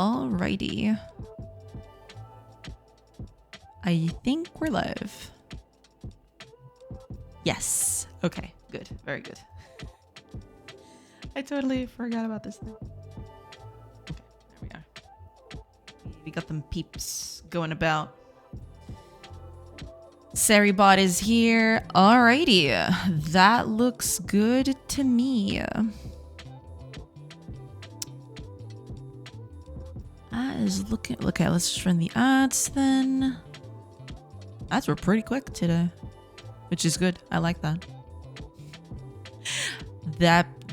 Alrighty. I think we're live. Yes. Okay, good. Very good. I totally forgot about this thing. Okay, there we are. We got them peeps going about. Saribot is here. Alrighty. That looks good to me. That is looking... Okay, let's just run the ads then. Ads were pretty quick today, which is good. I like that.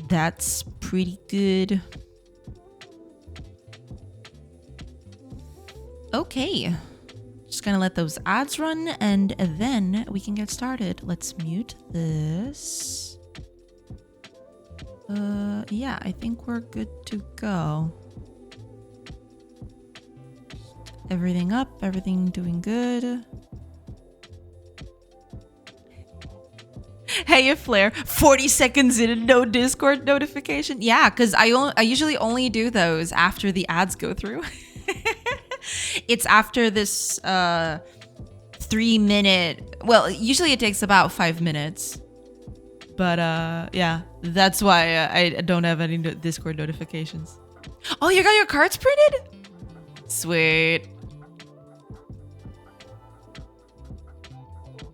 That's pretty good. Okay. Just gonna let those ads run and then we can get started. Let's mute this. Yeah, I think we're good to go. Everything up, everything doing good. Hey, Flair, 40 seconds in and no Discord notification. Yeah, because I usually only do those after the ads go through. It's after this 3-minute... Well, usually it takes about 5 minutes. But yeah, that's why I don't have any Discord notifications. Oh, you got your cards printed? Sweet.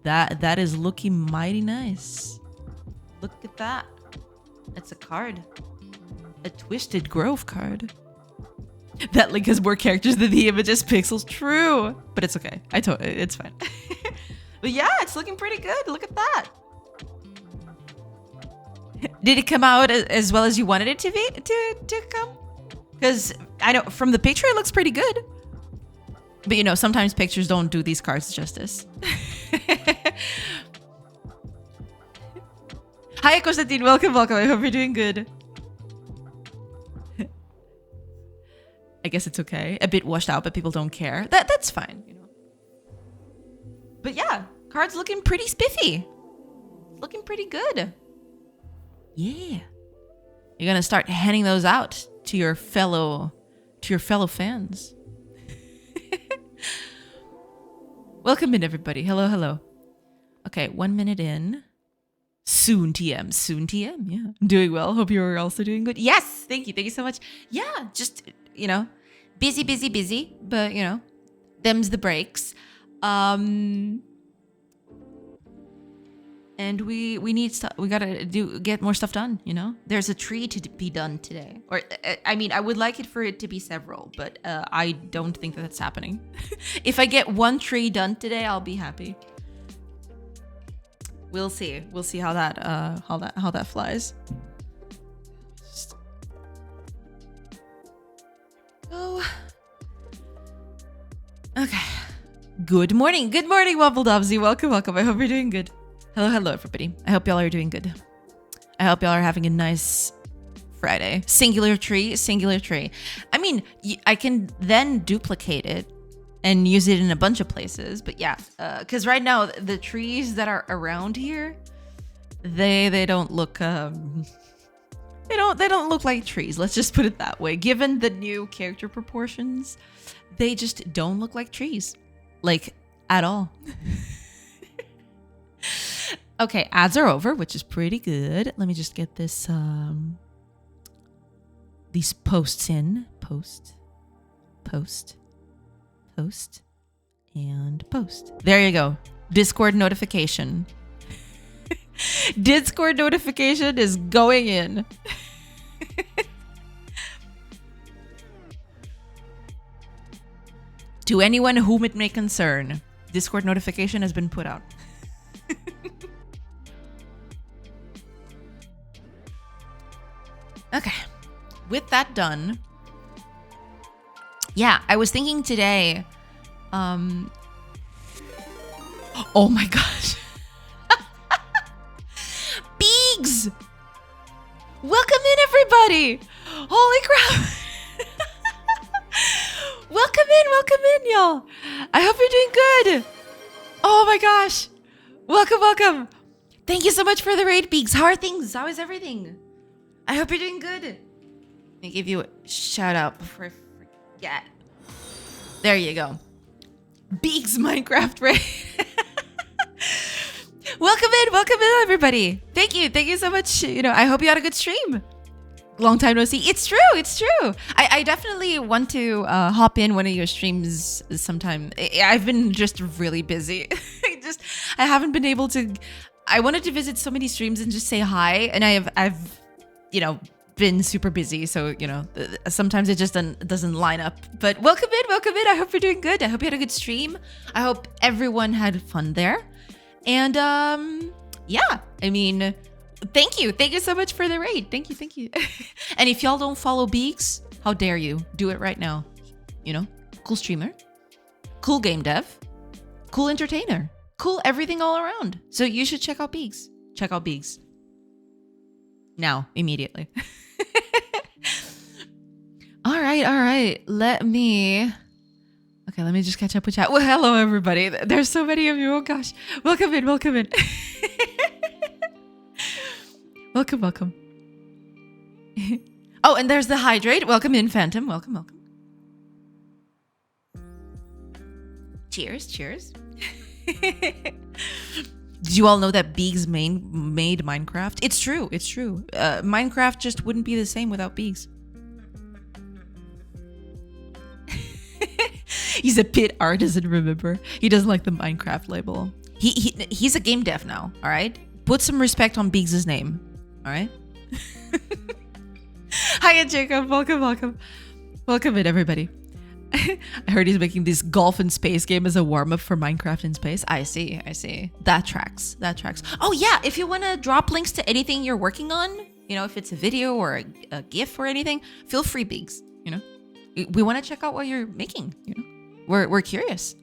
That is looking mighty nice. Look at that. That's a card. A Twisted Grove card. That link has more characters than the image's pixels. True. But it's okay. It's fine. But yeah, it's looking pretty good. Look at that. Did it come out as well as you wanted it to be to come? Because I know from the picture it looks pretty good. But you know, sometimes pictures don't do these cards justice. Hi, Konstantin. Welcome. I hope you're doing good. I guess it's okay. A bit washed out, but people don't care. That's fine, you know. But yeah, cards looking pretty spiffy. Looking pretty good. Yeah. You're gonna start handing those out to your fellow fans. Welcome in, everybody. Hello. Okay, 1 minute in. Soon TM. Yeah, I'm doing well. Hope you're also doing good. Yes, thank you so much. Yeah, just, you know, busy, but you know, them's the breaks. And we need stuff. We gotta get more stuff done. You know, there's a tree to be done today, or I mean, I would like it for it to be several, but I don't think that's happening. If I get one tree done today, I'll be happy. We'll see how that flies. Oh. Okay. Good morning, Wobble Dobsy. Welcome. I hope you're doing good. Hello, everybody. I hope y'all are doing good. I hope y'all are having a nice Friday. Singular tree. I mean, I can then duplicate it and use it in a bunch of places. But yeah, because right now the trees that are around here, they don't look they don't look like trees. Let's just put it that way. Given the new character proportions, they just don't look like trees, like at all. Okay, ads are over, which is pretty good. Let me just get this these posts in. Post, and post. There you go. Discord notification. Discord notification is going in. To anyone whom it may concern, Discord notification has been put out. Okay, with that done, yeah, I was thinking today, oh my gosh. Beegs! Welcome in, everybody! Holy crap! Welcome in, y'all! I hope you're doing good! Oh my gosh! Welcome! Thank you so much for the raid, Beegs. How are things? How is everything? I hope you're doing good. Let me give you a shout out before I Yeah. There you go. Beaks Minecraft raid. Welcome in, everybody. Thank you so much. I hope you had a good stream. Long time no see. It's true. I definitely want to hop in one of your streams sometime. I've been just really busy. I haven't been able to. I wanted to visit so many streams and just say hi, and I've been super busy, so sometimes it just doesn't line up. But welcome in. I hope you're doing good. I hope you had a good stream. I hope everyone had fun there. And yeah, I mean, thank you so much for the raid. Thank you. And if y'all don't follow Beaks, how dare you? Do it right now. Cool streamer, cool game dev, cool entertainer, cool everything all around. So you should check out Beaks. Check out Beaks now, immediately. All right. Let me just catch up with chat. Well, hello, everybody. There's so many of you. Oh, gosh. Welcome in. welcome. Oh, and there's the hydrate. Welcome in, Phantom. Welcome. Cheers. Did you all know that Beaks made Minecraft? It's true. Minecraft just wouldn't be the same without Beaks. He's a pit artisan, remember? He doesn't like the Minecraft label. He's a game dev now, all right? Put some respect on Beaks' name, all right? Hiya, Jacob. Welcome. Welcome in, everybody. I heard he's making this golf in space game as a warm-up for Minecraft in space. I see. That tracks. Oh, yeah, if you want to drop links to anything you're working on, if it's a video or a GIF or anything, feel free, Beaks, We want to check out what you're making, We're curious.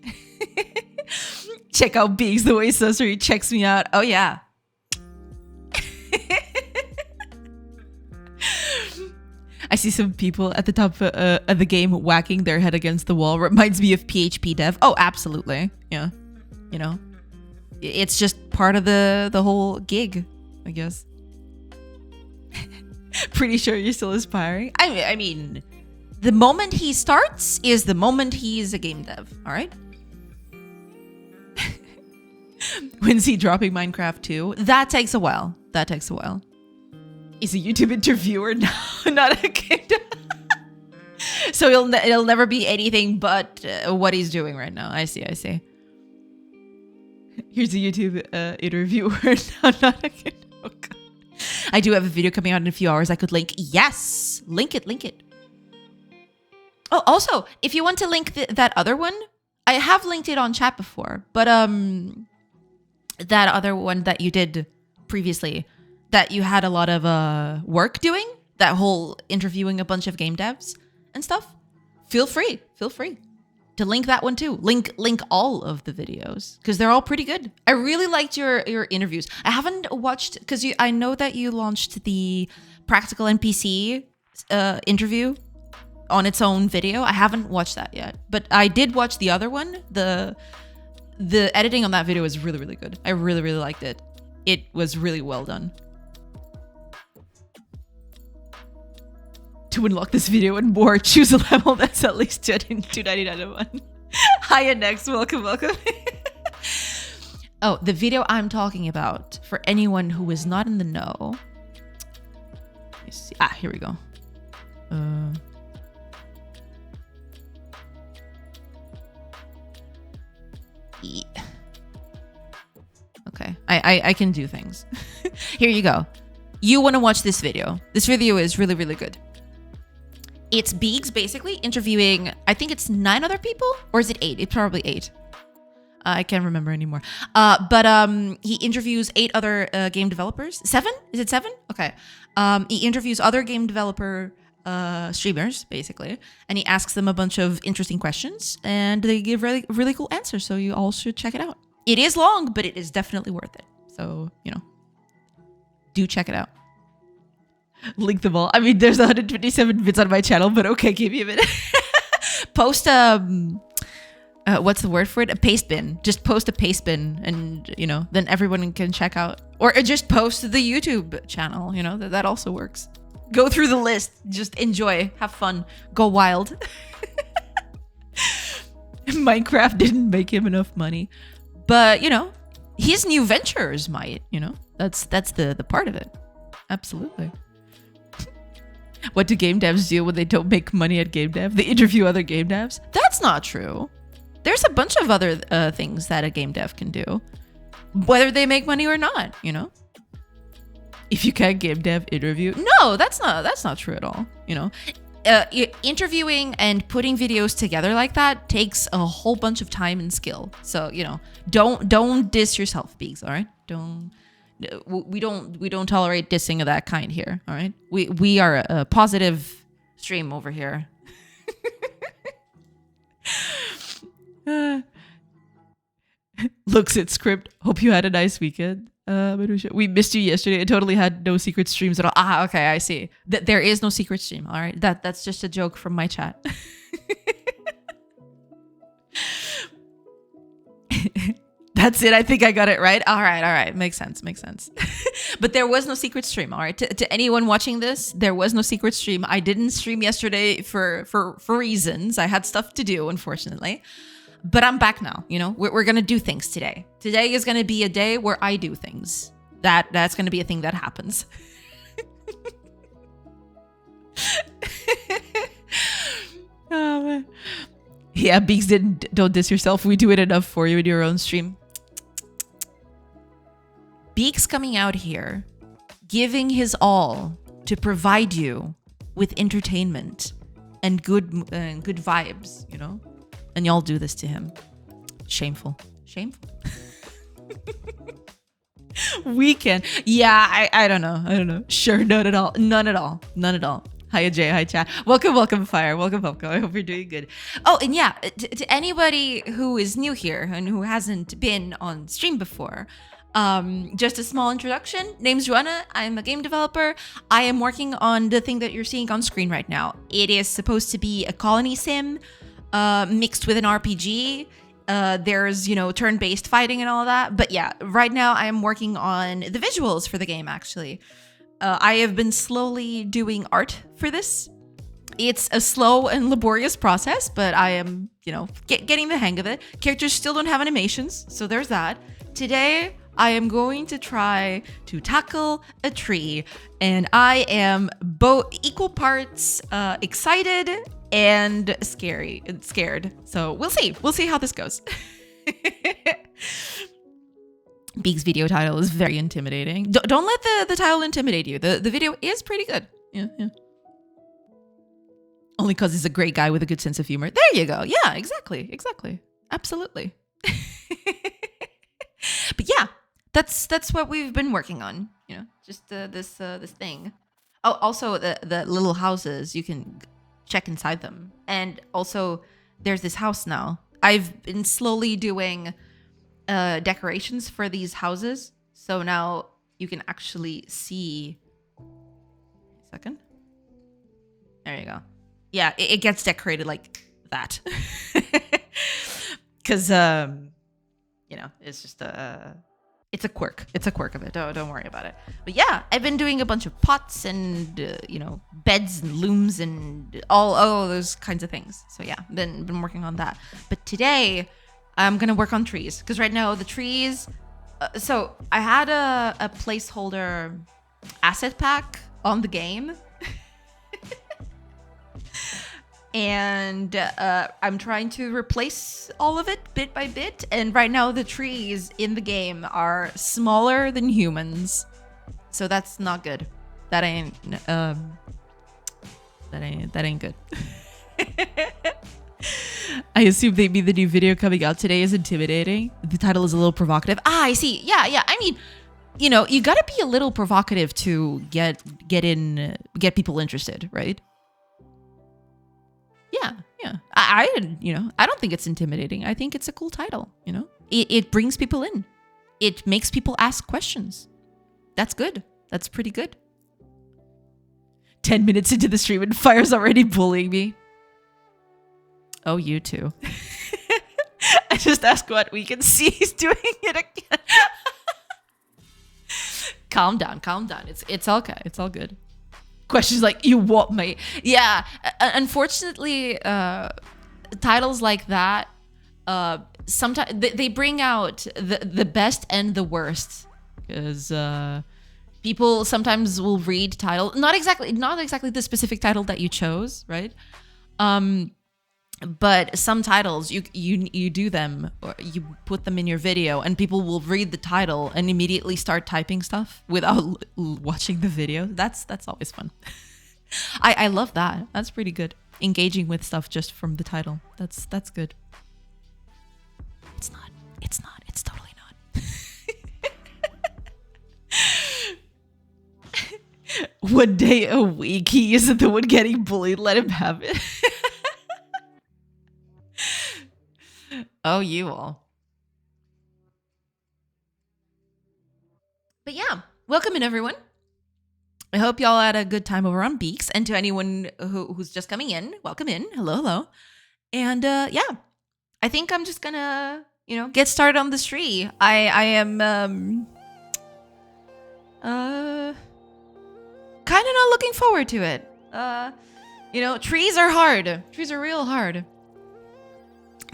Check out Beaks the way Sussery checks me out. Oh, yeah. I see some people at the top of the game whacking their head against the wall. Reminds me of PHP dev. Oh, absolutely. Yeah. It's just part of the whole gig, I guess. Pretty sure you're still aspiring. I mean, the moment he starts is the moment he's a game dev. All right. When's he dropping Minecraft 2? That takes a while. He's a YouTube interviewer now, not a game dev. So it'll never be anything but what he's doing right now. I see. Here's a YouTube interviewer now, not a game dev. Oh, God. I do have a video coming out in a few hours I could link. Yes, link it. Oh, also, if you want to link that other one, I have linked it on chat before, but that other one that you did previously, that you had a lot of work doing, that whole interviewing a bunch of game devs and stuff, feel free to link that one too. Link all of the videos because they're all pretty good. I really liked your interviews. I haven't watched because I know that you launched the Practical NPC interview on its own video. I haven't watched that yet, but I did watch the other one. The editing on that video was really, really good. I really, really liked it. It was really well done. To unlock this video and more, choose a level that's at least 299 Hiya, next. Welcome. Oh, the video I'm talking about, for anyone who is not in the know. Let me see. Here we go. Okay, I can do things. Here you go. You want to watch this video. This video is really, really good. It's Beaks basically interviewing, I think it's 9 other people, or is it 8? It's probably 8. I can't remember anymore. But he interviews 8 other game developers. 7? Is it 7? Okay. He interviews other game developer streamers, basically, and he asks them a bunch of interesting questions, and they give really, really cool answers. So you all should check it out. It is long, but it is definitely worth it. So, do check it out. Link them all. I mean, there's 127 vids on my channel, but okay, give me a minute. Post what's the word for it? A paste bin. Just post a paste bin, and then everyone can check out. Or just post to the YouTube channel. That also works. Go through the list. Just enjoy. Have fun. Go wild. Minecraft didn't make him enough money. But, you know, his new ventures might, you know. That's the part of it. Absolutely. What do game devs do when they don't make money at game dev? They interview other game devs? That's not true. There's a bunch of other things that a game dev can do, whether they make money or not, you know? If you can't game dev, interview. No, that's not true at all, you know? Interviewing and putting videos together like that takes a whole bunch of time and skill. So, you know, don't diss yourself, Beaks, all right? We don't tolerate dissing of that kind here, all right? We are a positive stream over here. Looks at script. Hope you had a nice weekend. We missed you yesterday. I totally had no secret streams at all. Okay, I see. There is no secret stream. All right, that's just a joke from my chat. That's it. I think I got it right. All right. Makes sense. But there was no secret stream. All right. To anyone watching this, there was no secret stream. I didn't stream yesterday for reasons. I had stuff to do, unfortunately. But I'm back now. You know, we're gonna do things today. Today is gonna be a day where I do things. That's gonna be a thing that happens. Oh man. Yeah, Beaks don't diss yourself. We do it enough for you in your own stream. Beaks coming out here, giving his all to provide you with entertainment and good vibes, you know? And y'all do this to him. Shameful. Weekend. Yeah, I don't know. Sure, none at all. Hi, Jay. Hi, chat. Welcome, Fire. Welcome. I hope you're doing good. Oh, and yeah, to anybody who is new here and who hasn't been on stream before, just a small introduction. Name's Joanna. I'm a game developer. I am working on the thing that you're seeing on screen right now. It is supposed to be a colony sim mixed with an RPG. There's, you know, turn-based fighting and all that. But yeah, right now I am working on the visuals for the game, actually. I have been slowly doing art for this. It's a slow and laborious process, but I am, you know, getting the hang of it. Characters still don't have animations, so there's that. Today, I am going to try to tackle a tree, and I am both equal parts excited and scared. So we'll see how this goes. Beak's video title is very intimidating. Don't let the title intimidate you. The video is pretty good. Yeah. Only because he's a great guy with a good sense of humor. There you go. Yeah, exactly. Absolutely. But yeah, that's what we've been working on. You know, just this thing. Oh, also the little houses, you can check inside them. And also, there's this house now. I've been slowly doing decorations for these houses, so now you can actually see. Second, there you go. Yeah, it gets decorated like that. Because you know, it's just it's a quirk of it. Don't worry about it. But yeah, I've been doing a bunch of pots and you know, beds and looms and all those kinds of things. So yeah, been working on that. But today I'm gonna work on trees, because right now the trees. So I had a placeholder asset pack on the game, and I'm trying to replace all of it bit by bit. And right now the trees in the game are smaller than humans, so that's not good. That ain't good. I assume they mean the new video coming out today is intimidating. The title is a little provocative. I see. Yeah. I mean, you know, you gotta be a little provocative to get people interested, right? Yeah. I don't think it's intimidating. I think it's a cool title. You know, it brings people in. It makes people ask questions. That's good. That's pretty good. 10 minutes into the stream and Fire's already bullying me. Oh, you too. I just asked what we can see. He's doing it again. Calm down. It's okay. It's all good. Questions like, you what, mate? Yeah. Unfortunately, titles like that sometimes they bring out the best and the worst, because people sometimes will read title, not exactly the specific title that you chose, right? But some titles you do them, or you put them in your video, and people will read the title and immediately start typing stuff without watching the video. That's always fun. I love that. That's pretty good. Engaging with stuff just from the title. That's good. It's not. It's totally not. One day a week he isn't the one getting bullied. Let him have it. Oh, you all. But yeah, welcome in, everyone. I hope y'all had a good time over on Beaks. And to anyone who's just coming in, welcome in. Hello. And yeah, I think I'm just gonna, get started on this tree. I am kind of not looking forward to it. Trees are hard. Trees are real hard.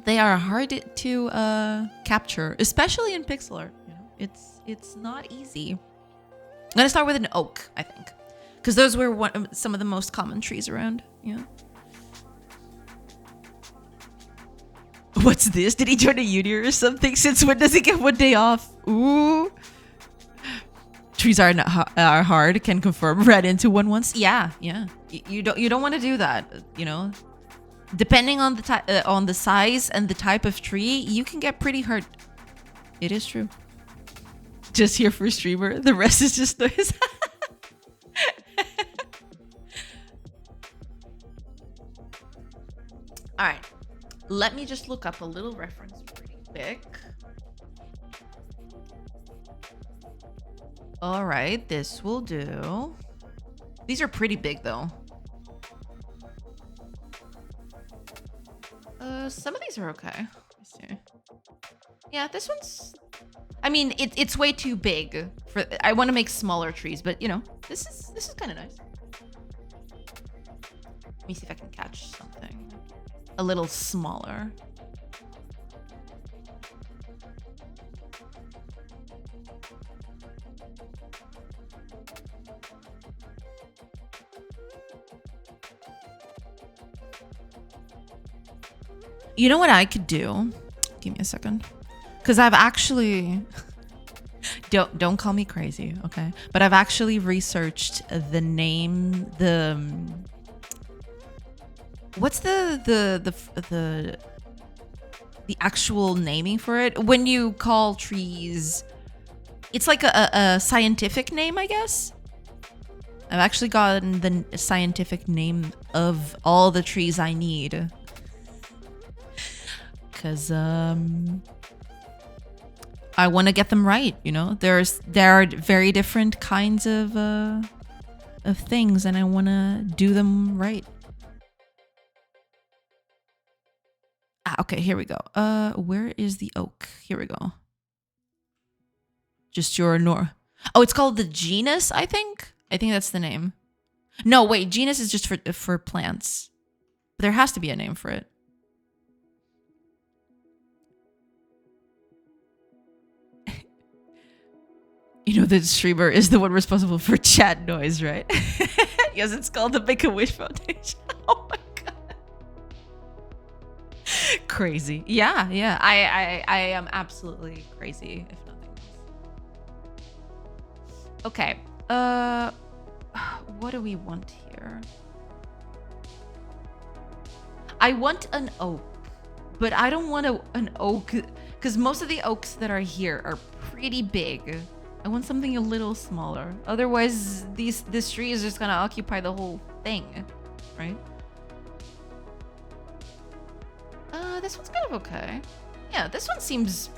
They are hard to capture, especially in pixel art. It's not easy. I'm gonna start with an oak, I think, because those were some of the most common trees around. Yeah. What's this? Did he join a uni or something? Since when does he get one day off? Ooh. Trees are hard. Can confirm. Ran into one once. Yeah. You don't want to do that. Depending on the size and the type of tree, you can get pretty hurt. It is true. Just here for streamer. The rest is just noise. All right. Let me just look up a little reference pretty quick. All right. This will do. These are pretty big, though. Some of these are okay. Let's see. Yeah, this one's... I mean, it's way too big for... I want to make smaller trees, but, this is kind of nice. Let me see if I can catch something a little smaller. You know what I could do? Give me a second. Because I've actually... Don't call me crazy, okay? But I've actually researched the name, what's the actual naming for it? When you call trees... It's like a scientific name, I guess? I've actually gotten the scientific name of all the trees I need. Because I want to get them right, there are very different kinds of things, and I want to do them right. Okay, here we go. Where is the oak? Here we go. Just your Oh, it's called the genus, I think. I think that's the name. No, wait, genus is just for plants. There has to be a name for it. The streamer is the one responsible for chat noise, right? Yes, it's called the Make-A-Wish Foundation. Oh my god. Crazy. Yeah. I am absolutely crazy, if nothing else. Okay. What do we want here? I want an oak, but I don't want an oak, because most of the oaks that are here are pretty big. I want something a little smaller. Otherwise, this tree is just gonna occupy the whole thing, right? This one's kind of okay. Yeah, this one seems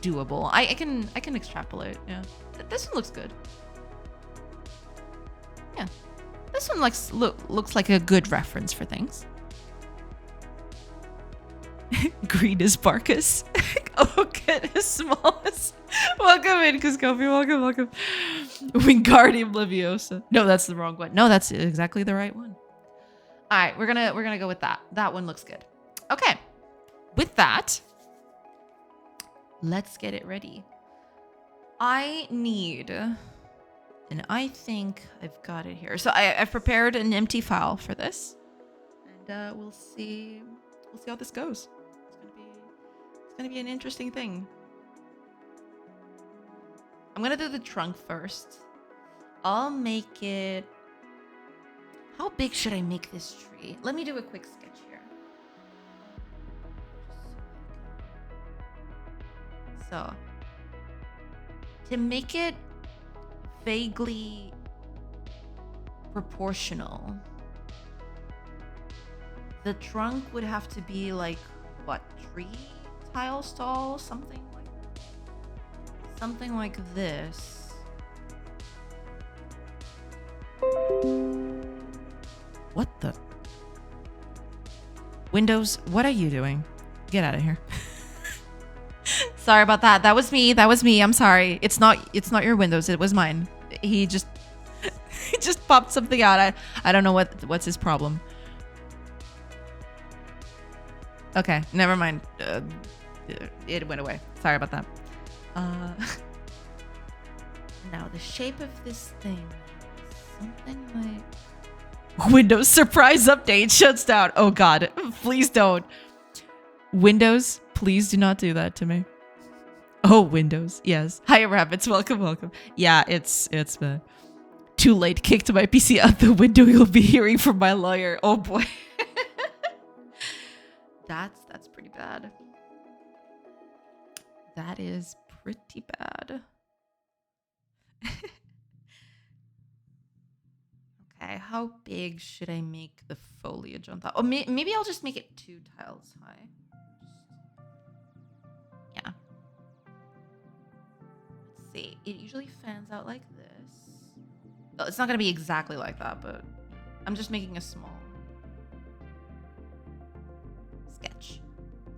doable. I can extrapolate. Yeah, this one looks good. Yeah, this one looks like a good reference for things. Green is Barkus. Oak is smallest. Welcome in, Cuscopi. Welcome. Wingardium Leviosa. No, that's the wrong one. No, that's exactly the right one. All right, we're gonna go with that. That one looks good. Okay. with that, let's get it ready. I need, and I think I've got it here. So I've prepared an empty file for this, and we'll see how this goes. It's gonna be an interesting thing. I'm gonna do the trunk first. I'll make it. How big should I make this tree? Let me do a quick sketch here. So, to make it vaguely proportional, the trunk would have to be like, what, 3 tiles tall? Something like this. What the? Windows, what are you doing? Get out of here. Sorry about that. That was me. I'm sorry. It's not your Windows. It was mine. He just popped something out. I don't know what's his problem. Okay, never mind. It went away. Sorry about that. Now the shape of this thing is something like Windows surprise update shuts down. Oh god, please don't. Windows, please do not do that to me. Oh, Windows, yes. Hi, rabbits, welcome. Yeah, it's too late. Kicked my PC out the window. You'll be hearing from my lawyer. Oh boy. That's pretty bad. That is pretty bad. Okay, how big should I make the foliage on top? Oh, maybe I'll just make it 2 tiles high. Yeah. Let's see. It usually fans out like this. Well, it's not going to be exactly like that, but I'm just making a small sketch.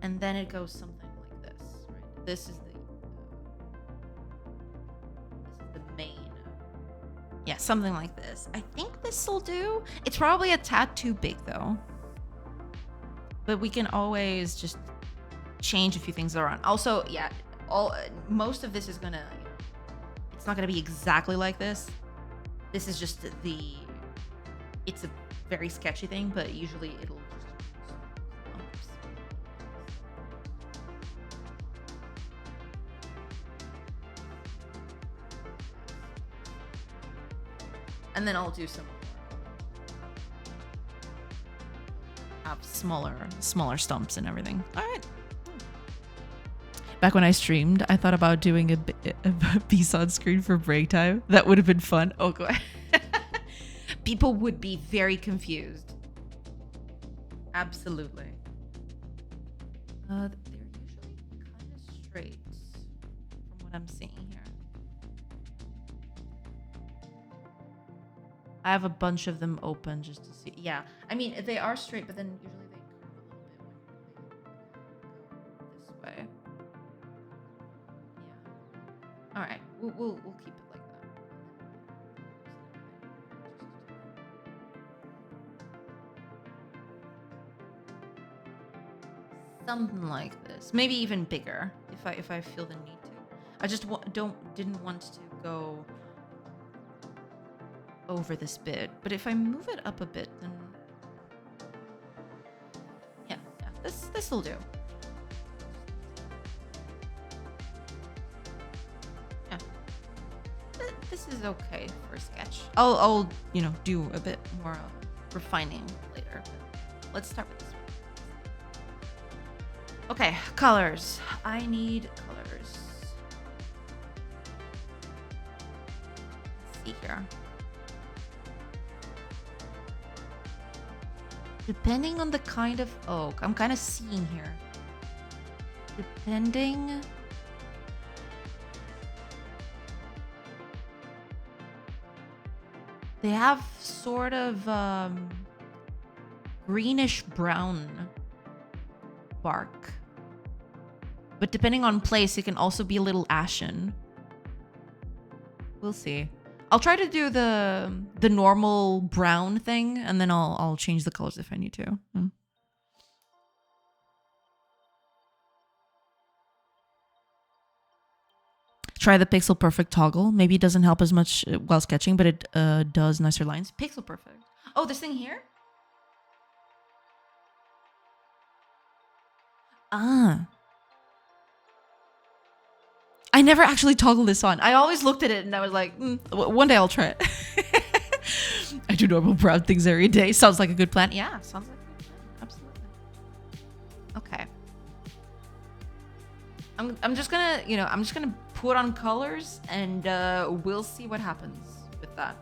And then it goes something like this, right? This is the main. Yeah, something like this. I think this will do. It's probably a tad too big though. But we can always just change a few things around. Also, yeah, most of this is gonna, it's not gonna be exactly like this. This is just it's a very sketchy thing, but usually it'll just and then I'll do some smaller stumps and everything. All right. Back when I streamed, I thought about doing a piece on screen for break time. That would have been fun. Oh, go ahead. People would be very confused. Absolutely. They're usually kind of straight from what I'm seeing here. I have a bunch of them open just to see. Yeah, I mean, they are straight, but then usually they curve a little bit when they go this way. Yeah. All right, we'll keep it like that. Something like this, maybe even bigger if I feel the need to. I just didn't want to go over this bit, but if I move it up a bit, then yeah, this will do. Yeah, this is okay for a sketch. I'll do a bit more refining later. Let's start with this one. Okay, colors. I need colors. Let's see here. Depending on the kind of oak, I'm kind of seeing here. Depending. They have sort of greenish brown bark. But depending on place, it can also be a little ashen. We'll see. I'll try to do the normal brown thing, and then I'll change the colors if I need to. Try the Pixel Perfect toggle. Maybe it doesn't help as much while sketching, but it does nicer lines. Pixel Perfect. Oh, this thing here? Ah. I never actually toggled this on. I always looked at it and I was like, one day I'll try it. I do normal brown things every day. Sounds like a good plan. Yeah, sounds like a good plan. Absolutely. Okay. I'm just gonna, I'm just gonna put on colors and we'll see what happens with that.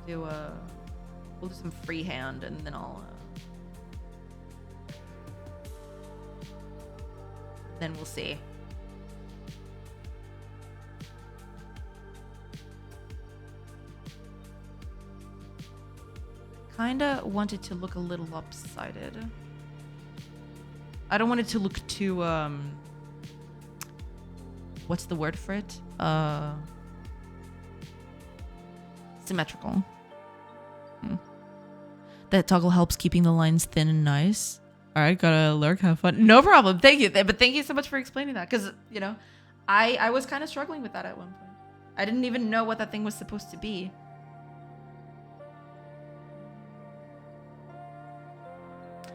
We'll do some freehand and then then we'll see. Kinda want it to look a little lopsided. I don't want it to look too, what's the word for it? Symmetrical. That toggle helps keeping the lines thin and nice. All right, gotta lurk, have fun. No problem. Thank you. But thank you so much for explaining that. Because, I was kind of struggling with that at one point. I didn't even know what that thing was supposed to be.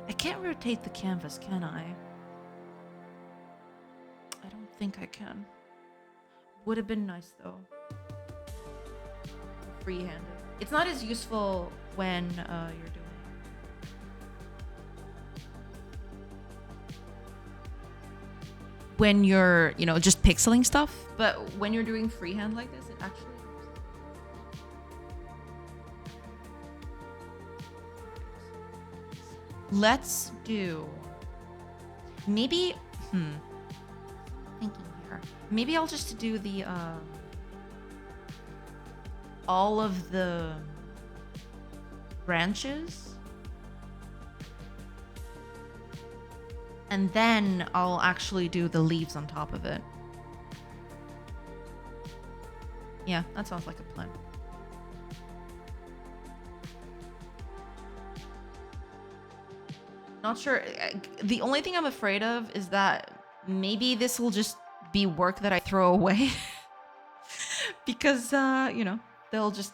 I can't rotate the canvas, can I? I don't think I can. Would have been nice, though. Freehanded. It's not as useful when you're doing when you're, just pixeling stuff, but when you're doing freehand like this, it actually helps. Let's do maybe thinking here. Maybe I'll just do the all of the branches. And then I'll actually do the leaves on top of it. Yeah, that sounds like a plan. Not sure. The only thing I'm afraid of is that maybe this will just be work that I throw away. Because, they'll just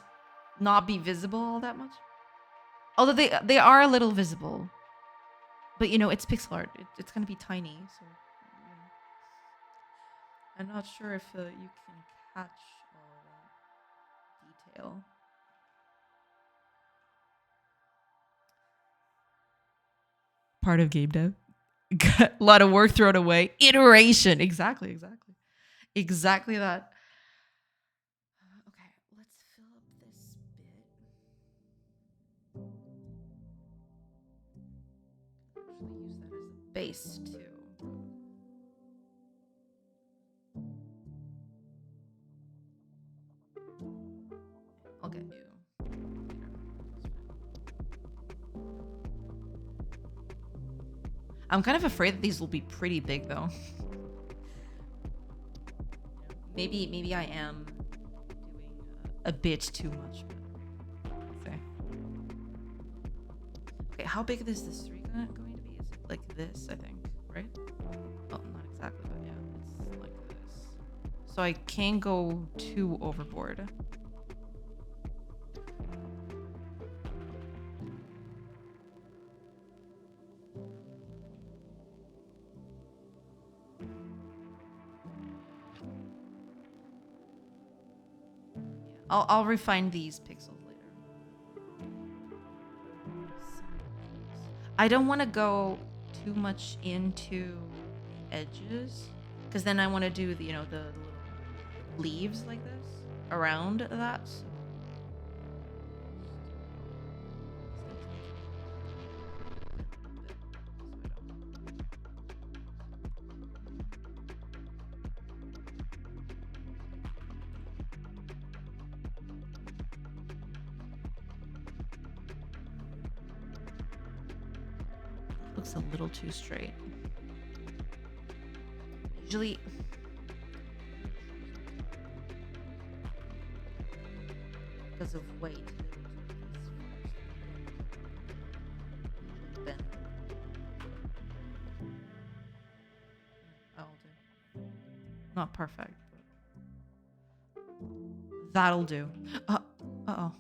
not be visible all that much. Although they are a little visible. But, it's pixel art. It's going to be tiny. So, I'm not sure if you can catch all that detail. Part of GameDev. A lot of work thrown away. Iteration. Exactly. Exactly that. Okay, let's fill up this bit. Actually use that as a base too. I'll get you. I'm kind of afraid that these will be pretty big though. Maybe I am doing a bit too much. But okay. Okay, how big is this 3 going to be? Is it like this, I think, right? Well, not exactly, but yeah, it's like this. So I can't go too overboard. I'll refine these pixels later. I don't want to go too much into the edges, because then I want to do the the little leaves like this around that. So looks a little too straight. Usually because of weight. Bend. I'll do. Not perfect. But that'll do. Uh-oh.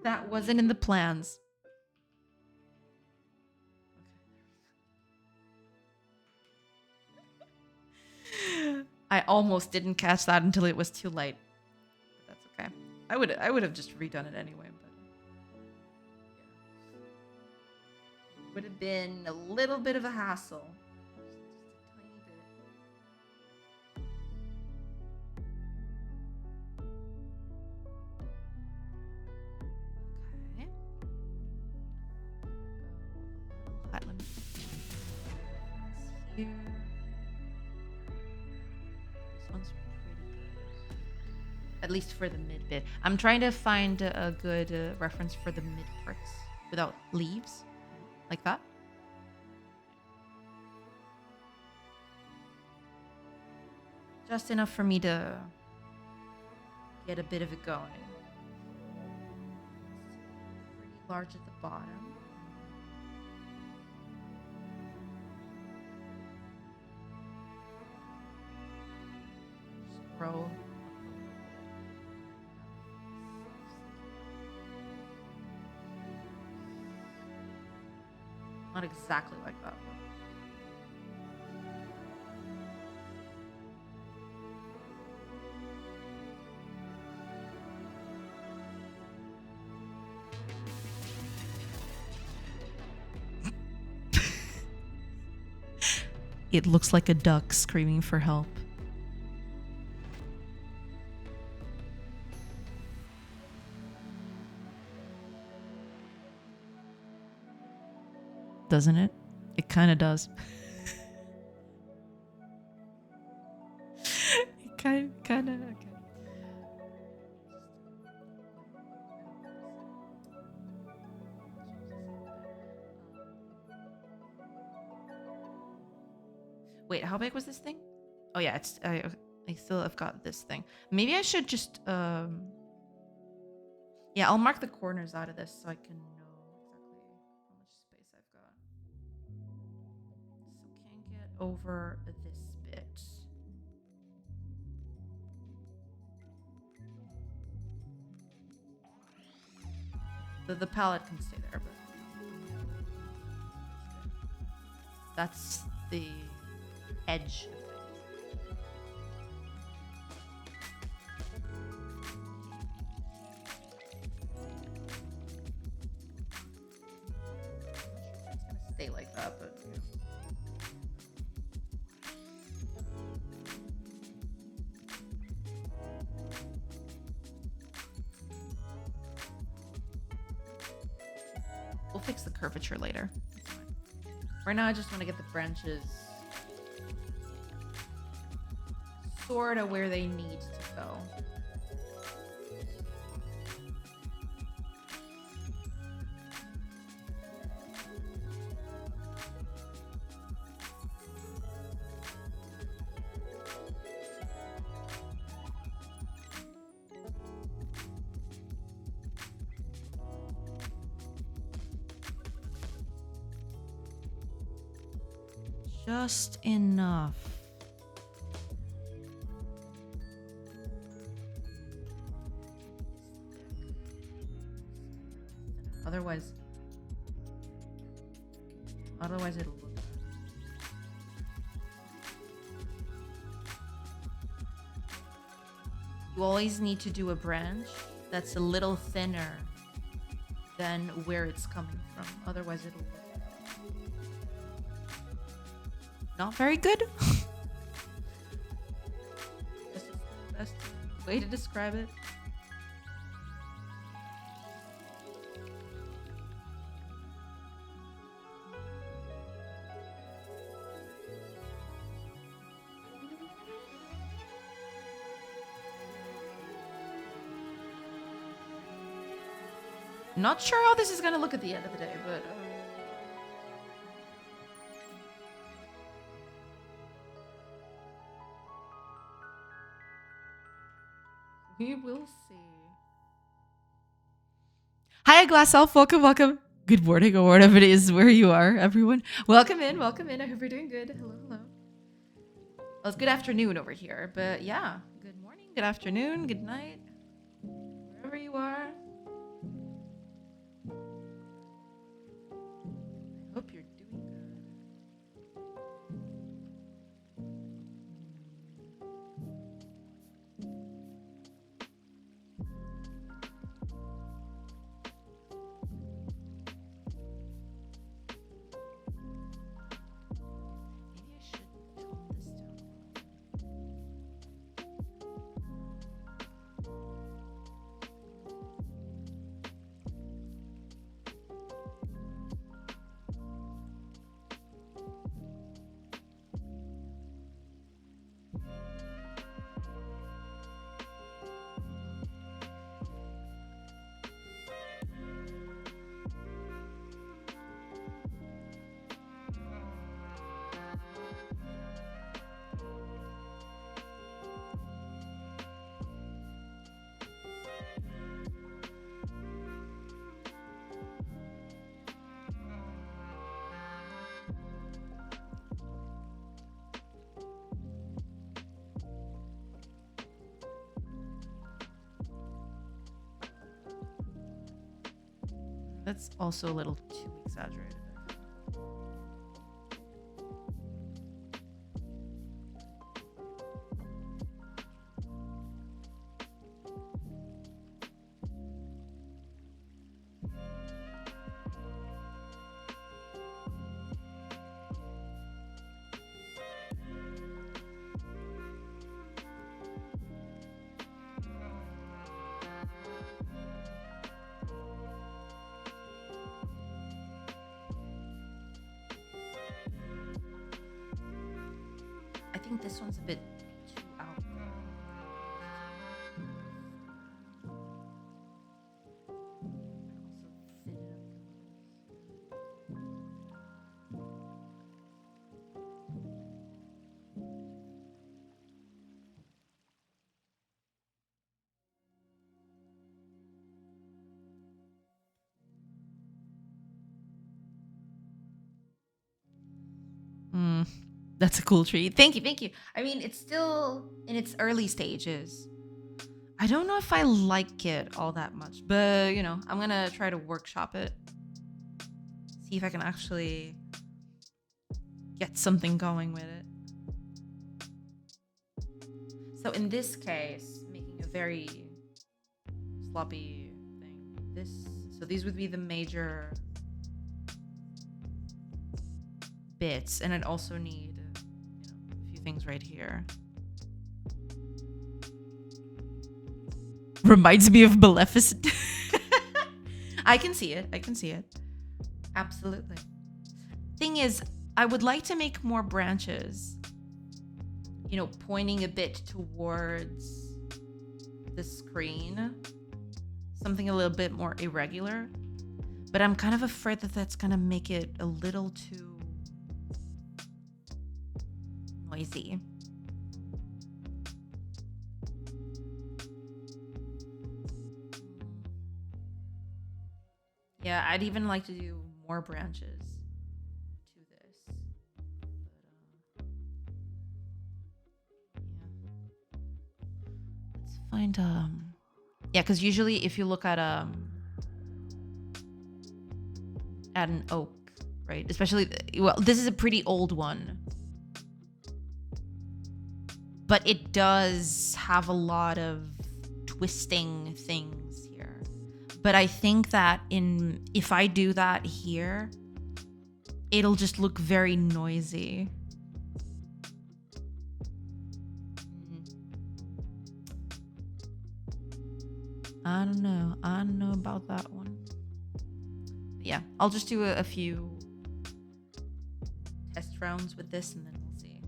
That wasn't in the plans. I almost didn't catch that until it was too late. But that's okay. I would have just redone it anyway, but yeah. Would have been a little bit of a hassle. Just a tiny bit. Okay. Let me here. This one's pretty good. At least for the mid bit. I'm trying to find a good reference for the mid parts without leaves. Like that. Just enough for me to get a bit of it going. Pretty large at the bottom. Scroll. Not exactly like that. It looks like a duck screaming for help. Doesn't it? It kind of does. It kind of. Okay. Wait, how big was this thing? Oh yeah, it's I still have got this thing. Maybe I should just yeah, I'll mark the corners out of this so I can know exactly how much space I've got. So can't get over this bit. The palette can stay there, but that's the edge. Stay like that, but yeah. We'll fix the curvature later. Right now, I just want to get the branches sort of where they need to go. Just enough. Otherwise it'll look bad. You always need to do a branch that's a little thinner than where it's coming from. Otherwise it'll look not very good. That's the best way to describe it. Not sure how this is gonna look at the end of the day, but we will see. Hi, Glass Elf. Welcome, welcome. Good morning or whatever it is where you are, everyone. Welcome in, welcome in. I hope you're doing good. Hello, hello. Well, it's good afternoon over here, but yeah. Good morning, good afternoon, good night. Wherever you are. I hope you're doing good. Maybe I should tone this down a little bit. That's also a little too exaggerated. I think this one's a bit too out. That's a cool tree. Thank you, thank you. I mean, it's still in its early stages. I don't know if I like it all that much, but you know, I'm gonna try to workshop it. See if I can actually get something going with it. So in this case, making a very sloppy thing. So these would be the major bits, and I'd also need a few things right here. Reminds me of Maleficent. I can see it. I can see it. Absolutely. Thing is, I would like to make more branches, you know, pointing a bit towards the screen. Something a little bit more irregular. But I'm kind of afraid that that's going to make it a little too noisy. Yeah, I'd even like to do more branches to this. But, yeah. Let's find yeah, because usually if you look at an oak, right? Especially, well, this is a pretty old one. But it does have a lot of twisting things here. But I think that if I do that here, it'll just look very noisy. I don't know about that one. But yeah, I'll just do a few test rounds with this and then we'll see.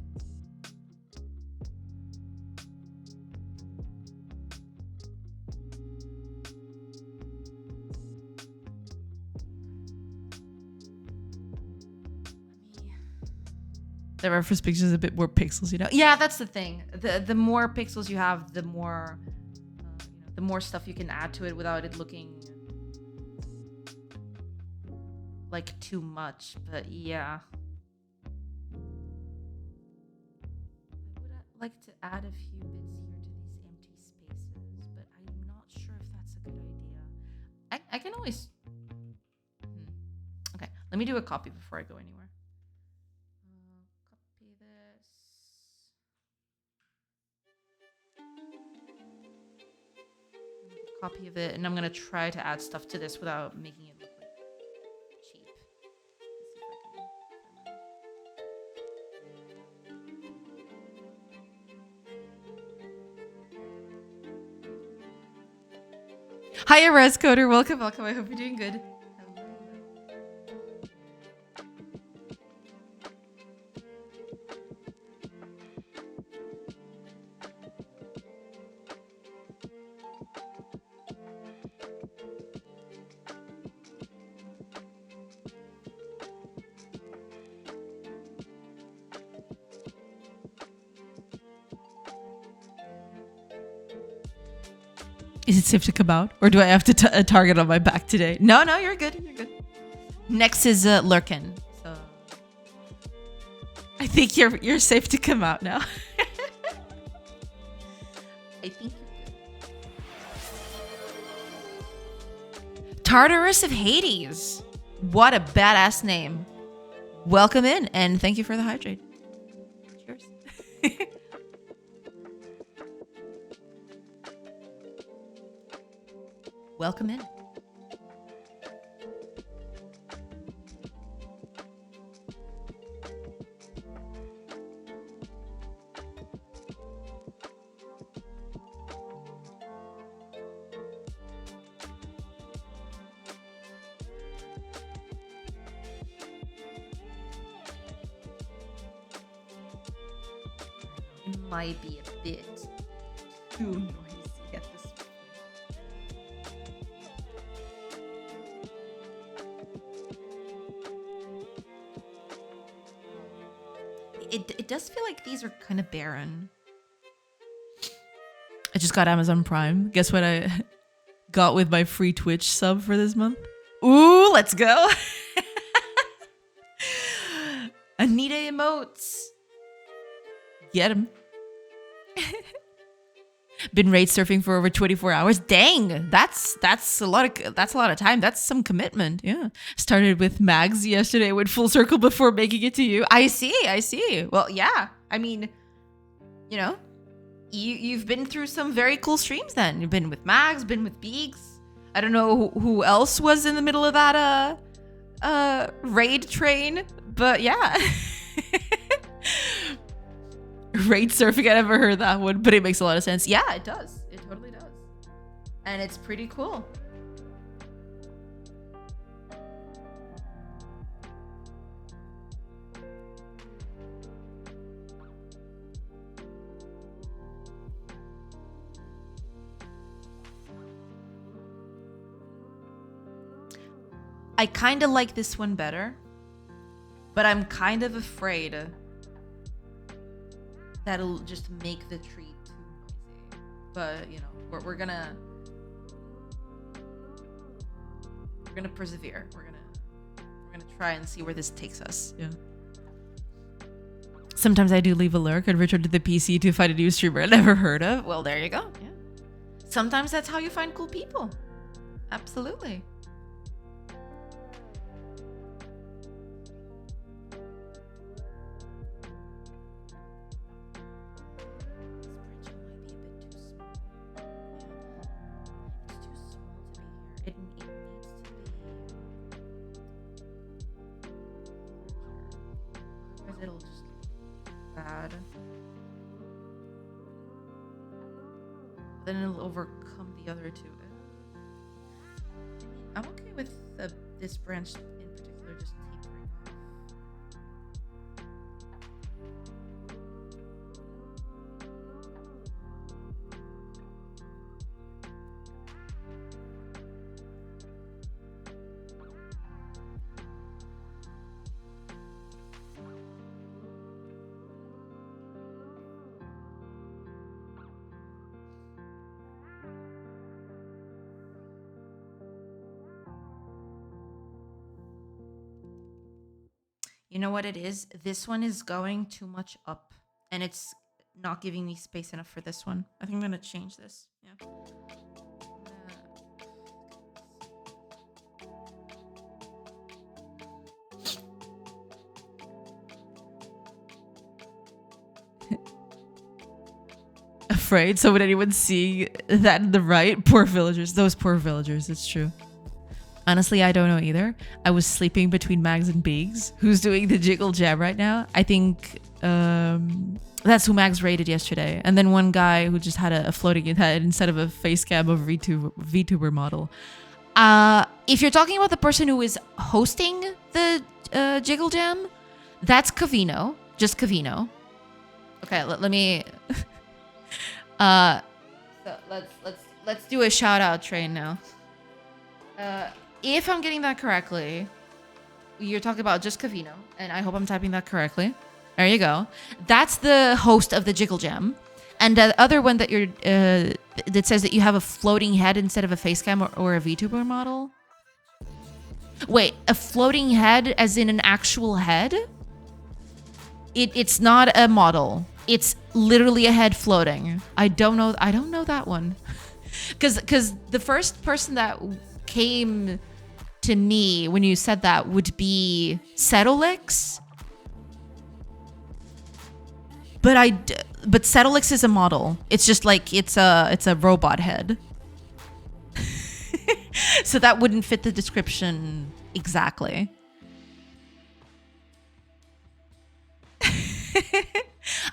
The reference picture is a bit more pixels, you know. Yeah, that's the thing. The more pixels you have, the more the more stuff you can add to it without it looking like too much, but yeah. I would like to add a few bits here to these empty spaces, but I'm not sure if that's a good idea. I can always... Okay, let me do a copy before I go anywhere. Copy this. Copy of it, and I'm gonna try to add stuff to this without making it look like cheap. Hiya, Res Coder. Welcome, welcome. I hope you're doing good. Is it safe to come out? Or do I have to target on my back today? No, no, you're good. You're good. Next is Lurkin. So I think you're safe to come out now. I think you're good. Tartarus of Hades. What a badass name. Welcome in, and thank you for the hydrate. Cheers. Welcome in. It might be a bit too noisy at this point. It does feel like these are kind of barren. I just got Amazon Prime. Guess what I got with my free Twitch sub for this month? Ooh, let's go. Anita emotes. Get him. Been raid surfing for over 24 hours. Dang, that's a lot of time. That's some commitment. Yeah. Started with Mags yesterday, went full circle before making it to you. I see. Well, yeah. I mean, you know, you've been through some very cool streams then. You've been with Mags, been with Beaks. I don't know who else was in the middle of that raid train, but yeah. Raid surfing, I never heard that one, but it makes a lot of sense. Yeah, it does. It totally does. And it's pretty cool. I kind of like this one better, but I'm kind of afraid that'll just make the tree too noisy. But you know, we're gonna persevere. We're gonna try and see where this takes us. Yeah. Sometimes I do leave a lurk and return to the PC to find a new streamer I never heard of. Well, there you go. Yeah. Sometimes that's how you find cool people. Absolutely. It'll just look bad. Then it'll overcome the other two. I'm okay with this branch in particular just tapering off. You know what it is? This one is going too much up, and it's not giving me space enough for this one. I think I'm gonna change this. Yeah. Afraid. So would anyone see that in the right? Poor villagers. Those poor villagers. It's true. Honestly, I don't know either. I was sleeping between Mags and Biggs. Who's doing the jiggle jab right now? I think that's who Mags raided yesterday. And then one guy who just had a floating head instead of a face cam of VTuber model. If you're talking about the person who is hosting the jiggle jam, that's Cavino. Just Cavino. Okay, let me. So let's do a shout out train now. If I'm getting that correctly, you're talking about just Cavino, and I hope I'm typing that correctly. There you go. That's the host of the Jiggle Jam, and the other one that you're that says that you have a floating head instead of a face cam or a VTuber model. Wait, a floating head as in an actual head? It's not a model. It's literally a head floating. I don't know that one. Cause the first person that came to me when you said that would be Settlix. But Settlix is a model. It's just like it's a robot head. So that wouldn't fit the description exactly.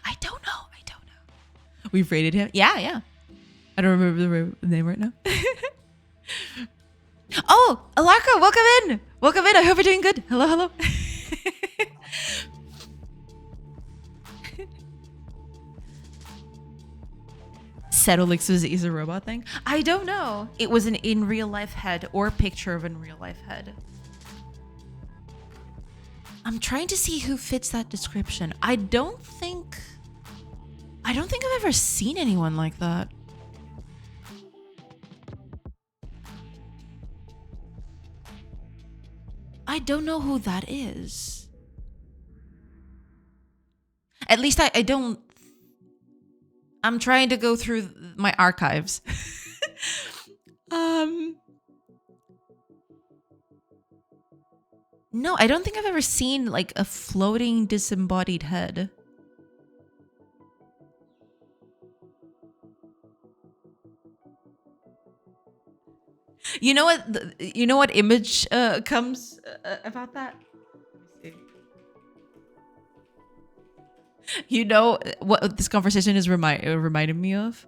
I don't know. We've rated him. Yeah. I don't remember the name right now. Oh, Alarka, welcome in. I hope you're doing good. Hello. Settlix is a robot thing? I don't know. It was an in real life head or picture of a real life head. I'm trying to see who fits that description. I don't think I've ever seen anyone like that. I don't know who that is. At least I don't. I'm trying to go through my archives. No, I don't think I've ever seen like a floating disembodied head. You know what? You know what image comes about that? Let me see. You know what this conversation is reminding me of?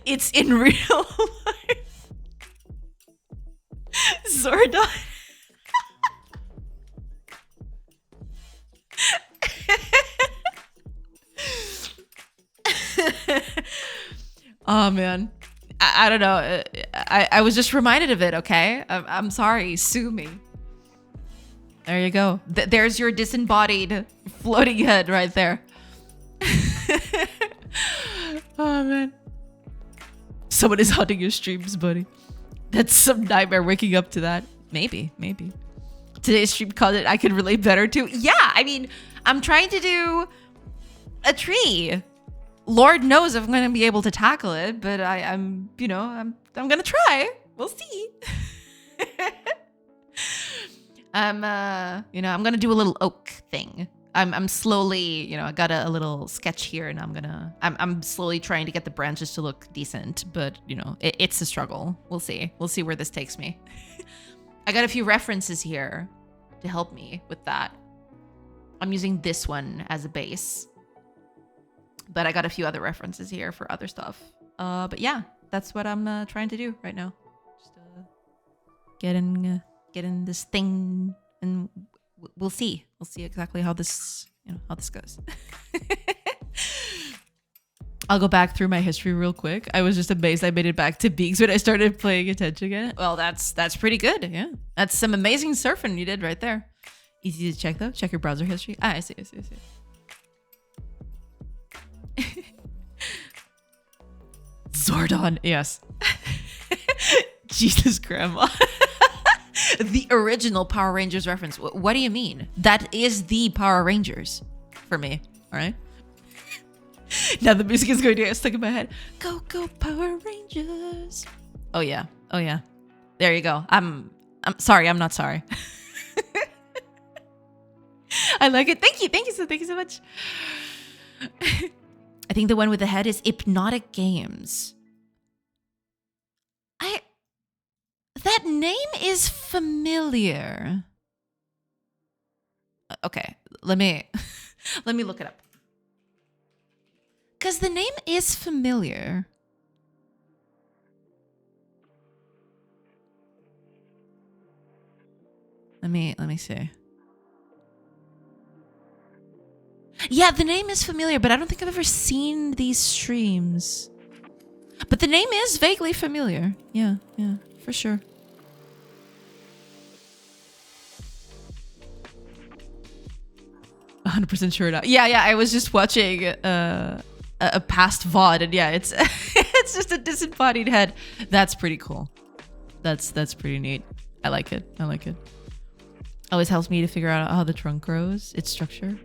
It's in real life. Zordon. Oh man, I don't know. I was just reminded of it. Okay, I'm sorry. Sue me. There you go. There's your disembodied floating head right there. Oh man. Someone is haunting your streams, buddy. That's some nightmare waking up to that. Maybe. Today's stream content I could relate better to. Yeah, I mean, I'm trying to do a tree. Lord knows if I'm going to be able to tackle it, but I'm going to try. We'll see. I'm going to do a little oak thing. I'm slowly, I got a little sketch here, and I'm slowly trying to get the branches to look decent, but it's a struggle. We'll see where this takes me. I got a few references here to help me with that. I'm using this one as a base, but I got a few other references here for other stuff. But yeah, that's what I'm trying to do right now. Just getting this thing, and we'll see. We'll see exactly how this goes. I'll go back through my history real quick. I was just amazed I made it back to Beaks when I started paying attention again. Well, that's pretty good. Yeah, that's some amazing surfing you did right there. Easy to check though. Check your browser history. I see. Zordon, yes. Jesus, Grandma. The original Power Rangers reference. What do you mean? That is the Power Rangers for me. All right. Now the music is going to get stuck in my head. Go, go, Power Rangers. Oh yeah. Oh yeah. There you go. I'm sorry. I'm not sorry. I like it. Thank you. Thank you so much. I think the one with the head is Hypnotic Games. That name is familiar. Okay, let me look it up. Cause the name is familiar. Let me see. Yeah, the name is familiar, but I don't think I've ever seen these streams. But the name is vaguely familiar. Yeah, for sure. %, sure now. Yeah, I was just watching a past VOD, and yeah, it's it's just a disembodied head. That's pretty cool. That's pretty neat. I like it. Always helps me to figure out how the trunk grows, its structure.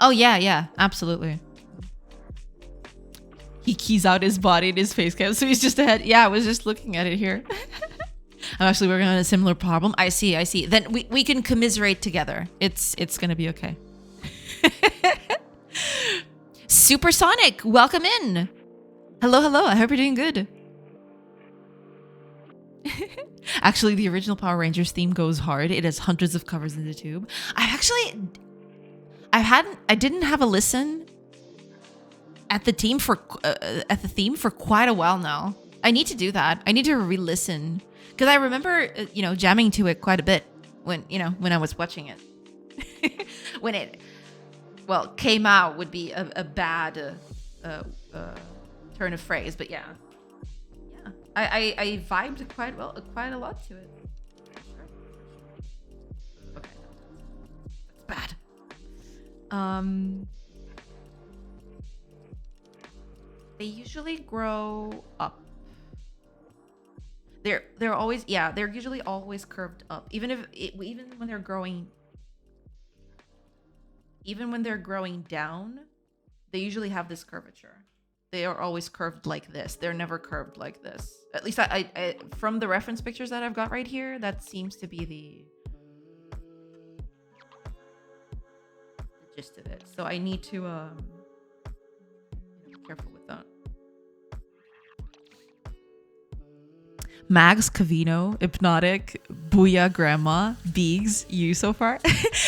Oh yeah, absolutely. He keys out his body and his face cam, so he's just a head. Yeah, I was just looking at it here. I'm actually working on a similar problem. I see. Then we can commiserate together. It's gonna be okay. Supersonic, welcome in. Hello. I hope you're doing good. Actually, the original Power Rangers theme goes hard. It has hundreds of covers in the tube. I didn't have a listen at the theme for quite a while now. I need to do that. I need to re-listen because I remember jamming to it quite a bit when I was watching it. When it came out would be a bad turn of phrase, but yeah. I vibed quite a lot to it. Okay, that's bad. They usually grow up. They're usually always curved up, even when they're growing. Even when they're growing down, they usually have this curvature. They are always curved like this. They're never curved like this. At least I from the reference pictures that I've got right here, that seems to be the gist of it. So I need to be careful with that. Mags, Cavino, Hypnotic, Booyah, Grandma, Beegs, you so far.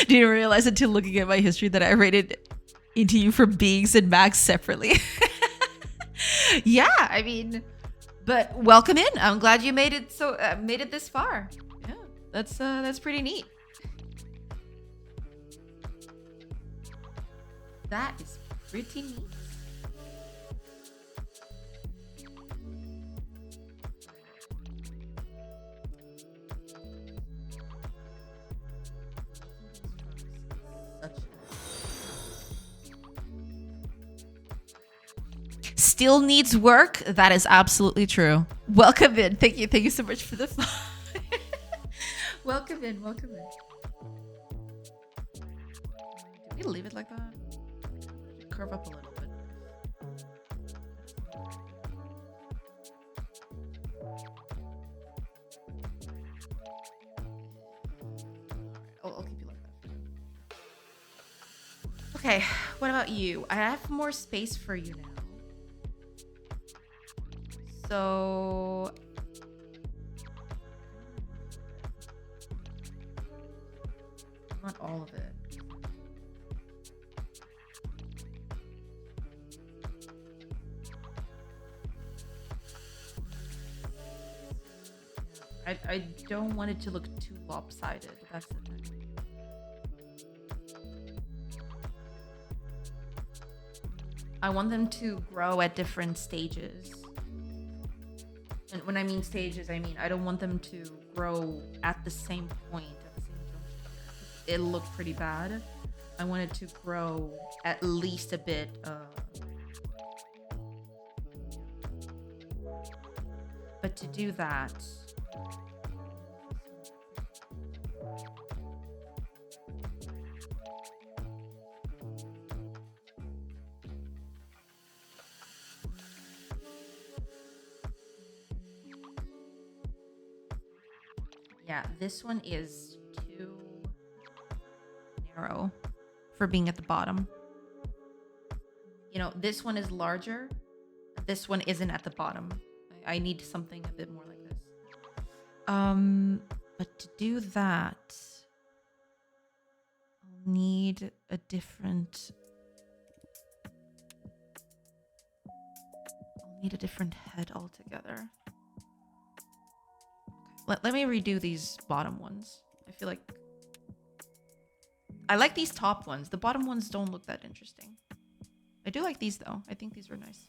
Didn't realize until looking at my history that I rated Into You for Beegs and Mags separately. Yeah, I mean, but welcome in. I'm glad you made it this far. Yeah, that's pretty neat. That is pretty neat. Still needs work. That is absolutely true. Welcome in. Thank you so much for the fun. Welcome in. Do we leave it like that? Curve up a little bit. I'll keep you like that. Okay, what about you? I have more space for you now. So not all of it. I don't want it to look too lopsided. That's the thing. I want them to grow at different stages. And when I mean stages, I mean I don't want them to grow at the same point, at the same junction. It'll look pretty bad. I want it to grow at least a bit But to do that, yeah, this one is too narrow for being at the bottom. You know, this one is larger. This one isn't at the bottom. I need something a bit more like this. But to do that, I'll need a different... I'll need a different head altogether. Okay. Let me redo these bottom ones. I feel like... I like these top ones. The bottom ones don't look that interesting. I do like these though. I think these are nice.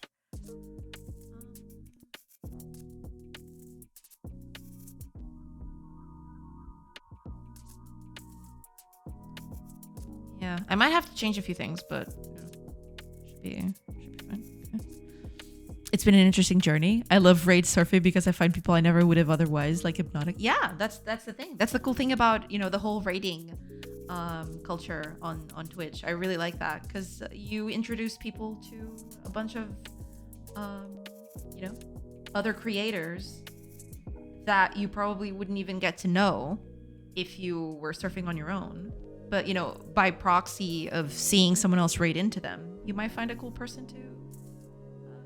Yeah, I might have to change a few things, but you know, should be fine. Okay. It's been an interesting journey. I love raid surfing because I find people I never would have otherwise, like Hypnotic. Yeah, that's the thing. That's the cool thing about, you know, the whole raiding culture on Twitch. I really like that because you introduce people to a bunch of you know, other creators that you probably wouldn't even get to know if you were surfing on your own. But, you know, by proxy of seeing someone else raid into them, you might find a cool person to, you know,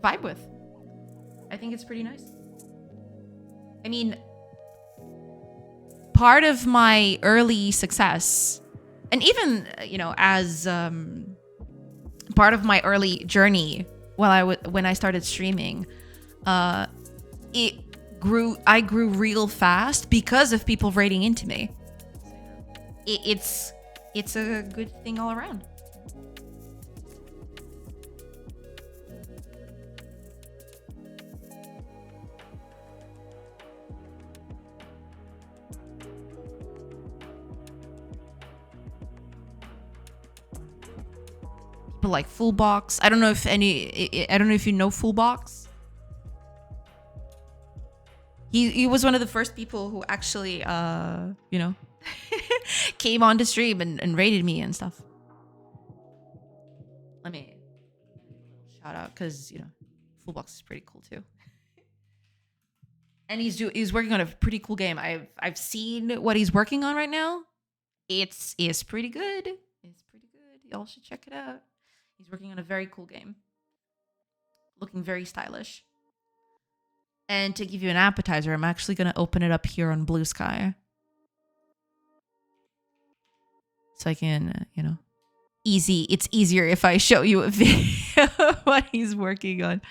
vibe with. I think it's pretty nice. I mean, part of my early success, and even, you know, as part of my early journey when I started streaming, I grew real fast because of people raiding into me. It's a good thing all around. People like Full Box. I don't know if you know Full Box. He was one of the first people who actually you know, came on to stream and rated me and stuff. Let me shout out because, you know, Full Box is pretty cool too. And he's working on a pretty cool game. I've seen what he's working on right now. It's pretty good. It's pretty good. Y'all should check it out. He's working on a very cool game. Looking very stylish. And to give you an appetizer, I'm actually going to open it up here on Blue Sky. So I can, you know, it's easier if I show you a video of what he's working on.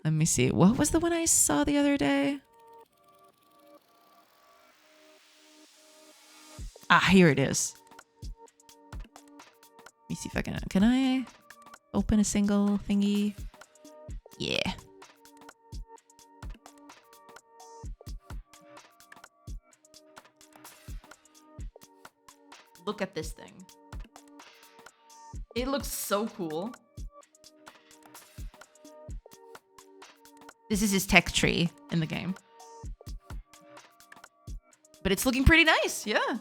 Let me see. What was the one I saw the other day? Ah, here it is. Let me see if I can I open a single thingy? Yeah. Look at this thing. It looks so cool. This is his tech tree in the game. But it's looking pretty nice, yeah.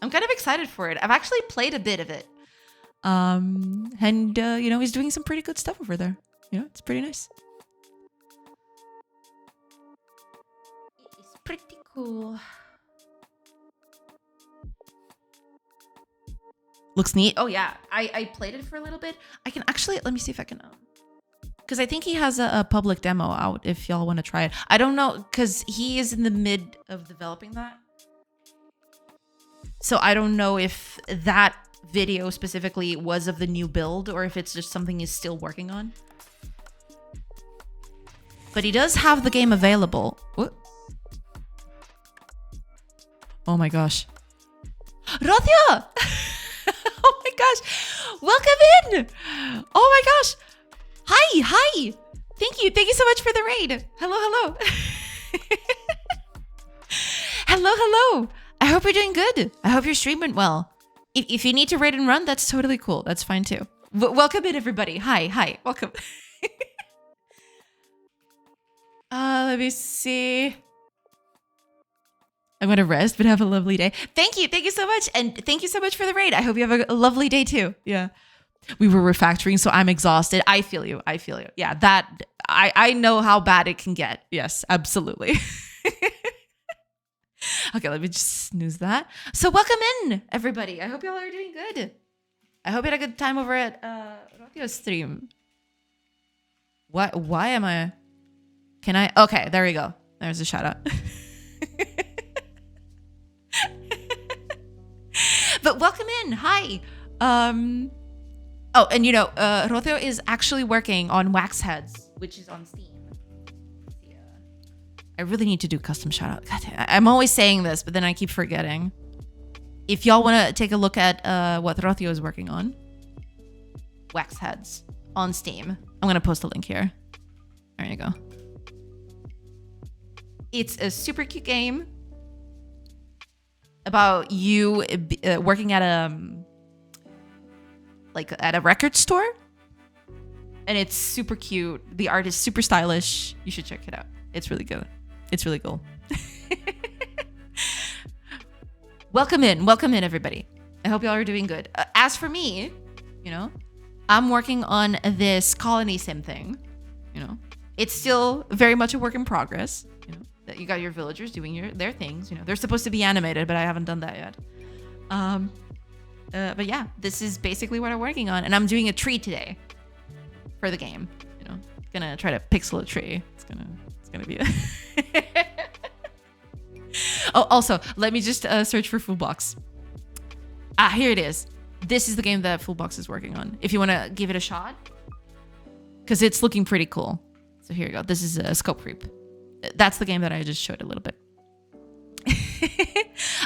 I'm kind of excited for it. I've actually played a bit of it. And you know, he's doing some pretty good stuff over there. You know, it's pretty nice. It's pretty cool. Looks neat. Oh yeah, I played it for a little bit. I can actually, let me see if I can, because I think he has a public demo out if y'all want to try it. I don't know, because he is in the mid of developing that. So I don't know if that video specifically was of the new build or if it's just something he's still working on. But he does have the game available. What? Oh my gosh. Radia! Oh my gosh. Welcome in. Oh my gosh. Hi. Thank you so much for the raid. Hello. Hello. I hope you're doing good. I hope your stream went well. If you need to raid and run, that's totally cool. That's fine too. Welcome in, everybody. Hi. Welcome. Let me see. I'm gonna rest, but have a lovely day. Thank you so much, and thank you so much for the raid. I hope you have a lovely day too. Yeah, we were refactoring, so I'm exhausted. I feel you. Yeah, that I know how bad it can get. Yes, absolutely. Okay, let me just snooze that. So welcome in, everybody. I hope y'all are doing good. I hope you had a good time over at Rodio's stream. What? Why am I? Can I? Okay, there we go. There's a shout out. But welcome in. Hi. Oh, and you know, Rothio is actually working on Wax Heads, which is on Steam. Yeah. I really need to do custom shout out. God, I'm always saying this, but then I keep forgetting. If y'all want to take a look at what Rothio is working on, Wax Heads on Steam. I'm going to post a link here. There you go. It's a super cute game about you working at a record store, and it's super cute. The art is super stylish. You should check it out. It's really good. It's really cool. Welcome in, everybody. I hope y'all are doing good. As for me, you know, I'm working on this colony sim thing. You know, it's still very much a work in progress. You know, that you got your villagers doing their things. You know, they're supposed to be animated, but I haven't done that yet. But yeah, this is basically what I'm working on, and I'm doing a tree today for the game. You know, gonna try to pixel a tree. It's gonna be. Oh, also, let me just search for Fullbox. Ah, here it is. This is the game that Fullbox is working on. If you want to give it a shot, because it's looking pretty cool. So here you go. This is a Scope Creep. That's the game that I just showed a little bit.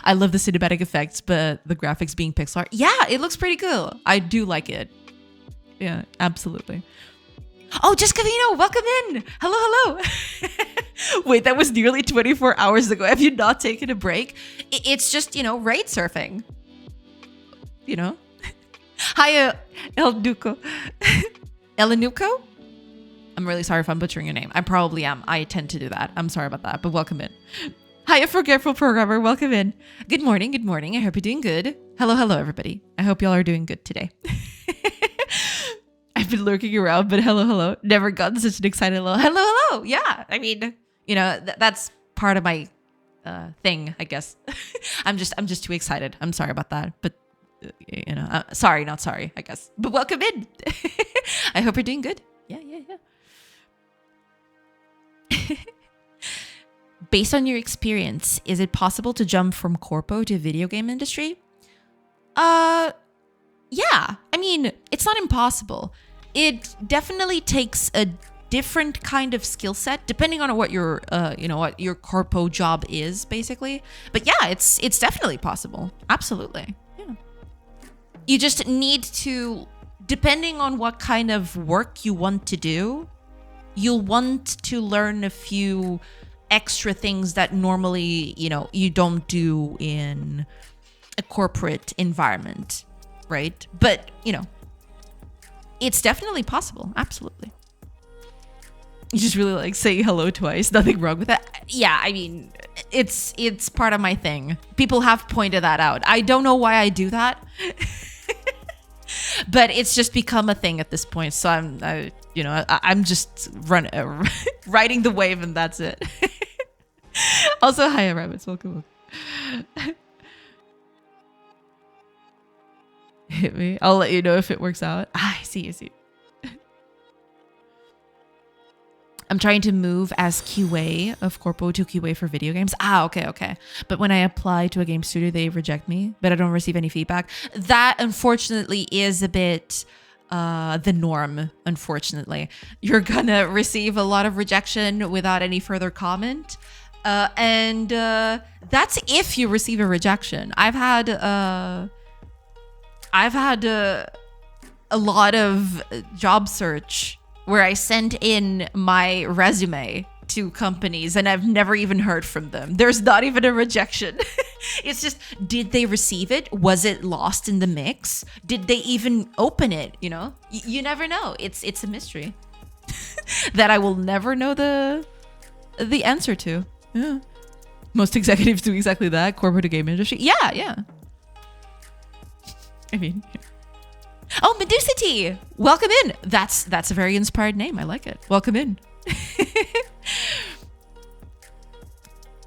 I love the cinematic effects, but the graphics being pixel art. Yeah, it looks pretty cool. I do like it. Yeah, absolutely. Oh, Jessicavino, welcome in. Hello. Wait, that was nearly 24 hours ago. Have you not taken a break? It's just, you know, raid surfing. You know? Hi, El Duco. Elenuco? I'm really sorry if I'm butchering your name. I probably am. I tend to do that. I'm sorry about that, but welcome in. Hi, Forgetful Programmer. Welcome in. Good morning. I hope you're doing good. Hello, everybody. I hope y'all are doing good today. I've been lurking around, but hello. Never gotten such an excited hello. Yeah, I mean, you know, that's part of my thing, I guess. I'm just too excited. I'm sorry about that, but you know, sorry, not sorry, I guess. But welcome in. I hope you're doing good. Yeah. Based on your experience, is it possible to jump from corpo to video game industry? Yeah. I mean, it's not impossible. It definitely takes a different kind of skill set depending on what your what your corpo job is, basically. But yeah, it's definitely possible. Absolutely. Yeah. You just need to, depending on what kind of work you want to do, you'll want to learn a few extra things that normally, you know, you don't do in a corporate environment, right? But, you know, it's definitely possible. Absolutely. You just really like say hello twice. Nothing wrong with that. Yeah, I mean, it's part of my thing. People have pointed that out. I don't know why I do that. But it's just become a thing at this point. So I'm just riding the wave, and that's it. Also, hi, rabbits. Welcome. Hit me. I'll let you know if it works out. I see. I'm trying to move as QA of Corpo to QA for video games. Okay. But when I apply to a game studio, they reject me, but I don't receive any feedback. That, unfortunately, is a bit the norm, unfortunately. You're gonna receive a lot of rejection without any further comment. And that's if you receive a rejection. I've had a lot of job search where I sent in my resume to companies and I've never even heard from them. There's not even a rejection. It's just, did they receive it? Was it lost in the mix? Did they even open it? You know, you never know. It's a mystery that I will never know the the answer to. Yeah. Most executives do exactly that. Corporate to game industry. Yeah, yeah. I mean, oh, Medusity, welcome in. That's a very inspired name. I like it. Welcome in.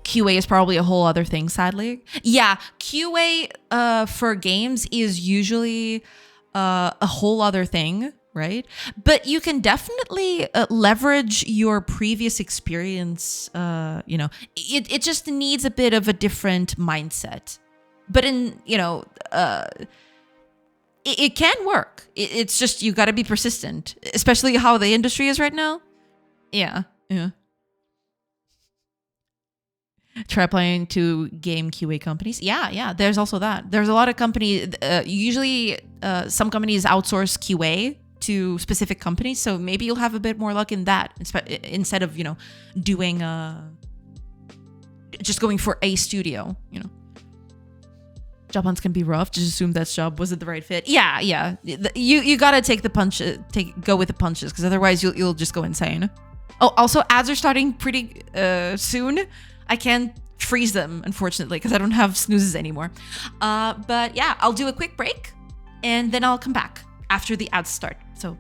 QA is probably a whole other thing, sadly. Yeah, QA for games is usually a whole other thing, right? But you can definitely leverage your previous experience. It just needs a bit of a different mindset. But it can work. It's just you got to be persistent, especially how the industry is right now. Yeah. Try applying to game QA companies. Yeah. There's also that. There's a lot of companies. Usually, some companies outsource QA to specific companies, so maybe you'll have a bit more luck in that instead of doing just going for a studio. Job hunts can be rough. Just assume that job wasn't the right fit. Yeah. You gotta take the punch, go with the punches, because otherwise you'll just go insane. Oh, also ads are starting pretty soon. I can't freeze them, unfortunately, because I don't have snoozes anymore. But yeah, I'll do a quick break, and then I'll come back after the ads start. So,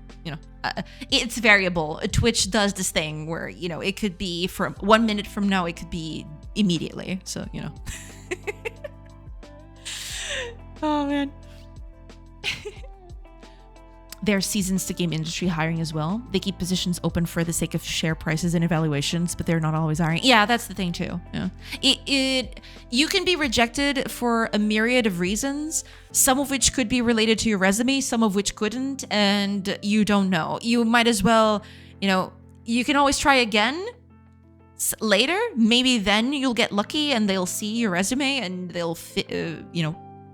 it's variable. Twitch does this thing where, it could be from 1 minute from now, it could be immediately. So, Oh, man. There's seasons to game industry hiring as well. They keep positions open for the sake of share prices and evaluations, but they're not always hiring. Yeah, that's the thing too. Yeah. You can be rejected for a myriad of reasons, some of which could be related to your resume, some of which couldn't, and you don't know. You might as well, you can always try again later. Maybe then you'll get lucky and they'll see your resume and they'll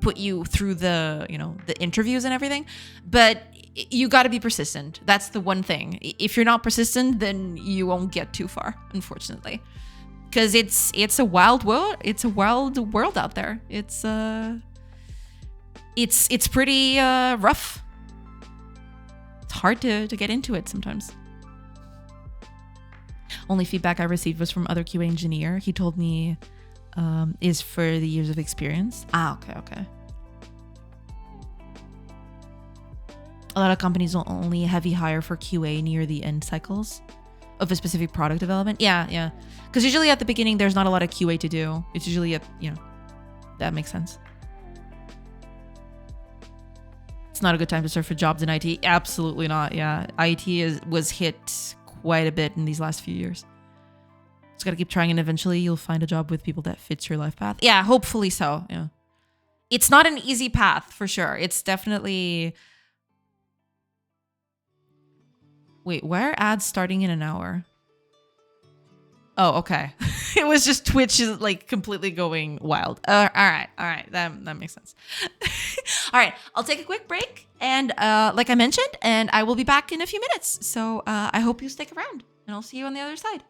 put you through the interviews and everything. But you got to be persistent. That's the one thing. If you're not persistent, then you won't get too far, unfortunately, because it's a wild world. It's a wild world out there. It's pretty rough. It's hard to get into it sometimes. Only feedback I received was from other QA engineer. He told me is for the years of experience. Okay. A lot of companies will only heavy hire for QA near the end cycles of a specific product development. Yeah. Because usually at the beginning, there's not a lot of QA to do. It's usually that makes sense. It's not a good time to search for jobs in IT. Absolutely not. Yeah. IT was hit quite a bit in these last few years. Just got to keep trying, and eventually you'll find a job with people that fits your life path. Yeah, hopefully so. Yeah. It's not an easy path for sure. It's definitely... Wait, why are ads starting in an hour? Oh, okay. It was just Twitch is like completely going wild. All right. That makes sense. All right, I'll take a quick break, and like I mentioned, and I will be back in a few minutes. So I hope you stick around, and I'll see you on the other side.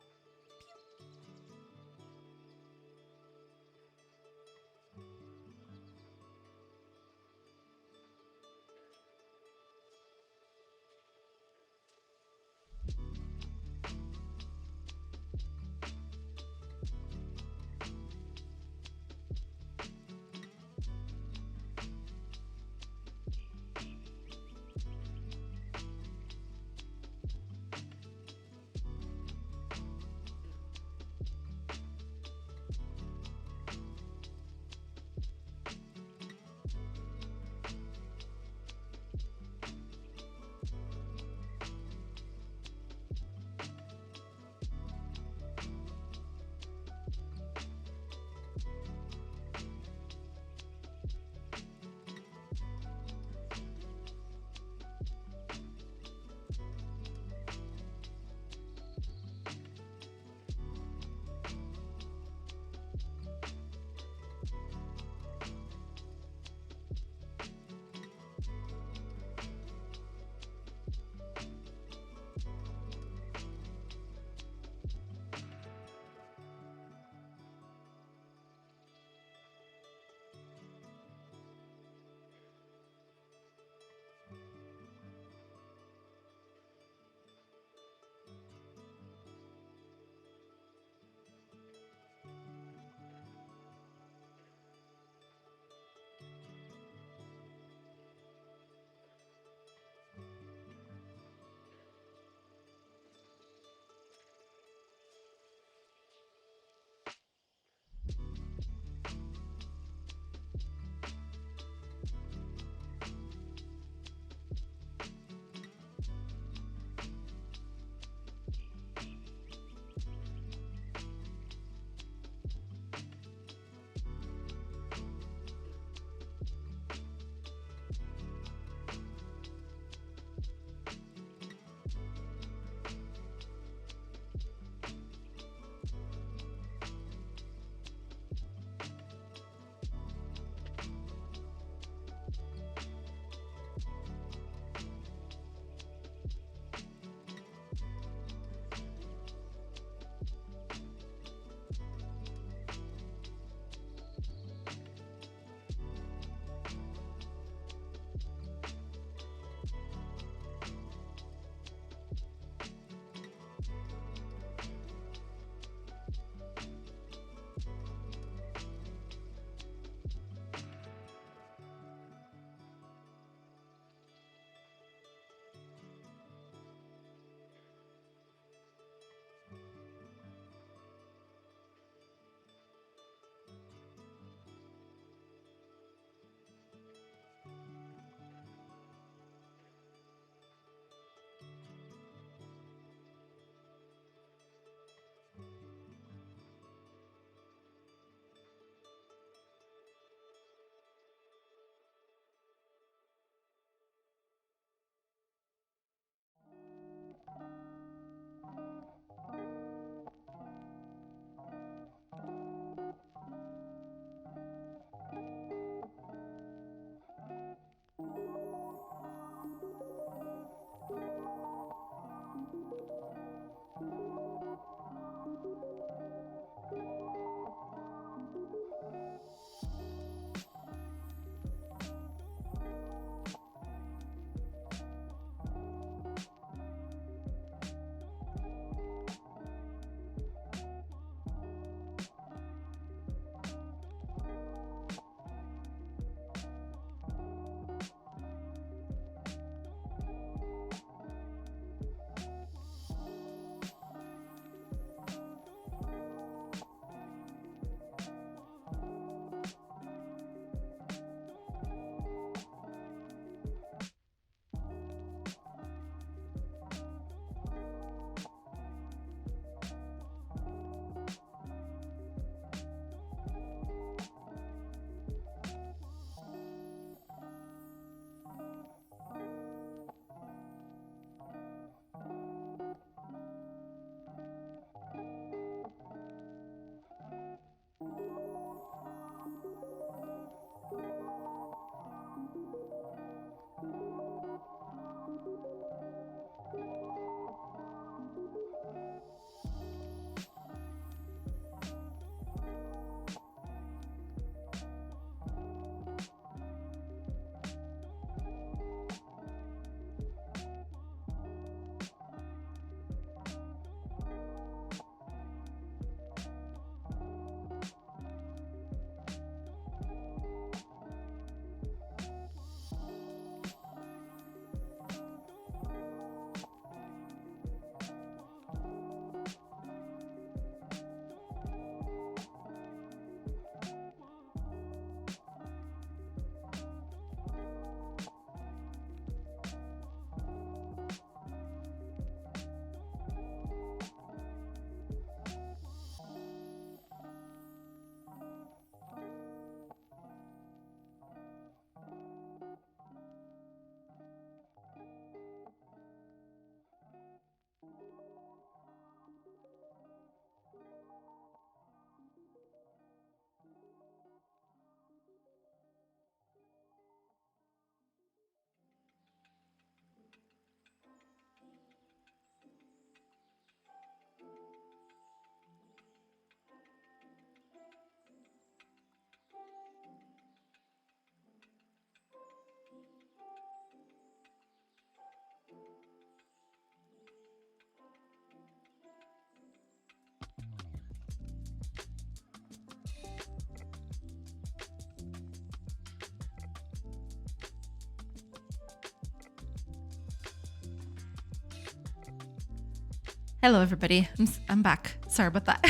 Hello, everybody. I'm back. Sorry about that.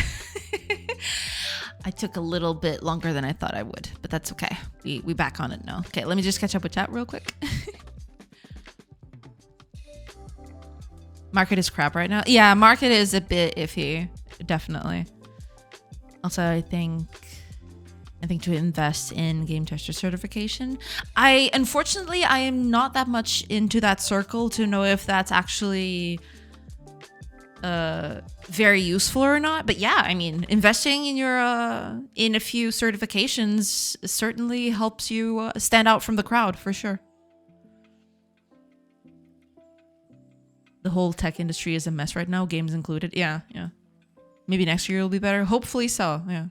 I took a little bit longer than I thought I would, but that's okay. We back on it now. Okay, let me just catch up with chat real quick. Market is crap right now. Yeah, market is a bit iffy, definitely. Also, I think to invest in game tester certification. Unfortunately, I am not that much into that circle to know if that's actually very useful or not. But yeah, I mean, investing in your in a few certifications certainly helps you stand out from the crowd for sure. The whole tech industry is a mess right now, games included. Yeah. Maybe next year will be better. Hopefully so. Yeah.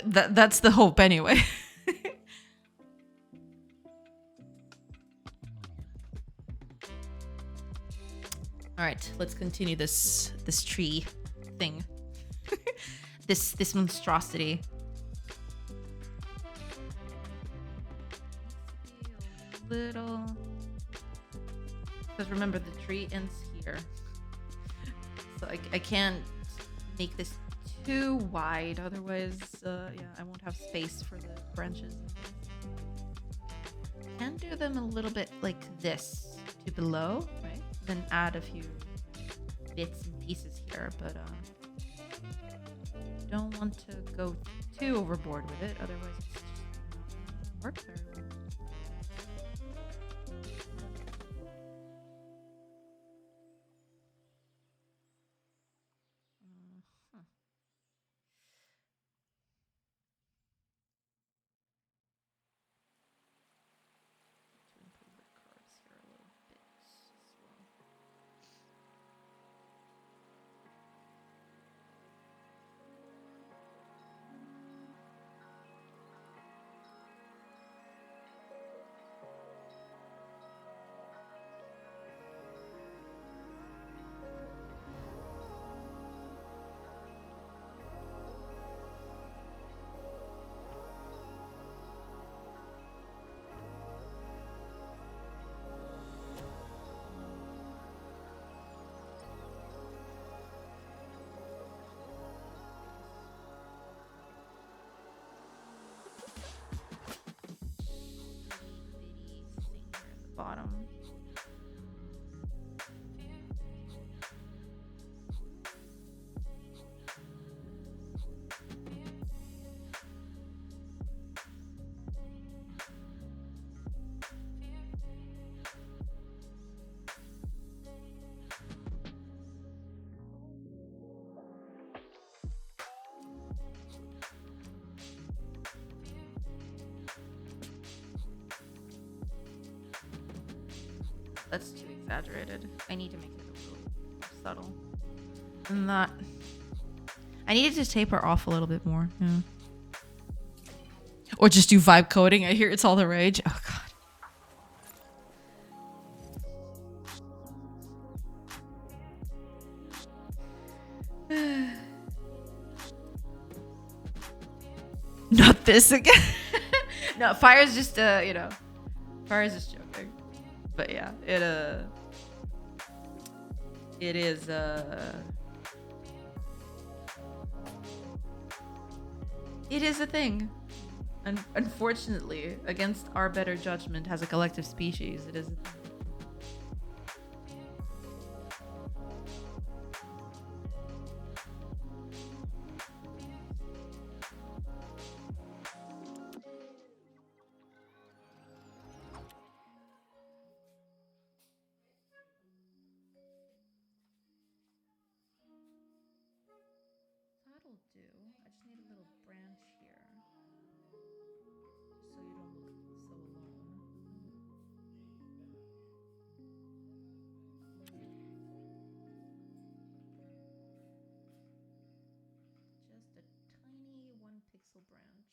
That's the hope anyway. All right, let's continue this tree thing. this monstrosity. Little, because remember the tree ends here, so I can't make this too wide, otherwise yeah, I won't have space for the branches. I can do them a little bit like this to below, right? Then add a few bits and pieces here, but don't want to go too overboard with it, otherwise it's just not work very well. Bottom. That's too exaggerated. I need to make it a little more subtle than that. I needed to taper off a little bit more. Yeah. Or just do vibe coding. I hear it's all the rage. Oh god. Not this again. No, Fire's just you know, Fire's just joking. But yeah, it is it is a thing. Unfortunately, against our better judgment as a collective species, it is a thing. That'll do. I just need a little branch here, just so you don't look so alone. Just a tiny 1 pixel branch.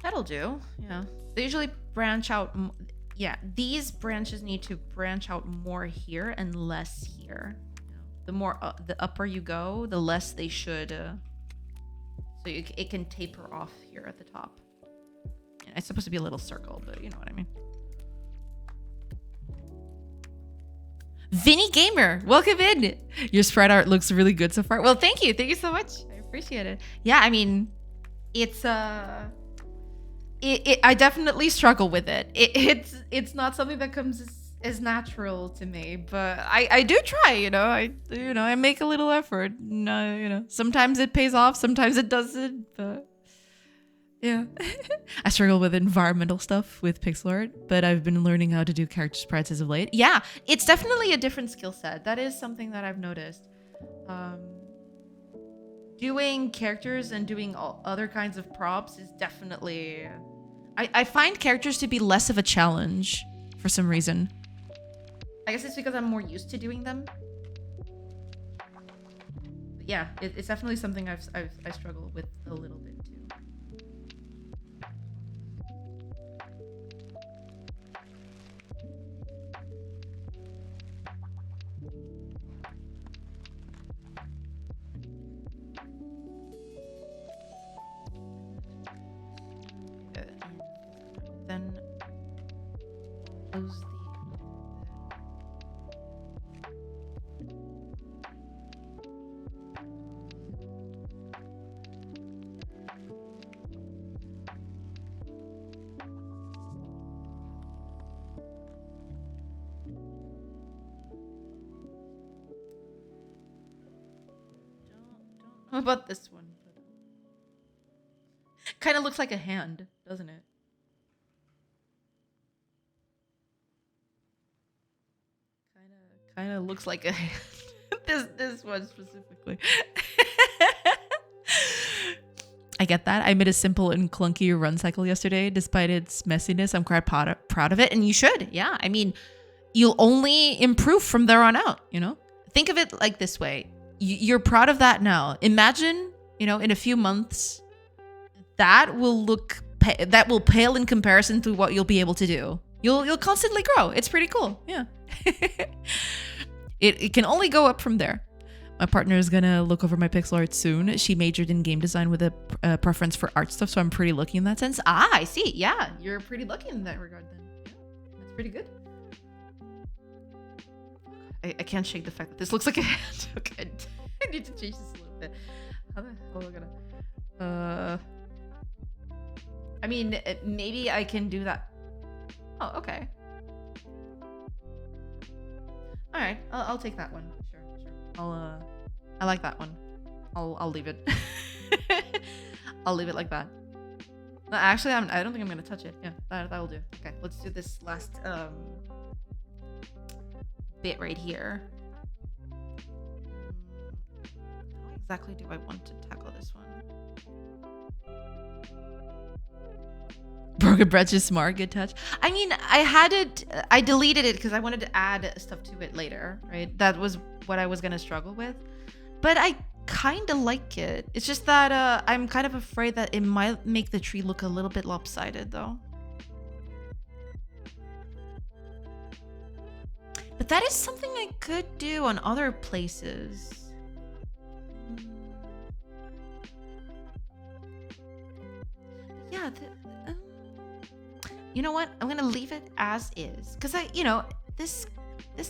That'll do. Yeah. They usually branch out. Yeah, these branches need to branch out more here and less here. You know, the more the upper you go, the less they should. So it can taper off here at the top. Yeah, it's supposed to be a little circle, but you know what I mean. Vinny Gamer, welcome in. Your spread art looks really good so far. Well, thank you. Thank you so much. I appreciate it. Yeah, I mean, it's I definitely struggle with it. It's not something that comes as natural to me, but I do try, you know. I make a little effort. No, you know, sometimes it pays off, sometimes it doesn't, but yeah. I struggle with environmental stuff with pixel art, but I've been learning how to do character sprites as of late. Yeah, it's definitely a different skill set. That is something that I've noticed. Doing characters and doing all other kinds of props is definitely... I find characters to be less of a challenge for some reason. I guess it's because I'm more used to doing them. But yeah, it's definitely something I struggle with a little bit too. Then close the... How about this one? Kind of looks like a hand, doesn't it? Kind of looks like a hand. this one specifically. I get that. I made a simple and clunky run cycle yesterday. Despite its messiness, I'm quite proud of it. And you should. Yeah. I mean, you'll only improve from there on out, you know? Think of it like this way. You're proud of that now. Imagine, you know, in a few months, that will pale in comparison to what you'll be able to do. You'll constantly grow. It's pretty cool. Yeah. It can only go up from there. My partner is gonna look over my pixel art soon. She majored in game design with a preference for art stuff, so I'm pretty lucky in that sense. Ah, I see. Yeah, you're pretty lucky in that regard then. Yeah, that's pretty good. I can't shake the fact that this looks like a hand. Okay, I need to change this a little bit. How the hell am I gonna... I mean, maybe I can do that. Oh, okay. All right, I'll take that one. Sure. I like that one. I'll leave it. I'll leave it like that. No, actually, I don't think I'm gonna touch it. Yeah, that'll do. Okay, let's do this last bit right here. How exactly do I want to tackle this one? Broken Bread's just smart, good touch. I mean, I deleted it because I wanted to add stuff to it later, right? That was what I was gonna struggle with. But I kind of like it. It's just that I'm kind of afraid that it might make the tree look a little bit lopsided though. But that is something I could do on other places. Yeah, you know what? I'm gonna leave it as is, because this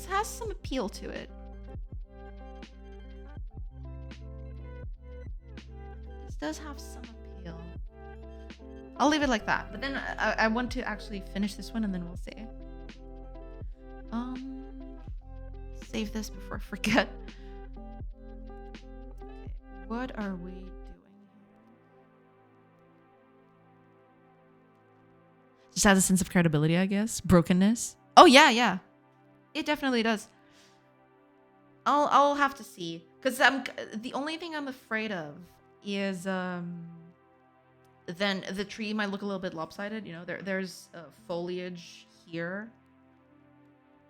has some appeal to it. This does have some appeal. I'll leave it like that. But then I want to actually finish this one, and then we'll see. Save this before I forget. Okay, what are we doing? Just has a sense of credibility, I guess. Brokenness. Oh yeah. It definitely does. I'll have to see, because the only thing I'm afraid of is then the tree might look a little bit lopsided. You know, there's foliage here,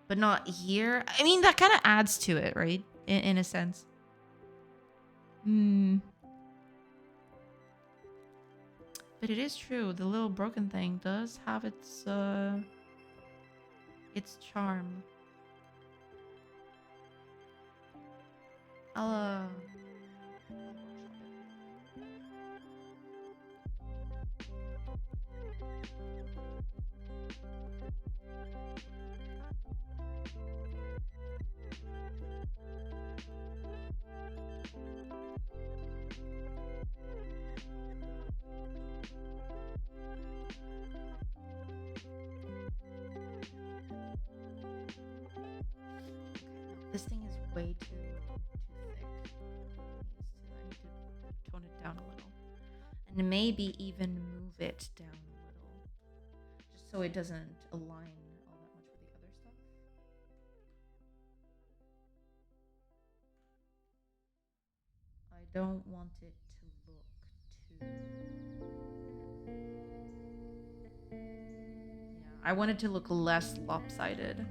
but not here. I mean, that kind of adds to it, right? In a sense. But But it is true. The little broken thing does have its charm. I'll This thing is way too thick. I need to tone it down a little. And maybe even move it down a little. Just so it doesn't align all that much with the other stuff. I don't want it to look too... Yeah, I want it to look less lopsided.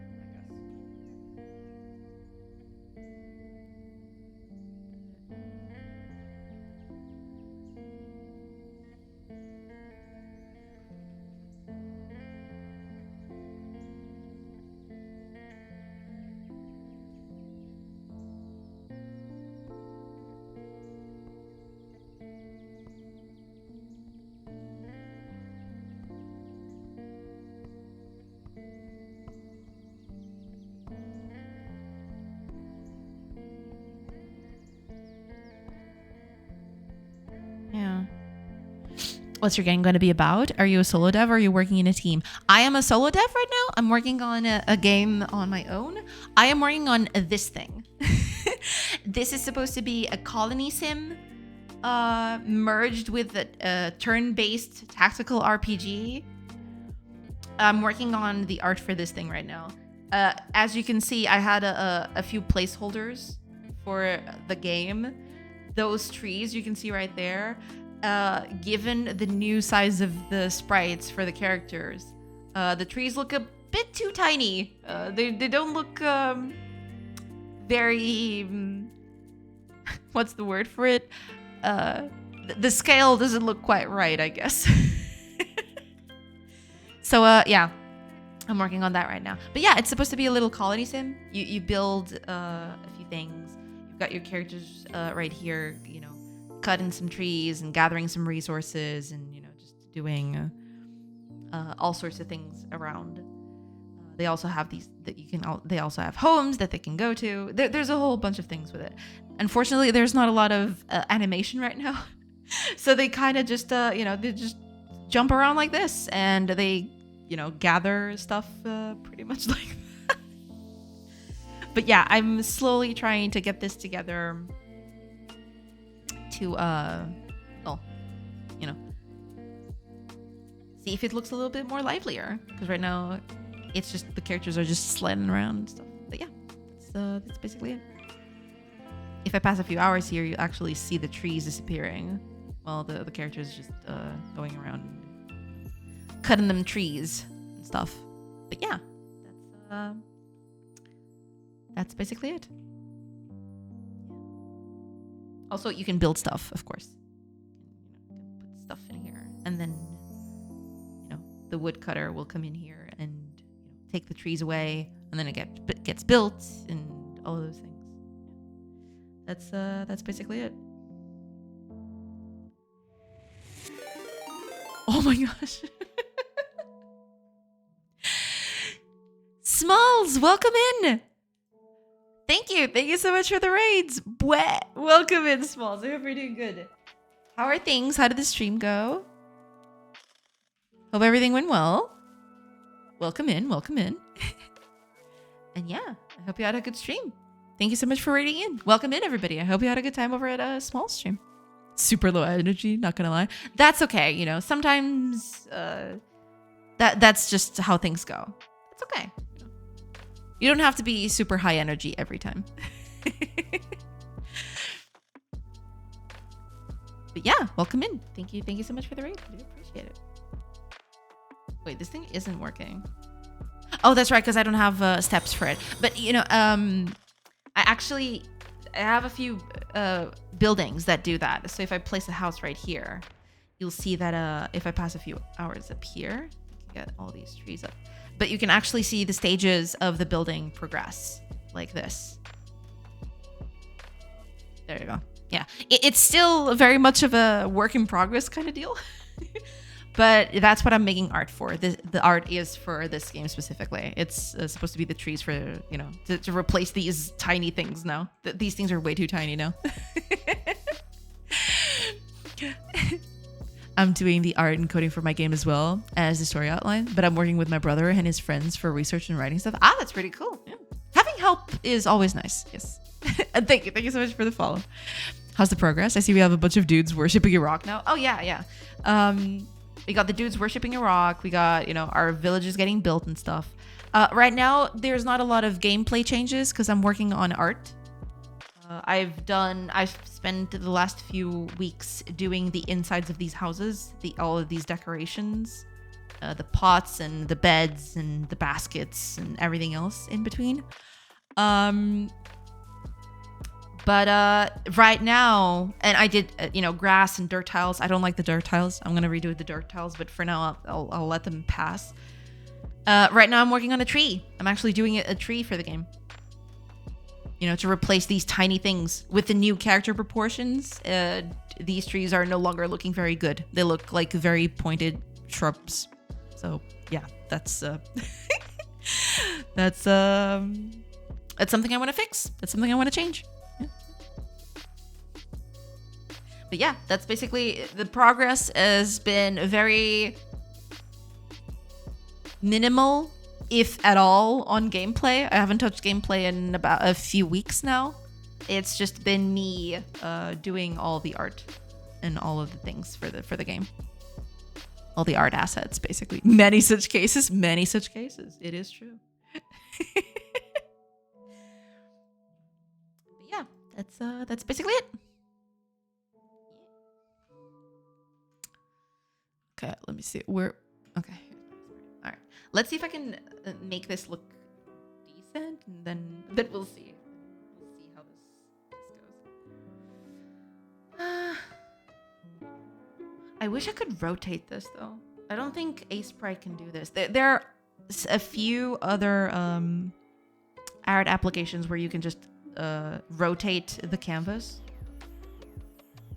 Yeah. What's your game going to be about? Are you a solo dev or are you working in a team? I am a solo dev right now. I'm working on a game on my own. I am working on this thing. This is supposed to be a colony sim merged with a turn-based tactical RPG. I'm working on the art for this thing right now. As you can see, I had a few placeholders for the game. Those trees you can see right there, given the new size of the sprites for the characters, the trees look a bit too tiny. They don't look very... what's the word for it? The scale doesn't look quite right, I guess. So, yeah. I'm working on that right now. But yeah, it's supposed to be a little colony sim. You build a few things. You've got your characters right here, you know, cutting some trees and gathering some resources and, you know, just doing all sorts of things around. They also have these that you can. They also have homes that they can go to. There's a whole bunch of things with it. Unfortunately, there's not a lot of animation right now, so they kind of just you know, they just jump around like this and they, you know, gather stuff pretty much like that. But yeah, I'm slowly trying to get this together to well, you know, see if it looks a little bit more livelier, because right now it's just the characters are just sliding around and stuff. But yeah, that's basically it. If I pass a few hours here, you actually see the trees disappearing while the characters just going around cutting them trees and stuff. But yeah, that's basically it. Also, you can build stuff, of course. You know, put stuff in here, and then, you know, the woodcutter will come in here and, you know, take the trees away, and then it gets built and all of those things. That's basically it. Oh my gosh. Smalls, welcome in. Thank you so much for the raids. Bwah. Welcome in, Smalls. I hope you're doing good. How are things? How did the stream go? Hope everything went well. Welcome in. And yeah, I hope you had a good stream. Thank you so much for raiding in. Welcome in, everybody. I hope you had a good time over at Small stream. Super low energy, not gonna lie. That's okay, you know. Sometimes that's just how things go. It's okay. You don't have to be super high energy every time. But yeah, welcome in. Thank you so much for the raid. I do appreciate it. Wait, this thing isn't working. Oh, that's right, because I don't have steps for it. But you know, I have a few buildings that do that. So if I place a house right here, you'll see that if I pass a few hours up here, you can get all these trees up. But you can actually see the stages of the building progress like this. There you go. Yeah, it's still very much of a work in progress kind of deal. But that's what I'm making art for. The art is for this game specifically. It's supposed to be the trees for, you know, to replace these tiny things now. These things are way too tiny now. I'm doing the art and coding for my game as well as the story outline, but I'm working with my brother and his friends for research and writing stuff. That's pretty cool. Yeah. Having help is always nice. Yes. And thank you so much for the follow. How's the progress? I see we have a bunch of dudes worshiping a rock now. Oh yeah. We got the dudes worshiping a rock. We got, you know, our villages getting built and stuff. Right now, there's not a lot of gameplay changes because I'm working on art. I've spent the last few weeks doing the insides of these houses, all of these decorations, the pots and the beds and the baskets and everything else in between. But right now, and I did, grass and dirt tiles. I don't like the dirt tiles. I'm going to redo the dirt tiles, but for now, I'll let them pass. Right now, I'm working on a tree. I'm actually doing a tree for the game. You know, to replace these tiny things with the new character proportions. These trees are no longer looking very good. They look like very pointed shrubs. So, yeah, that's something I want to fix. That's something I want to change. But yeah, that's basically the progress has been very minimal, if at all, on gameplay. I haven't touched gameplay in about a few weeks now. It's just been me doing all the art and all of the things for the game. All the art assets, basically. Many such cases. It is true. But yeah, that's basically it. Okay, let me see. Okay. All right. Let's see if I can make this look decent, and then we'll see. We'll see how this goes. I wish I could rotate this though. I don't think Sprite can do this. There are a few other art applications where you can just rotate the canvas.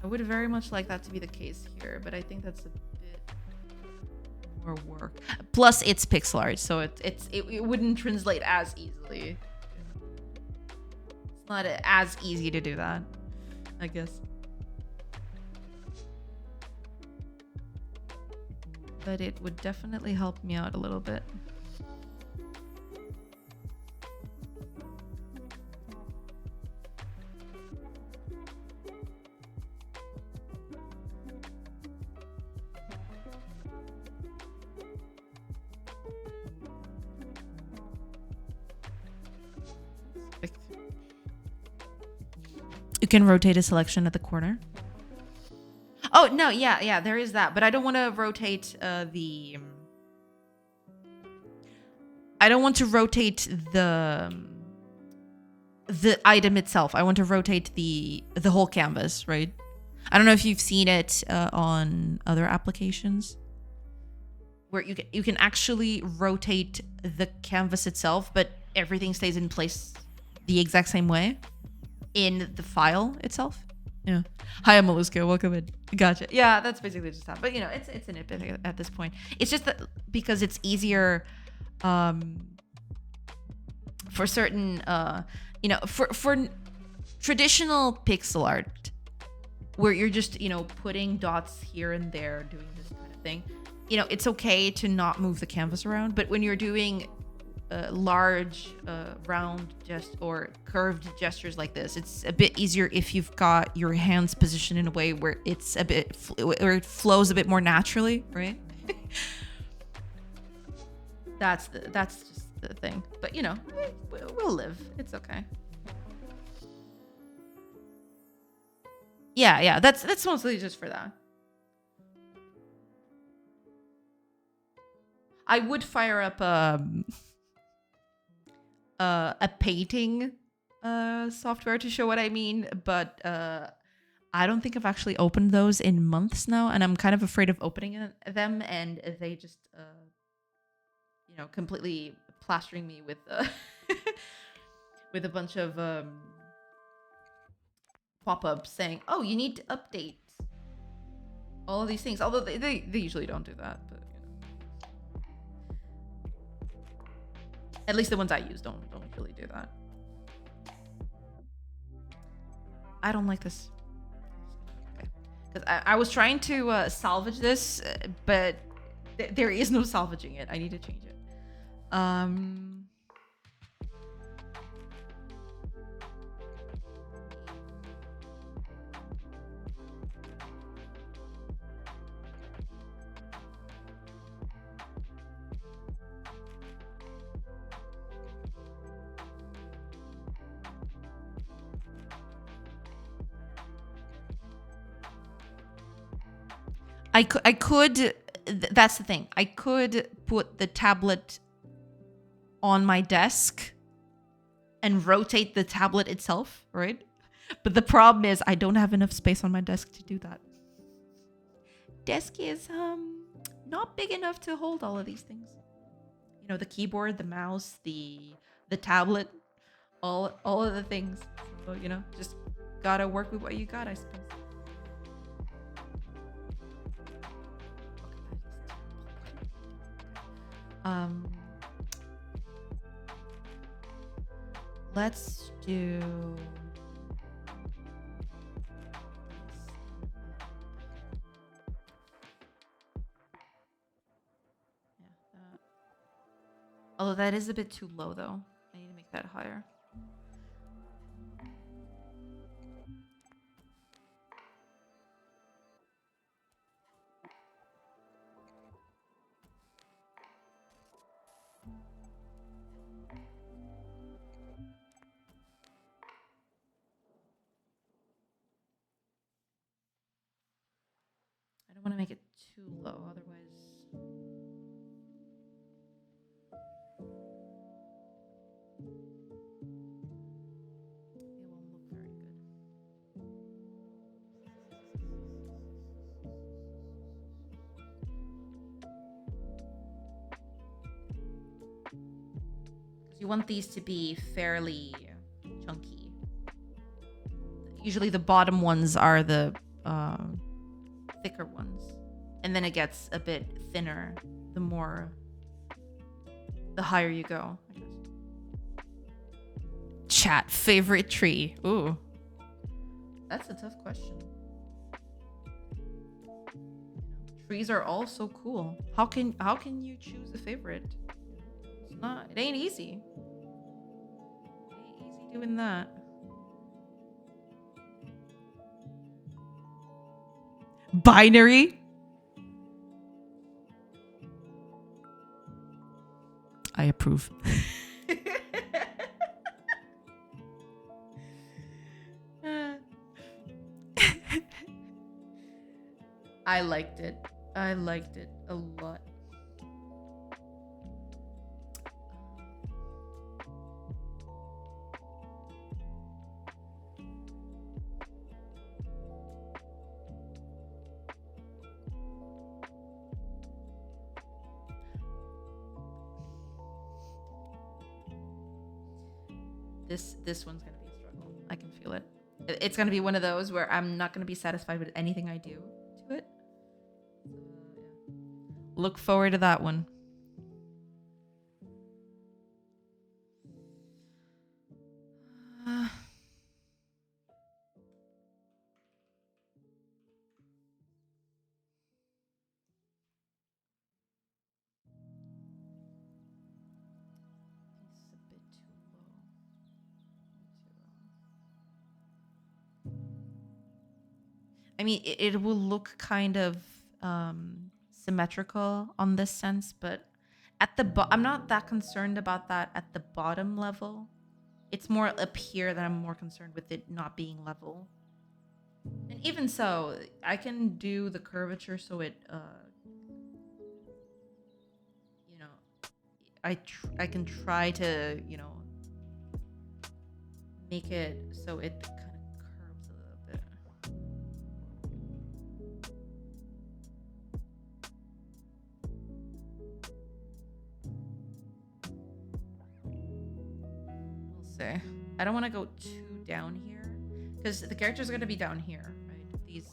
I would very much like that to be the case here, but I think that's a bit more work. Plus, it's pixel art, so it wouldn't translate as easily. It's not as easy to do that, I guess. But it would definitely help me out a little bit. You can rotate a selection at the corner. Oh, no, yeah, there is that. But I don't want to rotate the item itself. I want to rotate the whole canvas, right? I don't know if you've seen it on other applications where you can actually rotate the canvas itself, but everything stays in place the exact same way in the file itself. Yeah. Hi, I'm Mollusco. Welcome in. Gotcha. Yeah, that's basically just that. But you know, it's a nitpick at this point. It's just that because it's easier for certain for traditional pixel art where you're just, putting dots here and there, doing this kind of thing. It's okay to not move the canvas around, but when you're doing large round or curved gestures like this, it's a bit easier if you've got your hands positioned in a way where it's a bit where it flows a bit more naturally, right? That's just the thing. But we'll live. It's okay. Yeah, that's mostly just for that. I would fire up a painting software to show what I mean, but I don't think I've actually opened those in months now, and I'm kind of afraid of opening them, and they just, completely plastering me with, with a bunch of pop-ups saying, "Oh, you need to update all of these things." Although they usually don't do that, but at least the ones I use don't really do that. I don't like this. Because I was trying to salvage this, but there is no salvaging it. I need to change it. I could. That's the thing. I could put the tablet on my desk and rotate the tablet itself, right? But the problem is I don't have enough space on my desk to do that. Desk is not big enough to hold all of these things. You know, the keyboard, the mouse, the tablet, all of the things. So, just gotta work with what you got, I suppose. Let's do. Although that is a bit too low, though. I need to make that higher. I don't want to make it too low, otherwise. You want these to be fairly chunky. Usually the bottom ones are the thicker ones. And then it gets a bit thinner the higher you go, I guess. Chat, favorite tree. Ooh. That's a tough question. Trees are all so cool. How can you choose a favorite? It ain't easy. It ain't easy doing that. Binary? I approve. I liked it. I liked it a lot. This one's gonna be a struggle. I can feel it. It's gonna be one of those where I'm not gonna be satisfied with anything I do to it. Look forward to that one. I mean, it will look kind of symmetrical on this sense, but I'm not that concerned about that at the bottom level. It's more up here that I'm more concerned with it not being level. And even so, I can do the curvature so it, I can try to, make it so it kind of curves a little bit. see. I don't want to go too down here because the characters are going to be down here, right? These.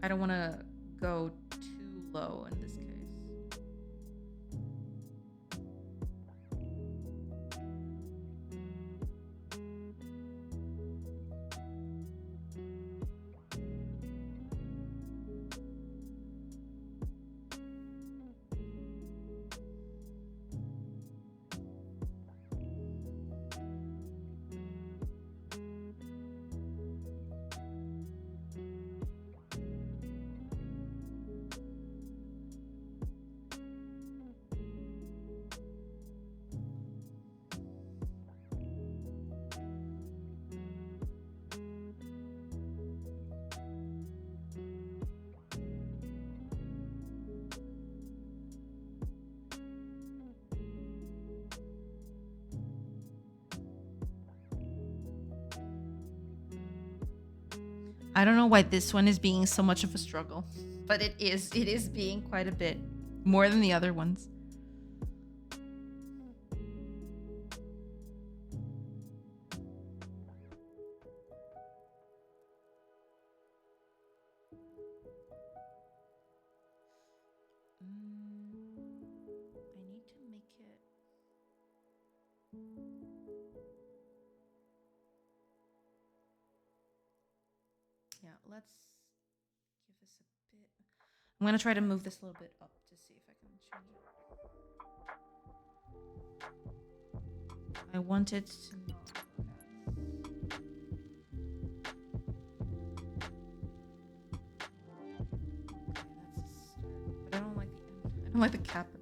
I don't want to go too low in this case. I don't know why this one is being so much of a struggle, but it is being quite a bit more than the other ones. I need to make it. Yeah, let's give this a bit. I'm gonna try to move this a little bit up to see if I can change it. I want it to not. Okay, that's a start. But I don't like the end. I don't like the cap of this.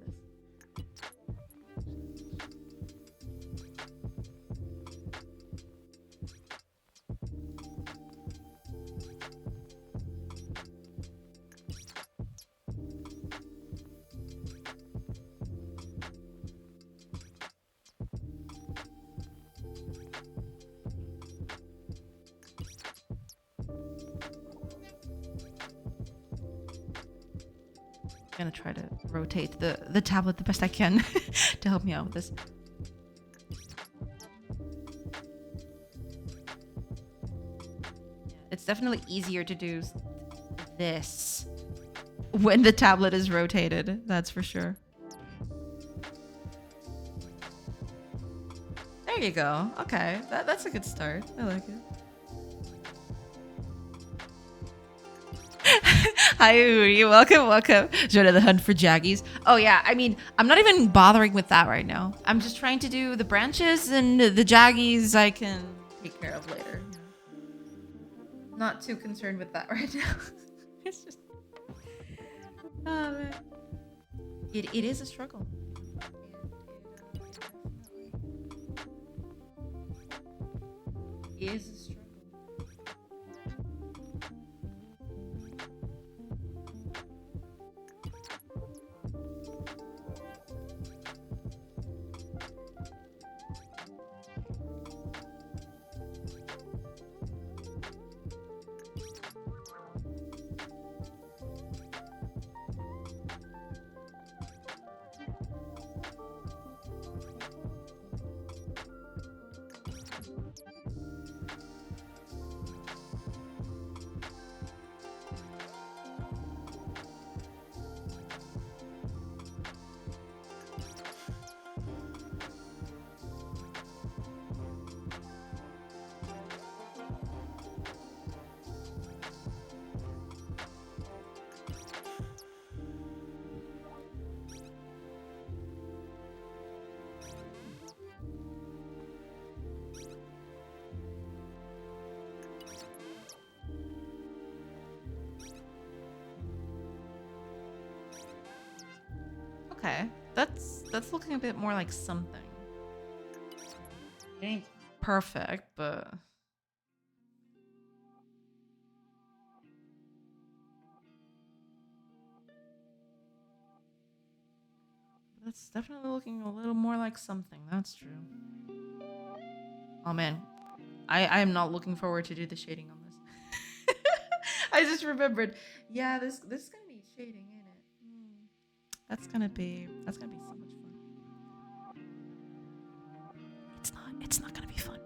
I'm gonna try to rotate the tablet the best I can to help me out with this. It's definitely easier to do this when the tablet is rotated, that's for sure. There you go. Okay, that's a good start. I like it. Hi, Uri. Welcome. Join the hunt for Jaggies. Oh, yeah. I mean, I'm not even bothering with that right now. I'm just trying to do the branches and the Jaggies I can take care of later. Not too concerned with that right now. It's just... Oh, man. It is a struggle. It is a struggle. Okay, that's looking a bit more like something. It ain't perfect, but that's definitely looking a little more like something. That's true. Oh man, I am not looking forward to do the shading on this. I just remembered. Yeah, this is gonna be shading, ain't it? That's gonna be so much fun. fun. It's not gonna be fun.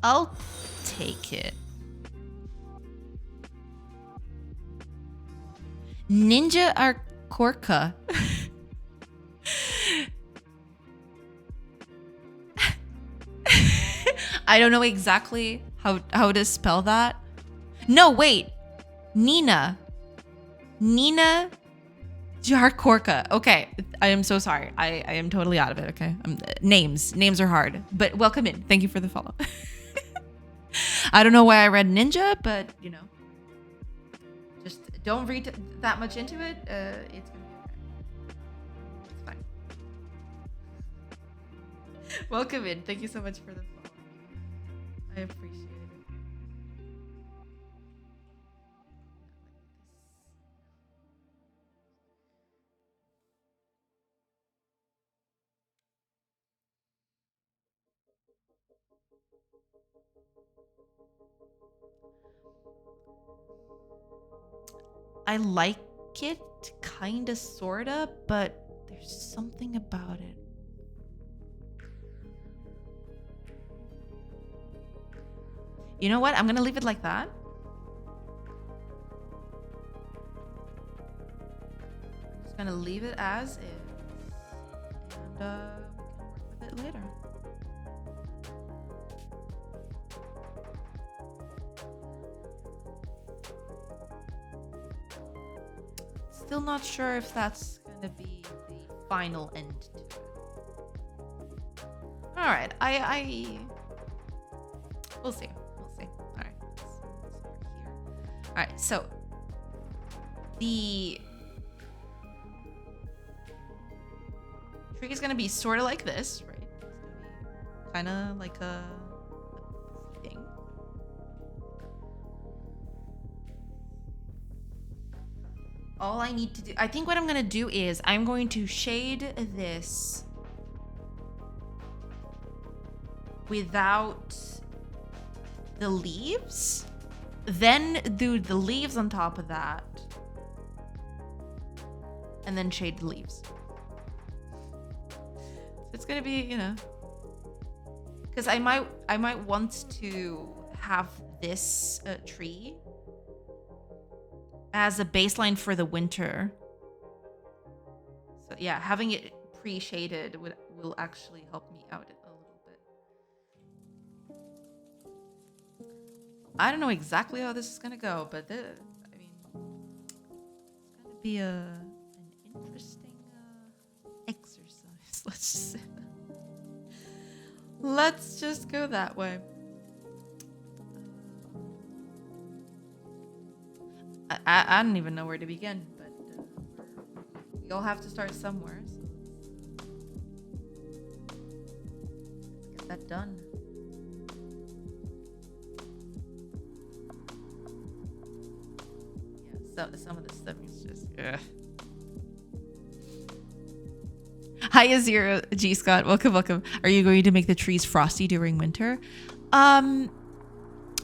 I'll take it. Ninja Arcorca. I don't know exactly how to spell that. No, wait. Nina Jarkorka. Okay, I am so sorry. I am totally out of it, okay? Names are hard. But welcome in. Thank you for the follow. I don't know why I read ninja, but, you know. Just don't read that much into it. It's going to be okay. It's fine. Welcome in. Thank you so much for the follow. I appreciate it. I like it, kinda, sorta, but there's something about it. You know what? I'm gonna leave it like that. I'm just gonna leave it as is. And we can work with it later. Still not sure if that's gonna be the final end to it. All right, we'll see. All right, let's over here. All right, so the tree is gonna be sort of like this, right? It's gonna be kind of like a thing. All I need to do, I think what I'm gonna do is I'm going to shade this without the leaves, then do the leaves on top of that, and then shade the leaves. So it's gonna be, you know, because I might want to have this tree as a baseline for the winter. So yeah, having it pre-shaded will actually help me out a little bit. I don't know exactly how this is gonna go, but I mean, it's gonna be an interesting exercise. Let's just go that way. I don't even know where to begin, but we all have to start somewhere. So let's get that done. Yeah, so some of this stuff is just. Ugh. Hi, Azira G Scott. Welcome. Are you going to make the trees frosty during winter?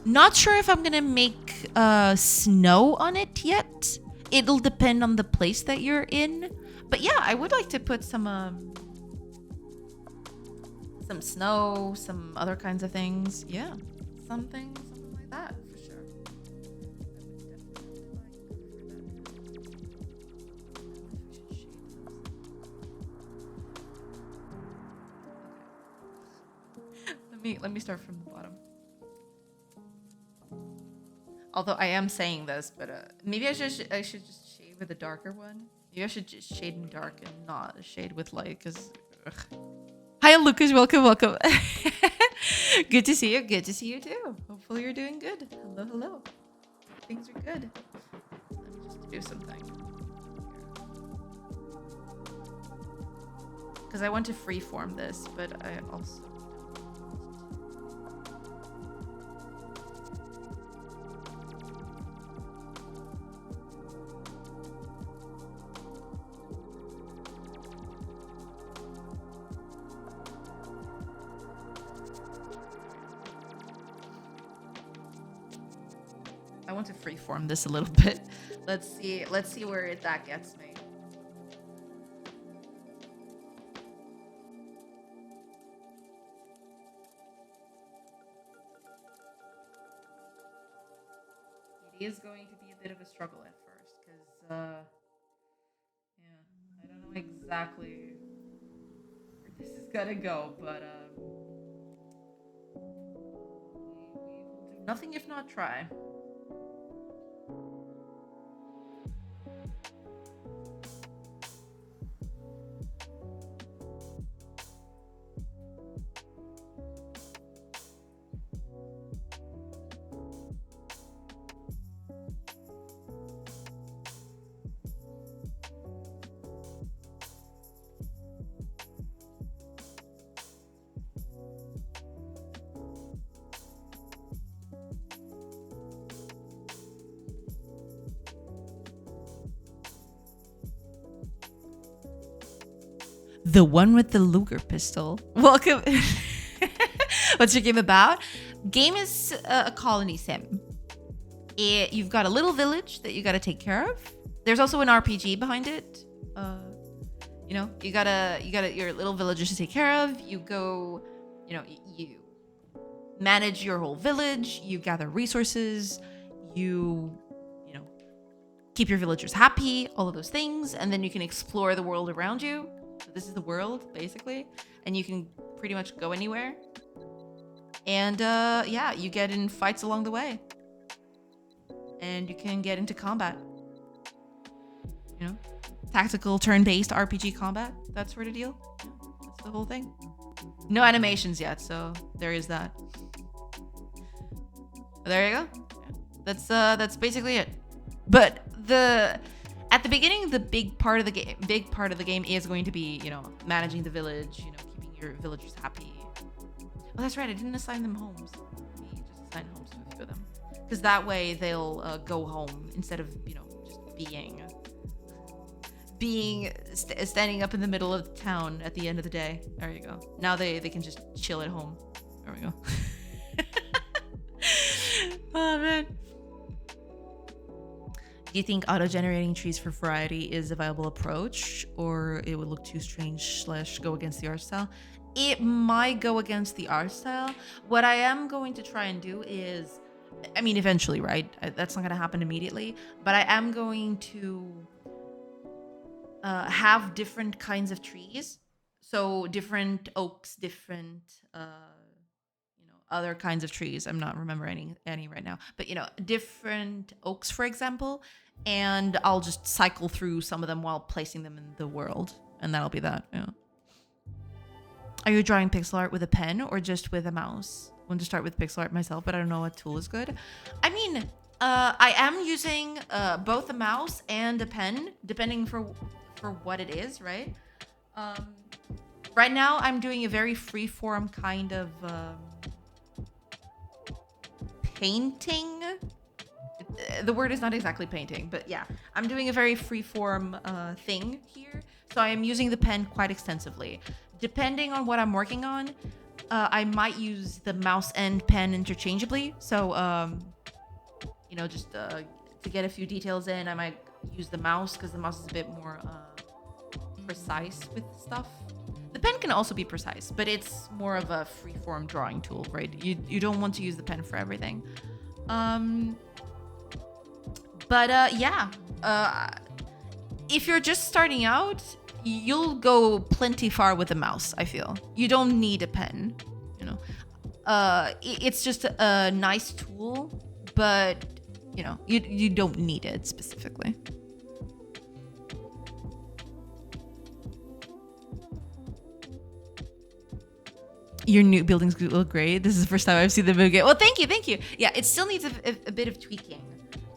Not sure if I'm gonna make snow on it yet. It'll depend on the place that you're in. But yeah, I would like to put some snow, some other kinds of things. Yeah, something like that for sure. Let me start from the bottom. Although I am saying this, but maybe I should just shade with a darker one. Maybe I should just shade in dark and not shade with light, because... Hi, Lucas. Welcome, welcome. Good to see you. Good to see you, too. Hopefully you're doing good. Hello, hello. Things are good. Let me just do something. Because I want to freeform this, but I also... I want to freeform this a little bit. Let's see where that gets me. It is going to be a bit of a struggle at first, because yeah, I don't know exactly where this is gonna go, but we will do nothing if not try. The one with the Luger pistol. Welcome. What's your game about? Game is a colony sim. You've got a little village that you got to take care of. There's also an RPG behind it. You know, you gotta your little villagers to take care of. You go, you know, you manage your whole village. You gather resources. You know, keep your villagers happy. All of those things, and then you can explore the world around you. So this is the world, basically. And you can pretty much go anywhere. And, yeah, you get in fights along the way. And you can get into combat. You know? Tactical, turn-based RPG combat. That sort of deal. Yeah, that's the whole thing. No animations yet, so there is that. There you go. Yeah. That's basically it. But at the beginning, the big part of the game is going to be, you know, managing the village, you know, keeping your villagers happy. Oh, that's right. I didn't assign them homes. Let me just assign homes to a few of them, because that way they'll go home instead of, you know, just standing up in the middle of the town at the end of the day. There you go. Now they can just chill at home. There we go. Oh man. Do you think auto-generating trees for variety is a viable approach, or it would look too strange / go against the art style? It might go against the art style. What I am going to try and do is, I mean, eventually, right? That's not going to happen immediately, but I am going to have different kinds of trees. So different oaks, different, other kinds of trees. I'm not remembering any right now, but different oaks, for example, and I'll just cycle through some of them while placing them in the world, and that'll be that. Yeah. Are you drawing pixel art with a pen or just with a mouse? I want to start with pixel art myself, but I don't know what tool is good. I mean, I am using both a mouse and a pen, depending for what it is, right? Right now, I'm doing a very freeform kind of painting. The word is not exactly painting, but yeah, I'm doing a very freeform thing here. So I am using the pen quite extensively. Depending on what I'm working on, I might use the mouse and pen interchangeably. So, just to get a few details in, I might use the mouse because the mouse is a bit more precise with stuff. The pen can also be precise, but it's more of a freeform drawing tool, right? You don't want to use the pen for everything. If you're just starting out, you'll go plenty far with a mouse, I feel. You don't need a pen, It's just a nice tool, but you know, you don't need it specifically. Your new buildings look great. This is the first time I've seen the movie. Well, thank you, thank you. Yeah, it still needs a bit of tweaking.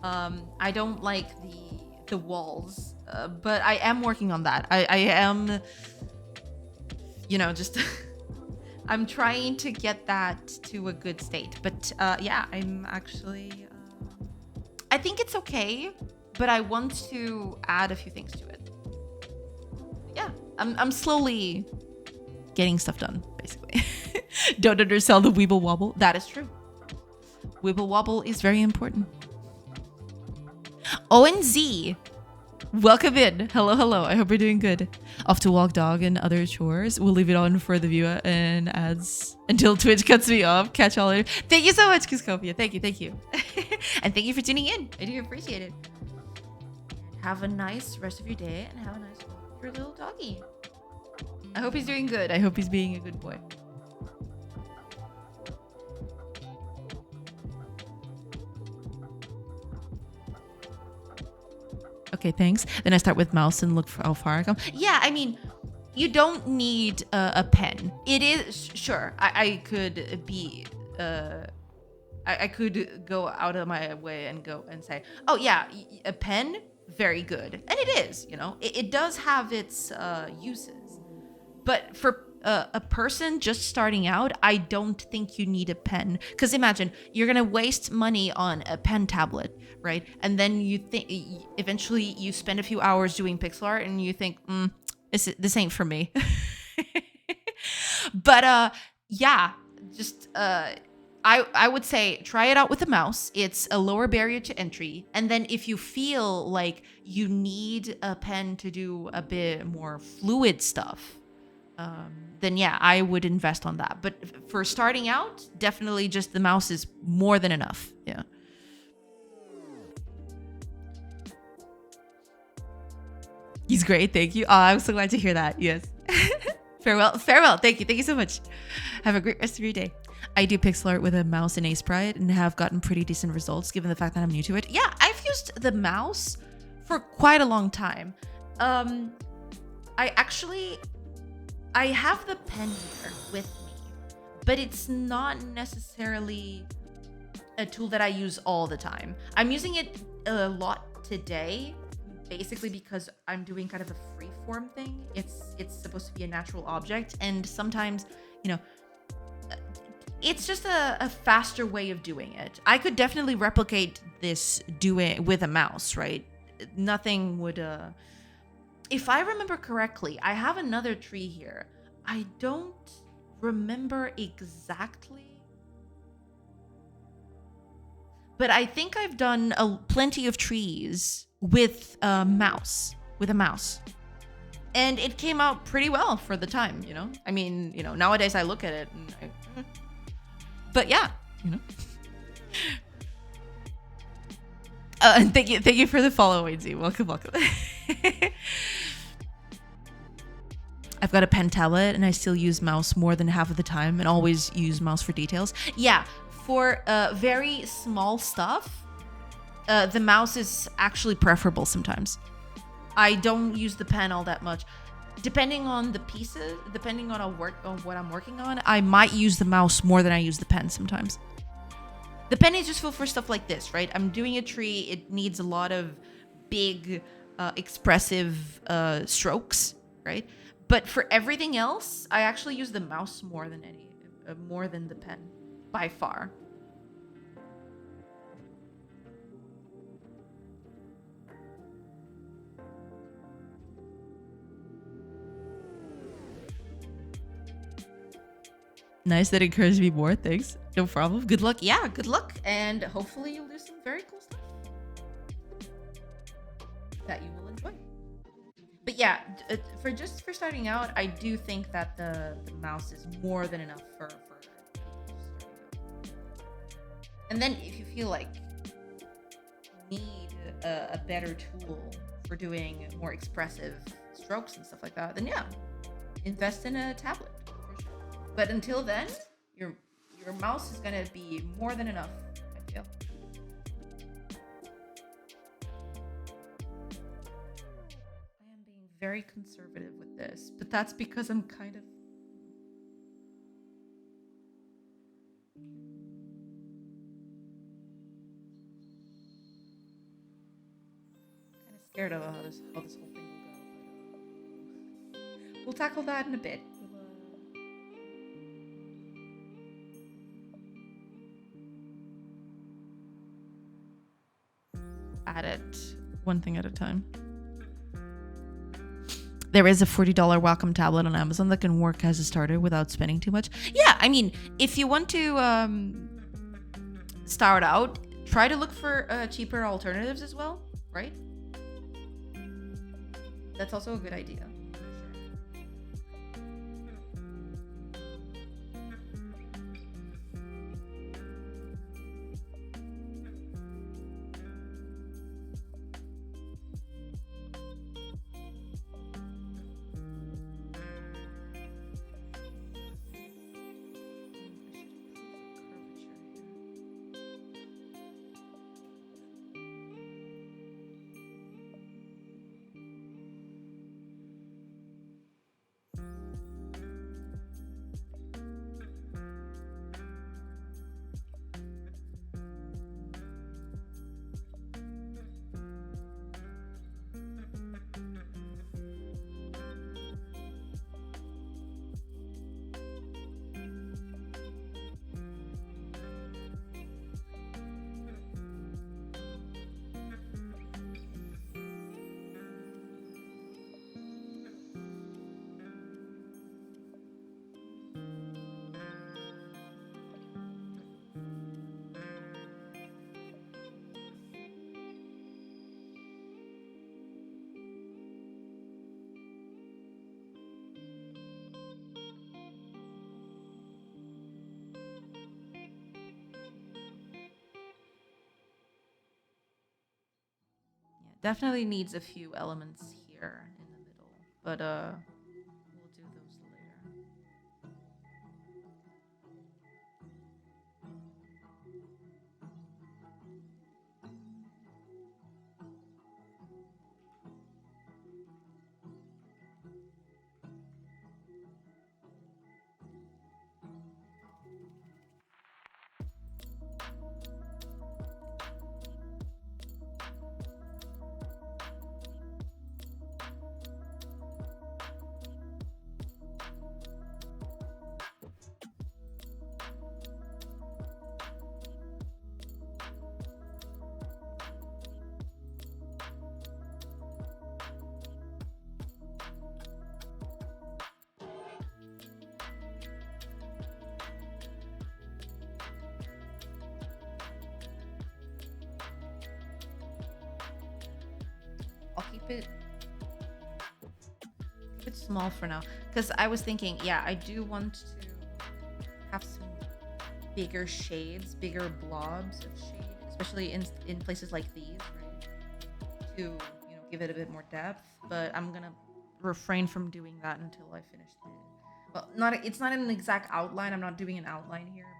I don't like the walls, but I am working on that. I am, you know, just I'm trying to get that to a good state. But yeah, I'm actually, I think it's okay, but I want to add a few things to it. Yeah, I'm slowly getting stuff done, basically. Don't undersell the Weeble Wobble. That is true. Weeble Wobble is very important. ONZ, welcome in. Hello, hello. I hope you're doing good. Off to walk dog and other chores. We'll leave it on for the viewer and ads until Twitch cuts me off. Catch y'all later. Thank you so much, Kiskopia. Thank you, thank you. And thank you for tuning in. I do appreciate it. Have a nice rest of your day and have a nice walk with your little doggy. I hope he's doing good. I hope he's being a good boy. Okay, thanks. Then I start with mouse and look for how far I come. Yeah, I mean, you don't need a pen. It is, sure, I could be, I could go out of my way and go and say, oh yeah, a pen, very good. And it is, you know, it does have its uses. But for a person just starting out, I don't think you need a pen. Because imagine, you're going to waste money on a pen tablet, right? And then you think, eventually you spend a few hours doing pixel art and you think, this ain't for me. But yeah, just I would say try it out with a mouse. It's a lower barrier to entry. And then if you feel like you need a pen to do a bit more fluid stuff, then yeah, I would invest on that. But for starting out, definitely just the mouse is more than enough. Yeah. He's great. Thank you. Oh, I'm so glad to hear that. Yes. Farewell. Farewell. Thank you. Thank you so much. Have a great rest of your day. I do pixel art with a mouse and Sprite and have gotten pretty decent results given the fact that I'm new to it. Yeah, I've used the mouse for quite a long time. I have the pen here with me, but it's not necessarily a tool that I use all the time. I'm using it a lot today, basically because I'm doing kind of a freeform thing. It's supposed to be a natural object, and sometimes, you know, it's just a faster way of doing it. I could definitely replicate this doing with a mouse, right? Nothing would if I remember correctly, I have another tree here. I don't remember exactly, but I think I've done plenty of trees with a mouse, and it came out pretty well for the time, you know? I mean, you know, nowadays I look at it and but yeah, you know. And thank you for the follow, Wayne. Welcome. I've got a pen tablet and I still use mouse more than half of the time and always use mouse for details. Yeah, for very small stuff, the mouse is actually preferable sometimes. I don't use the pen all that much. Depending on the pieces, depending on what I'm working on, I might use the mouse more than I use the pen sometimes. The pen is useful for stuff like this, right? I'm doing a tree. It needs a lot of big, expressive strokes, right? But for everything else, I actually use the mouse more than the pen, by far. Nice, that encouraged me more. Thanks. No problem. Good luck. Yeah, good luck. And hopefully you'll do some very cool stuff that you will enjoy. But yeah, for starting out, I do think that the mouse is more than enough for and then if you feel like you need a better tool for doing more expressive strokes and stuff like that, then yeah, invest in a tablet. But until then, your mouse is gonna be more than enough, I feel. very conservative with this, but that's because I'm kind of scared of how this whole thing will go. But we'll tackle that in a bit. Add it one thing at a time. There is a $40 Wacom tablet on Amazon that can work as a starter without spending too much. Yeah, I mean, if you want to start out, try to look for cheaper alternatives as well, right? That's also a good idea. Definitely needs a few elements here in the middle, but we'll do those later. I'll keep it small for now, because I was thinking, yeah, I do want to have some bigger shades, bigger blobs of shade, especially in places like these, right? To give it a bit more depth. But I'm gonna refrain from doing that until I finish the. Well, it's not an exact outline. I'm not doing an outline here, but.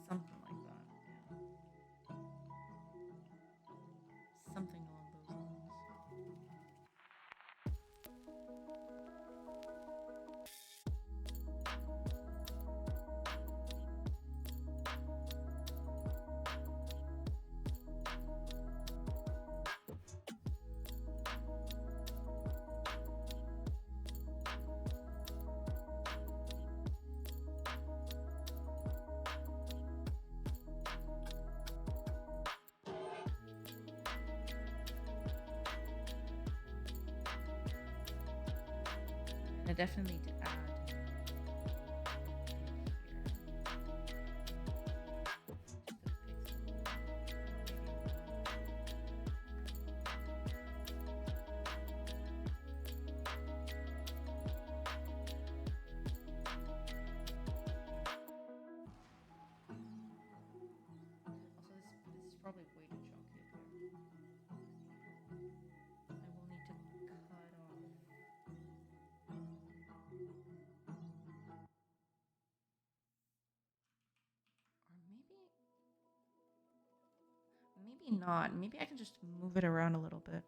Something like that. Yeah. Something along those lines. I definitely need to add. Also, this is probably way too chunky here. I will need to cut off. Maybe not. Maybe I can just move it around a little bit.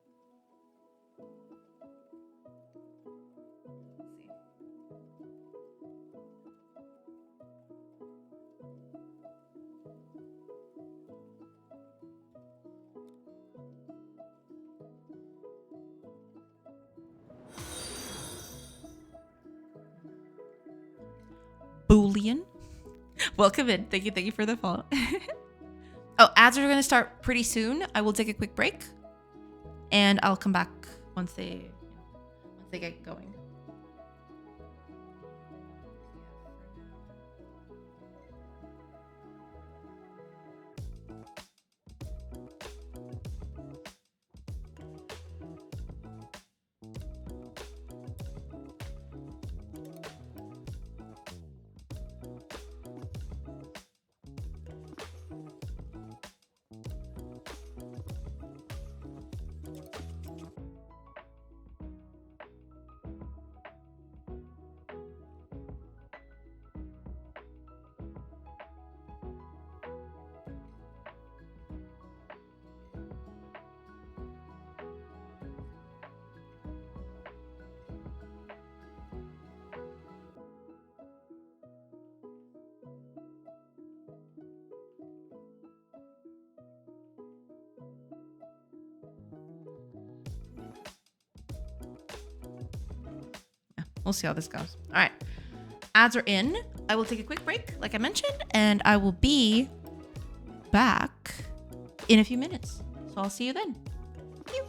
Let's see. Boolean. Welcome in. Thank you for the follow. Oh, ads are gonna start pretty soon. I will take a quick break, and I'll come back once they get going. We'll see how this goes. All right. Ads are in. I will take a quick break, like I mentioned, and I will be back in a few minutes. So I'll see you then. Pew.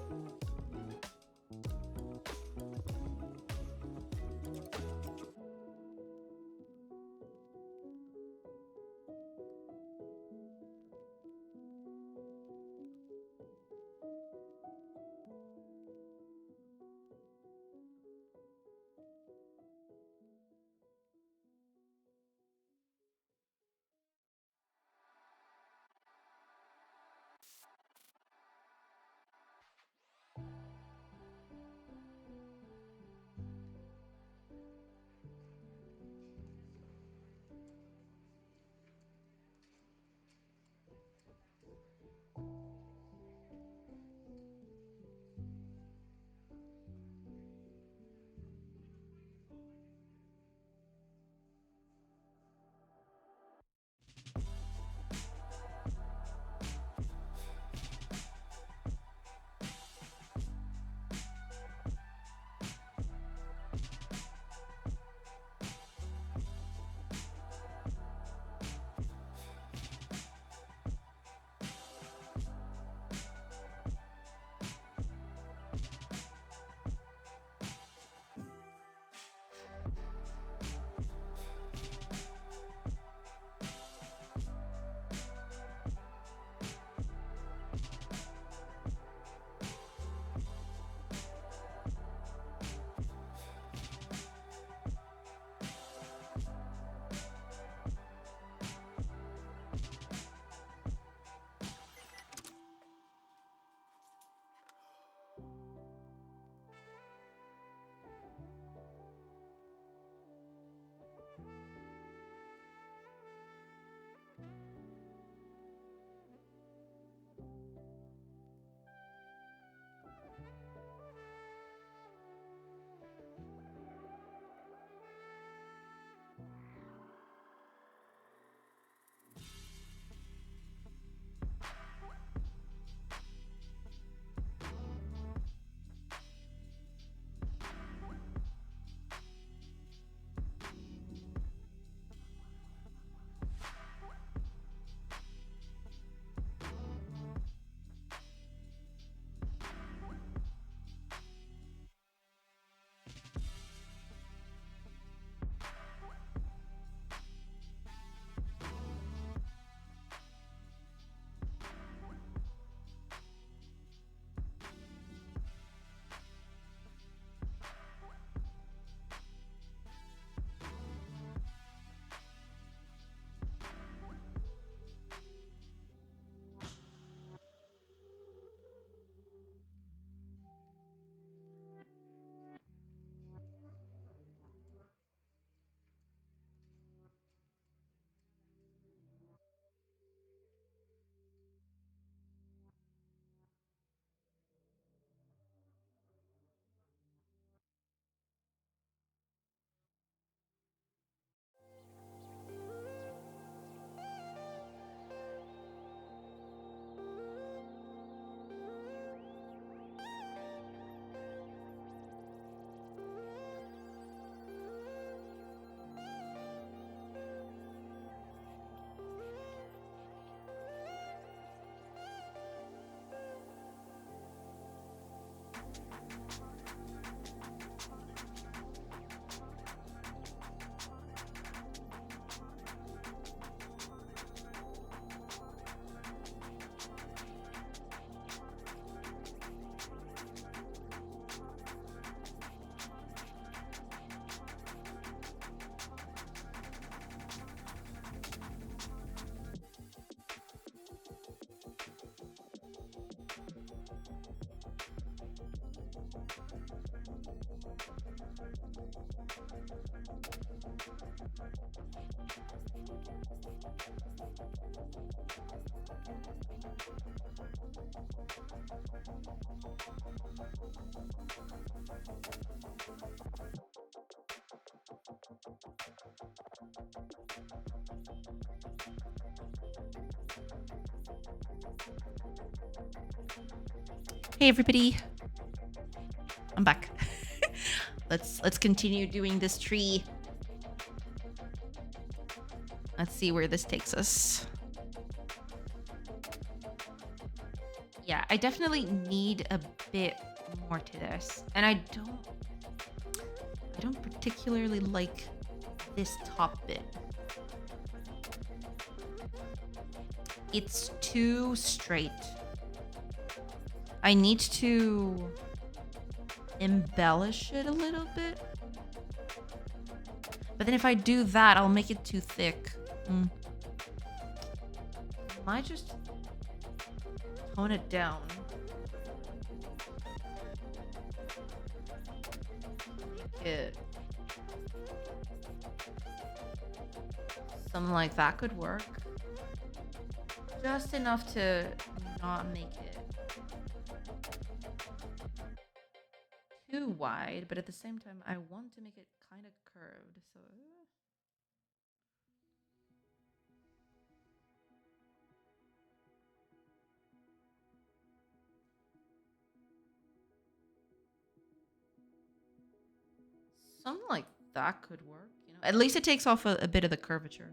Hey everybody. I'm back. Let's continue doing this tree. Let's see where this takes us. Yeah, I definitely need a bit more to this. And I don't particularly like this top bit. It's too straight. I need to embellish it a little bit. But then if I do that, I'll make it too thick. Might just tone it down. Make it something like that could work. Just enough to not make it too wide, but at the same time, I want to make it kind of curved. So something like that could work. You know, at least it takes off a bit of the curvature.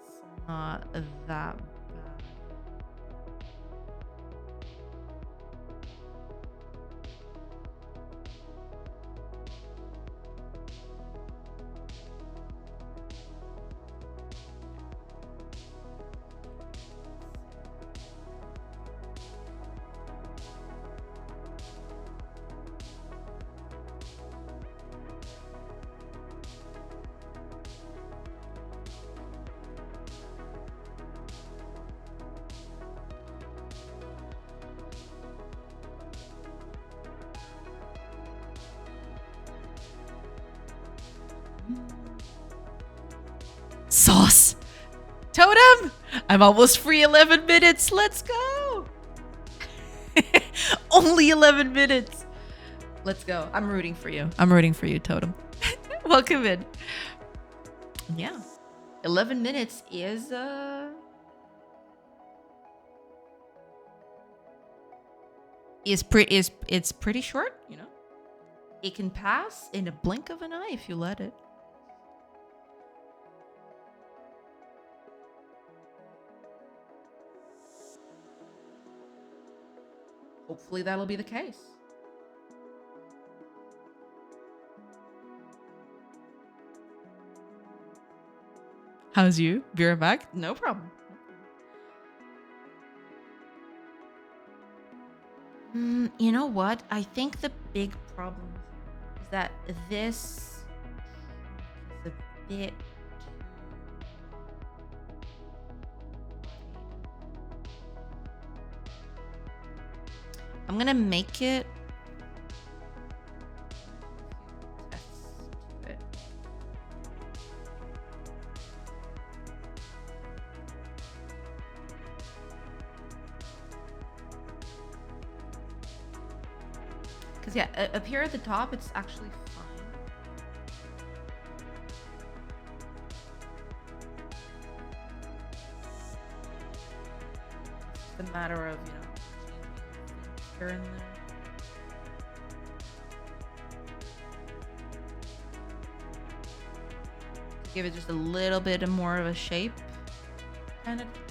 It's not that bad. Sauce! Totem! I'm almost free 11 minutes. Let's go! Only 11 minutes. Let's go. I'm rooting for you. I'm rooting for you, Totem. Welcome in. Yeah. 11 minutes is it's pretty short, you know? It can pass in a blink of an eye if you let it. Hopefully that'll be the case. How's you? Be right back? No problem. You know what? I think the big problem is that this is a bit I'm gonna make it because yeah, up here at the top it's actually fine. It's a matter of, you know, here and there. Give it just a little bit more of a shape, kind of thing.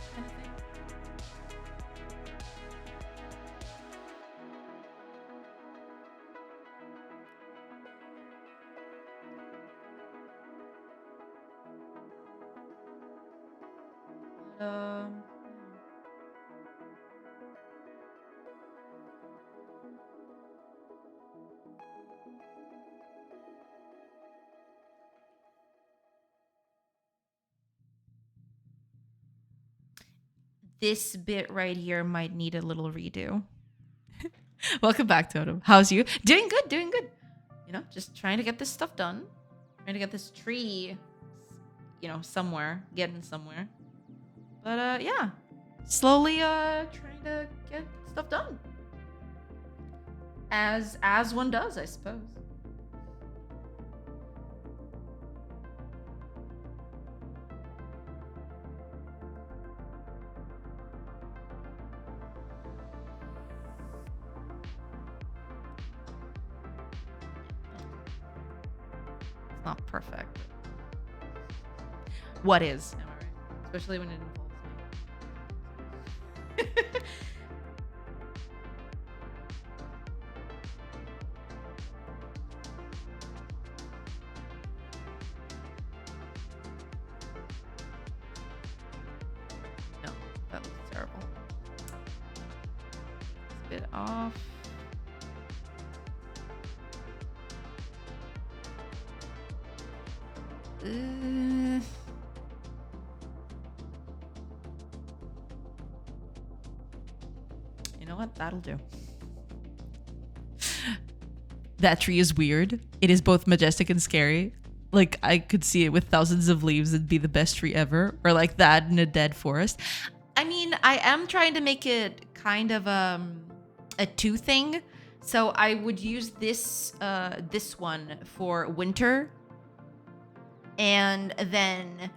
This bit right here might need a little redo. Welcome back, Totem. How's you? Doing good, doing good. you know, just trying to get this stuff done. Trying to get this tree, you know, somewhere. Getting somewhere. But, yeah. Slowly, trying to get stuff done. As one does, I suppose. It's not perfect. What is? Am I right? Especially when it involves me. No, that looks terrible. It's a bit off. You know what? That'll do. That tree is weird. It is both majestic and scary. Like, I could see it with thousands of leaves and be the best tree ever. Or like that in a dead forest. I mean, I am trying to make it kind of a two thing. So I would use this one for winter. And then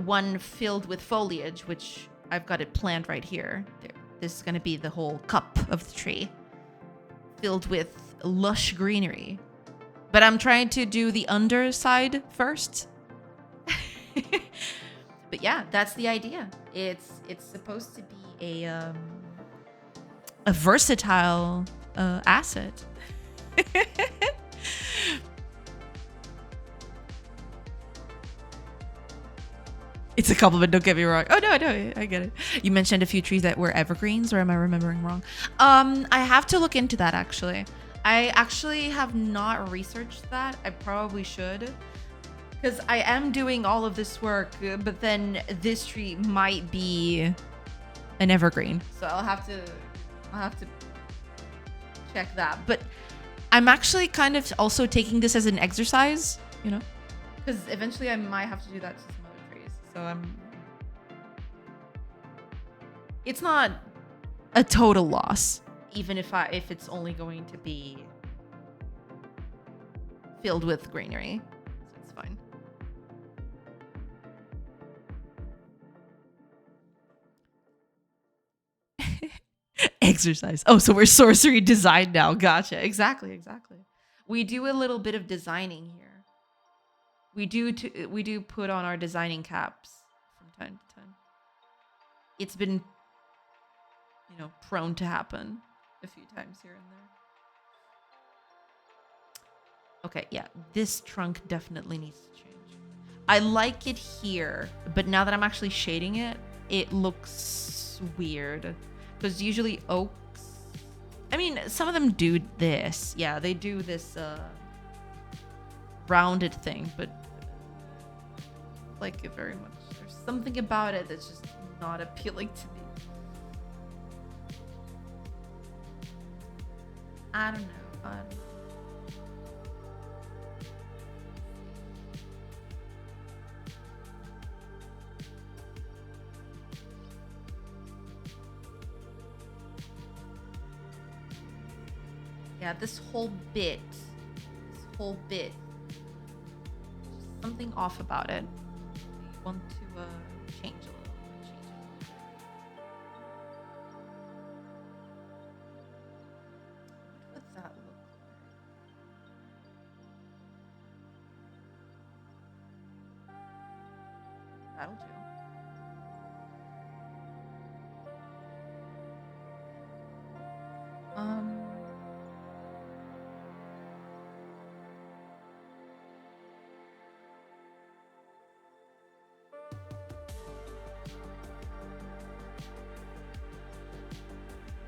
one filled with foliage, which I've got it planned right here. This is going to be the whole cup of the tree. Filled with lush greenery. But I'm trying to do the underside first. But yeah, that's the idea. It's supposed to be a versatile asset. It's a compliment, don't get me wrong. Oh, no, I get it. You mentioned a few trees that were evergreens, or am I remembering wrong? I have to look into that, actually. I actually have not researched that. I probably should. Because I am doing all of this work, but then this tree might be an evergreen. So I'll have to check that. But I'm actually kind of also taking this as an exercise, you know? Because eventually I might have to do that to some other trees. So it's not a total loss, even if it's only going to be filled with greenery. So it's fine. Exercise. Oh, so we're sorcery design now. Gotcha. Exactly. We do a little bit of designing here. We do put on our designing caps from time to time. It's been, you know, prone to happen a few times here and there. Okay, yeah, this trunk definitely needs to change. I like it here, but now that I'm actually shading it, it looks weird. Because usually oaks, I mean, some of them do this. Yeah, they do this rounded thing, but I like it very much. There's something about it that's just not appealing to me. I don't know. Yeah, this whole bit, something off about it. You want to change a little. What would that look like? That'll do.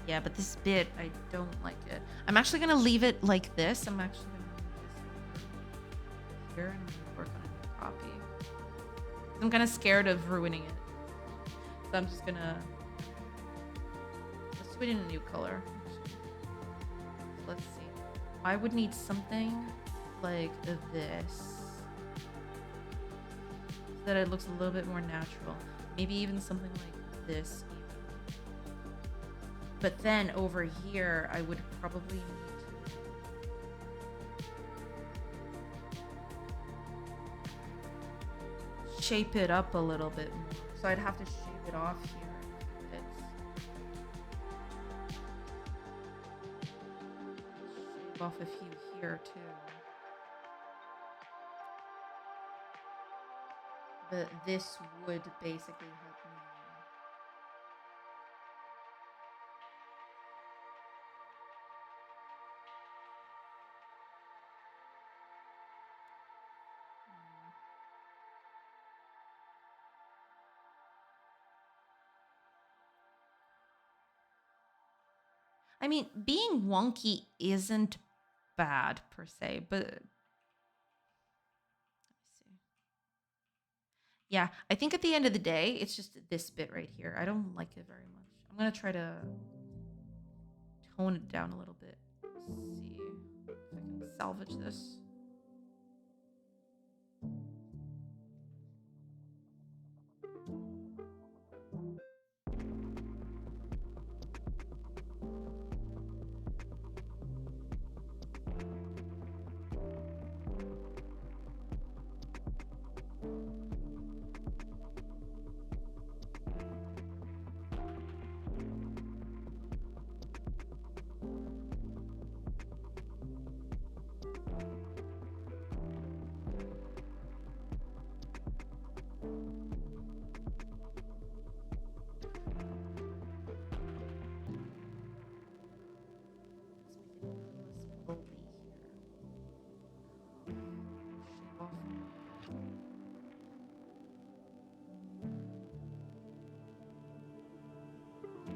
Yeah, but this bit, I don't like it. I'm actually going to leave it like this. I'm actually going to move this here and work on a new copy. I'm kind of scared of ruining it. So I'm just going to... Let's put in a new color. Let's see. I would need something like this so that it looks a little bit more natural. Maybe even something like this. But then over here, I would probably need to shape it up a little bit more. So I'd have to shape it off here. Shape off a few here too. But this would basically help me. I mean, being wonky isn't bad per se, but let me see. Yeah, I think at the end of the day, it's just this bit right here. I don't like it very much. I'm gonna try to tone it down a little bit. Let's see if I can salvage this.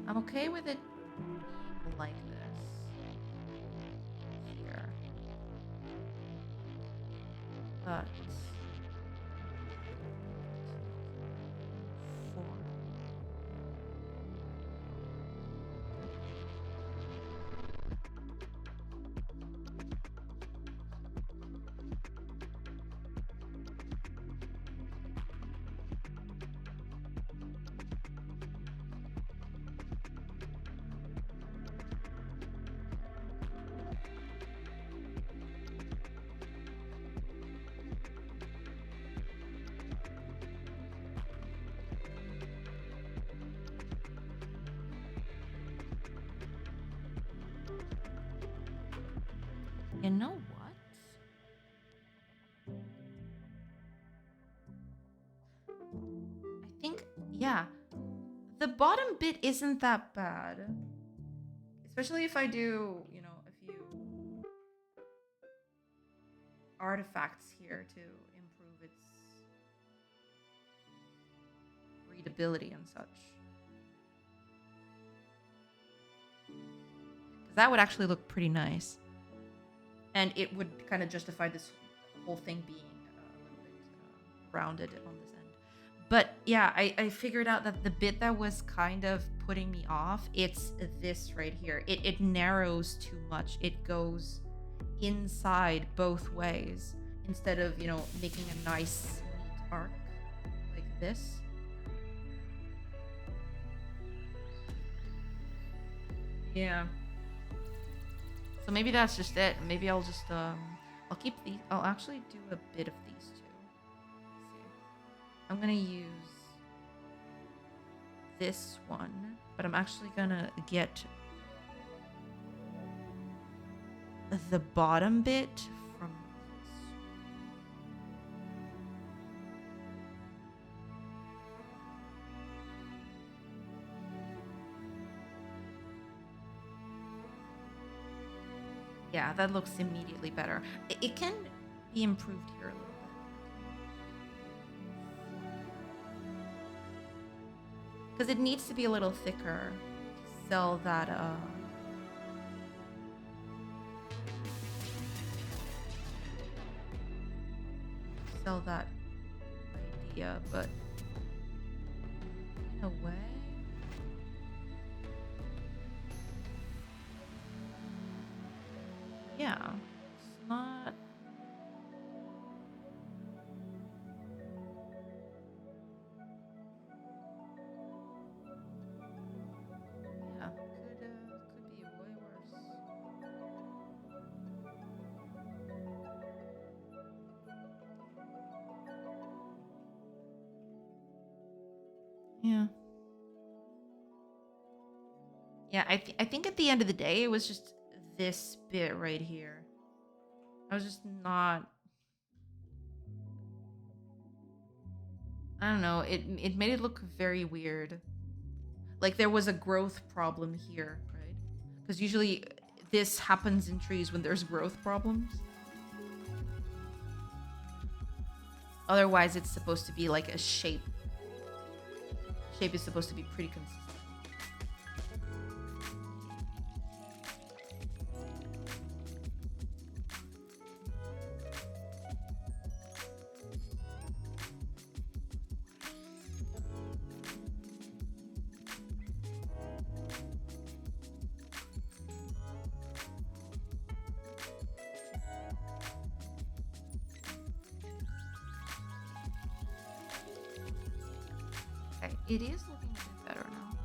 I'm okay with it being like this here, but you know what? I think, yeah, the bottom bit isn't that bad. Especially if I do, you know, a few artifacts here to improve its readability and such. Because that would actually look pretty nice. And it would kind of justify this whole thing being a little bit rounded on this end. But yeah, I figured out that the bit that was kind of putting me off, it's this right here. It narrows too much. It goes inside both ways instead of, you know, making a nice neat arc like this. Yeah. So maybe that's just it. Maybe I'll just I'll keep these. I'll actually do a bit of these two. Let's see. I'm gonna use this one, but I'm actually gonna get the bottom bit from this. Yeah, that looks immediately better. It can be improved here a little bit. Because it needs to be a little thicker to sell that, idea, but in a way, Yeah, it's not. Yeah, could be way worse. Yeah. Yeah, I think at the end of the day, it was just this bit right here. I was just not. I don't know. It made it look very weird. Like there was a growth problem here, right? Because usually this happens in trees when there's growth problems. Otherwise, it's supposed to be like a shape. Shape is supposed to be pretty consistent. Okay, it is looking a bit better now.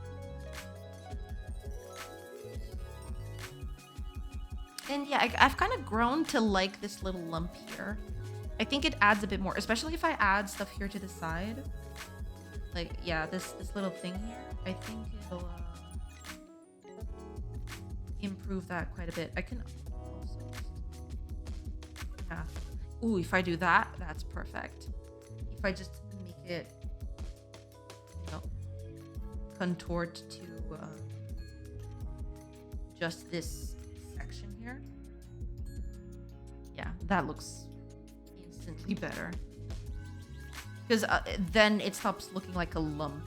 And yeah, I've kind of grown to like this little lump here. I think it adds a bit more, especially if I add stuff here to the side. Like, yeah, this little thing here. I think it'll improve that quite a bit. I can also yeah. Ooh, if I do that, that's perfect. If I just make it, you know, contort to just this section here. Yeah, that looks instantly better. Because then it stops looking like a lump,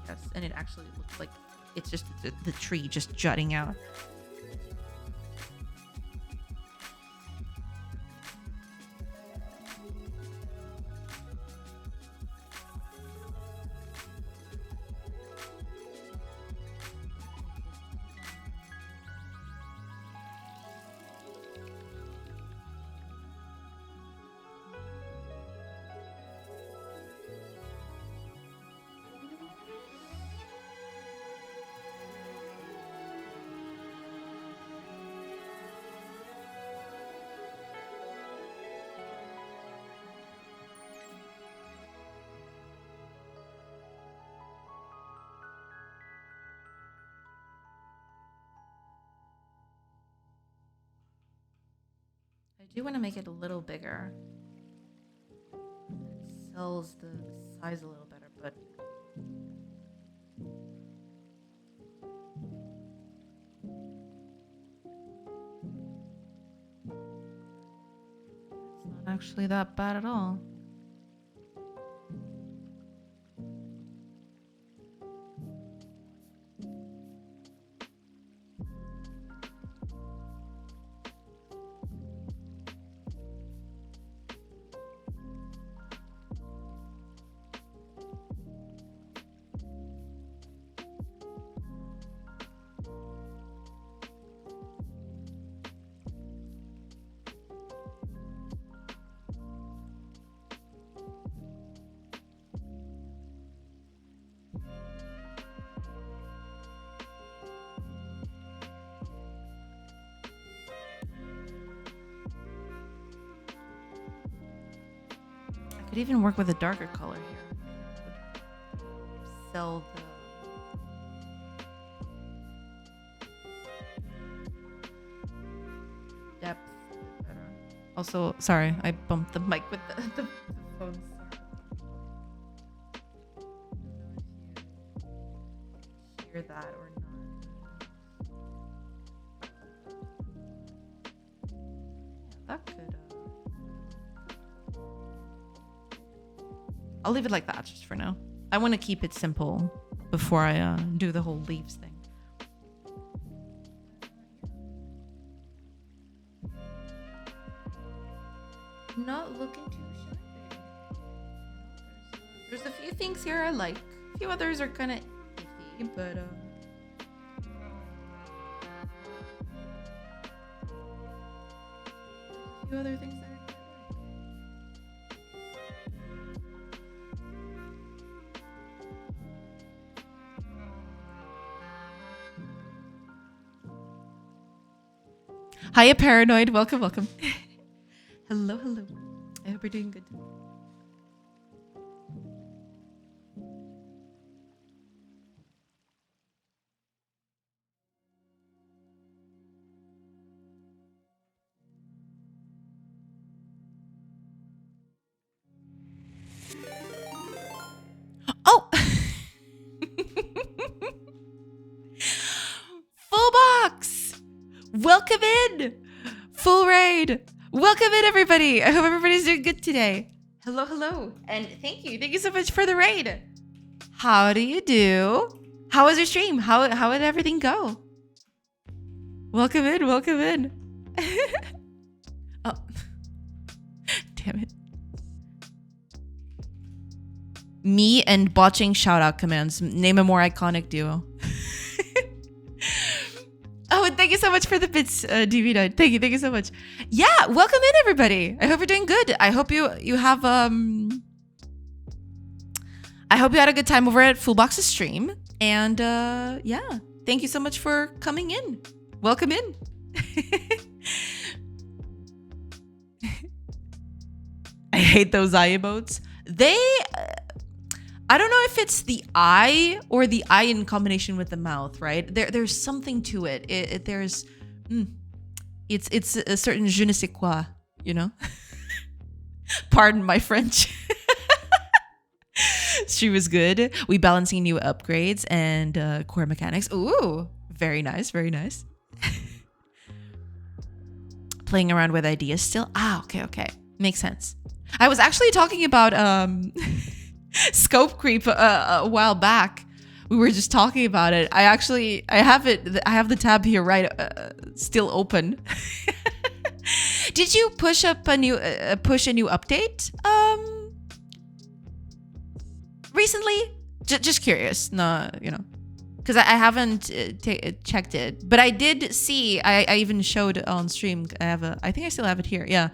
I guess, and it actually looks like it's just the tree just jutting out. I do want to make it a little bigger. It sells the size a little better, but it's not actually that bad at all. Could even work with a darker color here. Sell the depth better. Also, sorry, I bumped the mic with the phone. Hear that or not? Yeah, that could. I'll leave it like that just for now. I want to keep it simple before I do the whole leaves thing. Not looking too shabby. There's a few things here I like. A few others are kind of iffy, but few other things that are Hiya, Paranoid. Welcome, welcome. Hello, hello. I hope you're doing good. Oh! Full box! Welcome in! Full raid! Welcome in, everybody! I hope everybody's doing good today. Hello, hello. And thank you. Thank you so much for the raid. How do you do? How was your stream? How did everything go? Welcome in, welcome in. Oh. Damn it. Me and botching shoutout commands. Name a more iconic duo. Oh, and thank you so much for the bits, DV9. Thank you so much. Yeah, welcome in, everybody. I hope you're doing good. I hope you have I hope you had a good time over at Fullbox's stream. And yeah, thank you so much for coming in. Welcome in. I hate those eye emotes. They I don't know if it's the eye or the eye in combination with the mouth, right? There's something to it. It's a certain je ne sais quoi, you know? Pardon my French. She was good. We balancing new upgrades and core mechanics. Ooh, very nice, very nice. Playing around with ideas still. Ah, okay. Makes sense. I was actually talking about scope creep a while back. We were just talking about it. I have the tab here right still open. Did you push a new update recently? Just curious. No, you know, because I haven't checked it, but I did see. I even showed on stream. I think I still have it here. Yeah.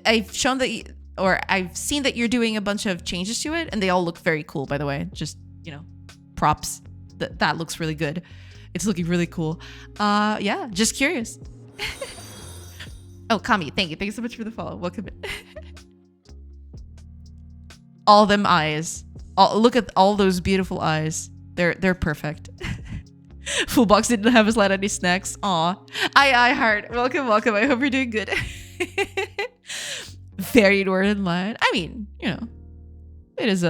I've shown that, or I've seen that you're doing a bunch of changes to it, and they all look very cool, by the way. Just, you know, props. That looks really good. It's looking really cool. Yeah, just curious. Oh, Kami, thank you. Thank you so much for the follow. Welcome in. All them eyes. Look at all those beautiful eyes. They're perfect. Fullbox didn't have us let any snacks. Aw. I heart. Welcome. I hope you're doing good. Very northern line. I mean, you know, it is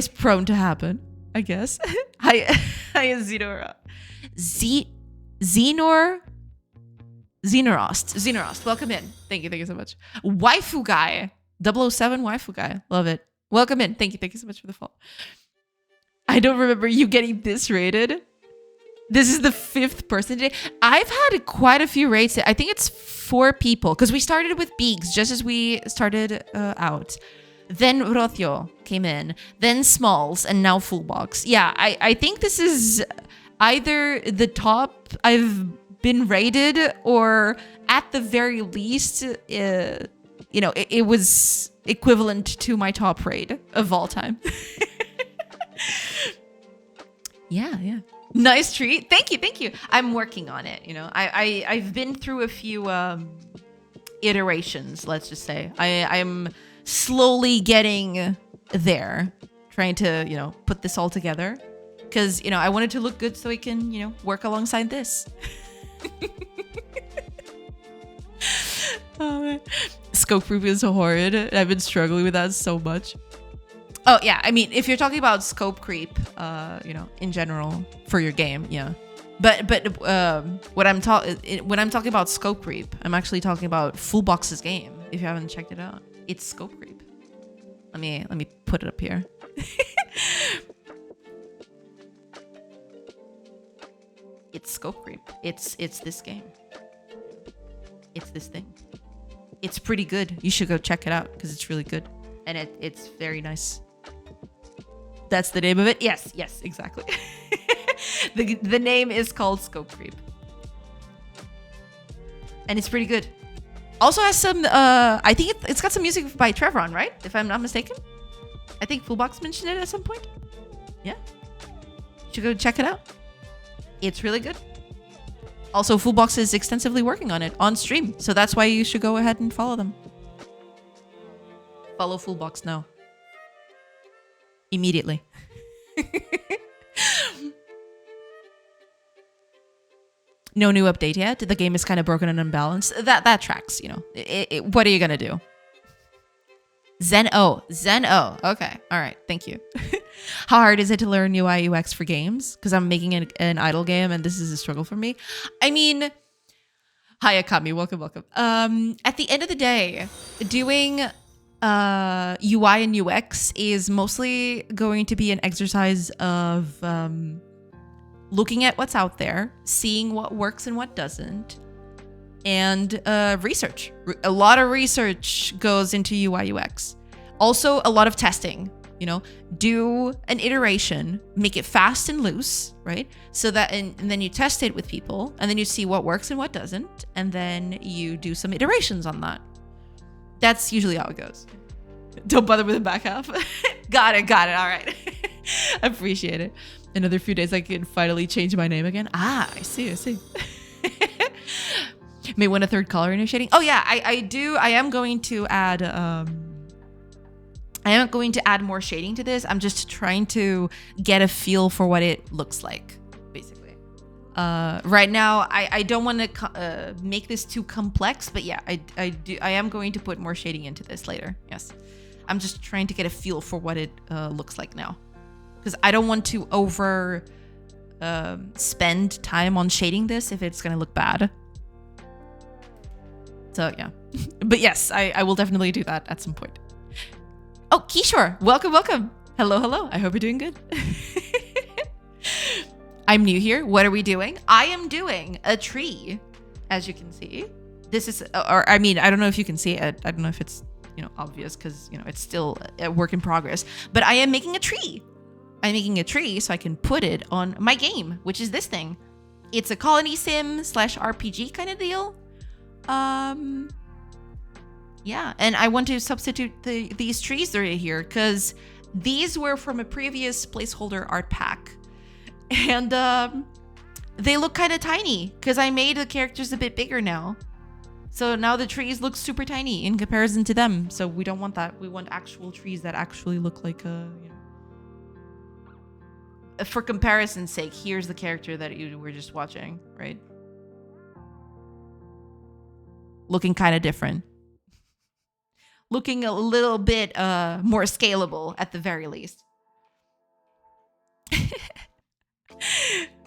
prone to happen, I guess. Hi, Zenora. Xenorost. Welcome in. Thank you so much. Waifu guy. 007 waifu guy. Love it. Welcome in. Thank you so much for the follow. I don't remember you getting this rated. This is the 5th person today. I've had quite a few raids. I think it's 4 people because we started with Beaks just as we started out. Then Rothio came in, then Smalls, and now Fullbox. Yeah, I think this is either the top I've been rated, or at the very least, you know, it was equivalent to my top raid of all time. Yeah. Nice treat. Thank you. I'm working on it. You know, I've been through a few iterations. Let's just say I'm slowly getting there, trying to, you know, put this all together, because, you know, I want it to look good so I can, you know, work alongside this. Oh man, scope creep is horrid. I've been struggling with that so much. Oh yeah, I mean, if you're talking about scope creep, you know, in general for your game, yeah. But when I'm talking about scope creep, I'm actually talking about Fullbox's game. If you haven't checked it out, it's scope creep. Let me put it up here. It's scope creep. It's this game. It's this thing. It's pretty good. You should go check it out because it's really good, and it's very nice. That's the name of it. Yes, exactly. the name is called Scope Creep. and it's pretty good. Also has some, I think it's got some music by Trevron, right? If I'm not mistaken. I think Fullbox mentioned it at some point. Yeah. You should go check it out. It's really good. Also, Fullbox is extensively working on it on stream. So that's why you should go ahead and follow them. Follow Fullbox now. Immediately. No new update yet. The game is kind of broken and unbalanced. That tracks, you know. What are you gonna do? Zen O. Okay. All right. Thank you. How hard is it to learn UI UX for games? Because I'm making an idle game and this is a struggle for me. I mean, hi Akami. Welcome. At the end of the day, doing UI and UX is mostly going to be an exercise of looking at what's out there, seeing what works and what doesn't, and research. A lot of research goes into UI UX. Also, a lot of testing. You know, do an iteration, make it fast and loose, right? So that, and then you test it with people, and then you see what works and what doesn't, and then you do some iterations on that. That's usually how it goes. Don't bother with the back half. Got it. All right. Appreciate it. Another few days I can finally change my name again. Ah, I see. May want a third color in your shading. Oh yeah, I do. I am going to add more shading to this. I'm just trying to get a feel for what it looks like, basically. Right now, I don't want to make this too complex, but yeah, I am going to put more shading into this later. Yes, I'm just trying to get a feel for what it looks like now, because I don't want to over spend time on shading this if it's gonna look bad. So yeah, but yes, I will definitely do that at some point. Oh, Kishore, welcome. Hello. I hope you're doing good. I'm new here. What are we doing? I am doing a tree, as you can see. This is, or I mean, I don't know if you can see it. I don't know if it's, obvious because, it's still a work in progress. But I am making a tree. I'm making a tree so I can put it on my game, which is this thing. It's a colony sim / RPG kind of deal. Yeah, and I want to substitute these trees that are here because these were from a previous placeholder art pack. And they look kind of tiny because I made the characters a bit bigger now. So now the trees look super tiny in comparison to them. So we don't want that. We want actual trees that actually look like for comparison's sake, here's the character that you were just watching, right? Looking kind of different. Looking a little bit more scalable at the very least.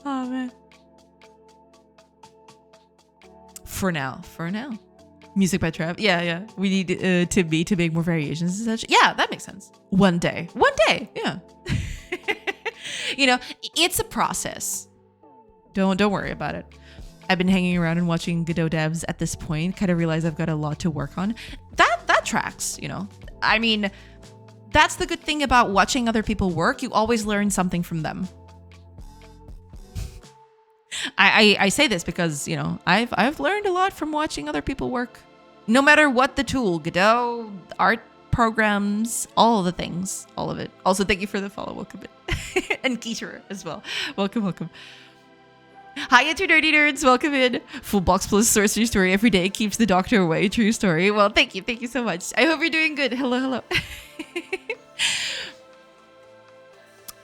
Oh man. For now. Music by Trev. Yeah. We need to make more variations and such. Yeah, that makes sense. One day. Yeah. It's a process. Don't worry about it. I've been hanging around and watching Godot devs at this point. Kind of realize I've got a lot to work on. That tracks, I mean, that's the good thing about watching other people work. You always learn something from them. I say this because, I've learned a lot from watching other people work. No matter what the tool, Godot, art programs, all of the things, all of it. Also, thank you for the follow. Welcome in. And Keisha as well. Welcome. Hi, two nerdy nerds. Welcome in. Full box plus sorcery story every day keeps the doctor away. True story. Well, thank you. Thank you so much. I hope you're doing good. Hello.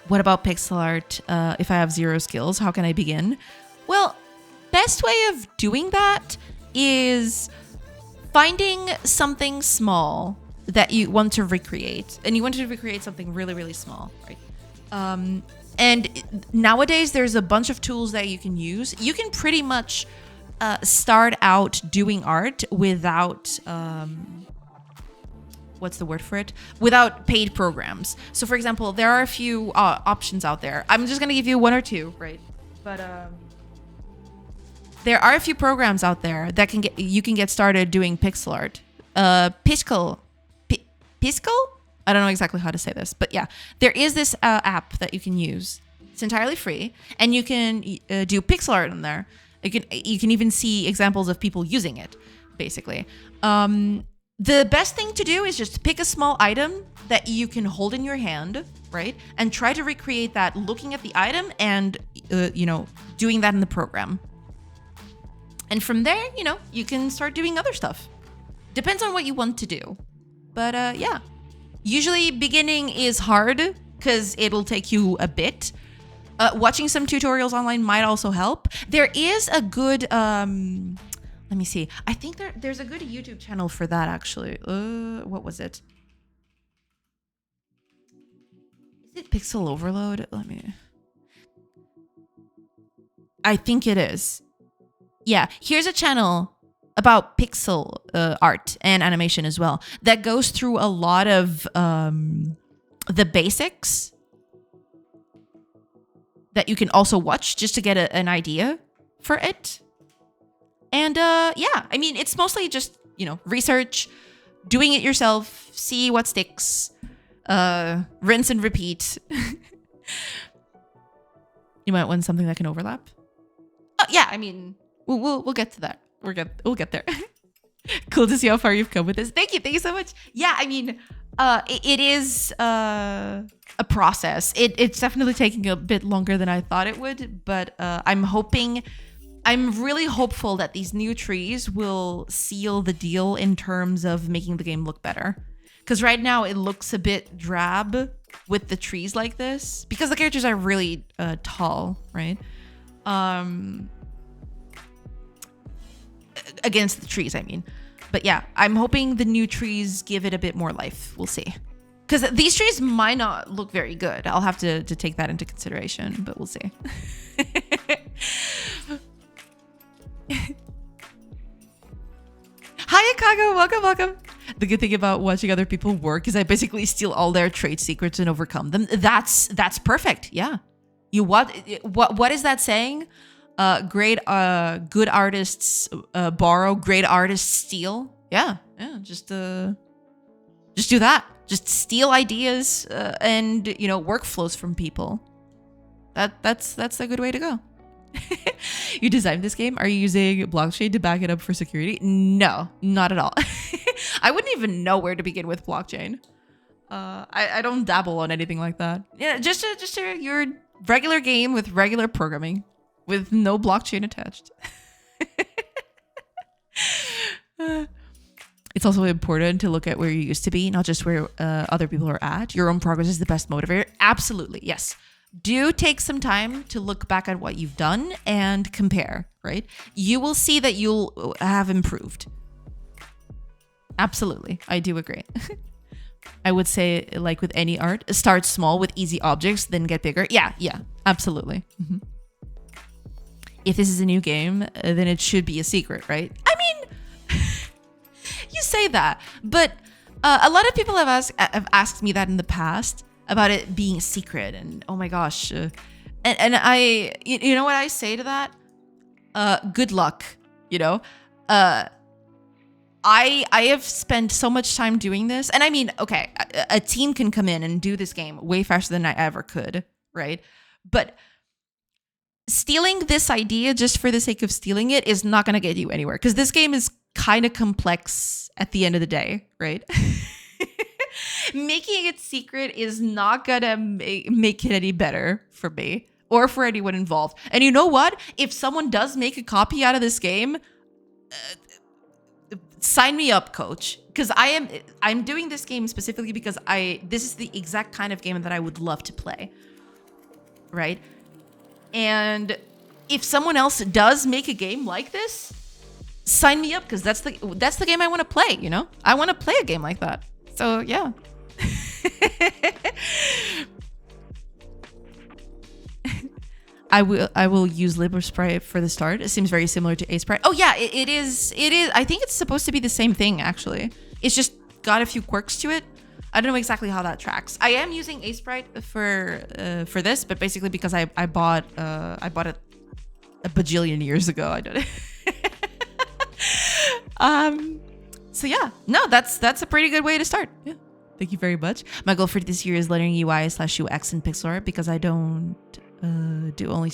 What about pixel art? If I have 0 skills, how can I begin? Well, best way of doing that is finding something small that you want to recreate. And you want to recreate something really, really small, right? And nowadays, there's a bunch of tools that you can use. You can pretty much start out doing art without, what's the word for it? Without paid programs. So for example, there are a few options out there. I'm just going to give you 1 or 2, right? But there are a few programs out there that you can get started doing pixel art. Piskel? I don't know exactly how to say this, but yeah, there is this app that you can use. It's entirely free, and you can do pixel art on there. You can even see examples of people using it, basically. The best thing to do is just pick a small item that you can hold in your hand, right? And try to recreate that looking at the item and, doing that in the program. And from there, you can start doing other stuff. Depends on what you want to do. But yeah, usually beginning is hard because it'll take you a bit. Watching some tutorials online might also help. There is a good... let me see. I think there's a good YouTube channel for that, actually. What was it? Is it Pixel Overload? I think it is. Yeah, here's a channel about pixel art and animation as well that goes through a lot of the basics that you can also watch just to get an idea for it. And yeah, I mean, it's mostly just, research, doing it yourself, see what sticks, rinse and repeat. You might want something that can overlap. Oh, yeah, I mean, we'll get to that. We'll get there. Cool to see how far you've come with this. Thank you so much. Yeah, I mean, it is a process. It's definitely taking a bit longer than I thought it would, but I'm really hopeful that these new trees will seal the deal in terms of making the game look better. Because right now it looks a bit drab with the trees like this, because the characters are really tall, right? Against the trees, I mean. But yeah, I'm hoping the new trees give it a bit more life. We'll see. Because these trees might not look very good. I'll have to take that into consideration, but we'll see. Hi, Akago. Welcome. The good thing about watching other people work is I basically steal all their trade secrets and overcome them. That's perfect. Yeah. What is that saying? Good artists borrow, great artists steal. Yeah. Just do that. Just steal ideas and workflows from people. That's a good way to go. You designed this game? Are you using blockchain to back it up for security? No, not at all. I wouldn't even know where to begin with blockchain. I don't dabble on anything like that. Yeah, just your regular game with regular programming with no blockchain attached. It's also important to look at where you used to be, not just where other people are at. Your own progress is the best motivator. Absolutely, yes. Do take some time to look back at what you've done and compare, right? You will see that you'll have improved. Absolutely. I do agree. I would say, like with any art, start small with easy objects, then get bigger. Yeah, absolutely. Mm-hmm. If this is a new game, then it should be a secret, right? I mean, you say that, but a lot of people have asked me that in the past, about it being a secret, and oh my gosh, and I, you know what I say to that? Good luck, I have spent so much time doing this, and I mean, okay, a team can come in and do this game way faster than I ever could, right? But stealing this idea just for the sake of stealing it is not going to get you anywhere, because this game is kind of complex at the end of the day, right? Making it secret is not gonna make it any better for me or for anyone involved. And you know what? If someone does make a copy out of this game, sign me up, coach. Because I'm doing this game specifically because this is the exact kind of game that I would love to play, right? And if someone else does make a game like this, sign me up, because that's the game I want to play. I want to play a game like that. So yeah. I will use LibreSprite for the start. It seems very similar to Sprite. Oh yeah, it is. I think it's supposed to be the same thing, actually. It's just got a few quirks to it. I don't know exactly how that tracks. I am using Sprite for this, but basically because I bought it a bajillion years ago. I don't. So yeah, no, that's a pretty good way to start. Yeah. Thank you very much. My goal for this year is learning UI/UX and pixel art, because I don't do only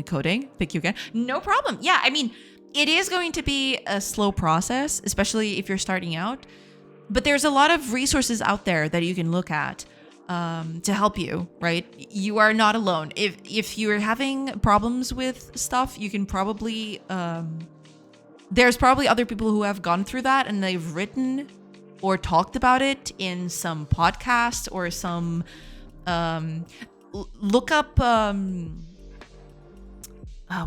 coding. Thank you again. No problem. Yeah, I mean, it is going to be a slow process, especially if you're starting out. But there's a lot of resources out there that you can look at to help you, right? You are not alone. If you're having problems with stuff, you can probably there's probably other people who have gone through that and they've written or talked about it in some podcast or some look up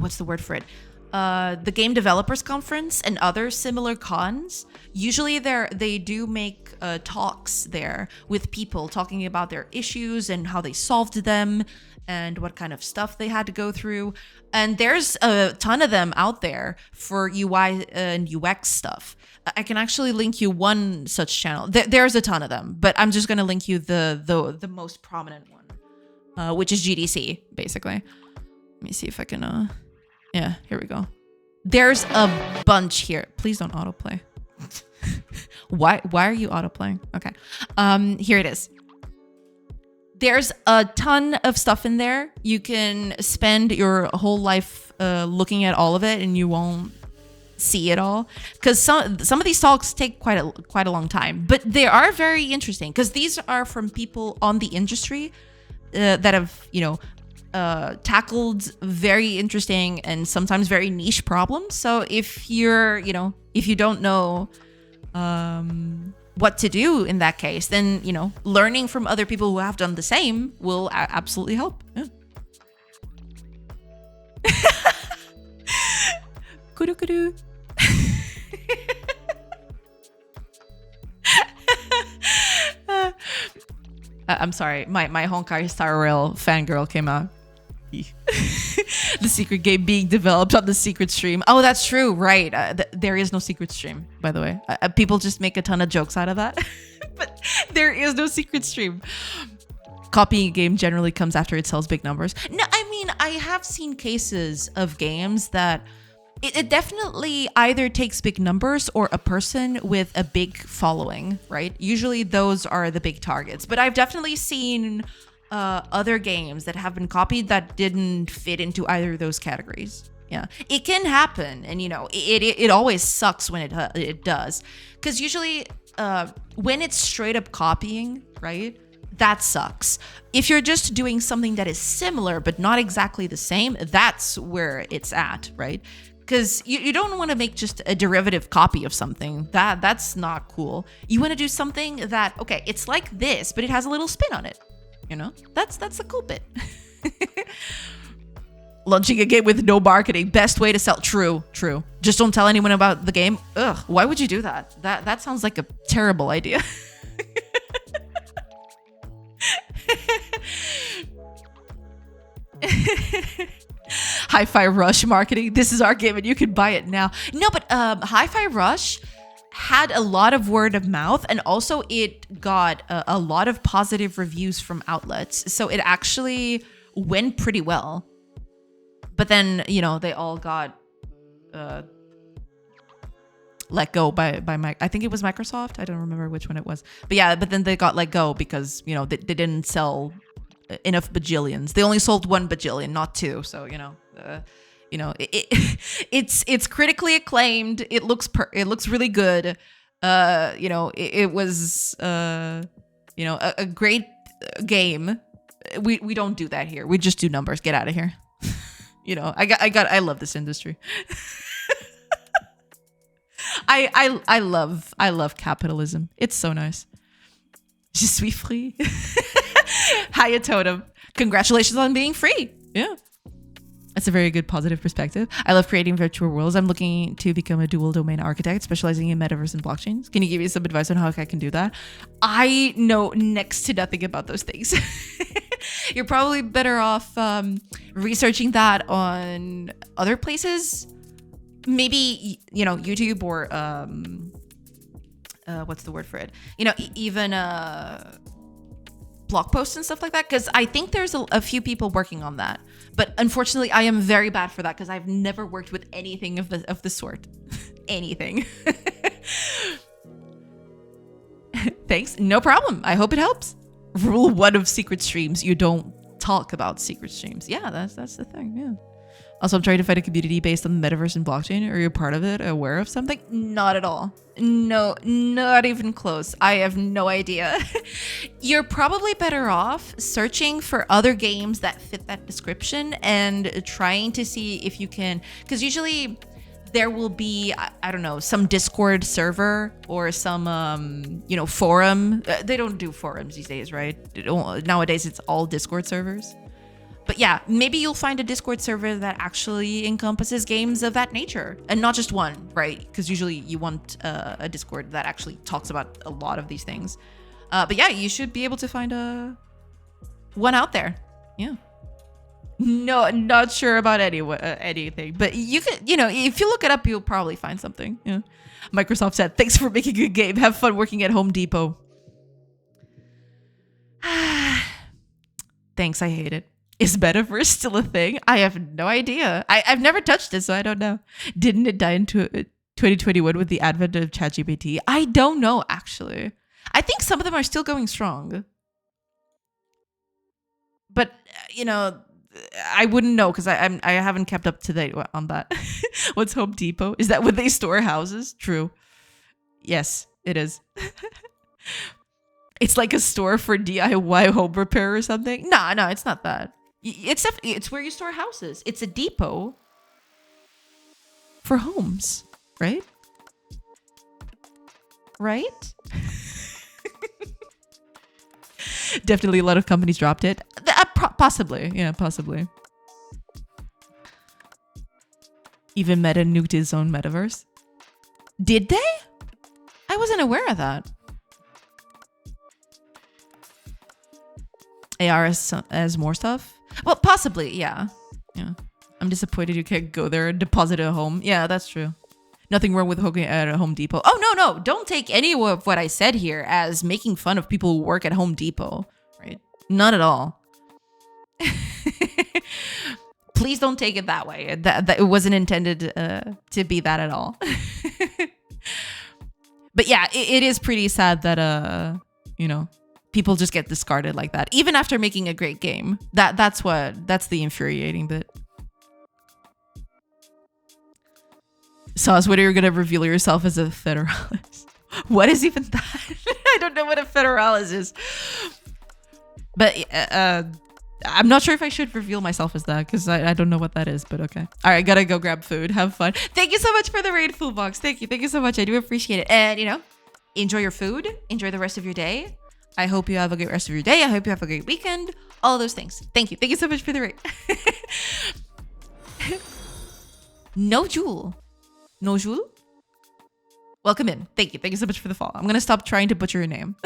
what's the word for it? The Game Developers Conference and other similar cons. Usually they do make talks there with people talking about their issues and how they solved them and what kind of stuff they had to go through. And there's a ton of them out there for UI and UX stuff. I can actually link you one such channel. There's a ton of them, but I'm just going to link you the most prominent one, which is GDC, basically. Let me see if I can... yeah, here we go. There's a bunch here. Please don't autoplay. Why are you autoplaying? Okay. Here it is. There's a ton of stuff in there. You can spend your whole life looking at all of it and you won't see it all, because some of these talks take quite a long time, but they are very interesting because these are from people on the industry that have, tackled very interesting and sometimes very niche problems. So if you don't know what to do in that case, then, learning from other people who have done the same will absolutely help. Yeah. Kudu. I'm sorry, my Honkai Star Rail fangirl came out. The secret game being developed on the secret stream. Oh, that's true, right? There is no secret stream, by the way. People just make a ton of jokes out of that, but there is no secret stream. Copying a game generally comes after it sells big numbers. No, I mean, I have seen cases of games that it definitely either takes big numbers or a person with a big following, right? Usually those are the big targets, but I've definitely seen other games that have been copied that didn't fit into either of those categories. Yeah, it can happen, and it always sucks when it does, because usually when it's straight up copying, right, that sucks. If you're just doing something that is similar but not exactly the same, that's where it's at, right? Because you don't want to make just a derivative copy of something. That's not cool. You want to do something that, okay, it's like this, but it has a little spin on it. That's the cool bit. Launching a game with no marketing, best way to sell. True. Just don't tell anyone about the game. Ugh, why would you do that? That sounds like a terrible idea. Hi-Fi Rush marketing. This is our game and you can buy it now. No, but Hi-Fi Rush had a lot of word of mouth, and also it got a lot of positive reviews from outlets. So it actually went pretty well. But then, they all got let go by I think it was Microsoft. I don't remember which one it was. But yeah, but then they got let go because, they didn't sell enough bajillions. They only sold 1 bajillion, not 2. So, it's critically acclaimed. It looks really good. It was a great game. We don't do that here. We just do numbers. Get out of here. I love this industry. I love capitalism. It's so nice. Je suis free. Hiya Totem. Congratulations on being free. Yeah. That's a very good positive perspective. I love creating virtual worlds. I'm looking to become a dual domain architect specializing in metaverse and blockchains. Can you give me some advice on how I can do that? I know next to nothing about those things. You're probably better off researching that on other places. Maybe, YouTube or what's the word for it? Even blog posts and stuff like that, because I think there's a few people working on that, but unfortunately I am very bad for that because I've never worked with anything of the sort. Anything. Thanks, no problem. I hope it helps. Rule 1 of secret streams: you don't talk about secret streams. Yeah, that's the thing. Yeah. Also, I'm trying to find a community based on the metaverse and blockchain. Are you part of it? Aware of something? Not at all. No, not even close. I have no idea. You're probably better off searching for other games that fit that description and trying to see if you can, because usually there will be, I don't know, some Discord server or some, forum. They don't do forums these days, right? Nowadays, it's all Discord servers. But yeah, maybe you'll find a Discord server that actually encompasses games of that nature and not just one, right? Because usually you want a Discord that actually talks about a lot of these things. But yeah, you should be able to find one out there. Yeah. No, not sure about anything, but you could, if you look it up, you'll probably find something. Yeah. Microsoft said, "Thanks for making a good game. Have fun working at Home Depot." Thanks, I hate it. Is metaverse still a thing? I have no idea. I've never touched it, so I don't know. Didn't it die into 2021 with the advent of ChatGPT? I don't know, actually. I think some of them are still going strong. But, I wouldn't know because I haven't kept up to date on that. What's Home Depot? Is that where they store houses? True. Yes, it is. It's like a store for DIY home repair or something. No, it's not that. It's where you store houses. It's a depot for homes, right? Right? Definitely a lot of companies dropped it. Possibly. Yeah, possibly. Even Meta nuked his own metaverse. Did they? I wasn't aware of that. AR as more stuff? Well, possibly, yeah. I'm disappointed you can't go there and deposit at home. Yeah, that's true. Nothing wrong with hooking at a Home Depot. Oh, no. Don't take any of what I said here as making fun of people who work at Home Depot, right? Not at all. Please don't take it that way. That it wasn't intended to be that at all. But yeah, it is pretty sad that, people just get discarded like that, even after making a great game. That's the infuriating bit. Sauce, what are you gonna reveal yourself as a federalist? What is even that? I don't know what a federalist is. But I'm not sure if I should reveal myself as that because I don't know what that is, but okay. All right, gotta go grab food. Have fun. Thank you so much for the raid, Food Box. Thank you so much. I do appreciate it. And, enjoy your food. Enjoy the rest of your day. I hope you have a great rest of your day. I hope you have a great weekend. All those things. Thank you. Thank you so much for the raid. No Jewel. Welcome in. Thank you. Thank you so much for the follow. I'm going to stop trying to butcher your name.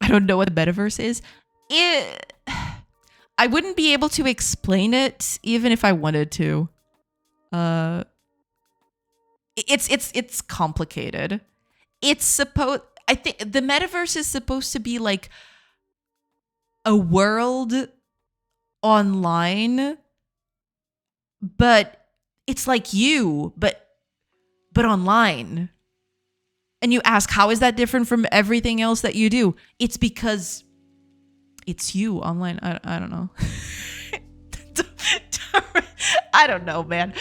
I don't know what the metaverse is. I wouldn't be able to explain it even if I wanted to. It's complicated. I think the metaverse is supposed to be like a world online, but it's like you, but online. And you ask, how is that different from everything else that you do? It's because it's you online. I don't know. I don't know, man.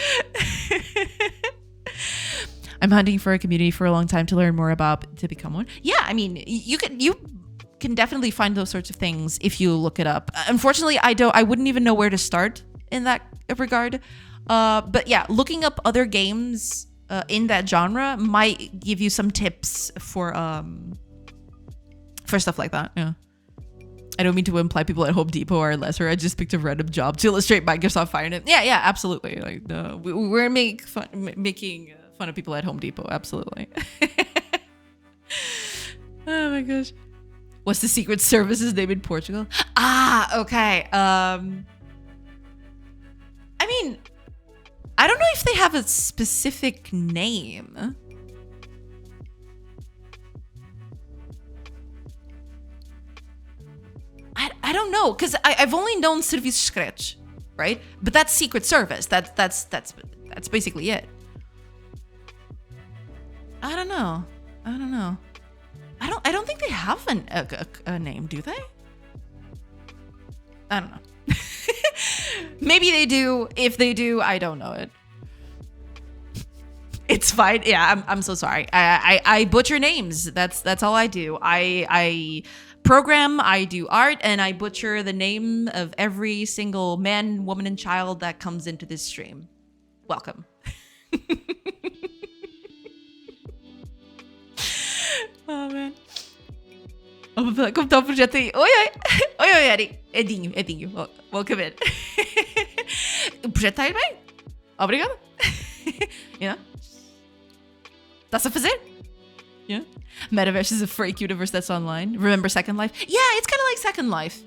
I'm hunting for a community for a long time to learn more about to become one. Yeah, I mean, you can definitely find those sorts of things if you look it up. Unfortunately, I wouldn't even know where to start in that regard. But yeah, looking up other games in that genre might give you some tips for stuff like that. Yeah. I don't mean to imply people at Home Depot are lesser. I just picked a random job to illustrate Microsoft firing it. Yeah, absolutely. Like, we're making fun of people at Home Depot. Absolutely. Oh my gosh. What's the Secret Service's name in Portugal? Okay. I mean, I don't know if they have a specific name. I don't know, because I've only known Serviços Secretos, right? But that's Secret Service. That's basically it. I don't know. I don't think they have a name, do they? I don't know. Maybe they do. If they do, I don't know it. It's fine. Yeah, I'm so sorry. I butcher names. That's all I do. I program, I do art, and I butcher the name of every single man, woman, and child that comes into this stream. Welcome. Oh, man. Como tá o projeto aí? Oi, Eri. Edinho. Welcome in. O projeto tá aí bem. Obrigada. Yeah. That's a fazer. Yeah. Metaverse is a fake universe that's online. Remember Second Life? Yeah, it's kind of like Second Life.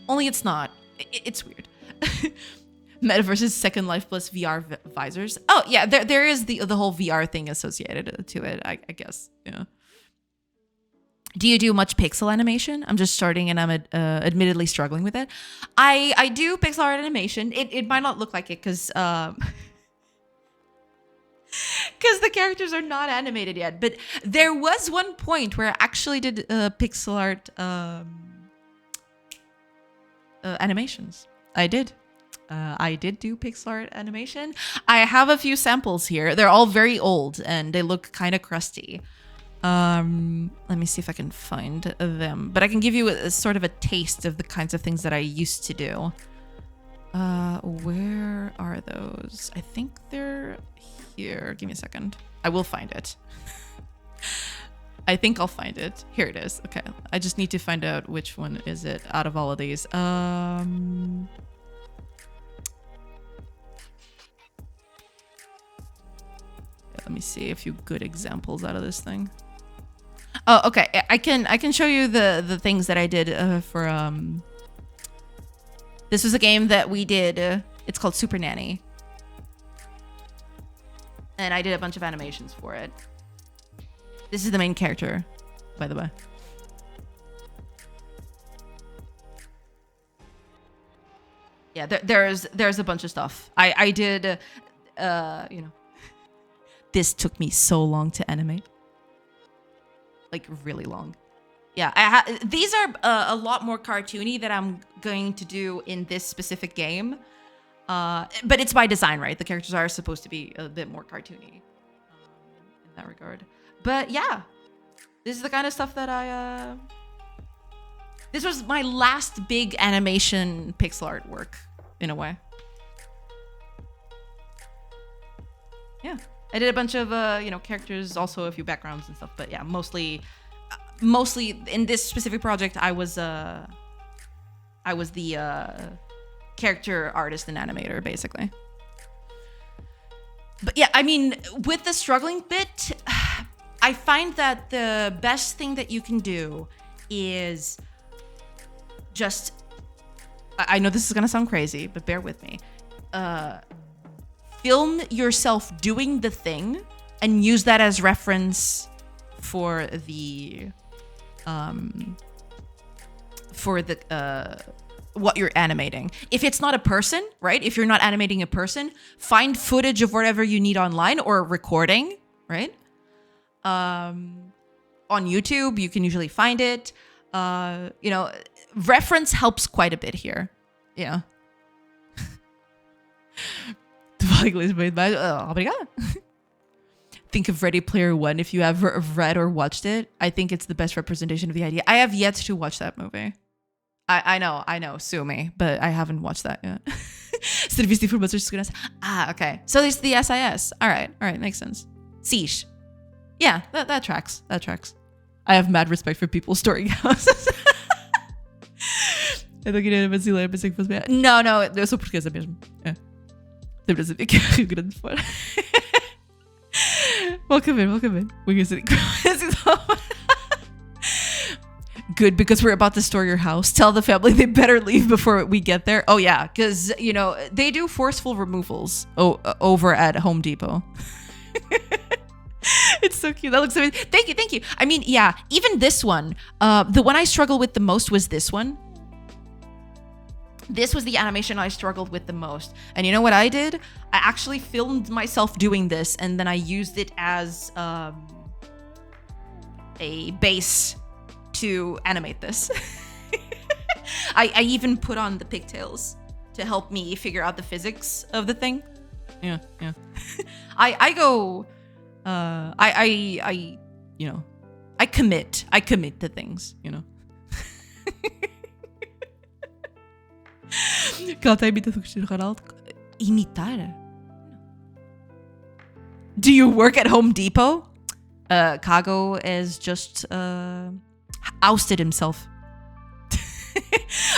Only it's not. It's weird. Metaverse is Second Life plus VR visors. Oh, yeah, there is the whole VR thing associated to it, I guess. Yeah. Do you do much pixel animation? I'm just starting and I'm admittedly struggling with it. I do pixel art animation. It might not look like it because the characters are not animated yet. But there was one point where I actually did pixel art animations. I did do pixel art animation. I have a few samples here. They're all very old and they look kind of crusty. Let me see if I can find them. But I can give you a sort of a taste of the kinds of things that I used to do. Where are those? I think they're here. Give me a second. I will find it. I think I'll find it. Here it is. Okay. I just need to find out which one is it out of all of these. Let me see a few good examples out of this thing. Oh, okay. I can show you the things that I did for This was a game that we did. It's called Super Nanny, and I did a bunch of animations for it. This is the main character, by the way. Yeah, there's a bunch of stuff. I did. You know, this took me so long to animate. Like really long. Yeah, these are a lot more cartoony that I'm going to do in this specific game. But it's by design, right? The characters are supposed to be a bit more cartoony in that regard. But yeah, this is the kind of stuff that I... This was my last big animation pixel art work, in a way. Yeah. I did a bunch of, you know, characters, also a few backgrounds and stuff. But yeah, mostly in this specific project, I was the character artist and animator, basically. But yeah, I mean, with the struggling bit, I find that the best thing that you can do is just... I know this is gonna sound crazy, but bear with me. Film yourself doing the thing and use that as reference for the what you're animating. If it's not a person, right? If you're not animating a person, find footage of whatever you need online or a recording, right? On YouTube, you can usually find it. You know, reference helps quite a bit here. Yeah. Obrigada. Think of Ready Player One if you have read or watched it. I think it's the best representation of the idea. I have yet to watch that movie. I know, sue me, but I haven't watched that yet. Serviço de Informações de Segurança. Ah, okay. So there's the SIS. All right, makes sense. Siege. Yeah, that tracks. That tracks. I have mad respect for people storing houses. Eu não queria brasileiro, pensei que fosse bem. Não, eu sou portuguesa mesmo. É. Deu pra saber que é Rio Grande do Fora. Welcome in. We're gonna sit. Good, because we're about to store your house. Tell the family they better leave before we get there. Oh yeah, because you know they do forceful removals over at Home Depot. It's so cute. That looks amazing. Thank you. I mean, yeah, even this one. The one I struggled with the most was this one. This was the animation I struggled with the most. And you know what I did? I actually filmed myself doing this, and then I used it as a base to animate this. I even put on the pigtails to help me figure out the physics of the thing. Yeah. I go, you know, I commit to things, you know. Cada imita do Cristiano Ronaldo. Imitar? Do you work at Home Depot? Kago has just ousted himself.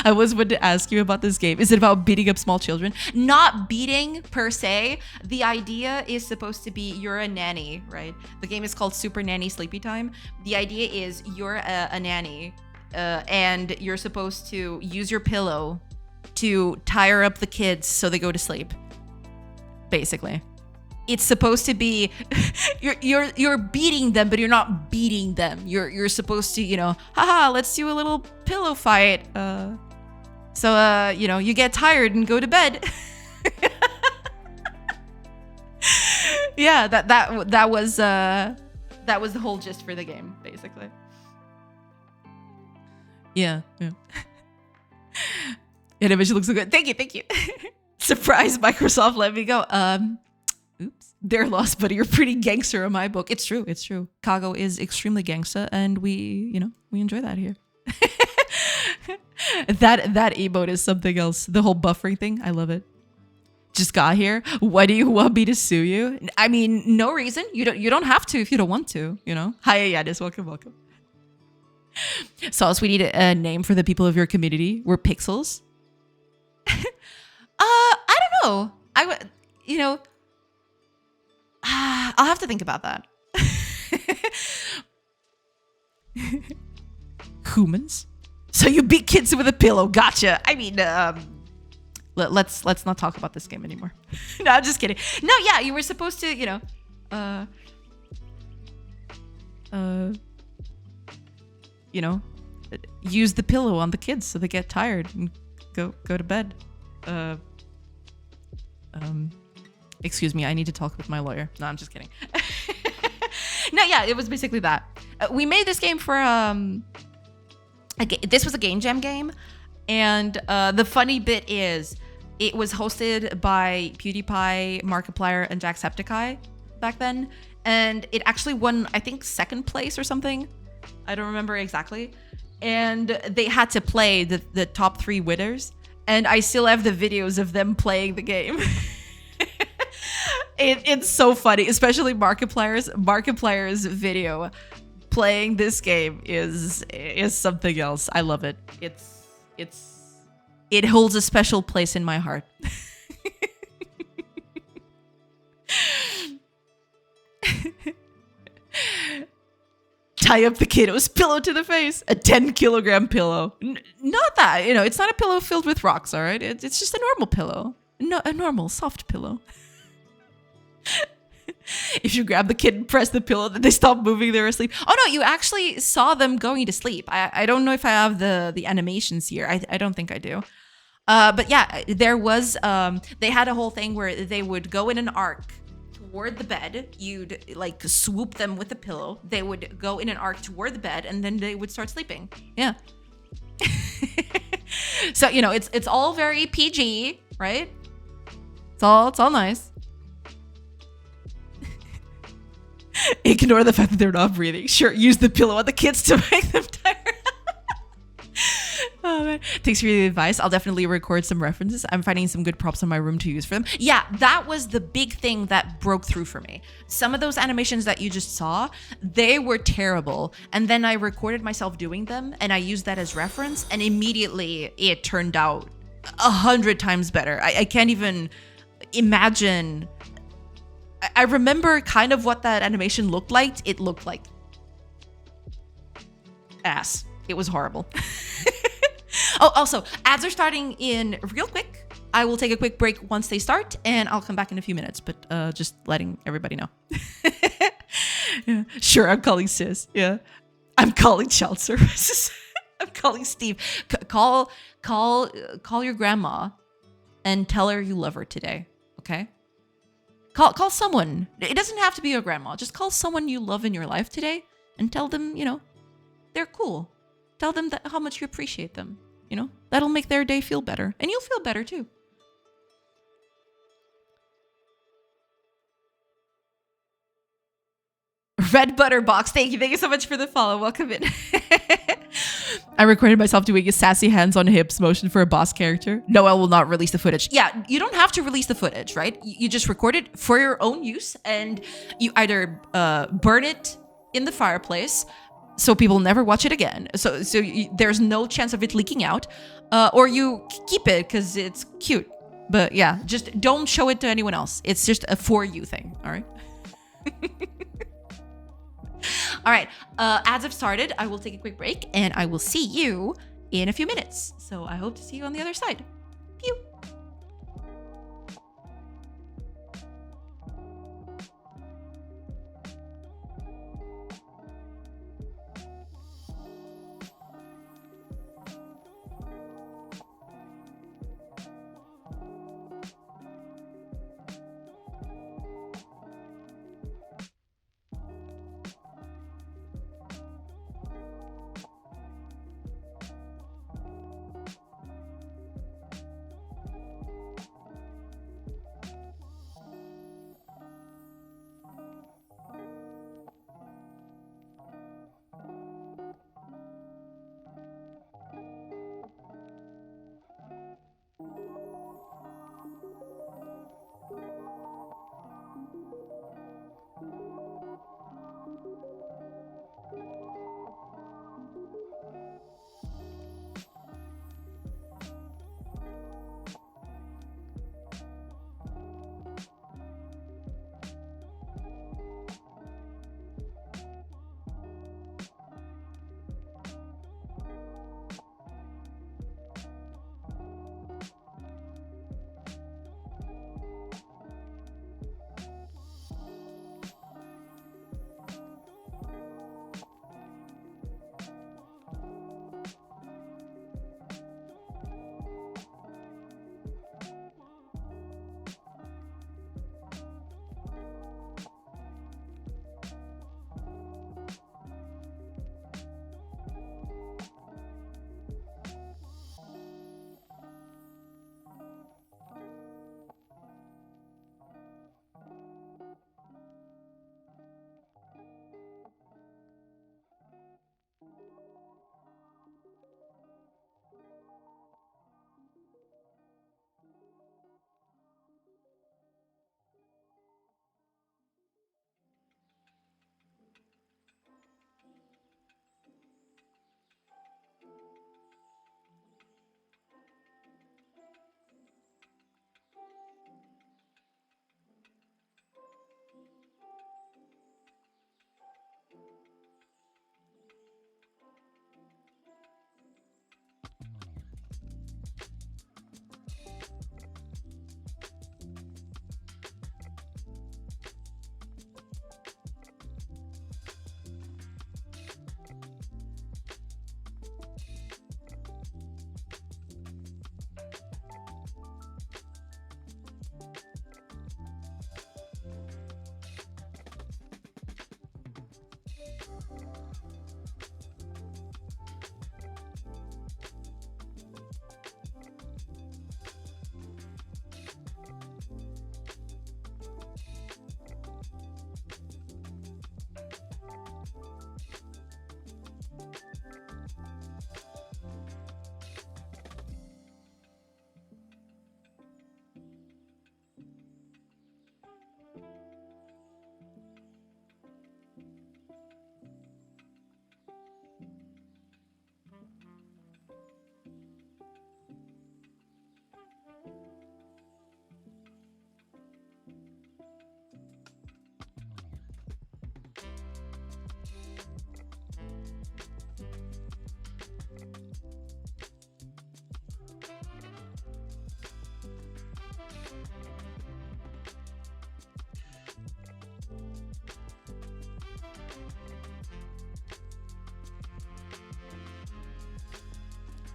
I was going to ask you about this game. Is it about beating up small children? Not beating per se. The idea is supposed to be you're a nanny, right? The game is called Super Nanny Sleepy Time. The idea is you're a nanny and you're supposed to use your pillow to tire up the kids so they go to sleep. Basically. It's supposed to be you're beating them, but you're not beating them. You're supposed to, you know, haha, let's do a little pillow fight. So you know, you get tired and go to bed. Yeah, that was the whole gist for the game, basically. Yeah. Animation looks so good. Thank you. Surprise, Microsoft let me go. Oops. They're lost, buddy. You're pretty gangster in my book. It's true. Kago is extremely gangsta, and we enjoy that here. that emote is something else. The whole buffering thing, I love it. Just got here. Why do you want me to sue you? I mean, no reason. You don't have to if you don't want to, you know? Hi, Yadis. Welcome. Sauce, we need a name for the people of your community. We're Pixels. I don't know. I'll have to think about that. Humans? So you beat kids with a pillow. Gotcha. I mean, let's not talk about this game anymore. No, I'm just kidding. No, yeah, you were supposed to, you know, use the pillow on the kids so they get tired and go to bed. Excuse me, I need to talk with my lawyer. No, I'm just kidding. No, yeah, it was basically that. We made this game for this was a Game Jam game, and the funny bit is it was hosted by PewDiePie, Markiplier, and Jacksepticeye back then, and it actually won, I think, second place or something. I don't remember exactly. And they had to play the top 3 winners, and I still have the videos of them playing the game. It's so funny, especially Markiplier's video playing this game is something else. I love it. It holds a special place in my heart. Tie up the kiddo's pillow to the face. A 10-kilogram pillow. Not that, it's not a pillow filled with rocks, all right? It's just a normal pillow. No, a normal soft pillow. If you grab the kid and press the pillow, then they stop moving, they're asleep. Oh no, you actually saw them going to sleep. I don't know if I have the animations here. I don't think I do. But yeah, there was, they had a whole thing where they would go in an arc toward the bed. You'd like swoop them with a pillow. They would go in an arc toward the bed, and then they would start sleeping. Yeah. So, it's all very PG, right? It's all nice. Ignore the fact that they're not breathing. Sure, use the pillow on the kids to make them tired. Oh man, thanks for the advice. I'll definitely record some references. I'm finding some good props in my room to use for them. Yeah, that was the big thing that broke through for me. Some of those animations that you just saw, they were terrible. And then I recorded myself doing them, and I used that as reference, and immediately it turned out 100 times better. I can't even imagine. I remember kind of what that animation looked like. It looked like ass. It was horrible. Oh, also, ads are starting in real quick. I will take a quick break once they start, and I'll come back in a few minutes, but just letting everybody know. Yeah. Sure, I'm calling sis. Yeah. I'm calling child services. I'm calling Steve. Call your grandma and tell her you love her today, okay? Call someone. It doesn't have to be your grandma. Just call someone you love in your life today and tell them, they're cool. Tell them how much you appreciate them. You know, that'll make their day feel better. And you'll feel better too. Red Butter Box, thank you. Thank you so much for the follow. Welcome in. I recorded myself doing a sassy hands on hips motion for a boss character. No, I will not release the footage. Yeah, you don't have to release the footage, right? You just record it for your own use, and you either burn it in the fireplace so people never watch it again. So there's no chance of it leaking out, or you keep it because it's cute. But yeah, just don't show it to anyone else. It's just a for you thing, all right? All right, ads have started. I will take a quick break, and I will see you in a few minutes. So I hope to see you on the other side. Pew.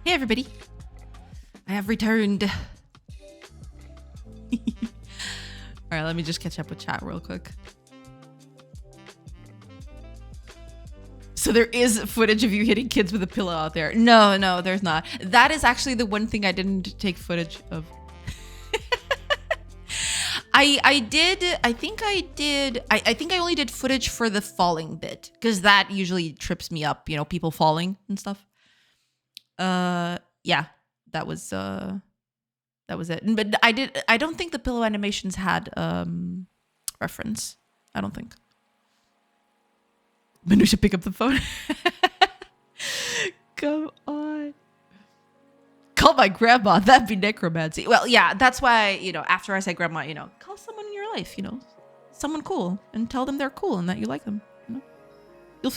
Hey everybody, I have returned. All right, let me just catch up with chat real quick. So there is footage of you hitting kids with a pillow out there. No, no, there's not. That is actually the one thing I didn't take footage of. I think I only did footage for the falling bit, because that usually trips me up, you know, people falling and stuff. Yeah, that was it. But I don't think the pillow animations had reference. I don't think. Manu should pick up the phone. Come on. Call my grandma. That'd be necromancy. Well, yeah, that's why, you know, after I say grandma, you know, call someone in your life, you know, someone cool, and tell them they're cool and that you like them. You know? You'll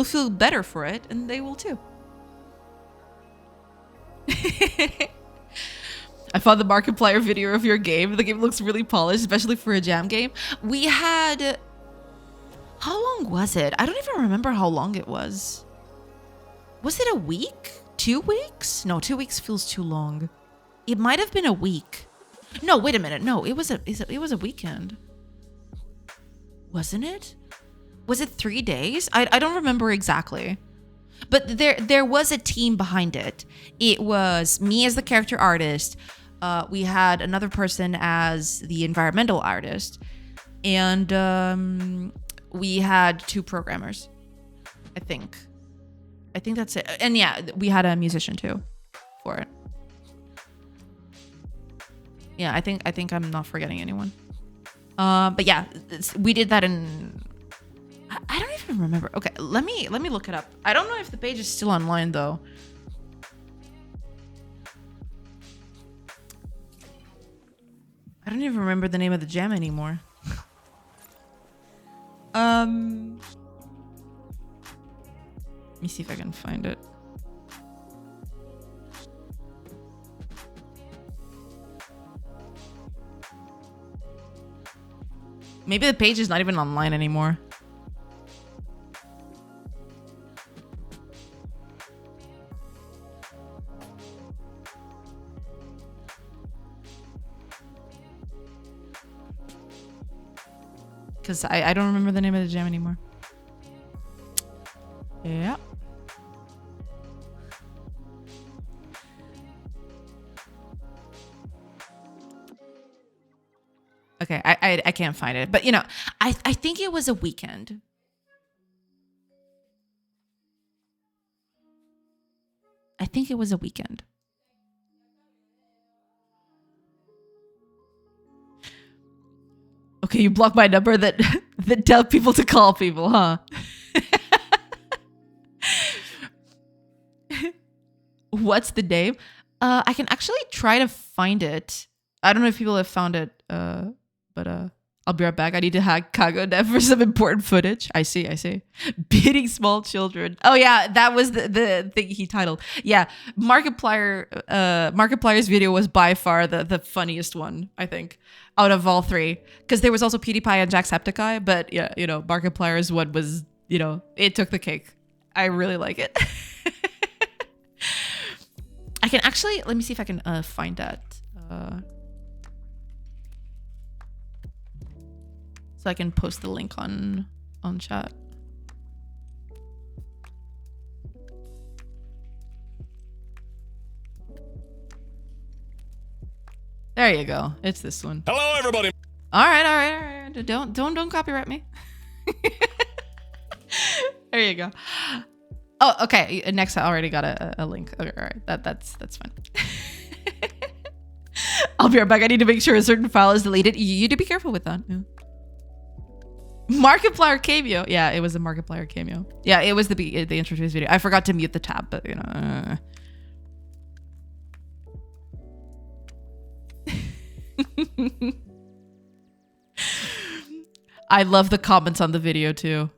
feel better for it, and they will too. I found the Markiplier video of your game. The game looks really polished, especially for a jam game. We had... How long was it? I don't even remember how long it was. Was it a week? 2 weeks? No, 2 weeks feels too long. It might have been a week. No, wait a minute. No, it was a weekend. Wasn't it? Was it 3 days? I don't remember exactly. But there was a team behind it. It was me as the character artist. We had another person as the environmental artist. And we had 2 programmers, I think that's it. And yeah, we had a musician too for it. Yeah, I think I'm not forgetting anyone. But yeah, we did that in... I don't even remember. Okay, let me look it up. I don't know if the page is still online though. I don't even remember the name of the jam anymore. Let me see if I can find it. Maybe the page is not even online anymore. Because I don't remember the name of the jam anymore. Yeah. Okay, I can't find it. But, you know, I think it was a weekend. I think it was a weekend. Okay, you block my number that tell people to call people, huh? What's the name? I can actually try to find it. I don't know if people have found it, but I'll be right back. I need to hack GameDev for some important footage. I see. Beating small children. Oh yeah, that was the thing he titled. Yeah, Markiplier's video was by far the funniest one, I think, out of all 3. Because there was also PewDiePie and Jacksepticeye, but yeah, you know, Markiplier's one was, you know, it took the cake. I really like it. I can actually, let me see if I can find that. So I can post the link on chat. There you go. It's this one. Hello, everybody. All right. Don't copyright me. There you go. Oh, okay. Next, I already got a link. Okay, all right. That's fine. I'll be right back. I need to make sure a certain file is deleted. You need to be careful with that. Yeah. Markiplier cameo. Yeah, it was a Markiplier cameo. Yeah, it was the intro to his video. I forgot to mute the tab, but you know. I love the comments on the video too.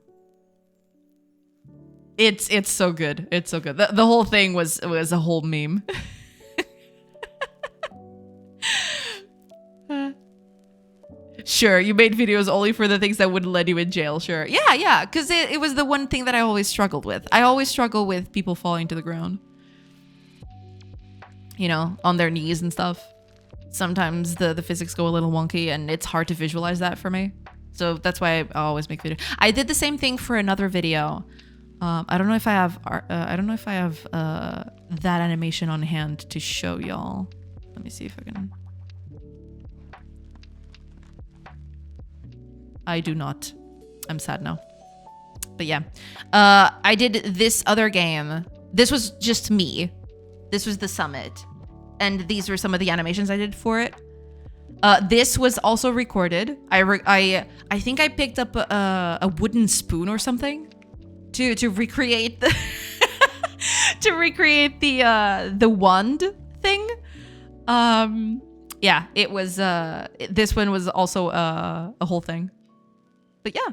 It's so good. It's so good. The whole thing was a whole meme. Sure, you made videos only for the things that wouldn't let you in jail. Sure. Yeah, because it was the one thing that I always struggled with. I always struggle with people falling to the ground. You know, on their knees and stuff. Sometimes the physics go a little wonky and it's hard to visualize that for me. So that's why I always make videos. I did the same thing for another video. I don't know if I have that animation on hand to show y'all. Let me see if I can. I do not. I'm sad now. But yeah, I did this other game. This was just me. This was the summit, and these were some of the animations I did for it. This was also recorded. I think I picked up a wooden spoon or something to recreate the the wand thing. Yeah, it was this one was also a whole thing. But yeah,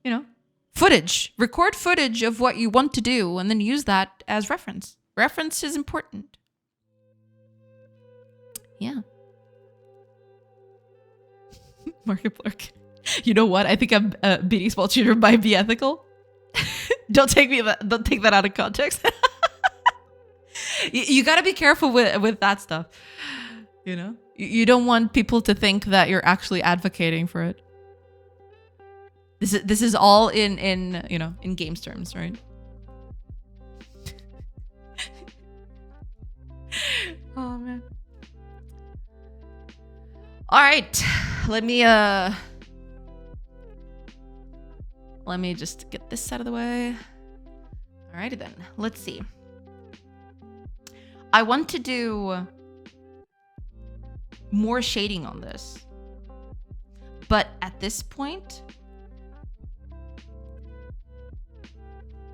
you know, footage. Record footage of what you want to do and then use that as reference. Reference is important. Yeah. Markiplier. You know what? I think I'm beating small children by be ethical. Don't take that out of context. You got to be careful with that stuff. You know, you don't want people to think that you're actually advocating for it. This is all in you know, in games terms, right? Oh man. All right, let me just get this out of the way. Alrighty then, let's see. I want to do more shading on this, but at this point,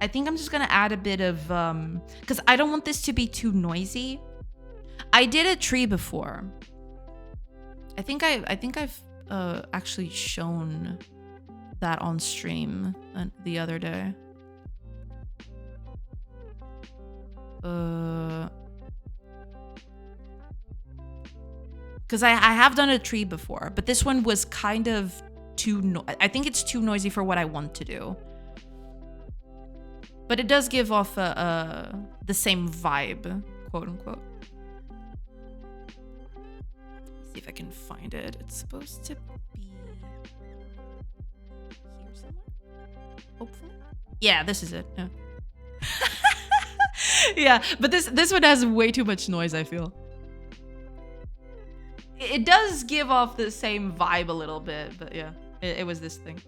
I think I'm just gonna add a bit of because I don't want this to be too noisy. I did a tree before. I think I've actually shown that on stream the other day. Because I have done a tree before, but this one was kind of too I think it's too noisy for what I want to do. But it does give off the same vibe, quote unquote. See if I can find it. It's supposed to be here somewhere. Hopefully. Yeah, this is it. Yeah. Yeah, but this one has way too much noise, I feel. It does give off the same vibe a little bit, but yeah, it was this thing.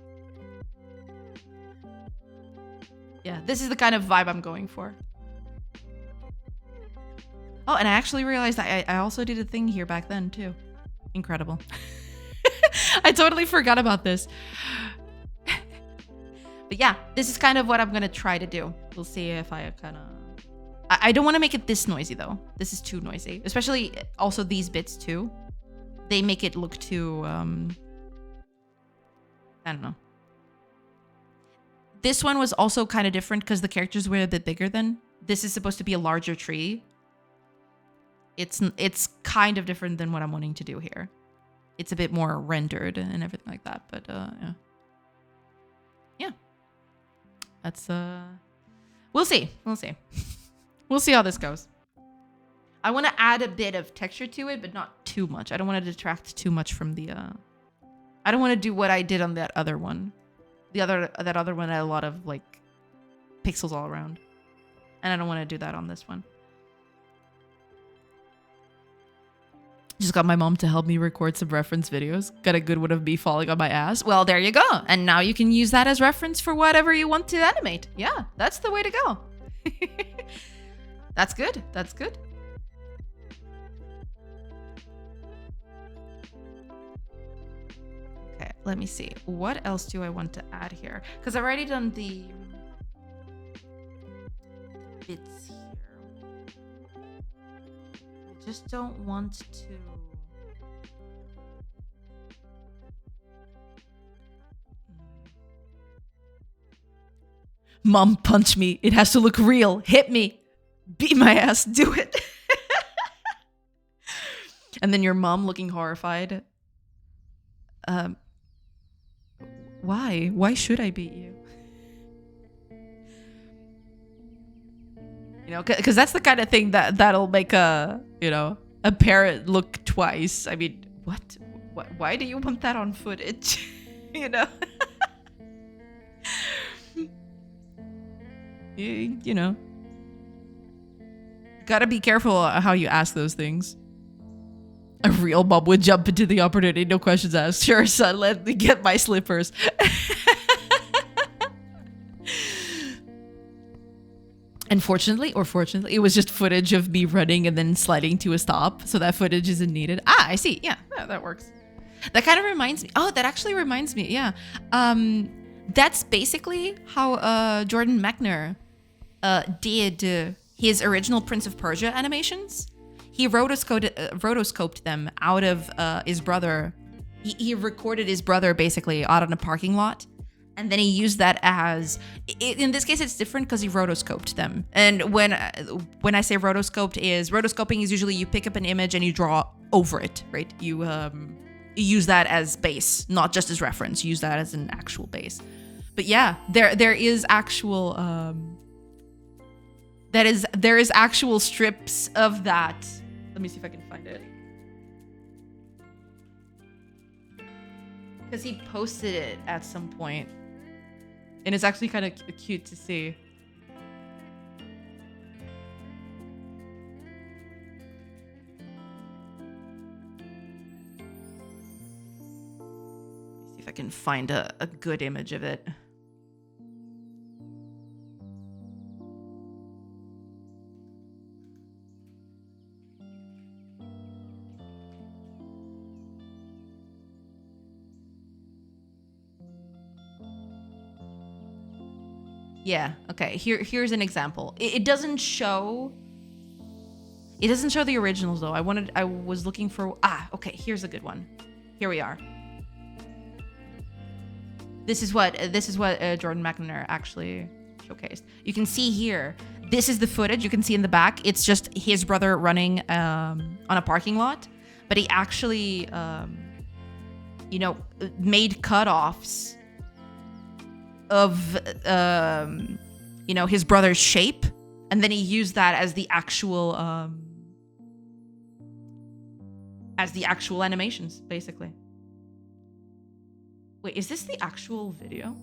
Yeah, this is the kind of vibe I'm going for. Oh, and I actually realized that I also did a thing here back then too. Incredible. I totally forgot about this. But yeah, this is kind of what I'm gonna try to do. We'll see if I kind of... I don't want to make it this noisy though. This is too noisy. Especially also these bits too. They make it look too... I don't know. This one was also kind of different because the characters were a bit bigger than. This is supposed to be a larger tree. It's kind of different than what I'm wanting to do here. It's a bit more rendered and everything like that, but yeah. Yeah. That's we'll see. We'll see. We'll see how this goes. I want to add a bit of texture to it, but not too much. I don't want to detract too much from the I don't want to do what I did on that other one. That other one had a lot of like pixels all around. And I don't want to do that on this one. Just got my mom to help me record some reference videos. Got a good one of me falling on my ass. Well, there you go. And now you can use that as reference for whatever you want to animate. Yeah, that's the way to go. That's good. That's good. Okay, let me see. What else do I want to add here? Because I've already done the bits here. I just don't want to... Mom, punch me. It has to look real. Hit me. Beat my ass. Do it. And then your mom looking horrified. Why? Why should I beat you? You know, because that's the kind of thing that'll make a parent look twice. I mean, what? Why do you want that on footage? You know? You know. Gotta be careful how you ask those things. A real mom would jump into the opportunity, no questions asked. Sure, son, let me get my slippers. Unfortunately, or fortunately, it was just footage of me running and then sliding to a stop. So that footage isn't needed. Ah, I see. Yeah, that works. That kind of reminds me. Oh, that actually reminds me. Yeah. That's basically how Jordan Mechner did his original Prince of Persia animations. He rotoscoped them out of his brother. He recorded his brother basically out on a parking lot. And then he used that as, in this case, it's different because he rotoscoped them. And when I say rotoscoping is usually you pick up an image and you draw over it, right? You use that as base, not just as reference. You use that as an actual base. But yeah, there is actual there is actual strips of that. Let me see if I can find it. Because he posted it at some point. And it's actually kind of cute to see. Let me see if I can find a good image of it. Yeah, okay. Here's an example. It doesn't show the originals though. I was looking for okay, here's a good one. Here we are. This is what Jordan Mechner actually showcased. You can see here. This is the footage you can see in the back. It's just his brother running on a parking lot, but he actually made cutoffs of his brother's shape, and then he used that as the actual animations, basically. Wait, is this the actual video?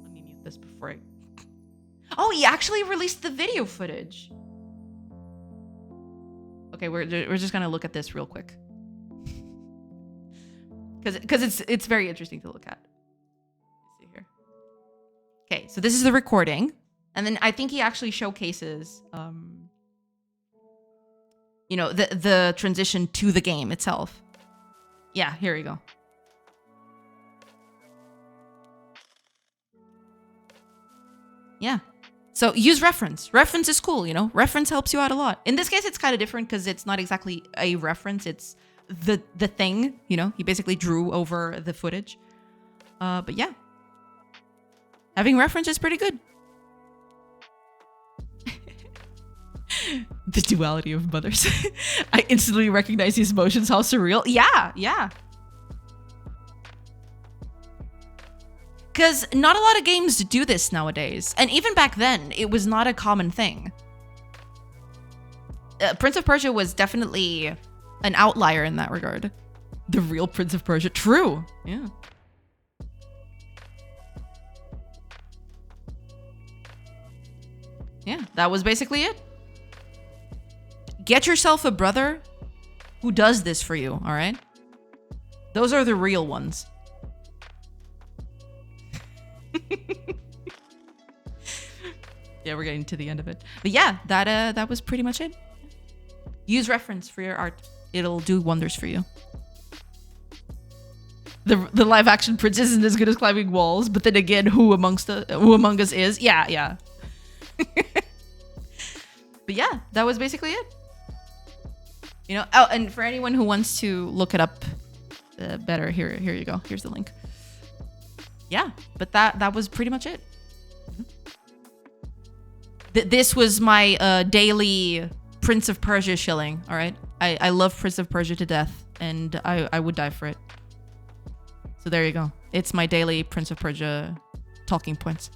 Let me mute this before I... Oh, he actually released the video footage. Okay, we're just gonna look at this real quick. Because it's very interesting to look at. Okay, so this is the recording. And then I think he actually showcases, the transition to the game itself. Yeah, here we go. Yeah. So use reference. Reference is cool, Reference helps you out a lot. In this case, it's kind of different because it's not exactly a reference. It's the thing, He basically drew over the footage. But yeah. Having reference is pretty good. The duality of mothers. I instantly recognize these emotions. How surreal. Yeah. Because not a lot of games do this nowadays. And even back then, it was not a common thing. Prince of Persia was definitely an outlier in that regard. The real Prince of Persia. True. Yeah. Yeah, that was basically it. Get yourself a brother who does this for you, all right? Those are the real ones. Yeah, we're getting to the end of it. But yeah, that was pretty much it. Use reference for your art. It'll do wonders for you. The live action prince isn't as good as climbing walls, but then again, who among us is? Yeah. But yeah, that was basically it. Oh, and for anyone who wants to look it up better, here you go. Here's the link. Yeah, but that was pretty much it. This was my daily Prince of Persia shilling. All right, I love Prince of Persia to death, and I would die for it. So there you go. It's my daily Prince of Persia talking points.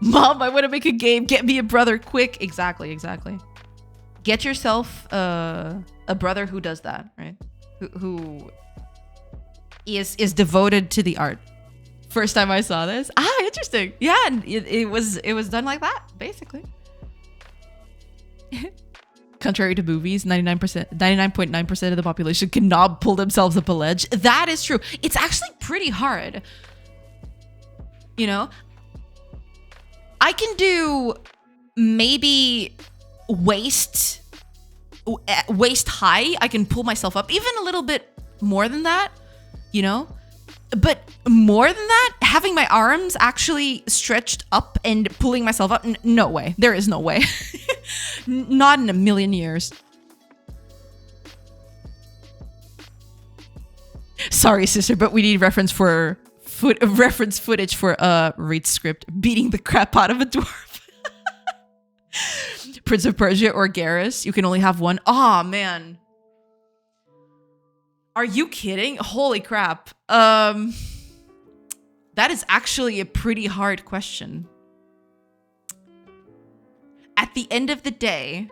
Mom, I want to make a game. Get me a brother quick. Exactly. Get yourself a brother who does that, right? Who is devoted to the art First time I saw this. Interesting. Yeah, and it was done like that, basically. Contrary to movies, 99.9% of the population cannot pull themselves up a ledge. That is true. It's actually pretty hard. You know? I can do maybe waist high. I can pull myself up even a little bit more than that, you know? But more than that, having my arms actually stretched up and pulling myself up, no way. There is no way. Not in a million years. Sorry, sister, but we need reference footage for Reed's script beating the crap out of a dwarf. Prince of Persia or Garrus. You can only have one. Oh man. Are you kidding? Holy crap. That is actually a pretty hard question. At the end of the day,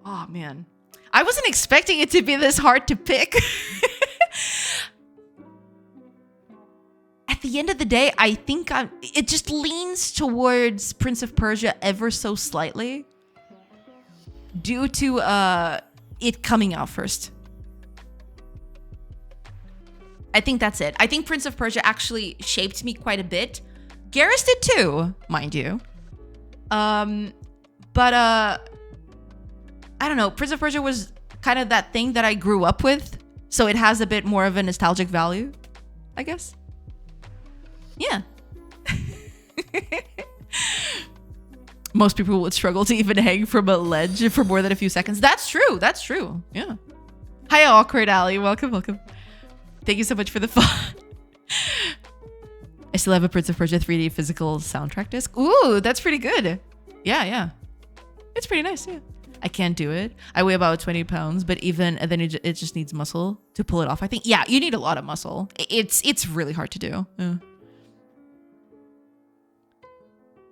oh man, I wasn't expecting it to be this hard to pick. At the end of the day, I think it just leans towards Prince of Persia ever so slightly due to it coming out first. I think that's it. I think Prince of Persia actually shaped me quite a bit. Garrus did too, mind you. But I don't know. Prince of Persia was kind of that thing that I grew up with, so it has a bit more of a nostalgic value, I guess. Yeah. Most people would struggle to even hang from a ledge for more than a few seconds. That's true. That's true. Yeah. Hi, Awkward Alley. Welcome, welcome. Thank you so much for the fun. I still have a Prince of Persia 3D physical soundtrack disc. Ooh, that's pretty good. Yeah. It's pretty nice, yeah. I can't do it. I weigh about 20 pounds, but even then it just needs muscle to pull it off. I think, yeah, you need a lot of muscle. It's really hard to do. Yeah.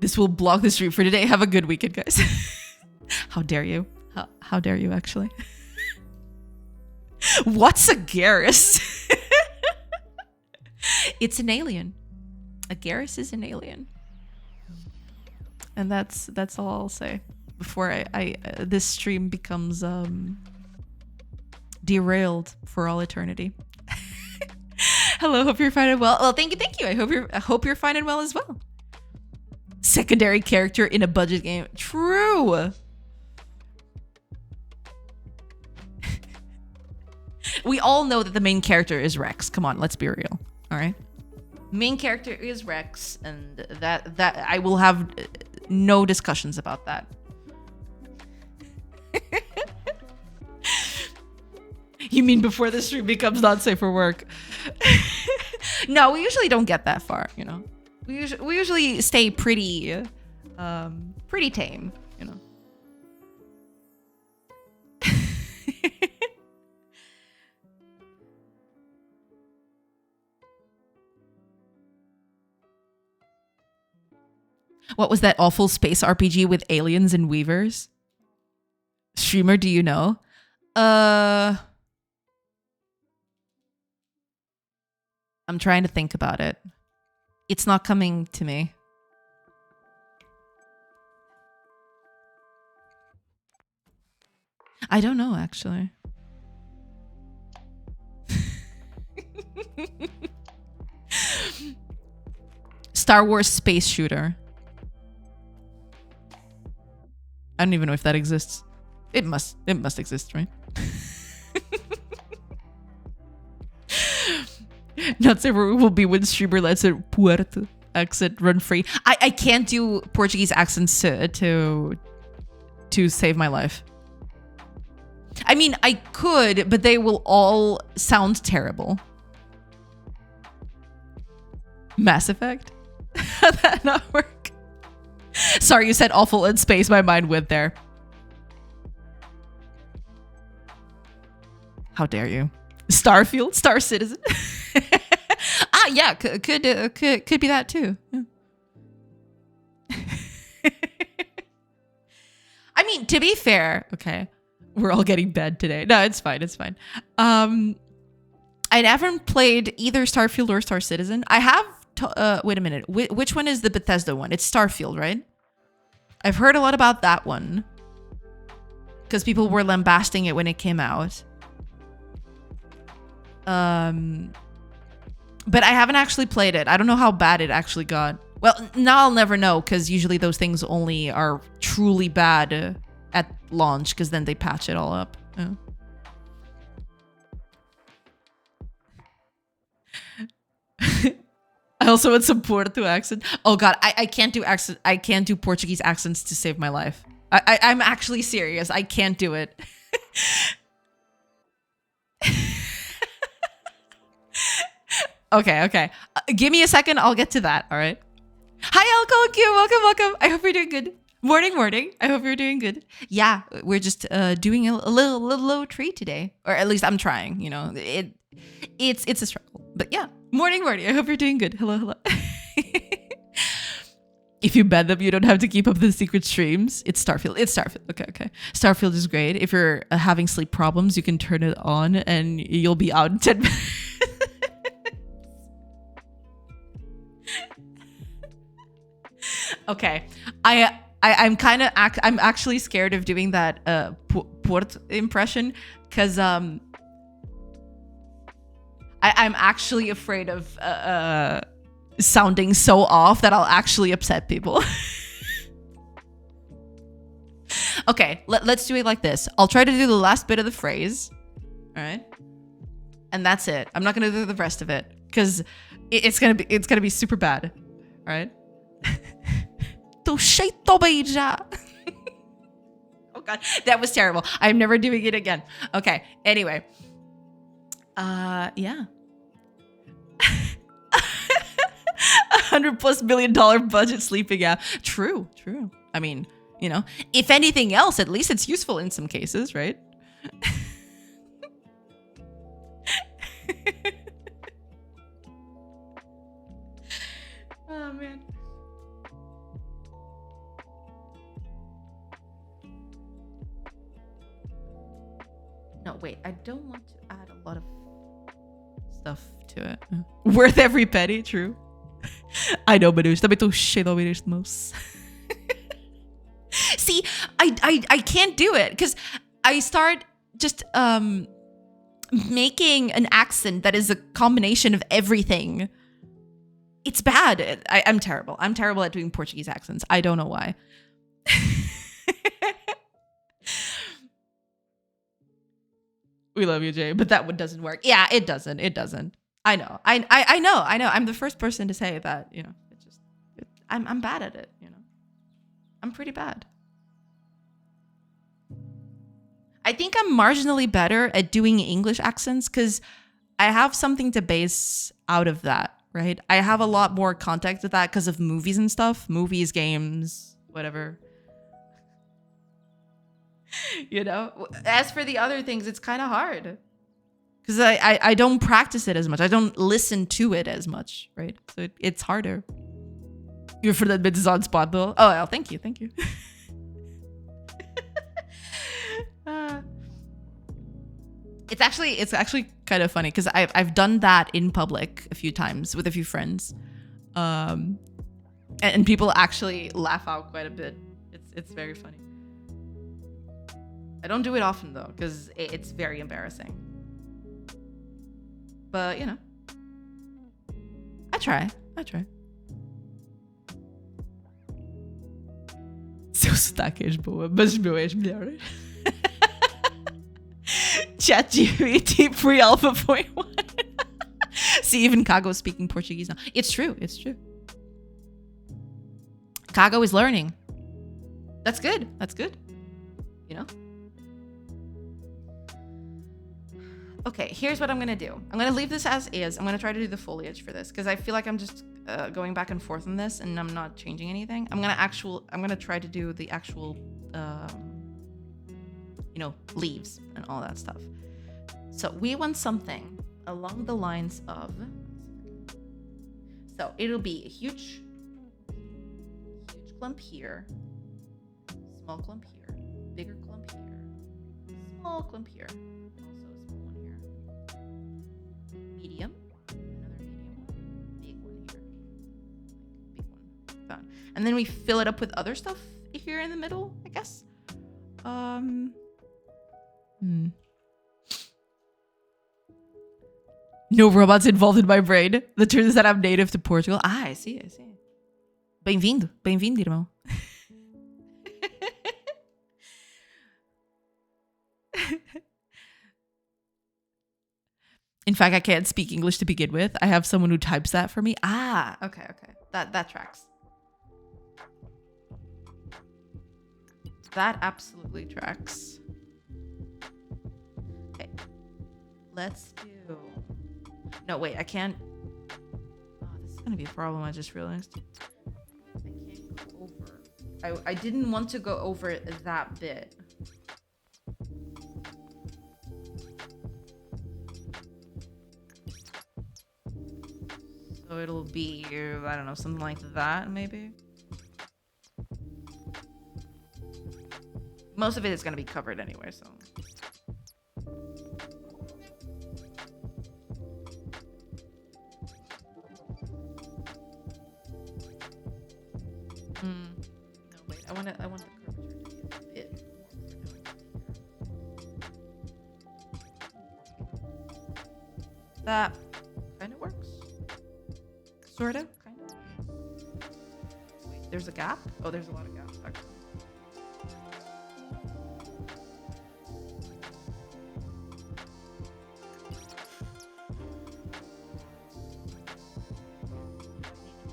This will block the stream for today. Have a good weekend, guys. How dare you? How dare you, actually? What's a Garrus? It's an alien. A Garrus is an alien. And that's all I'll say before I this stream becomes derailed for all eternity. Hello, hope you're fine and well. Well, thank you. I hope you're fine and well as well. Secondary character in a budget game. True. We all know that the main character is Rex. Come on, let's be real. All right. Main character is Rex, and that I will have no discussions about that. You mean before the stream becomes not safe for work? No, we usually don't get that far, you know. We usually stay pretty tame, you know. What was that awful space RPG with aliens and weavers? Streamer, do you know? I'm trying to think about it. It's not coming to me. I don't know, actually. Star Wars space shooter. I don't even know if that exists. It must exist, right? Not several will be when streamer lets it Puerto accent run free. I can't do Portuguese accents to save my life. I mean, I could, but they will all sound terrible. Mass Effect? How'd that not work? Sorry, you said awful in space. My mind went there. How dare you? Starfield? Star Citizen? Yeah, could be that too. Yeah. I mean, to be fair, okay, we're all getting bed today. No, it's fine. It's fine. I I haven't played either Starfield or Star Citizen. I have. Wait a minute. Which one is the Bethesda one? It's Starfield, right? I've heard a lot about that one because people were lambasting it when it came out. But I haven't actually played it. I don't know how bad it actually got. Well, now I'll never know because usually those things only are truly bad at launch because then they patch it all up. Yeah. I also want some Porto accent. Oh god, I can't do accent. I can't do Portuguese accents to save my life. I'm actually serious. I can't do it. Okay. Give me a second. I'll get to that. All right. Hi, Alco. Welcome. I hope you're doing good. Morning. I hope you're doing good. Yeah, we're just doing a little low treat today, or at least I'm trying. You know, it's a struggle, but yeah. Morning. I hope you're doing good. Hello. If you ban them, you don't have to keep up the secret streams. It's Starfield. Okay. Starfield is great. If you're having sleep problems, you can turn it on and you'll be out in 10 minutes. Okay. I'm actually scared of doing that port impression because I'm actually afraid of sounding so off that I'll actually upset people. Okay, let's do it like this. I'll try to do the last bit of the phrase. All right? And that's it. I'm not going to do the rest of it because it's going to be super bad. All right? Oh god, that was terrible. I'm never doing it again. Okay, anyway. Yeah. $100+ million budget sleeping app. True. I mean, you know, if anything else, at least it's useful in some cases, right? Oh man. No, wait, I don't want to add a lot of stuff to it. Worth every penny, true. I know, Manush. Também tô cheio de ouvir most. See, I can't do it because I start just making an accent that is a combination of everything. It's bad. I'm terrible. I'm terrible at doing Portuguese accents. I don't know why. We love you, Jay, but that one doesn't work. Yeah, it doesn't. I know. I know. I'm the first person to say that, you know. I'm bad at it, you know. I'm pretty bad. I think I'm marginally better at doing English accents because I have something to base out of that, right? I have a lot more contact with that because of movies and stuff. Movies, games, whatever. You know? As for the other things, it's kind of hard. Because I don't practice it as much. I don't listen to it as much, right? So it's harder. You're for that bit is on spot, though. Oh, well, thank you. It's actually kind of funny because I've done that in public a few times with a few friends, and people actually laugh out quite a bit. It's very funny. I don't do it often though because it's very embarrassing. But you know, I try. Seu sotaque és boa, mas o meu és melhor. ChatGPT pre-alpha 0.1. See, even Kago's speaking Portuguese now. It's true. Kago is learning. That's good. You know? Okay, here's what I'm going to do. I'm going to leave this as is. I'm going to try to do the foliage for this because I feel like I'm just going back and forth on this and I'm not changing anything. I'm going to try to do the actual you know, leaves and all that stuff. So we want something along the lines of, so it'll be a huge clump here, small clump here, bigger clump here, small clump here, also a small one here. And then we fill it up with other stuff here in the middle, I guess. No robots involved in my brain. The truth is that I'm native to Portugal. Ah, I see. Bem-vindo, irmão. In fact, I can't speak English to begin with. I have someone who types that for me. Ah, okay. That tracks. That absolutely tracks. Okay. Let's do... No, wait, I can't... Oh, this is gonna be a problem, I just realized. I can't go over... I didn't want to go over that bit. So it'll be, I don't know, something like that, maybe? Most of it is going to be covered anyway, so... No, wait, I want the curvature to be a bit more. That kind of works. Sort of, kind of. Wait, there's a gap? Oh, there's a lot of gaps, actually.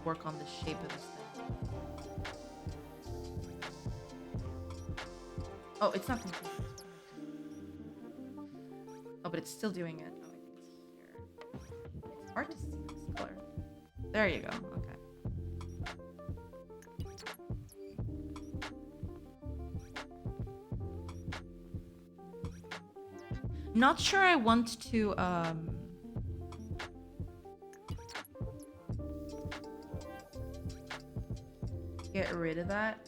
Work on the shape of this thing. Oh, it's not complete. Oh, but it's still doing it. Oh, I think it's here. It's hard to see this color. There you go. Okay. Not sure I want to get rid of that.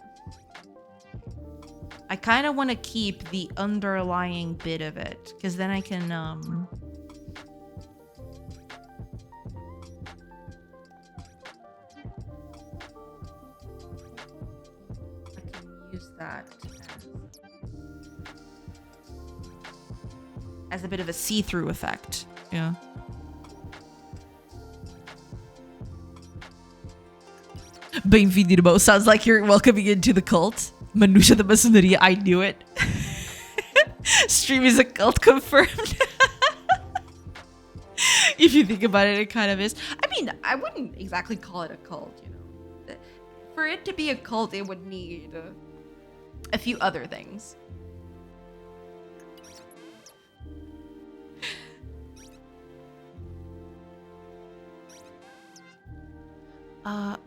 I kind of want to keep the underlying bit of it, because then I can use that as a bit of a see-through effect. Yeah. Bem-vindo, irmão. Sounds like you're welcoming into the cult. Manusha da Maçonaria. I knew it. Stream is a cult confirmed. If you think about it, it kind of is. I mean, I wouldn't exactly call it a cult, you know. For it to be a cult, it would need a few other things.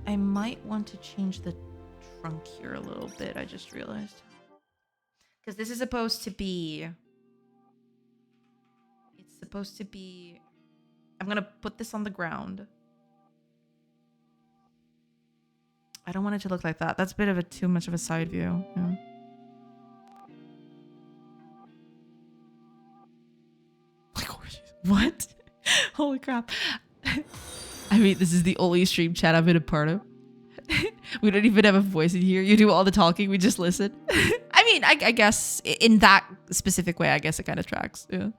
I might want to change the trunk here a little bit, I just realized. Because this is supposed to be... It's supposed to be... I'm gonna put this on the ground. I don't want it to look like that. That's a bit of a too much of a side view. Yeah. What? Holy crap. I mean, this is the only stream chat I've been a part of. We don't even have a voice in here. You do all the talking, we just listen. I mean, I guess in that specific way, I guess it kind of tracks. Yeah.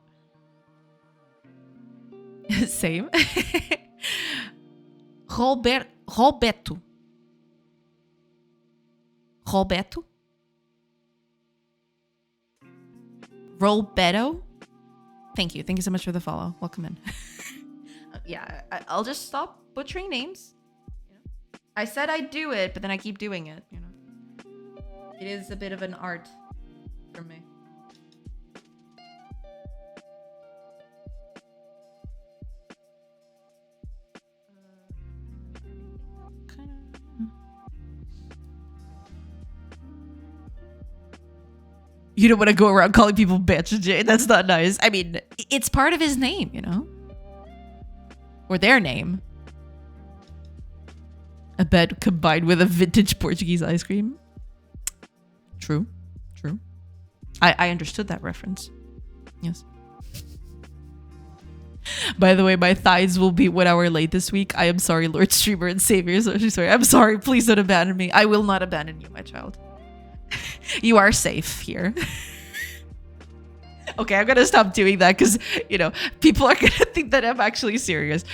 Same. Roberto. Roberto? Thank you. Thank you so much for the follow. Welcome in. Yeah, I'll just stop butchering names. You know? I said I'd do it, but then I keep doing it, you know. It is a bit of an art for me. You don't want to go around calling people bitch, Jay. That's not nice. I mean, it's part of his name, you know? Or their name. A bed combined with a vintage Portuguese ice cream. True. True. I understood that reference. Yes. By the way, my thighs will be 1 hour late this week. I am sorry, Lord Streamer and Savior. So she's sorry. I'm sorry. Please don't abandon me. I will not abandon you, my child. You are safe here. Okay, I'm gonna stop doing that because, you know, people are gonna think that I'm actually serious.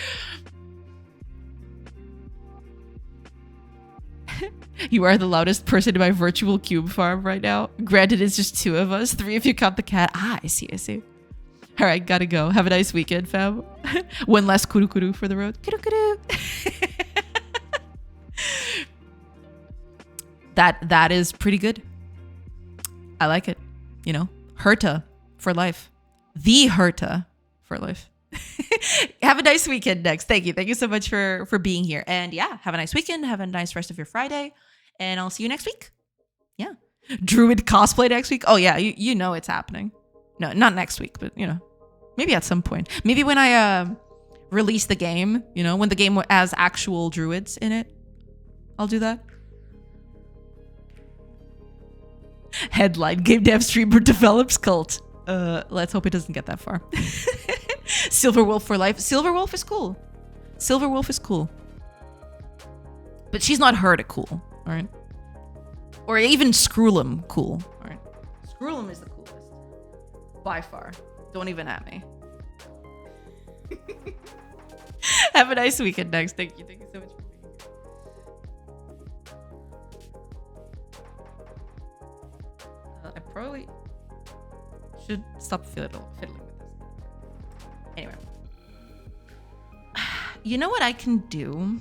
You are the loudest person in my virtual cube farm right now. Granted, it's just 2 of us. 3 if you count the cat. Ah, I see, I see. All right, gotta go. Have a nice weekend, fam. One last kuru kuru for the road. Kuru kuru. That is pretty good. I like it. You know, Herta for life. The Herta for life. Have a nice weekend next. Thank you. Thank you so much for being here. And yeah, have a nice weekend. Have a nice rest of your Friday. And I'll see you next week. Yeah. Druid cosplay next week. Oh yeah, you know it's happening. No, not next week, but you know, maybe at some point. Maybe when I release the game, you know, when the game has actual druids in it, I'll do that. Headline: GameDev streamer develops cult. Let's hope it doesn't get that far. Silver Wolf for life. Silver Wolf is cool. Silver Wolf is cool. But she's not Herta cool, all right? Or even Screwlum cool, all right? Screwlum is the coolest. By far. Don't even at me. Have a nice weekend next. Thank you. Thank you so much for being here. I probably should stop fiddling with this. Anyway. You know what I can do?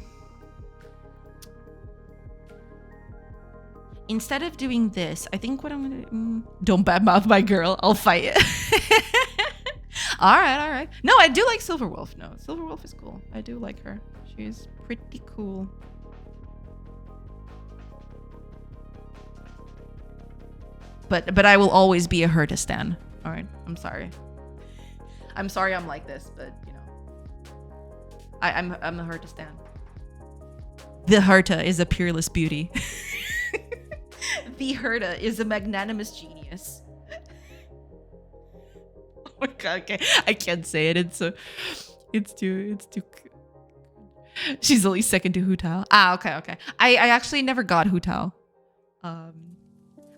Instead of doing this, I think what I'm gonna don't badmouth my girl. I'll fight it. All right. No, I do like Silver Wolf. No, Silver Wolf is cool. I do like her. She's pretty cool. But I will always be a Herta stan. All right, I'm sorry. I'm sorry I'm like this, but you know, I'm a Herta stan. The Herta is a peerless beauty. The Herta is a magnanimous genius. Oh my god, okay. I can't say it. It's too She's only second to Hu Tao. Ah, okay. I actually never got Hu Tao.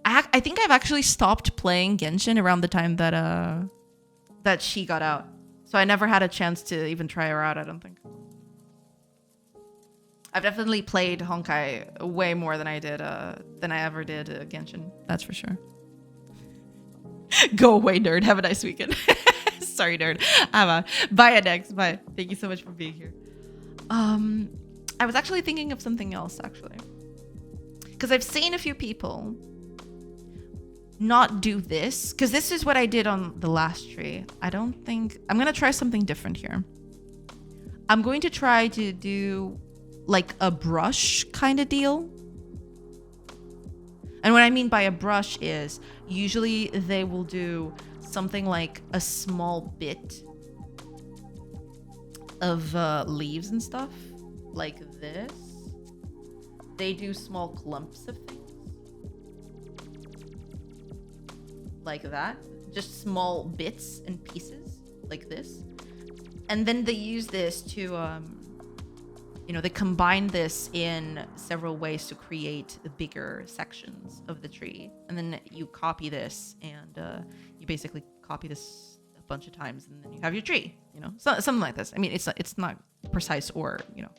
I think I've actually stopped playing Genshin around the time that she got out. So I never had a chance to even try her out, I don't think. I've definitely played Honkai way more than I ever did Genshin. That's for sure. Go away, nerd. Have a nice weekend. Sorry, nerd. Bye, next. Bye. Thank you so much for being here. I was actually thinking of something else, actually. Because I've seen a few people not do this. Because this is what I did on the last tree. I'm going to try something different here. I'm going to try to do like a brush kind of deal. And what I mean by a brush is usually they will do something like a small bit of leaves and stuff like this. They do small clumps of things like that, just small bits and pieces like this, and then they use this to you know, they combine this in several ways to create the bigger sections of the tree. And then you copy this and you basically copy this a bunch of times and then you have your tree, you know, something like this. I mean, it's not precise or, you know,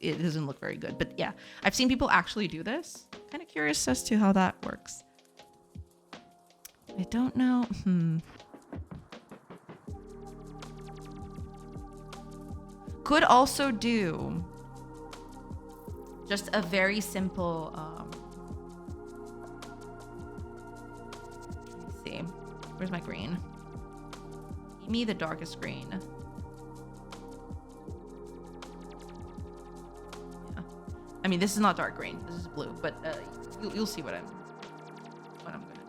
it doesn't look very good, but yeah, I've seen people actually do this. Kind of curious as to how that works. I don't know. Could also do just a very simple, let's see, where's my green? Give me the darkest green. Yeah. I mean, this is not dark green, this is blue, but you'll see what I'm gonna do.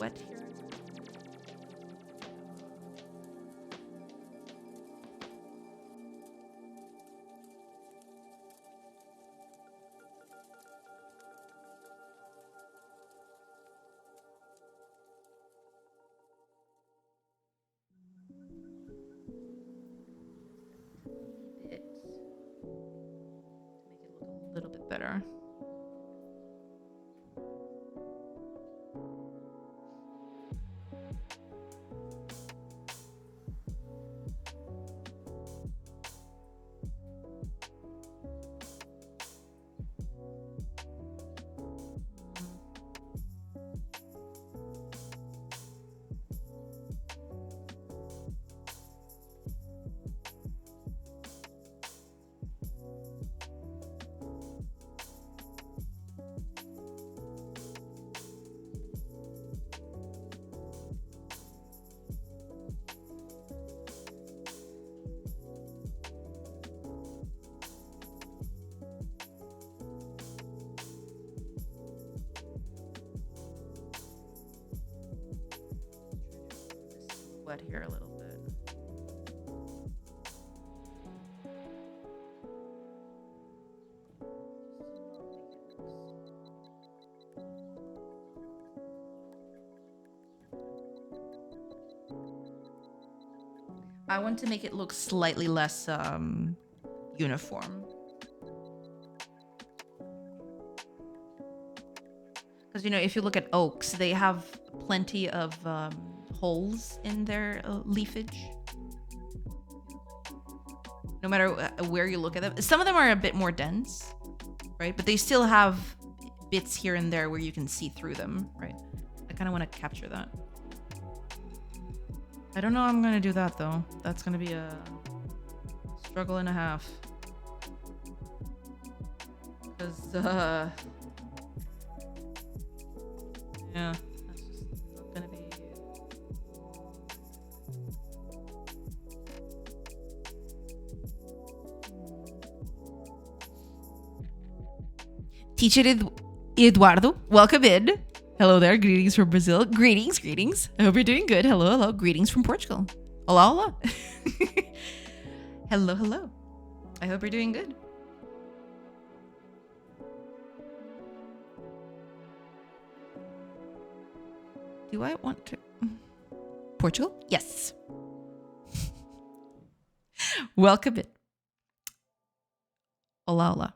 Wet here. wet here a little bit. I want to make it look slightly less uniform. Because, you know, if you look at oaks, they have plenty of holes in their leafage. No matter where you look at them. Some of them are a bit more dense, right? But they still have bits here and there where you can see through them, right? I kind of want to capture that. I don't know how I'm going to do that, though. That's going to be a struggle and a half. Because, yeah, that's just not going to be... Teacher Eduardo, welcome in. Hello there. Greetings from Brazil. Greetings, greetings. I hope you're doing good. Hello, hello. Greetings from Portugal. Hola, hola. Hello, hello. I hope you're doing good. Do I want to... Portugal? Yes. Welcome in. Hola, hola.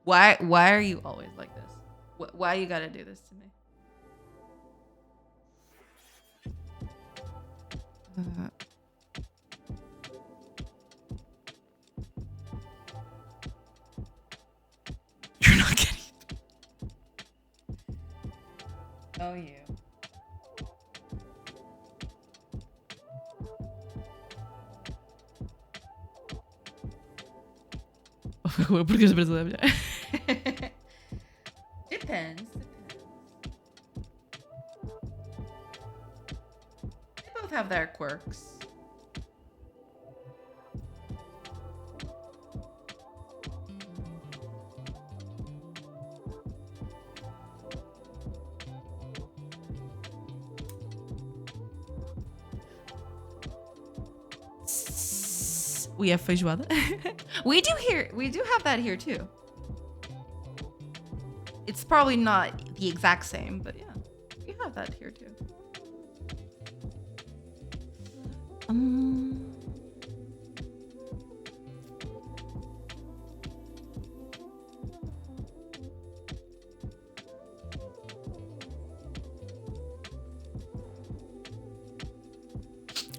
Why are you always like this? Why you gotta do this to me? You're not getting it. Oh, you. Porque os brasileiros. Depends. They both have their quirks. We have feijoada. we do have that here too. It's probably not the exact same, but yeah, we have that here too.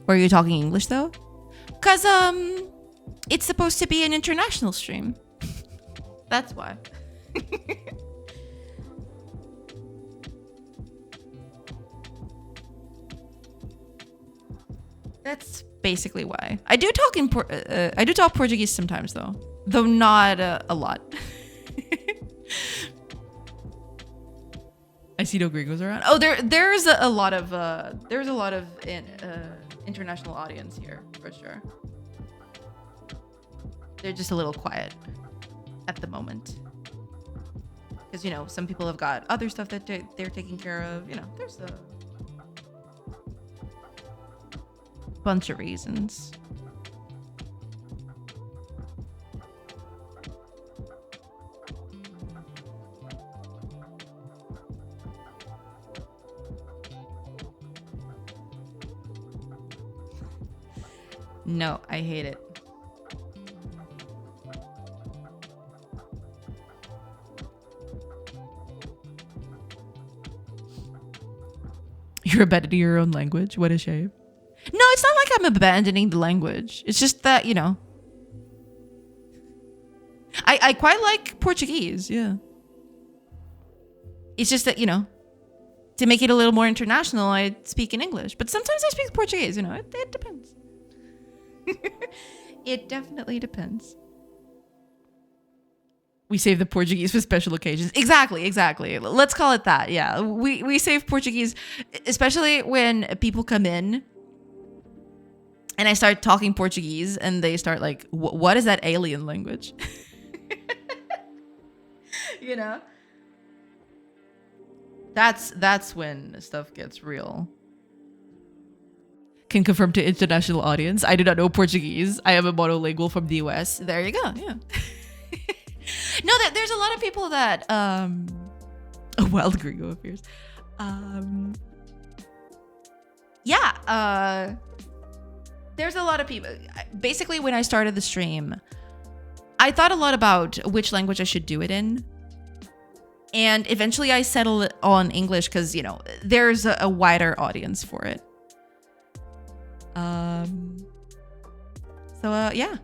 Were you talking English though? Cause it's supposed to be an international stream. That's why. That's basically why. I do talk Portuguese sometimes though not a lot. I see no gringos around. Oh, there's a lot of international audience here for sure. They're just a little quiet at the moment because, you know, some people have got other stuff that they're taking care of. You know, there's a bunch of reasons. No, I hate it. You're abandoning your own language? What a shame. No, it's not like I'm abandoning the language. It's just that, you know, I quite like Portuguese, yeah. It's just that, you know, to make it a little more international, I speak in English. But sometimes I speak Portuguese, you know, it depends. It definitely depends. We save the Portuguese for special occasions. Exactly. Let's call it that. Yeah, we save Portuguese, especially when people come in and I start talking Portuguese, and they start like, what is that alien language? You know? That's when stuff gets real. Can confirm to international audience, I do not know Portuguese. I am a monolingual from the US. There you go. Yeah. No, there's a lot of people that a wild gringo appears. Yeah, there's a lot of people. Basically, when I started the stream, I thought a lot about which language I should do it in. And eventually I settled on English because, you know, there's a wider audience for it. Yeah.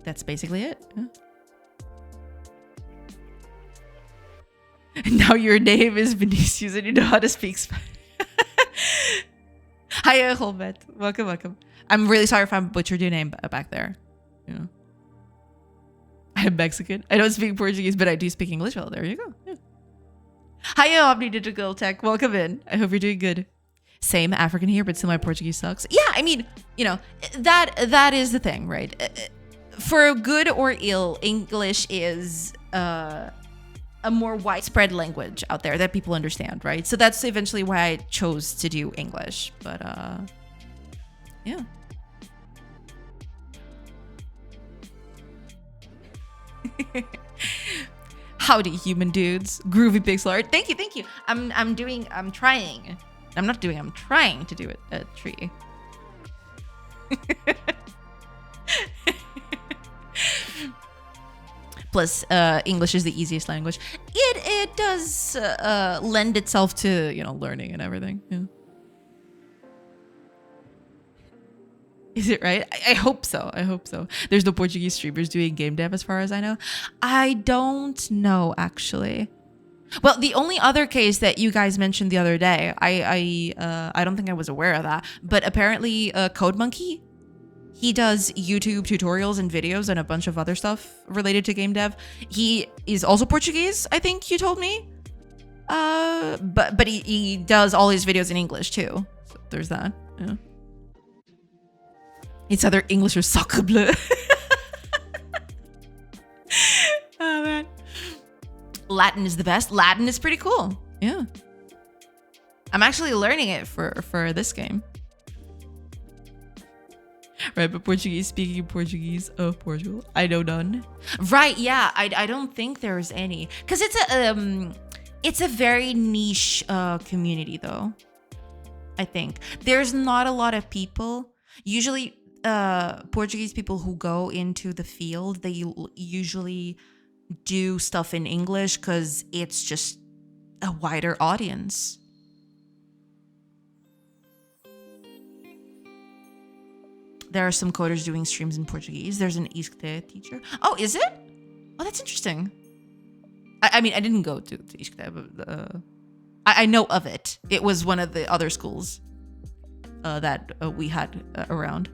That's basically it. Yeah. Now your name is Vinicius and you know how to speak Spanish. Hi, Holbet. Welcome. I'm really sorry if I butchered your name back there. You know. I'm Mexican. I don't speak Portuguese, but I do speak English. Well, there you go. Yeah. Hiya, Omni Digital Tech. Welcome in. I hope you're doing good. Same African here, but still my Portuguese sucks. Yeah, I mean, you know, that is the thing, right? For good or ill, English is a more widespread language out there that people understand, right? So that's eventually why I chose to do English. But yeah. Howdy, human dudes. Groovy pixel art. Thank you. I'm trying. I'm trying to do a tree. Plus, English is the easiest language. It does lend itself to, you know, learning and everything. Yeah. Is it right? I hope so. There's no Portuguese streamers doing game dev as far as I know. I don't know, actually. Well, the only other case that you guys mentioned the other day, I don't think I was aware of that, but apparently Code Monkey, he does YouTube tutorials and videos and a bunch of other stuff related to game dev. He is also Portuguese, I think you told me. But he does all his videos in English too. So there's that. Yeah. It's either English or sacre bleu. Oh man. Latin is the best. Latin is pretty cool. Yeah. I'm actually learning it for this game. Right, but Portuguese, speaking Portuguese of Portugal, I know none. Right, yeah, I don't think there's any. Because it's a very niche community though. I think. There's not a lot of people. Usually Portuguese people who go into the field, they usually do stuff in English because it's just a wider audience. There are some coders doing streams in Portuguese. There's an ISCTE teacher. Oh, is it? Oh, that's interesting. I mean, I didn't go to ISCTE, but I know of it. It was one of the other schools that we had around.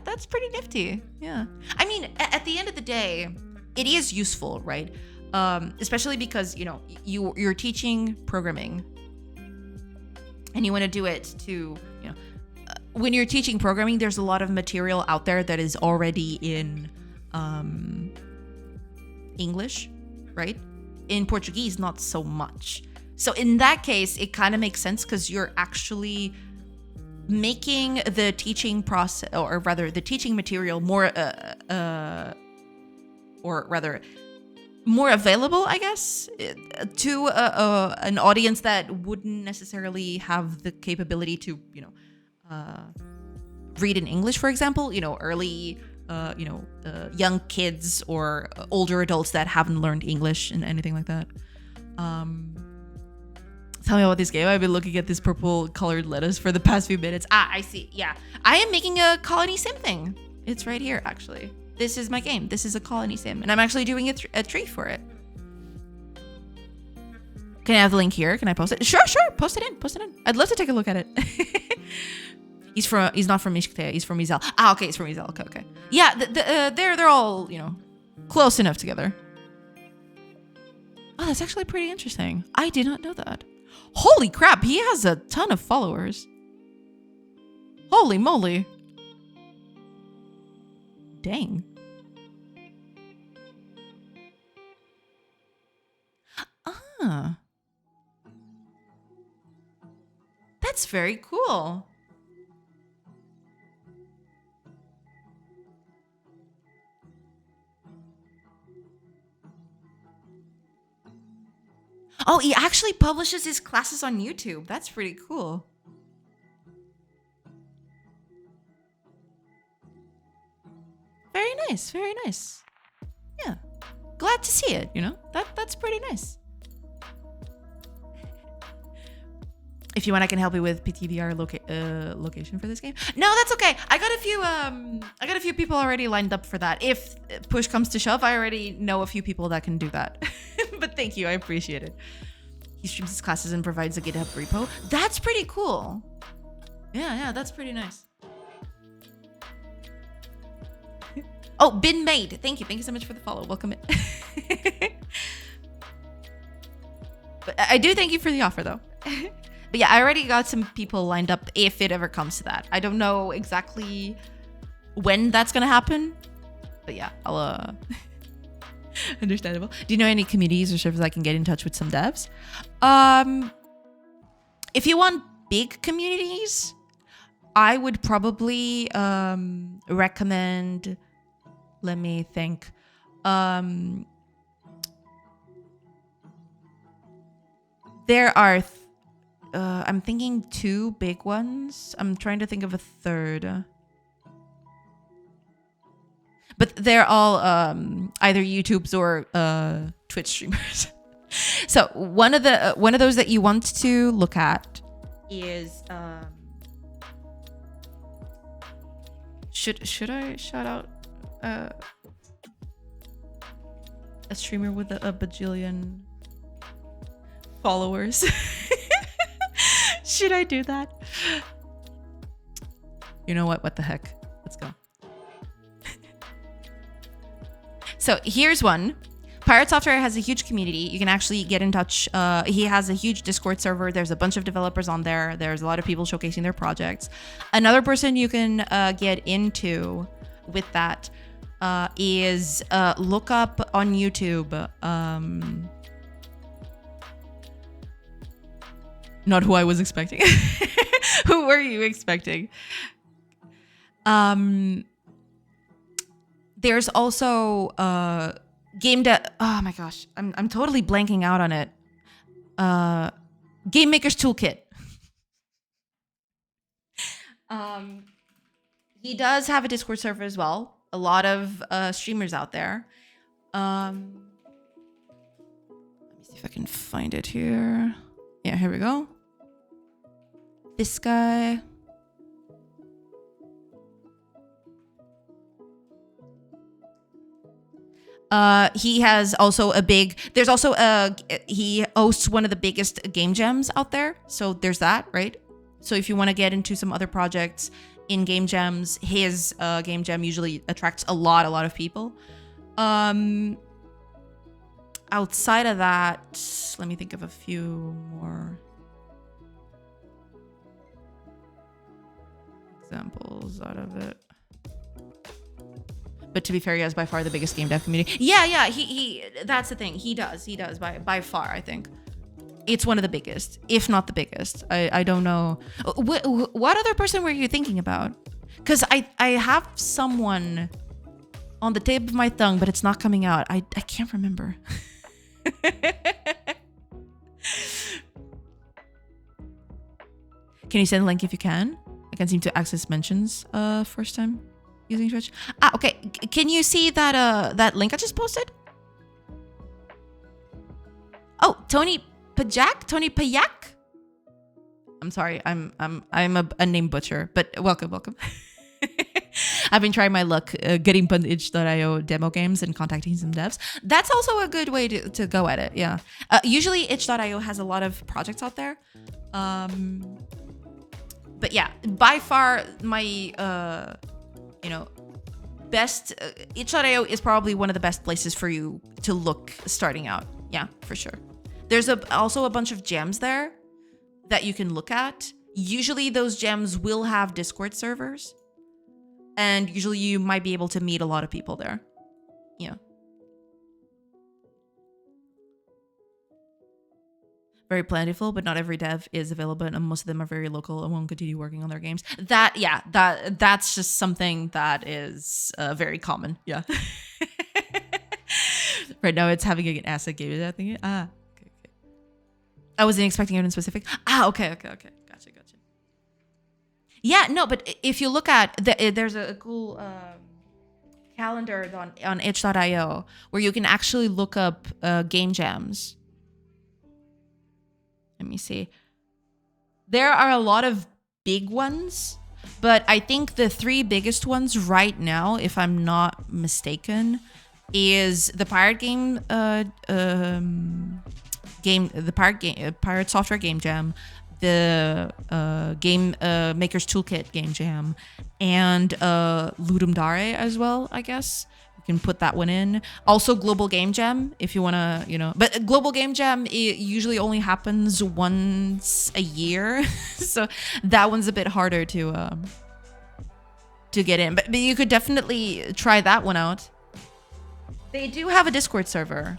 That's pretty nifty. Yeah. I mean, at the end of the day, it is useful, right? Especially because, you know, you're teaching programming. And you want to do it to, you know, when you're teaching programming, there's a lot of material out there that is already in English, right? In Portuguese, not so much. So in that case, it kind of makes sense because you're actually making the teaching process, or rather the teaching material more, or rather more available, I guess, to an audience that wouldn't necessarily have the capability to, you know, read in English, for example, you know, early, you know, young kids or older adults that haven't learned English and anything like that. Tell me about this game. I've been looking at this purple colored lettuce for the past few minutes. Ah, I see. Yeah. I am making a colony sim thing. It's right here, actually. This is my game. This is a colony sim. And I'm actually doing a tree for it. Can I have the link here? Can I post it? Sure. Post it in. I'd love to take a look at it. He's not from ISCTE. He's from Izel. Ah, okay. He's from Izel. Okay. Yeah, they're all, you know, close enough together. That, that's pretty nifty. Yeah. I mean, at the end of the day, it is useful, right? Especially because, you know, you're teaching programming. And you want to do it to, you know, a wider audience. Oh, that's actually pretty interesting. I did not know that. Holy crap, he has a ton of followers. Holy moly. Dang. Ah. That's very cool. Oh, he actually publishes his classes on YouTube. That's pretty cool. Very nice, very nice. Yeah. Glad to see it, you know? That's pretty nice. If you want, I can help you with PTVR location for this game. No, that's okay. I got a few people already lined up for that. If push comes to shove, I already know a few people that can do that. But thank you, I appreciate it. He streams his classes and provides a GitHub repo. That's pretty cool. Yeah, that's pretty nice. Oh, been made. Thank you so much for the follow. Welcome in. But I do thank you for the offer, though. But yeah, I already got some people lined up if it ever comes to that. I don't know exactly when that's gonna happen, but yeah, I'll understandable. Do you know any communities or servers I can get in touch with some devs? If you want big communities, I would probably recommend, let me think. There are I'm thinking 2 big ones. I'm trying to think of a third. But they're all either YouTubes or Twitch streamers. So one of those that you want to look at is should I shout out a streamer with a bajillion followers? Should I do that? You know what? What the heck? Let's go. So here's one. Pirate Software has a huge community. You can actually get in touch. He has a huge Discord server. There's a bunch of developers on there. There's a lot of people showcasing their projects. Another person you can get into with that is look up on YouTube. Not who I was expecting. Who were you expecting? There's also GameDev. Oh my gosh, I'm totally blanking out on it. Game Maker's Toolkit. He does have a Discord server as well. A lot of streamers out there. Let me see if I can find it here. Yeah, here we go. This guy. He has also he hosts one of the biggest game jams out there. So there's that, right? So if you want to get into some other projects in game jams, his game jam usually attracts a lot of people. Outside of that, let me think of a few more examples out of it. But to be fair, he has by far the biggest game dev community. Yeah, he that's the thing. He does by far, I think. It's one of the biggest, if not the biggest. I don't know. What other person were you thinking about? Because I have someone on the tip of my tongue, but it's not coming out. I can't remember. Can you send a link if you can? I can't seem to access mentions first time using Twitch. Okay. Can you see that that link I just posted? Oh, Tony Pajak? I'm sorry. I'm a name butcher, but welcome. I've been trying my luck getting on itch.io demo games and contacting some devs. That's also a good way to go at it. Yeah. Usually itch.io has a lot of projects out there. But yeah, by far my best itch.io is probably one of the best places for you to look starting out. Yeah, for sure. There's also a bunch of gems there that you can look at. Usually those gems will have Discord servers. And usually you might be able to meet a lot of people there. Yeah. Very plentiful, but not every dev is available, and most of them are very local and won't continue working on their games. That's just something that is very common. Yeah. Right now, it's having an asset game. I think. Okay. I wasn't expecting it in specific. Okay. Gotcha. Yeah, no, but if you look at there's a cool calendar on itch.io where you can actually look up game jams. Let me see. There are a lot of big ones, but I think the 3 biggest ones right now, if I'm not mistaken, is the Pirate Pirate Software Game Jam, the Game Maker's Toolkit Game Jam, and Ludum Dare as well, I guess. You can put that one in. Also Global Game Jam, if you want to, but Global Game Jam, it usually only happens once a year. So that one's a bit harder to get in. But you could definitely try that one out. They do have a Discord server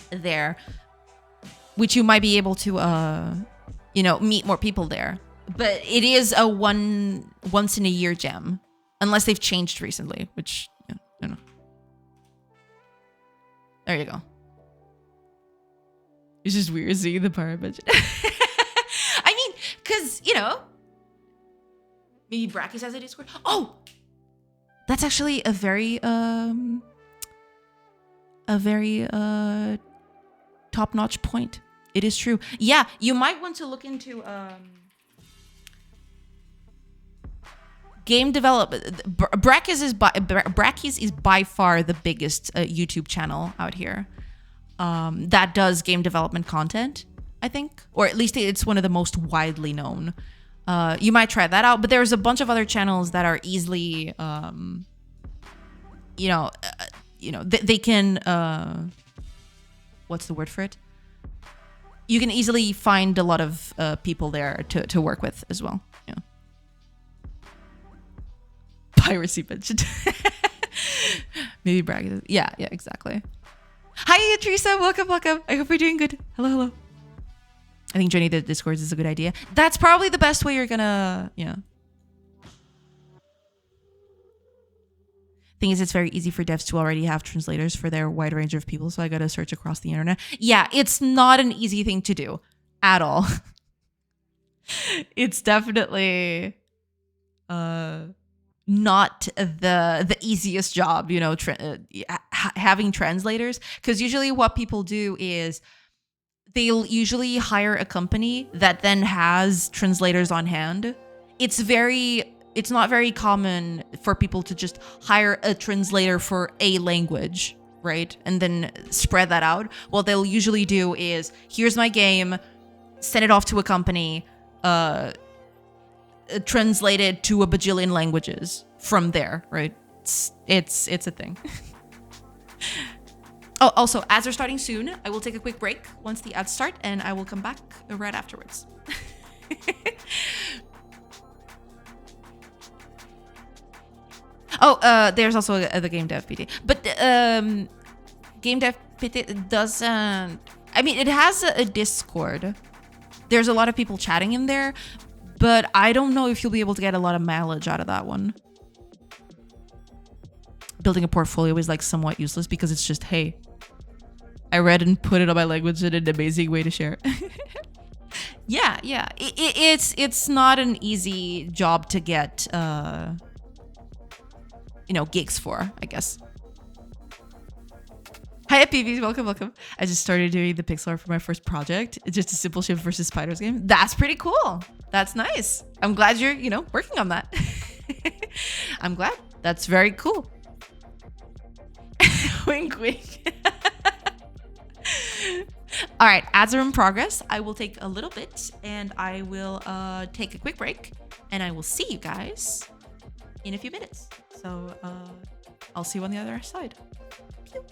there, which you might be able to, meet more people there. But it is a once in a year gem. Unless they've changed recently, which, I don't know. There you go. It's just weird seeing the pirate budget. I mean, because, maybe Brackies has a Discord. Oh! That's actually a very top-notch point. It is true. Yeah, you might want to look into... Game development. Brackies is by far the biggest YouTube channel out here that does game development content, I think, or at least it's one of the most widely known. You might try that out, but there's a bunch of other channels that are easily, they can. What's the word for it? You can easily find a lot of people there to work with as well. Yeah. Piracy budget. Maybe bragging. Yeah, exactly. Hi, Teresa. Welcome. I hope you're doing good. Hello. I think joining the Discord is a good idea. That's probably the best way you're gonna, Thing is, it's very easy for devs to already have translators for their wide range of people, so I gotta search across the internet. Yeah, it's not an easy thing to do at all. It's definitely not the easiest job, having translators, because usually what people do is they'll usually hire a company that then has translators on hand. It's not very common for people to just hire a translator for a language, right? And then spread that out. What they'll usually do is, here's my game, send it off to a company, translated to a bajillion languages from there, right? It's a thing. Oh, also, ads are starting soon. I will take a quick break once the ads start, and I will come back right afterwards. There's also the GameDev PT. But GameDev PT doesn't... I mean, it has a Discord. There's a lot of people chatting in there, but I don't know if you'll be able to get a lot of mileage out of that one. Building a portfolio is somewhat useless because it's just, hey, I read and put it on my language in an amazing way to share. Yeah. It's not an easy job to get, gigs for, I guess. Hi, PVs, welcome. I just started doing the pixel art for my first project. It's just a simple ship versus spiders game. That's pretty cool. That's nice. I'm glad you're, working on that. I'm glad. That's very cool. Wink. All right, ads are in progress. I will take a little bit and I will take a quick break and I will see you guys in a few minutes. So I'll see you on the other side. Pew.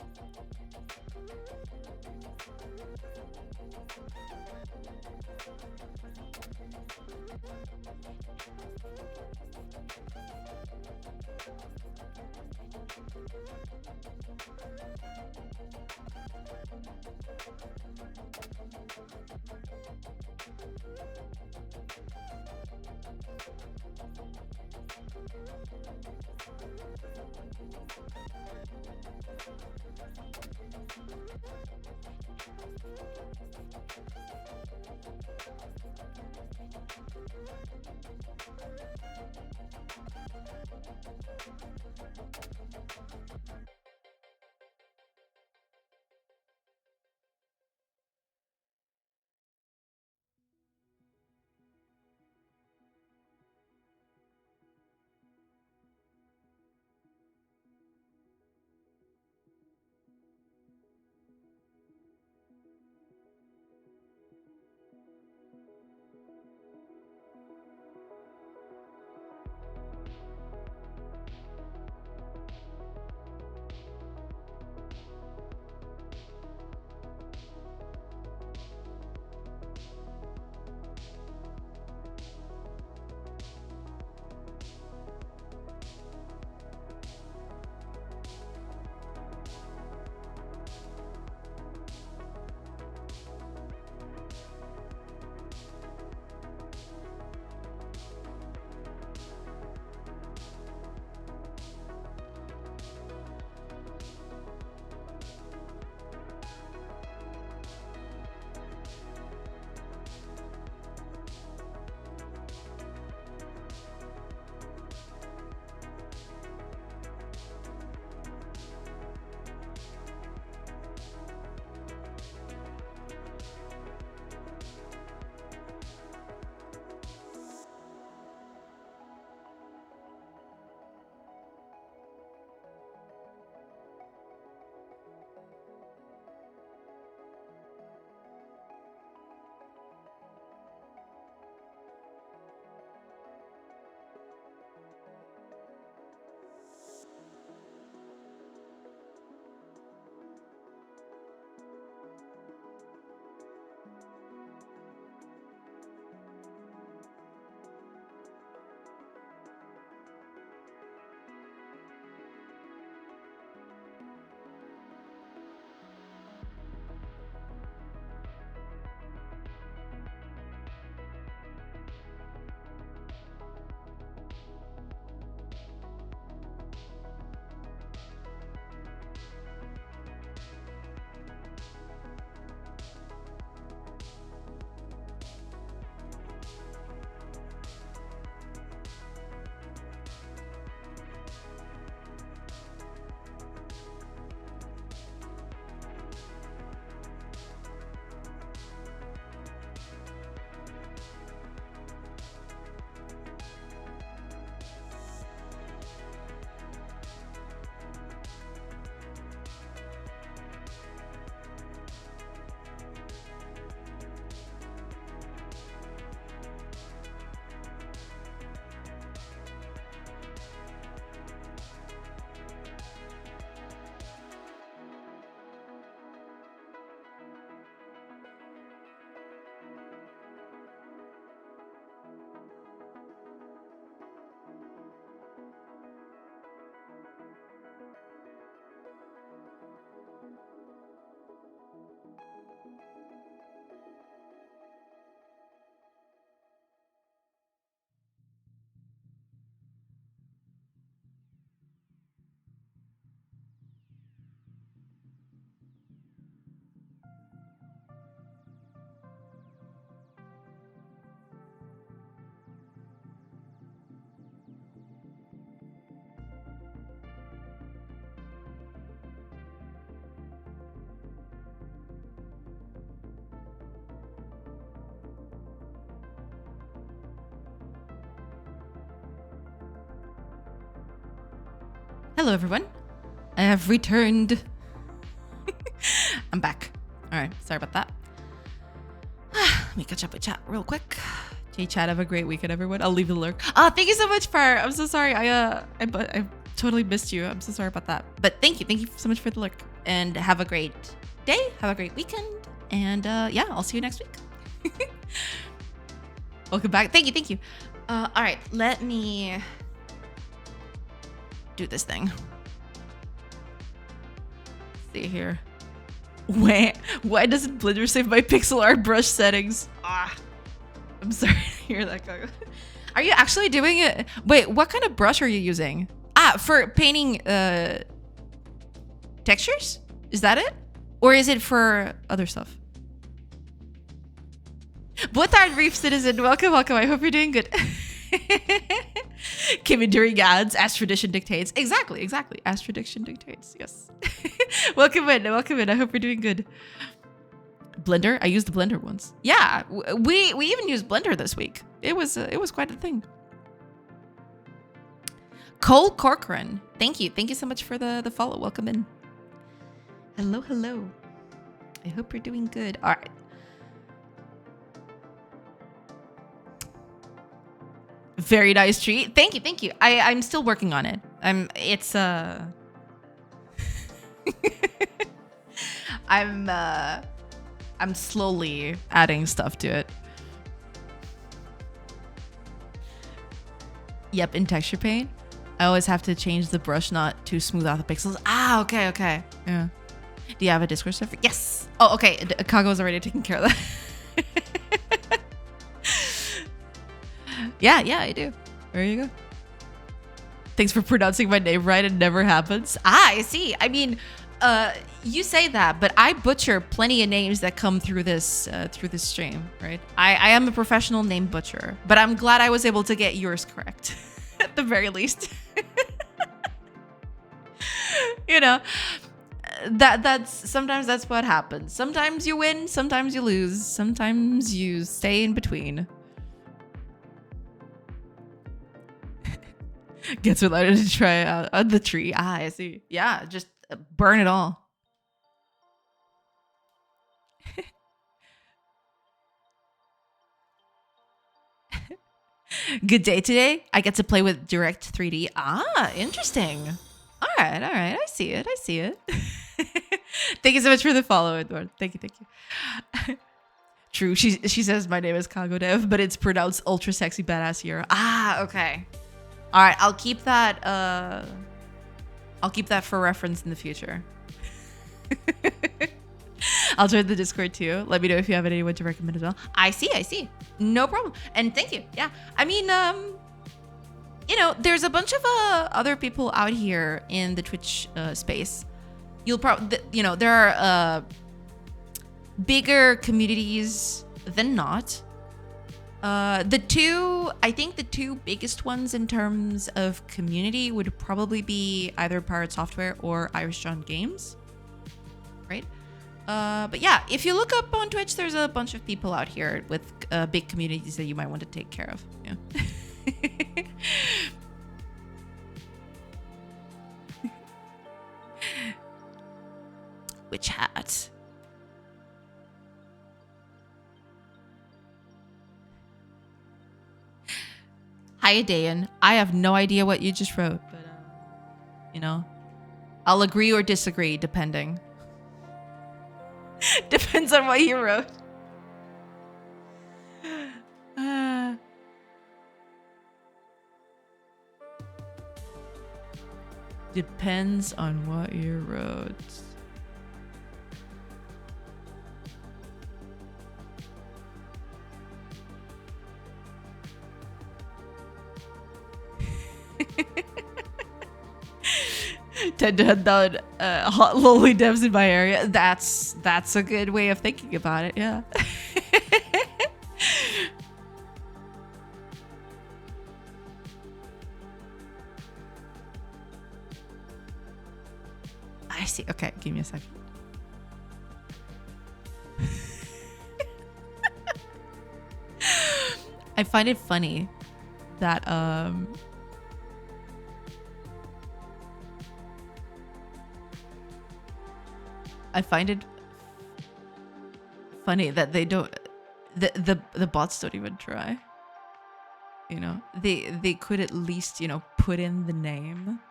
Hello, everyone. I have returned. I'm back. All right. Sorry about that. Let me catch up with chat real quick. Hey, chat. Have a great weekend, everyone. I'll leave the lurk. Thank you so much, Fire. I'm so sorry. I totally missed you. I'm so sorry about that. But thank you. Thank you so much for the lurk. And have a great day. Have a great weekend. And yeah, I'll see you next week. Welcome back. Thank you, thank you. All right, let me do this thing. See here. Why doesn't Blender save my pixel art brush settings? I'm sorry to hear that, Kago. Are you actually doing it? Wait, what kind of brush are you using? For painting textures? Is that it? Or is it for other stuff? Botard Reef Citizen, welcome, welcome. I hope you're doing good. Came in during ads, as tradition dictates. Exactly, exactly. As tradition dictates, yes. Welcome in, welcome in. I hope you're doing good. Blender? I used the Blender once. Yeah, we even used Blender this week. It was quite a thing. Cole Corcoran, thank you so much for the follow. Welcome in. Hello, hello. I hope you're doing good. All right. Very nice treat. Thank you, thank you. I'm still working on it. It's I'm slowly adding stuff to it. Yep, in texture paint, I always have to change the brush knot to smooth out the pixels. Okay, okay. Yeah. Do you have a Discord server? Yes. Oh, okay. Kago's already taking care of that. Yeah, I do. There you go. Thanks for pronouncing my name right. It never happens. I see. I mean, you say that, but I butcher plenty of names that come through this stream, right? I am a professional name butcher, but I'm glad I was able to get yours correct, at the very least. You know, sometimes that's what happens. Sometimes you win, sometimes you lose, sometimes you stay in between. Gets allowed to try out on the tree. I see. Yeah, just burn it all. Good day today. I get to play with Direct 3D. Interesting. All right. I see it. Thank you so much for the follow, Edward. Thank you. True. She says my name is GameDev, but it's pronounced ultra sexy badass hero. Okay. All right. I'll keep that for reference in the future. I'll join the Discord too. Let me know if you have anyone to recommend as well. I see. No problem. And thank you. Yeah. I mean, you know, there's a bunch of other people out here in the Twitch space. You'll probably, you know, there are bigger communities than not. I think the two biggest ones in terms of community would probably be either Pirate Software or Irish John Games, right? But yeah, if you look up on Twitch, there's a bunch of people out here with big communities that you might want to take care of. Yeah. Which hat? Hi, Dayan. I have no idea what you just wrote, but you know, I'll agree or disagree depending. Depends on what you wrote. Depends on what you wrote. Tend to head down hot lowly devs in my area. That's a good way of thinking about it. Yeah. I see. Okay, give me a second. I find it funny that I find it funny that they don't, the bots don't even try. You know, they could at least, you know, put in the name.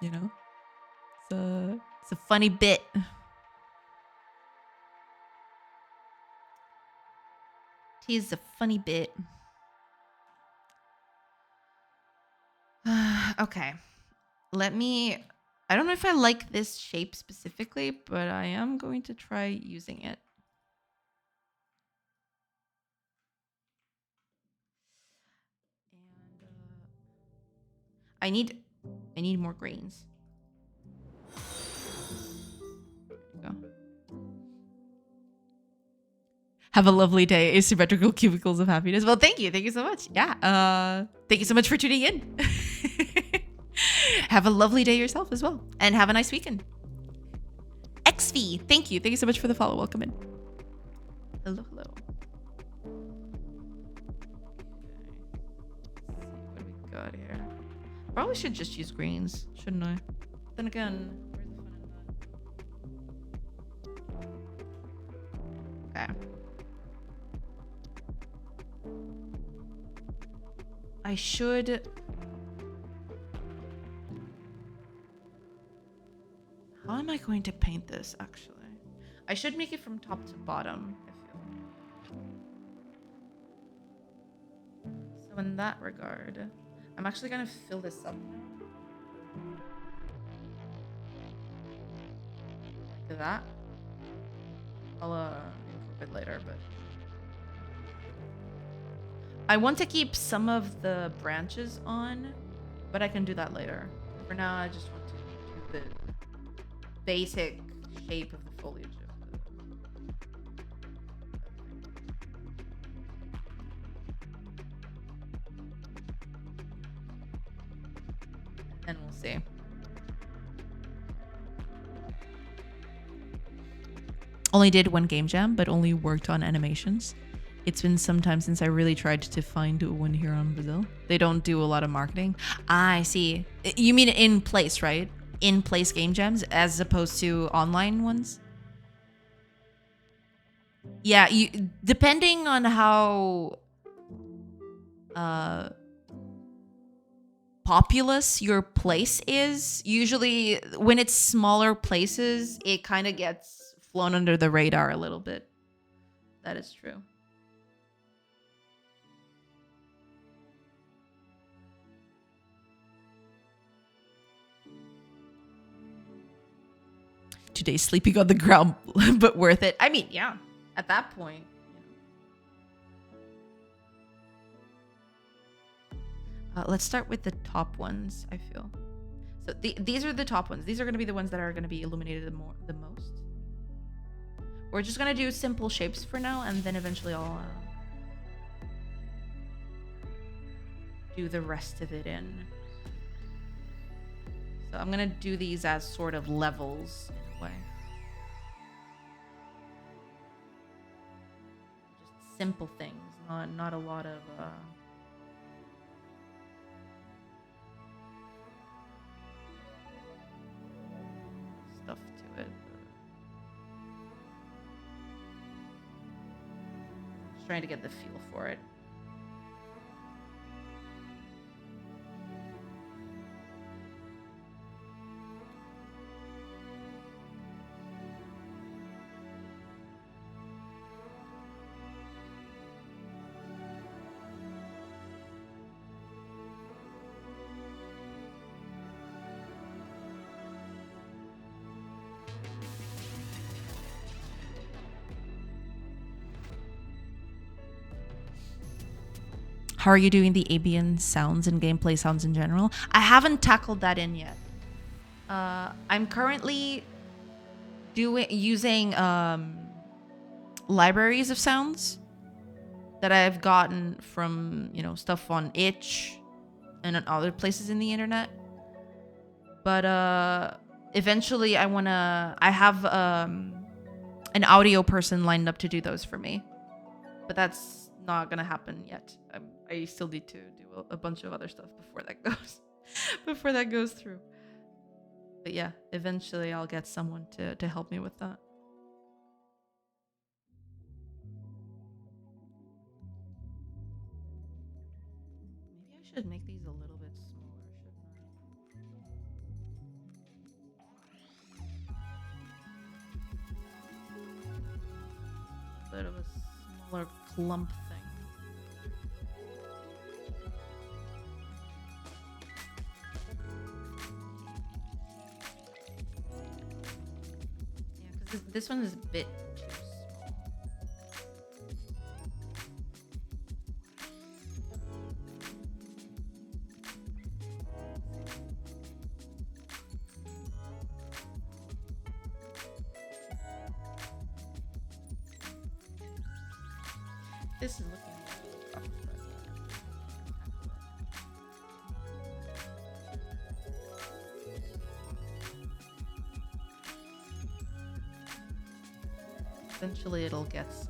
You know, it's a funny bit. Tis a funny bit. Okay. Let me... I don't know if I like this shape specifically, but I am going to try using it. And I need more greens. There you go. Have a lovely day, asymmetrical cubicles of happiness. Well, thank you. Thank you so much. Yeah. Thank you so much for tuning in. Have a lovely day yourself as well. And have a nice weekend. XV, thank you. Thank you so much for the follow. Welcome in. Hello, hello. Okay. Let's see what we got here. Probably should just use greens, shouldn't I? Then again, where's the fun in that? Okay. I should... How am I going to paint this, actually? I should make it from top to bottom, I feel. So in that regard, I'm actually going to fill this up now. Like that. I'll improve it later, but... I want to keep some of the branches on, but I can do that later. For now, I just want to do the basic shape of the foliage of the... And we'll see. Only did one game jam, but only worked on animations. It's been some time since I really tried to find one here on Brazil. They don't do a lot of marketing. I see. You mean in place, right? In place game jams as opposed to online ones? Yeah, you depending on how populous your place is, usually when it's smaller places, it kind of gets flown under the radar a little bit. That is true. Today sleeping on the ground, but worth it. I mean, yeah, at that point. Let's start with the top ones, I feel. So these are the top ones. These are going to be the ones that are going to be illuminated the most. We're just going to do simple shapes for now, and then eventually I'll do the rest of it in. So I'm going to do these as sort of levels in a way. Just simple things, not a lot of... stuff to it. Just trying to get the feel for it. How are you doing the ambient sounds and gameplay sounds in general? I haven't tackled that in yet. I'm currently using libraries of sounds that I've gotten from, stuff on itch and on other places in the internet. But eventually I have an audio person lined up to do those for me. But that's not gonna happen yet. I still need to do a bunch of other stuff before that goes through. But yeah, eventually I'll get someone to help me with that. Maybe I should make these a little bit smaller, shouldn't I? A bit of a smaller clump thing. This one is a bit too small. This is looking a little rough for us. Eventually it'll get some.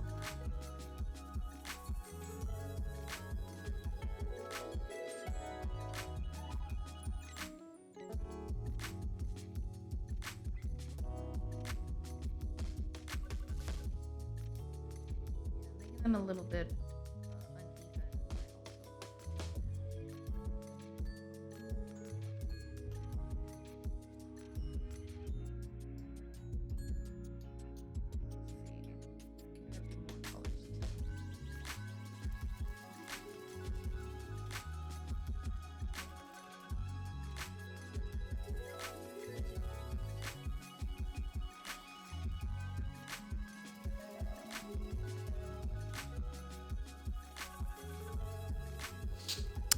Making them a little bit uneven.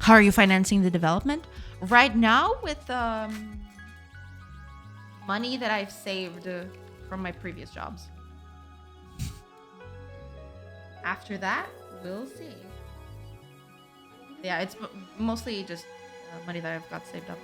How are you financing the development? Right now with money that I've saved from my previous jobs. After that, we'll see. Yeah, it's mostly just money that I've got saved up.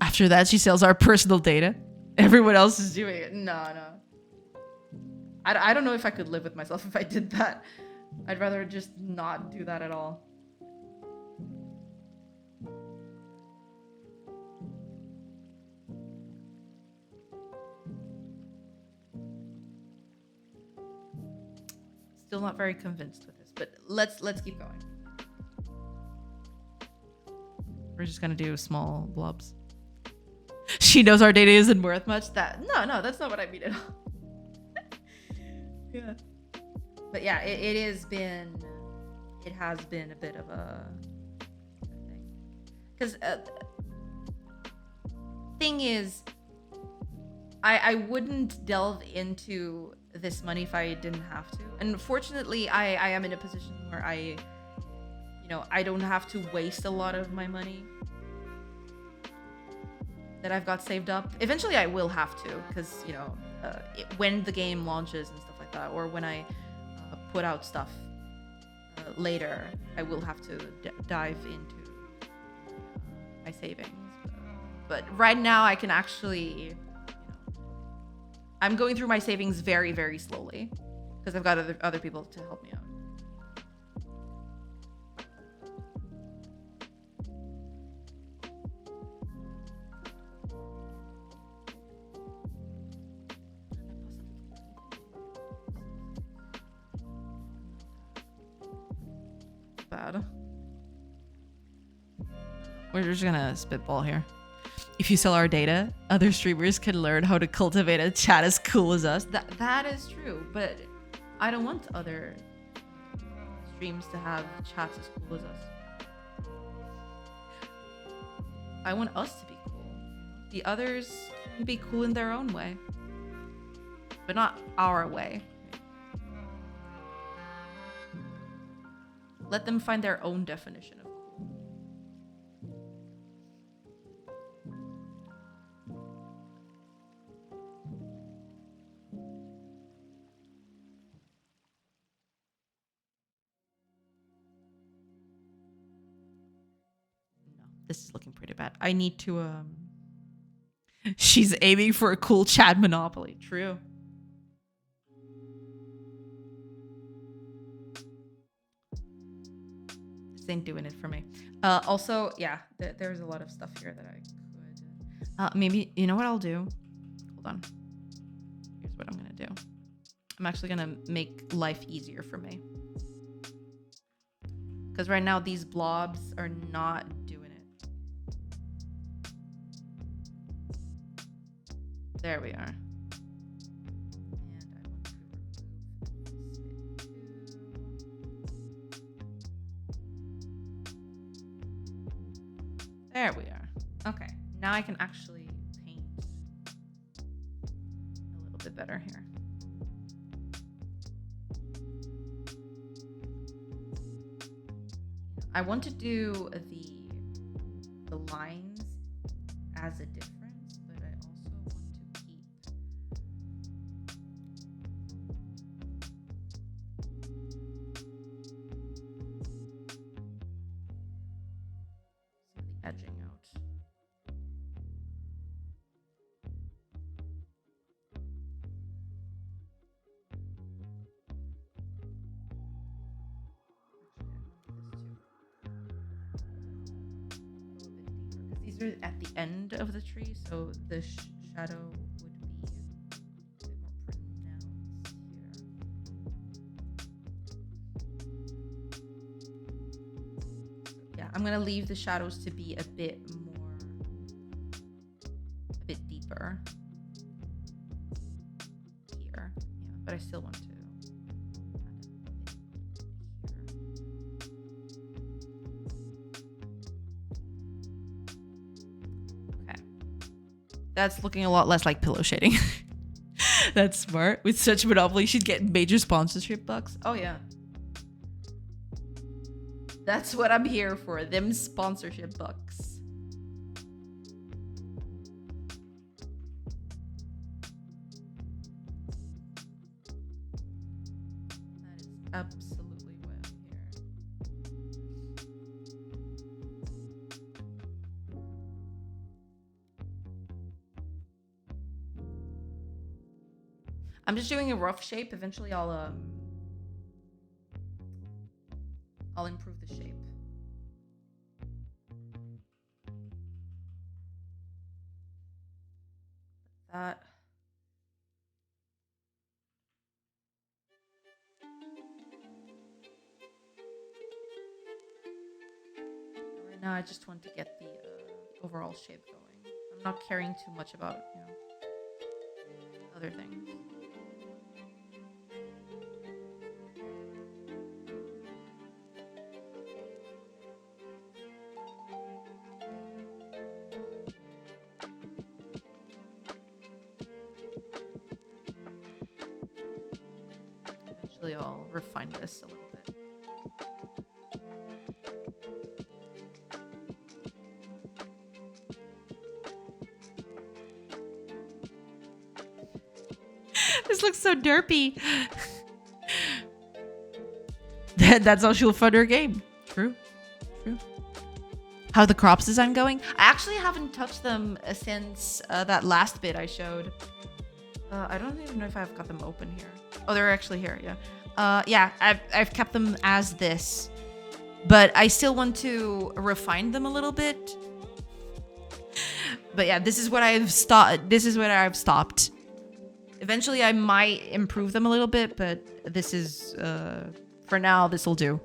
After that, she sells our personal data. Everyone else is doing it. No. I don't know if I could live with myself if I did that. I'd rather just not do that at all. Still not very convinced with this, but let's keep going. We're just gonna do small blobs. She knows our data isn't worth much. No, that's not what I mean at all. Yeah. But yeah, it has been a bit of a thing. Because thing is, I wouldn't delve into this money if I didn't have to. And fortunately, I am in a position where I don't have to waste a lot of my money that I've got saved up. Eventually I will have to, because when the game launches and stuff like that, or when I put out stuff later, I will have to dive into my savings. But right now I can actually, I'm going through my savings very, very slowly because I've got other people to help me out. Bad. We're just gonna spitball here. If you sell our data, other streamers can learn how to cultivate a chat as cool as us. That is true, but I don't want other streams to have chats as cool as us. I want us to be cool. The others can be cool in their own way, but not our way. Let them find their own definition of cool. No, this is looking pretty bad. I need to She's aiming for a cool chat monopoly. True. Ain't doing it for me. Also, yeah, there's a lot of stuff here that I could maybe, you know what I'll do? Hold on. Here's what I'm gonna do. I'm actually gonna make life easier for me, because right now these blobs are not doing it. There we are. There we are. Okay, now I can actually paint a little bit better here. I want to do the lines as a difference, but I also want to keep some of the edging out. These are at the end of the tree, so the shadow would be a bit more pronounced here. So yeah, I'm gonna leave the shadows to be a bit deeper here. Yeah, but I still want to. That's looking a lot less like pillow shading. That's smart. With such monopoly, she'd get major sponsorship bucks. Oh yeah. That's what I'm here for. Them sponsorship bucks. That is absolutely why I'm here. I'm just doing a rough shape. Eventually I'll improve the shape. That. Right now I just want to get the overall shape going. I'm not caring too much about, you know, other things. Eventually I'll refine this a little bit. This looks so derpy. That's how she'll fund her game. True. True. How the crops design going? I actually haven't touched them since that last bit I showed. I don't even know if I've got them open here. Oh, they're actually here. Yeah. Yeah, I've kept them as this, but I still want to refine them a little bit. But yeah, this is what I've stopped. This is where I've stopped. Eventually, I might improve them a little bit, but this is for now. This will do.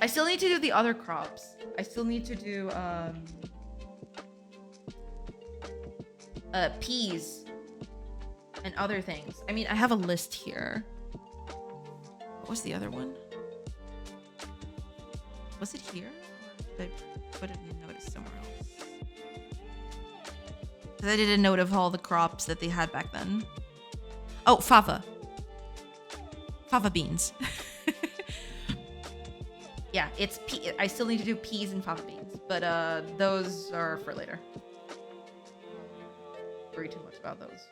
I still need to do the other crops. I still need to do peas and other things. I mean, I have a list here. What was the other one? Was it here? Or did I put it in notice somewhere else? Because I did a note of all the crops that they had back then. Oh, fava. Fava beans. Yeah, it's I still need to do peas and fava beans, but those are for later. Don't worry too much about those.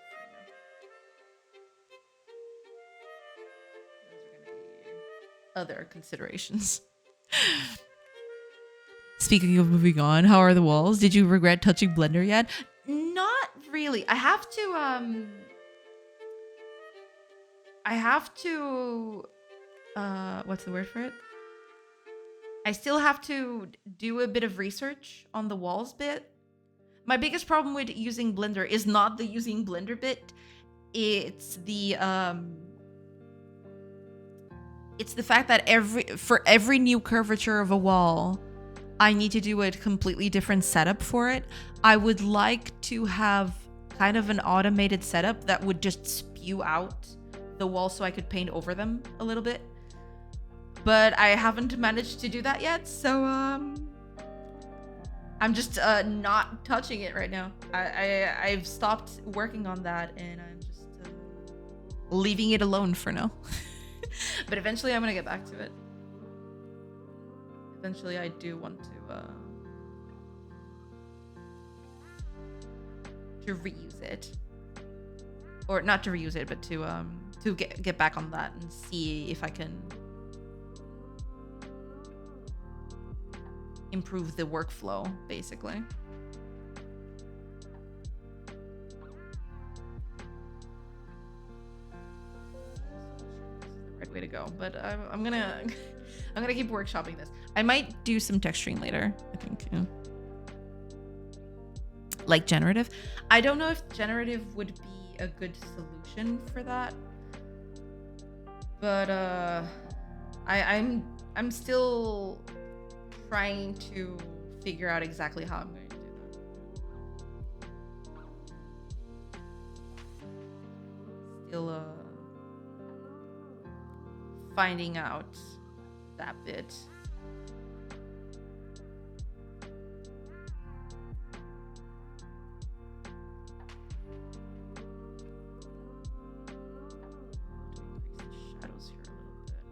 Other considerations. Speaking of moving on, how are the walls? Did you regret touching Blender yet? Not really. I have to what's the word for it? I still have to do a bit of research on the walls bit. My biggest problem with using Blender is not the using Blender bit. It's the fact that for every new curvature of a wall, I need to do a completely different setup for it. I would like to have kind of an automated setup that would just spew out the walls so I could paint over them a little bit. But I haven't managed to do that yet, so I'm just not touching it right now. I've stopped working on that, and I'm just leaving it alone for now. But eventually I'm gonna get back to it. Eventually I do want to reuse it. Or not to reuse it, but to get back on that and see if I can improve the workflow, basically. Right way to go, but I'm gonna keep workshopping this. I might do some texturing later, I think. Yeah. Like generative. I don't know if generative would be a good solution for that, but I'm still trying to figure out exactly how I'm going to do that. Still finding out that bit. Shadows here a little bit.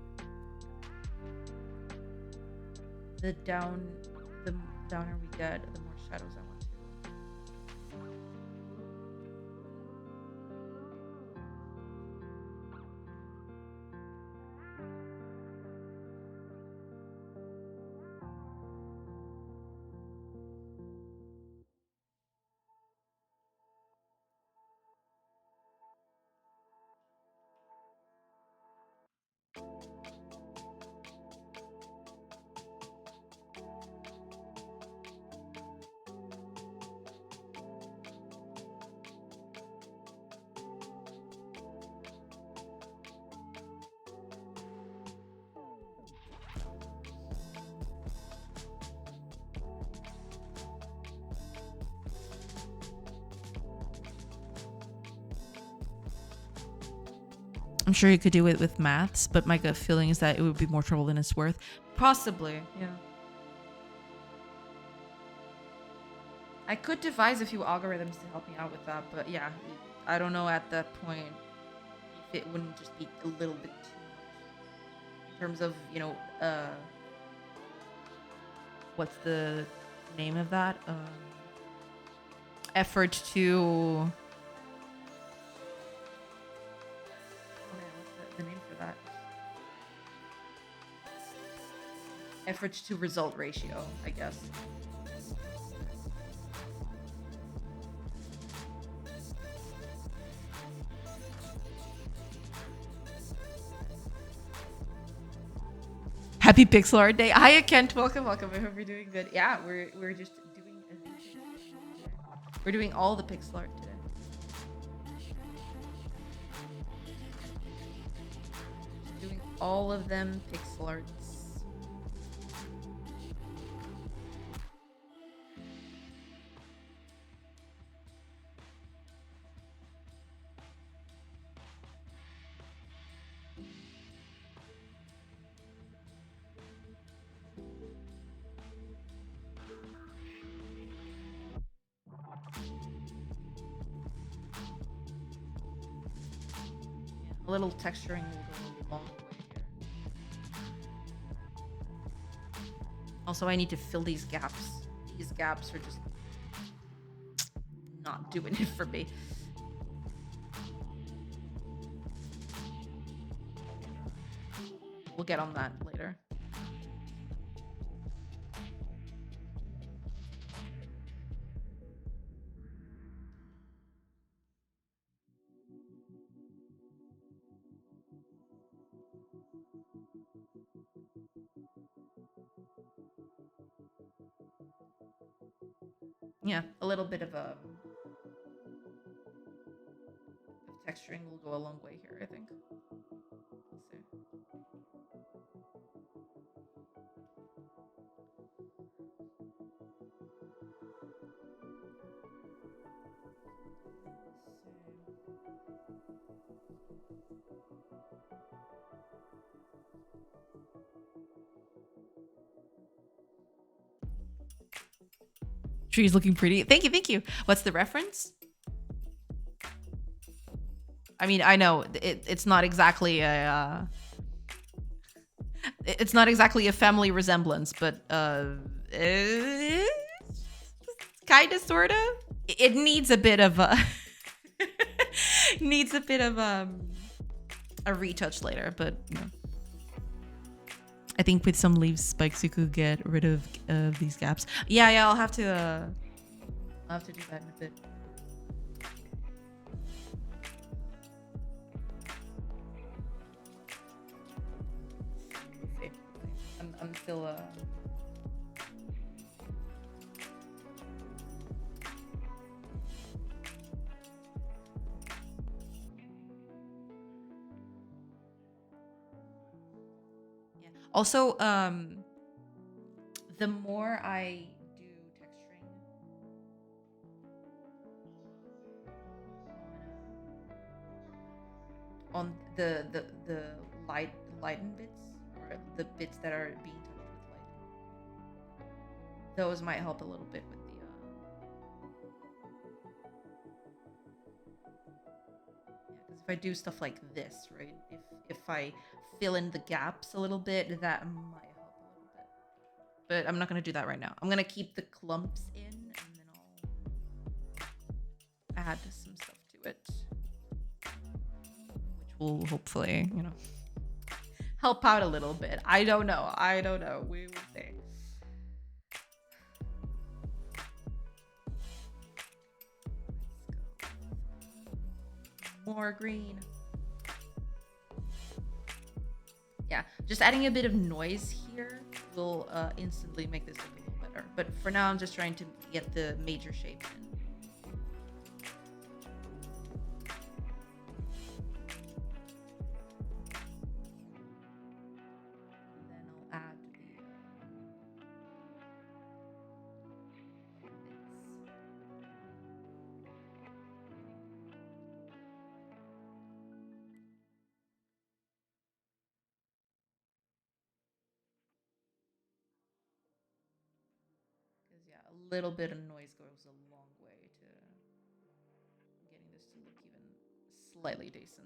The downer we get, the more shadows I want to. I'm sure you could do it with maths, but my gut feeling is that it would be more trouble than it's worth. Possibly, yeah. I could devise a few algorithms to help me out with that, but yeah, I don't know at that point if it wouldn't just be a little bit too much. In terms of, you know, what's the name of that? Effort to... the name for that. Effort to result ratio, I guess. Happy pixel art day. Hiya Kent, welcome. I hope you're doing good. Yeah, we're just doing we're doing all the pixel art today. Doing all of them pixel arts. A little texturing will go a long way here. Also, I need to fill these gaps. These gaps are just not doing it for me. We'll get on that later. Yeah, a little bit of texturing will go a long way here, I think. We'll see. Tree's looking pretty. Thank you, thank you. What's the reference? I mean, I know it's not exactly a it's not exactly a family resemblance, but kind of, sort of. It needs a bit of a needs a bit of a retouch later, but you know. I think with some leaf spikes you could get rid of these gaps. Yeah, I'll have to do that in a bit. I'm still yeah. Also, the more I do texturing on the lighten bits, or the bits that are being touched with light, those might help a little bit with the yeah, because if I do stuff like this, right, if I fill in the gaps a little bit, that might help a little bit, but I'm not going to do that right now. I'm going to keep the clumps in, and then I'll add some stuff to it, which will hopefully, you know, help out a little bit. I don't know. We will see. More green. Yeah, just adding a bit of noise here will instantly make this look a little better. But for now, I'm just trying to get the major shapes in. A little bit of noise goes a long way to getting this to look even slightly decent.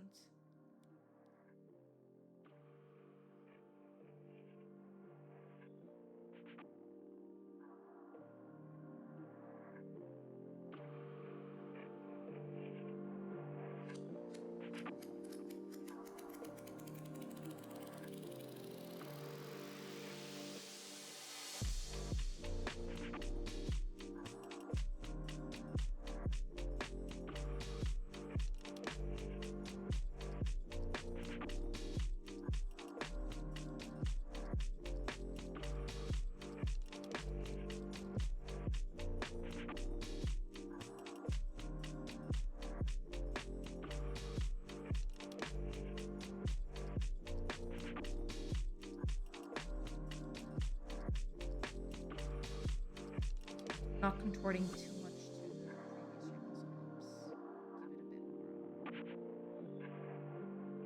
Not contorting too much to the previous channels.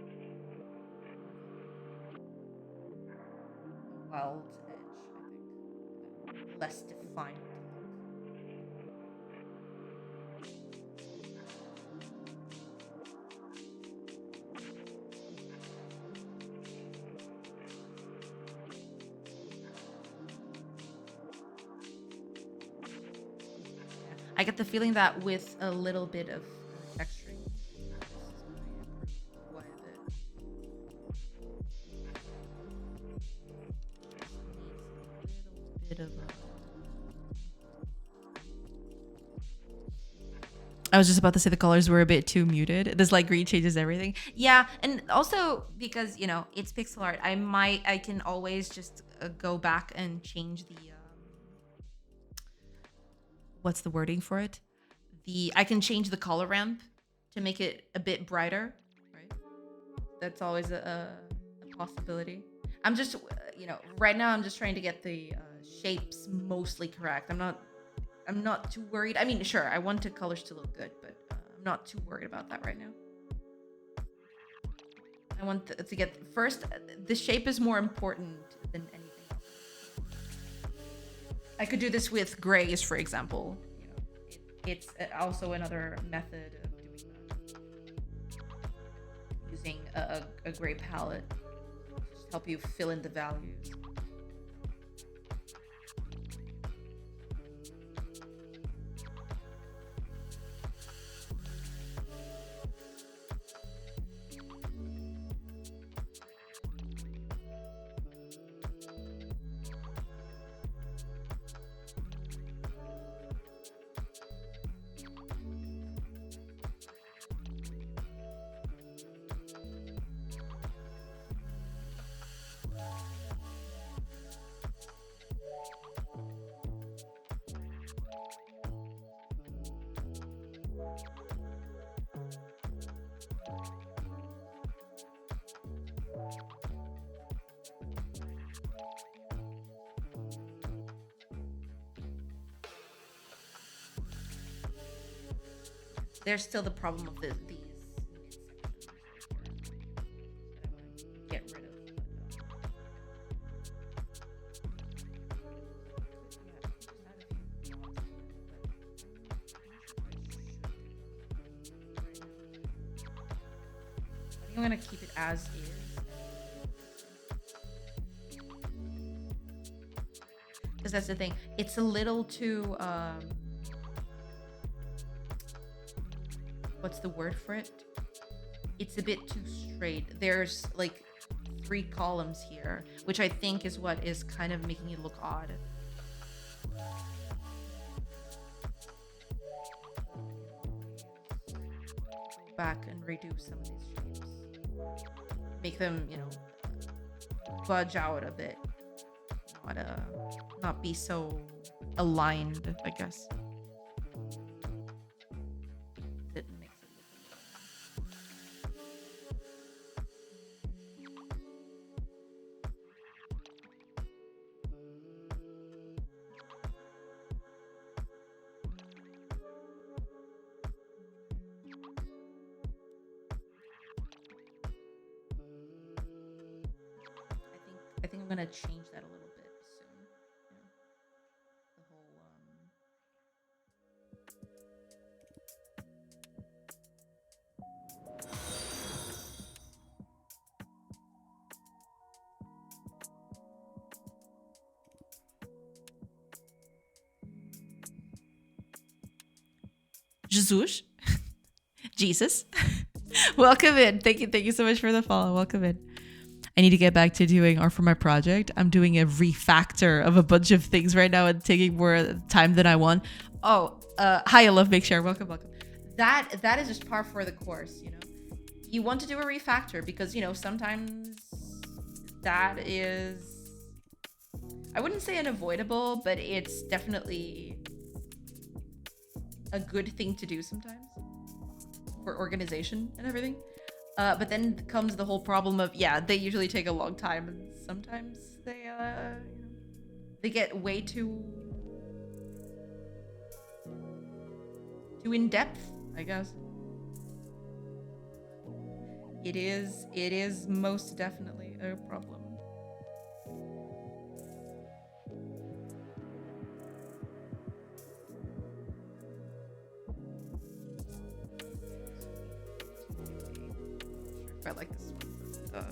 Give it a bit more wild edge, I think. Less defined look. I get the feeling that with a little bit of texturing, this is going to improve quite a bit. Needs a little bit of I was just about to say the colors were a bit too muted. This light green changes everything. Yeah, and also because, you know, it's pixel art, I can always just go back and change the what's the wording for it? I can change the color ramp to make it a bit brighter, right? That's always a possibility. I'm just, you know, right now I'm just trying to get the shapes mostly correct. I'm not too worried. I mean, sure, I want the colors to look good, but I'm not too worried about that right now. I want to get first. The shape is more important than anything else. I could do this with grays, for example. You know, it's also another method of doing that. Using a gray palette to just help you fill in the values. There's still the problem of these mid sections that I want to get rid of. I think I'm gonna keep it as is. Because that's the thing. It's a little too what's the word for it? It's a bit too straight. There's like 3 columns here, which I think is what is kind of making it look odd. Go back and redo some of these shapes. Make them, you know, budge out a bit. Not be so aligned, I guess. I think I'm gonna change that a little bit soon. Yeah. The whole Jesus. Jesus. Welcome in. Thank you so much for the follow. Welcome in. I need to get back to doing art for my project. I'm doing a refactor of a bunch of things right now and taking more time than I want. Oh, hi, I love Make Share. Welcome. That is just par for the course, you know. You want to do a refactor because, you know, sometimes that is, I wouldn't say unavoidable, but it's definitely a good thing to do sometimes for organization and everything. But then comes the whole problem of, yeah, they usually take a long time, and sometimes they, you know, they get way too in depth, I guess. It is most definitely a problem. I like this one.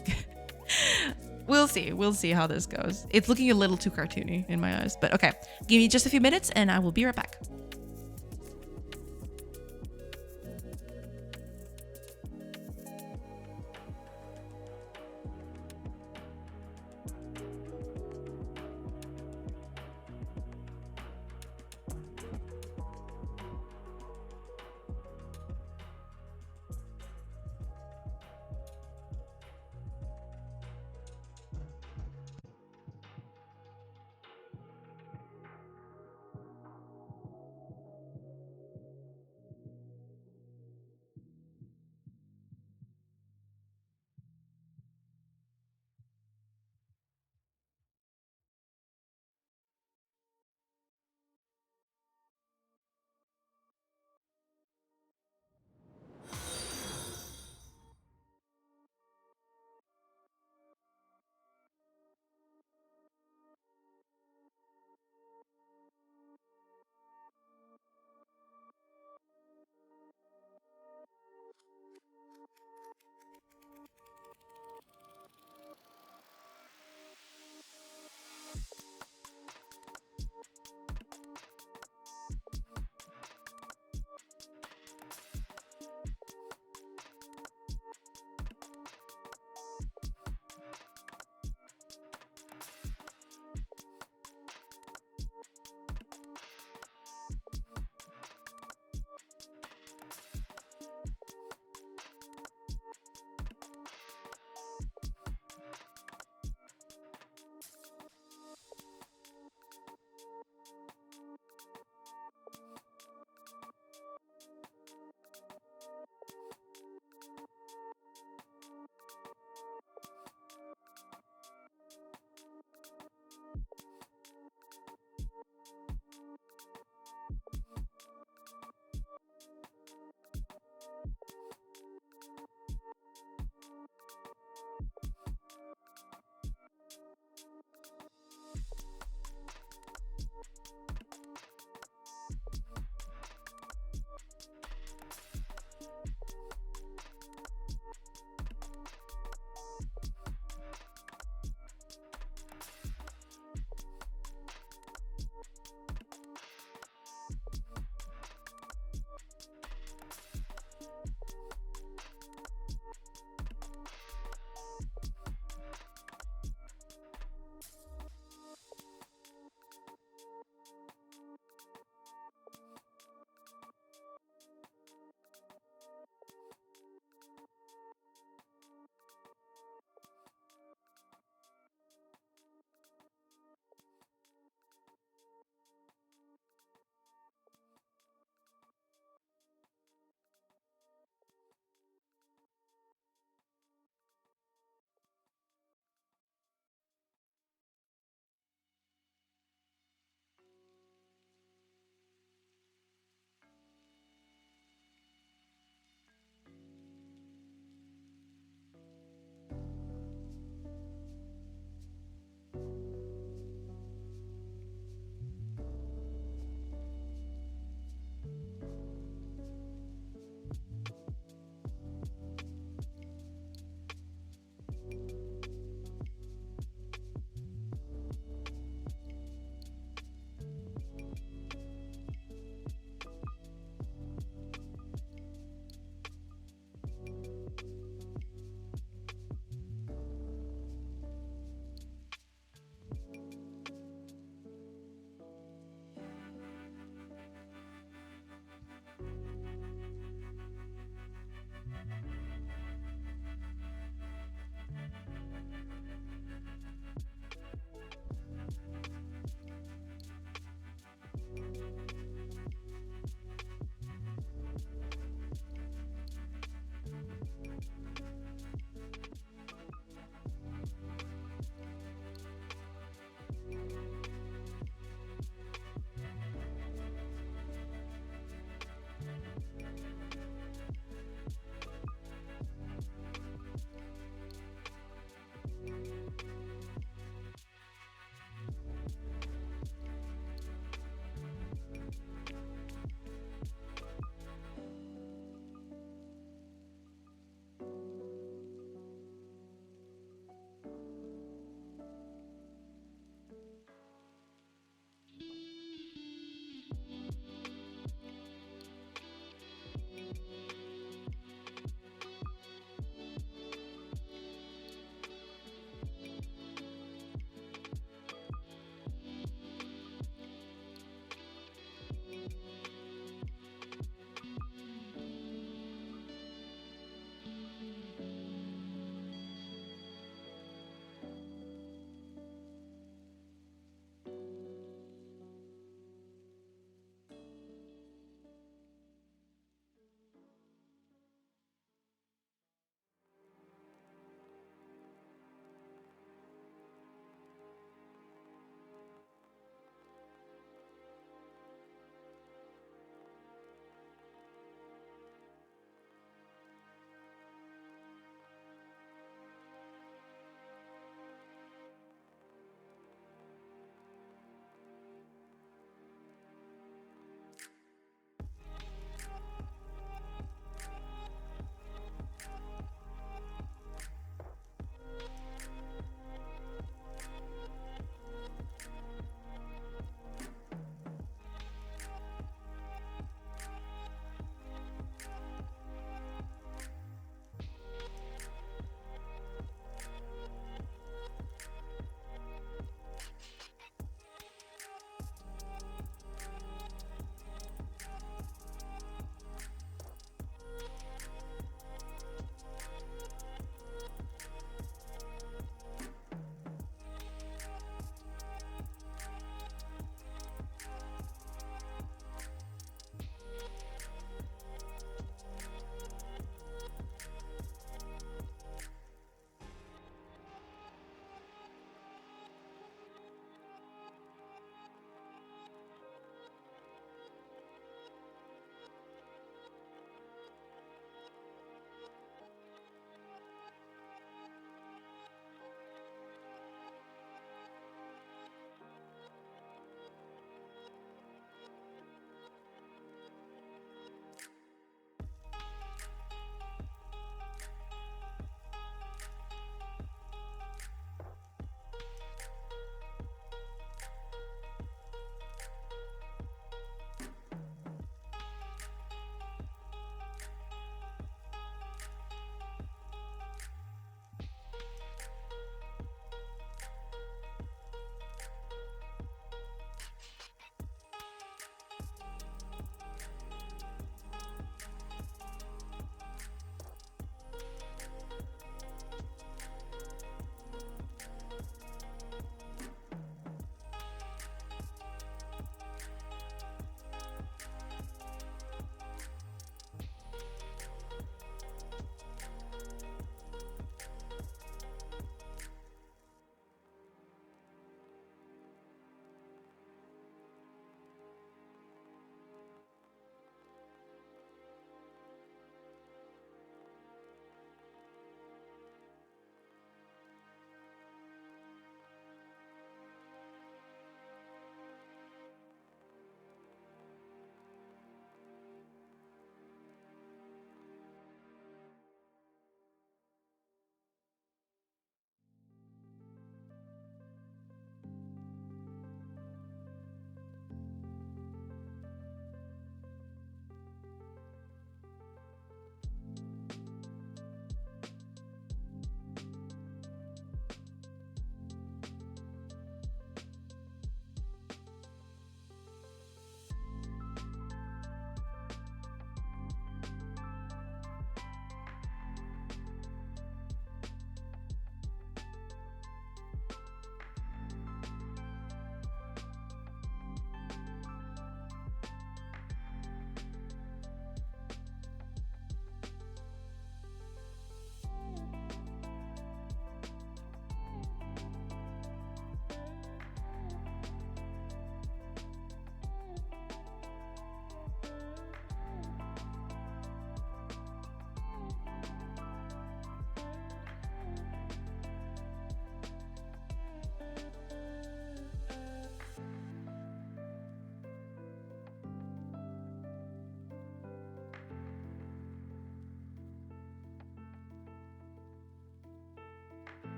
Okay. We'll see how this goes. It's looking a little too cartoony in my eyes, but okay. Give me just a few minutes and I will be right back.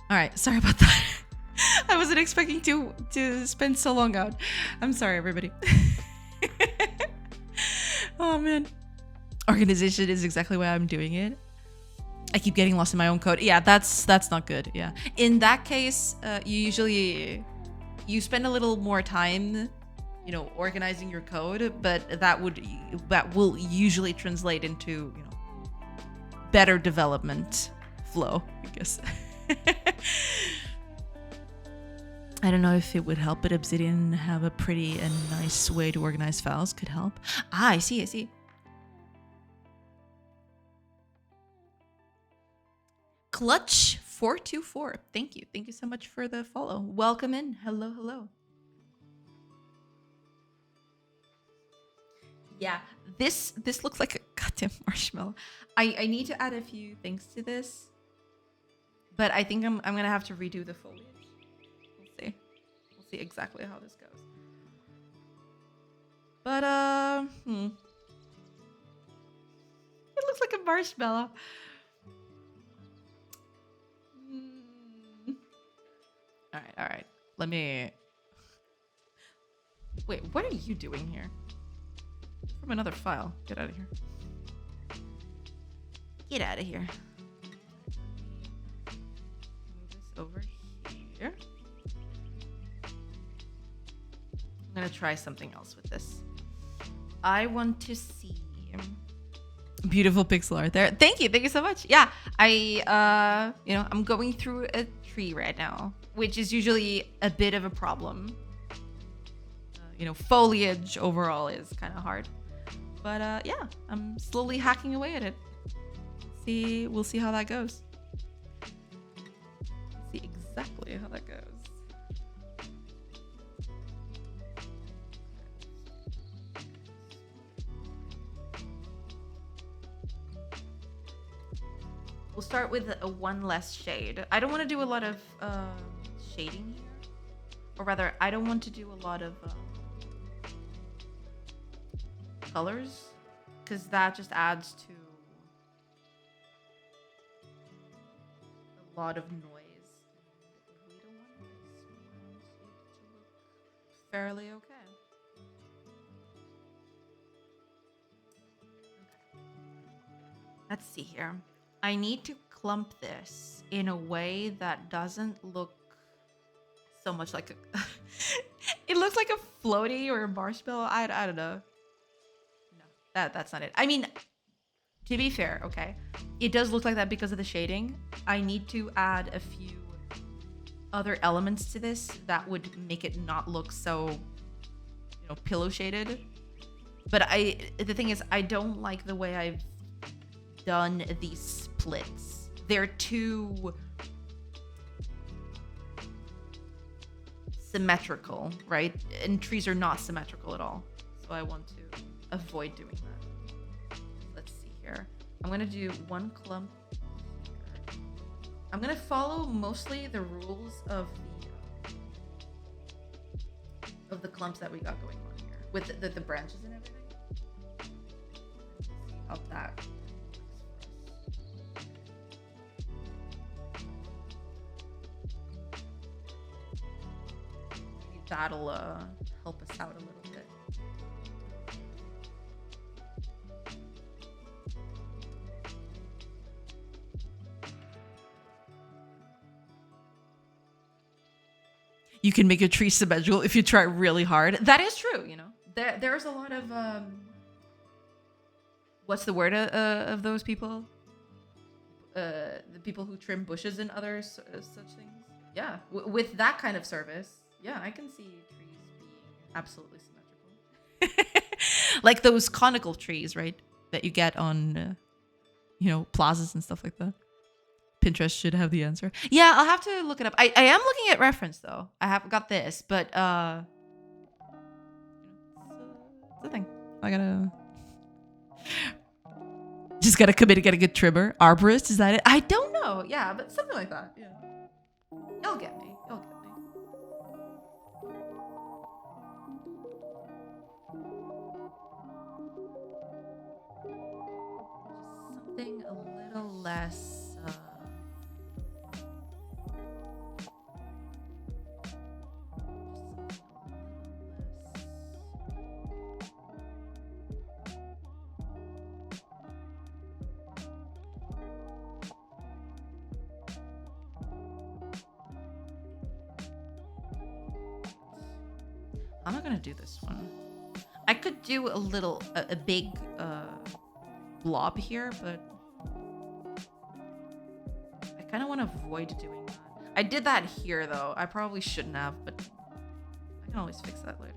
All right, sorry about that. I wasn't expecting to spend so long out. I'm sorry, everybody. Oh man. Organization is exactly why I'm doing it. I keep getting lost in my own code. Yeah, that's not good. Yeah. In that case, you spend a little more time, organizing your code, but that will usually translate into, better development flow, I guess. I don't know if it would help, but Obsidian have a pretty and nice way to organize files. Could help. Ah, I see. Clutch424. Thank you. Thank you so much for the follow. Welcome in. Hello. Yeah, this looks like a goddamn marshmallow. I need to add a few things to this, but I think I'm gonna have to redo the foliage. We'll see exactly how this goes. But it looks like a marshmallow. All right. Let me. Wait, what are you doing here? From another file. Get out of here. Get out of here. Move this over here. I'm gonna try something else with this. I want to see beautiful pixel art there. Thank you so much. Yeah, I'm going through a tree right now, which is usually a bit of a problem. Foliage overall is kind of hard, but yeah, I'm slowly hacking away at it. We'll see how that goes. See exactly how that goes. We'll start with one less shade. I don't want to do a lot of shading here. Or rather, I don't want to do a lot of colors, because that just adds to a lot of noise. We don't want this. We want it to look fairly okay. Let's see here. I need to clump this in a way that doesn't look so much like a... It looks like a floaty or a marshmallow. I don't know. No, that's not it. I mean, to be fair, okay, it does look like that because of the shading. I need to add a few other elements to this that would make it not look so, pillow shaded. But the thing is, I don't like the way I've done these splits. They're too symmetrical, right? And trees are not symmetrical at all. So I want to avoid doing that. Let's see here. I'm gonna do one clump here. I'm gonna follow mostly the rules of the clumps that we got going on here with the branches and everything. See how that. That'll help us out a little bit. You can make a tree symmetrical if you try really hard. That is true, There's a lot of what's the word of those people? The people who trim bushes and other such things. Yeah, with that kind of service. Yeah, I can see trees being absolutely symmetrical. Like those conical trees, right? That you get on, plazas and stuff like that. Pinterest should have the answer. Yeah, I'll have to look it up. I am looking at reference, though. I have got this, but, it's the thing. I gotta... Just gotta commit to get a good trimmer. Arborist, is that it? I don't know. Yeah, but something like that. Yeah. You'll get me. Something a little less I'm not gonna do this one. I could do a big blob here, but I kind of want to avoid doing that. I did that here though. I probably shouldn't have, but I can always fix that later.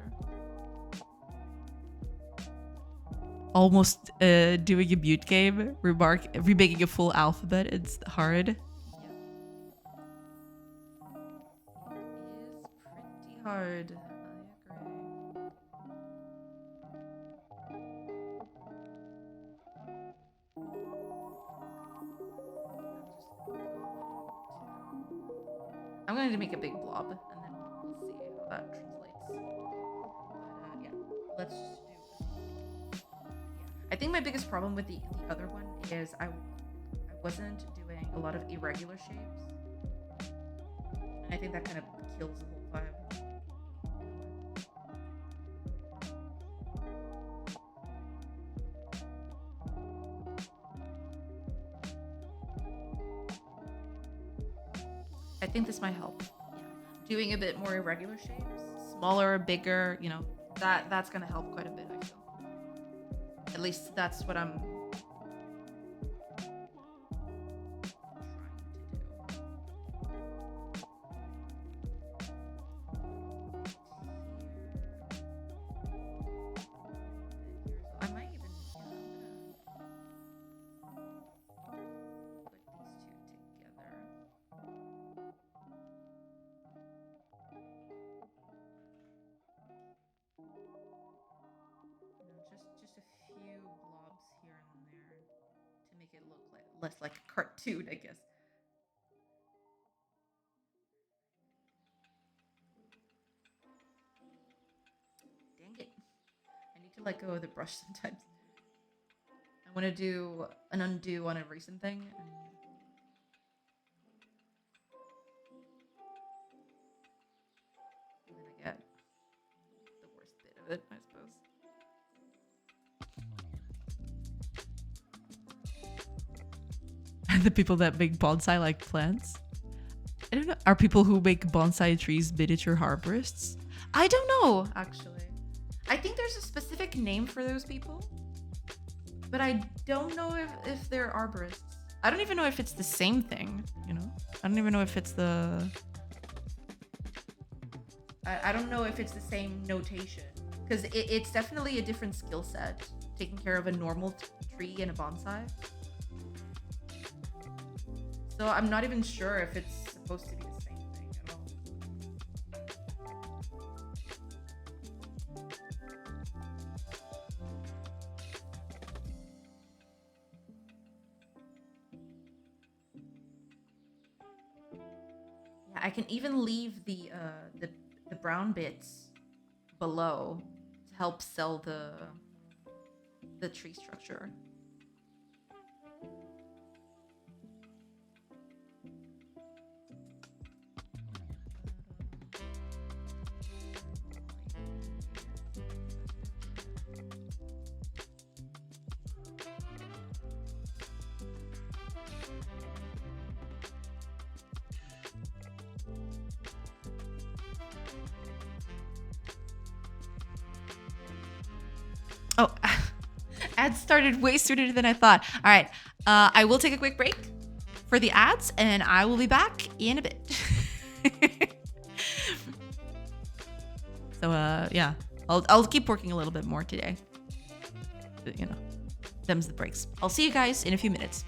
Almost doing a mute game. Remaking a full alphabet. It's hard. Yeah. It is pretty hard. I agree. I'm going to make a big blob, and then we'll see how that translates. But yeah, let's just do. Yeah, I think my biggest problem with the other one is I wasn't doing a lot of irregular shapes, and I think that kind of kills the whole vibe. I think this might help. Yeah. Doing a bit more irregular shapes, smaller, bigger, you know, that's gonna help quite a bit, I feel. At least that's what I'm less like a cartoon, I guess. Dang it. I need to let go of the brush sometimes. I want to do an undo on a recent thing. And then I get the worst bit of it, I suppose. The people that make bonsai like plants? I don't know. Are people who make bonsai trees miniature arborists? I don't know, actually. I think there's a specific name for those people, but I don't know if they're arborists. I don't even know if it's the same thing, you know? I don't even know if it's the... I don't know if it's the same notation, because it's definitely a different skill set, taking care of a normal tree and a bonsai. So I'm not even sure if it's supposed to be the same thing at all. Yeah, I can even leave the brown bits below to help sell the tree structure. Oh, ads started way sooner than I thought. All right, I will take a quick break for the ads, and I will be back in a bit. So, yeah, I'll keep working a little bit more today. But, you know, them's the breaks. I'll see you guys in a few minutes.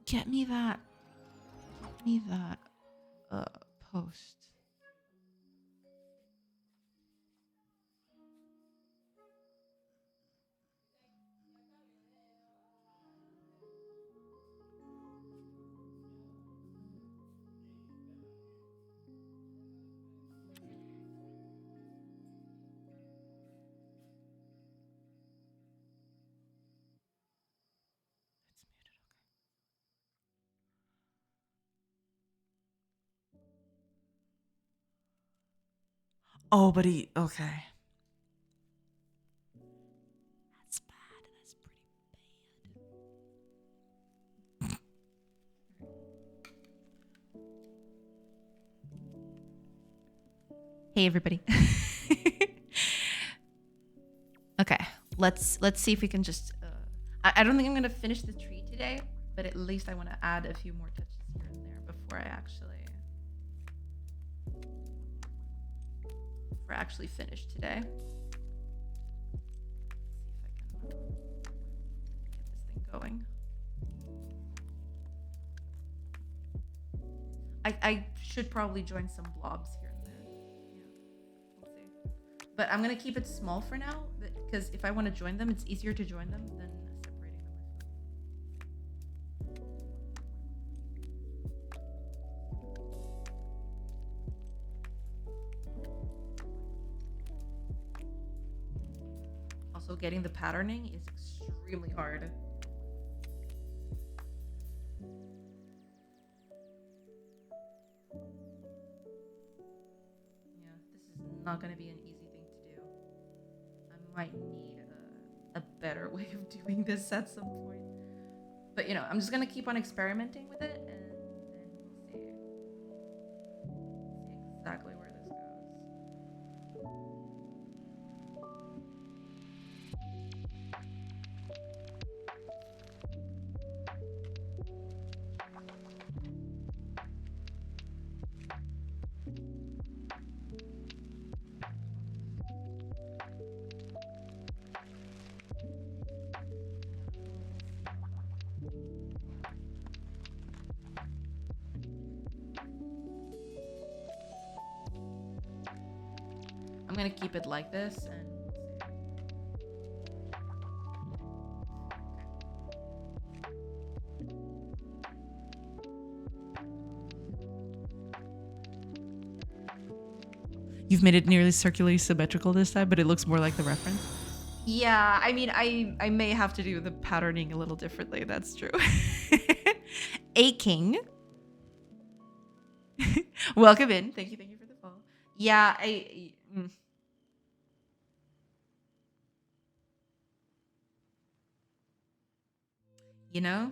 Get me that. Get me that post. It's muted. Okay. Oh, but he. Okay. That's bad. That's pretty bad. Hey, everybody. Okay, let's see if we can just. I don't think I'm gonna finish the tree today, but at least I want to add a few more touches here and there before I actually finish today. Let's see if I can get this thing going. I should probably join some blobs here and there. Yeah, we'll see. But I'm gonna keep it small for now because if I want to join them, it's easier to join them than separating them. Also, getting the patterning is extremely hard. Yeah, this is not gonna be an easy thing to do. I might need a better way of doing this at some point. But I'm just gonna keep on experimenting with it, and then we'll see exactly where this goes. I'm gonna keep it like this, and you've made it nearly circularly symmetrical this time, but it looks more like the reference. Yeah, I mean, I may have to do the patterning a little differently. That's true. Aching. Welcome in. Thank you for the follow. Yeah, you know.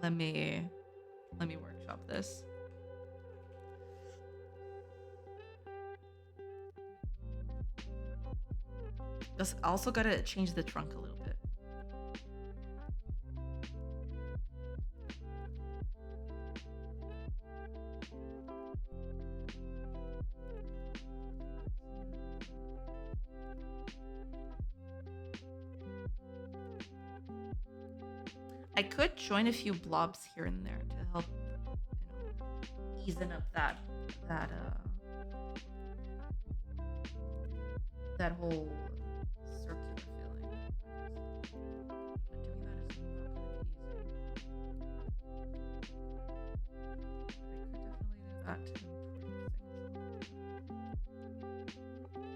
Let me workshop this. Just also gotta change the trunk a little bit. I could join a few blobs here and there to help, easen up that whole circular feeling. But doing that is not going to be easy. I could definitely do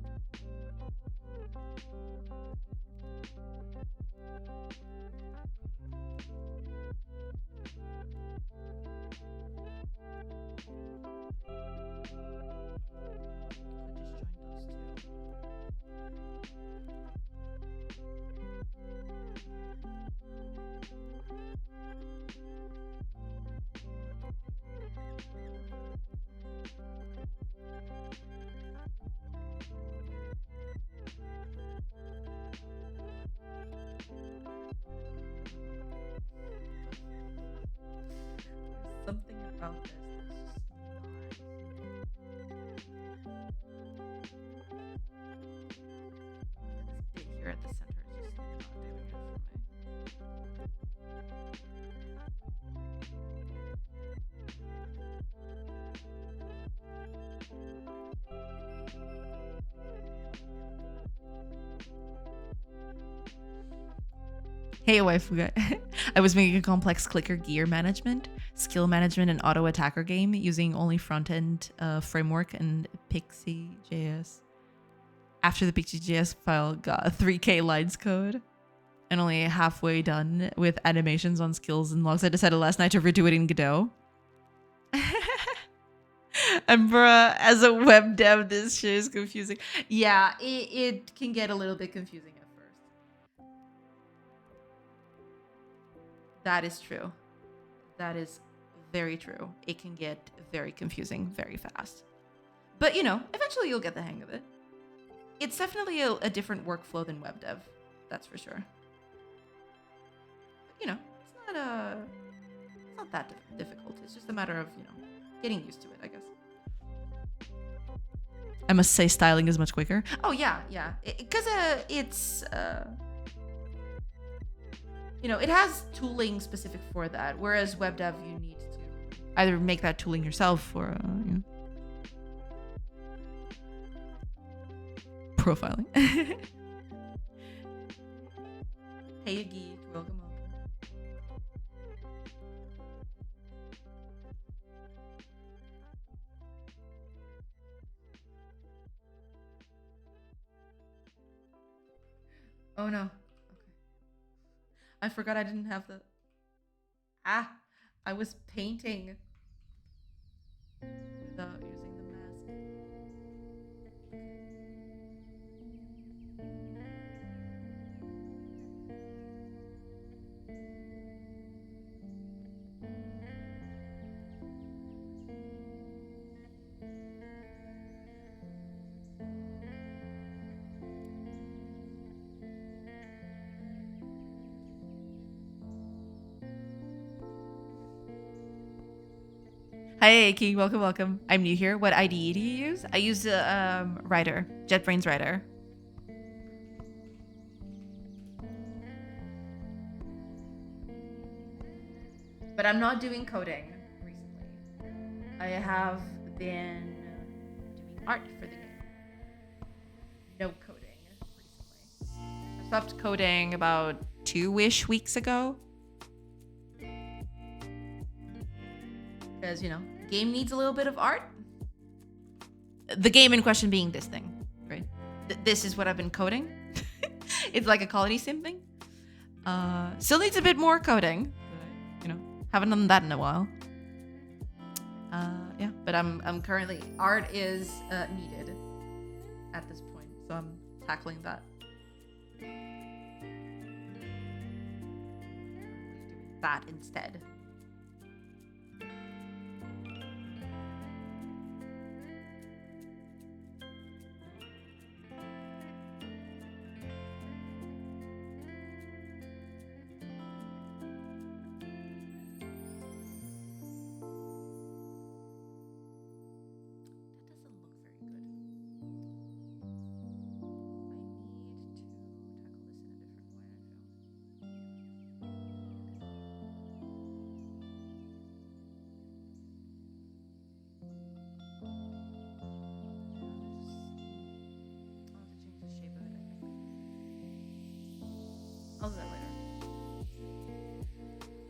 that to improve things. Could just join those two. about this. This bit here at the center is just not doing it for me. Hey, wife. I was making a complex clicker gear management, skill management, and auto attacker game using only front end framework and Pixie.js. After the Pixie.js file got 3K lines code and only halfway done with animations on skills and logs, I decided last night to redo it in Godot. And bruh, as a web dev, this shit is confusing. Yeah, it can get a little bit confusing at first. That is true. That is very true. It can get very confusing very fast. But, you know, eventually you'll get the hang of it. It's definitely a different workflow than web dev. That's for sure. But, you know, it's not that difficult. It's just a matter of, you know, getting used to it, I guess. I must say styling is much quicker. Oh, yeah. Because it's... you know, it has tooling specific for that, whereas web dev, you need to either make that tooling yourself or, you know, profiling. Hey, geek, welcome up. Oh no. I forgot I didn't have the... I was painting without using the mask. Hey, King, welcome. I'm new here. What IDE do you use? I use Rider, JetBrains Rider. But I'm not doing coding recently. I have been doing art for the game. No coding recently. I stopped coding about 2-ish weeks ago. Because, you know, game needs a little bit of art. The game in question being this thing, right? This is what I've been coding. It's like a colony sim thing. Still needs a bit more coding. But, you know, haven't done that in a while. Yeah, but I'm currently... Art is needed at this point. So I'm tackling that. That instead. I'll do that later.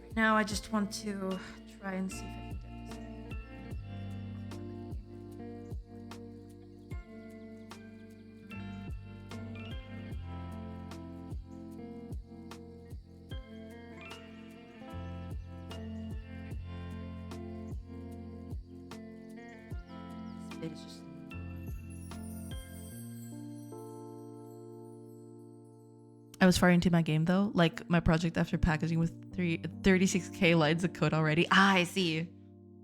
Right now, I just want to try and see if I can get this thing. This bit is just... I was far into my game though, like my project after packaging with 36k lines of code already. I see.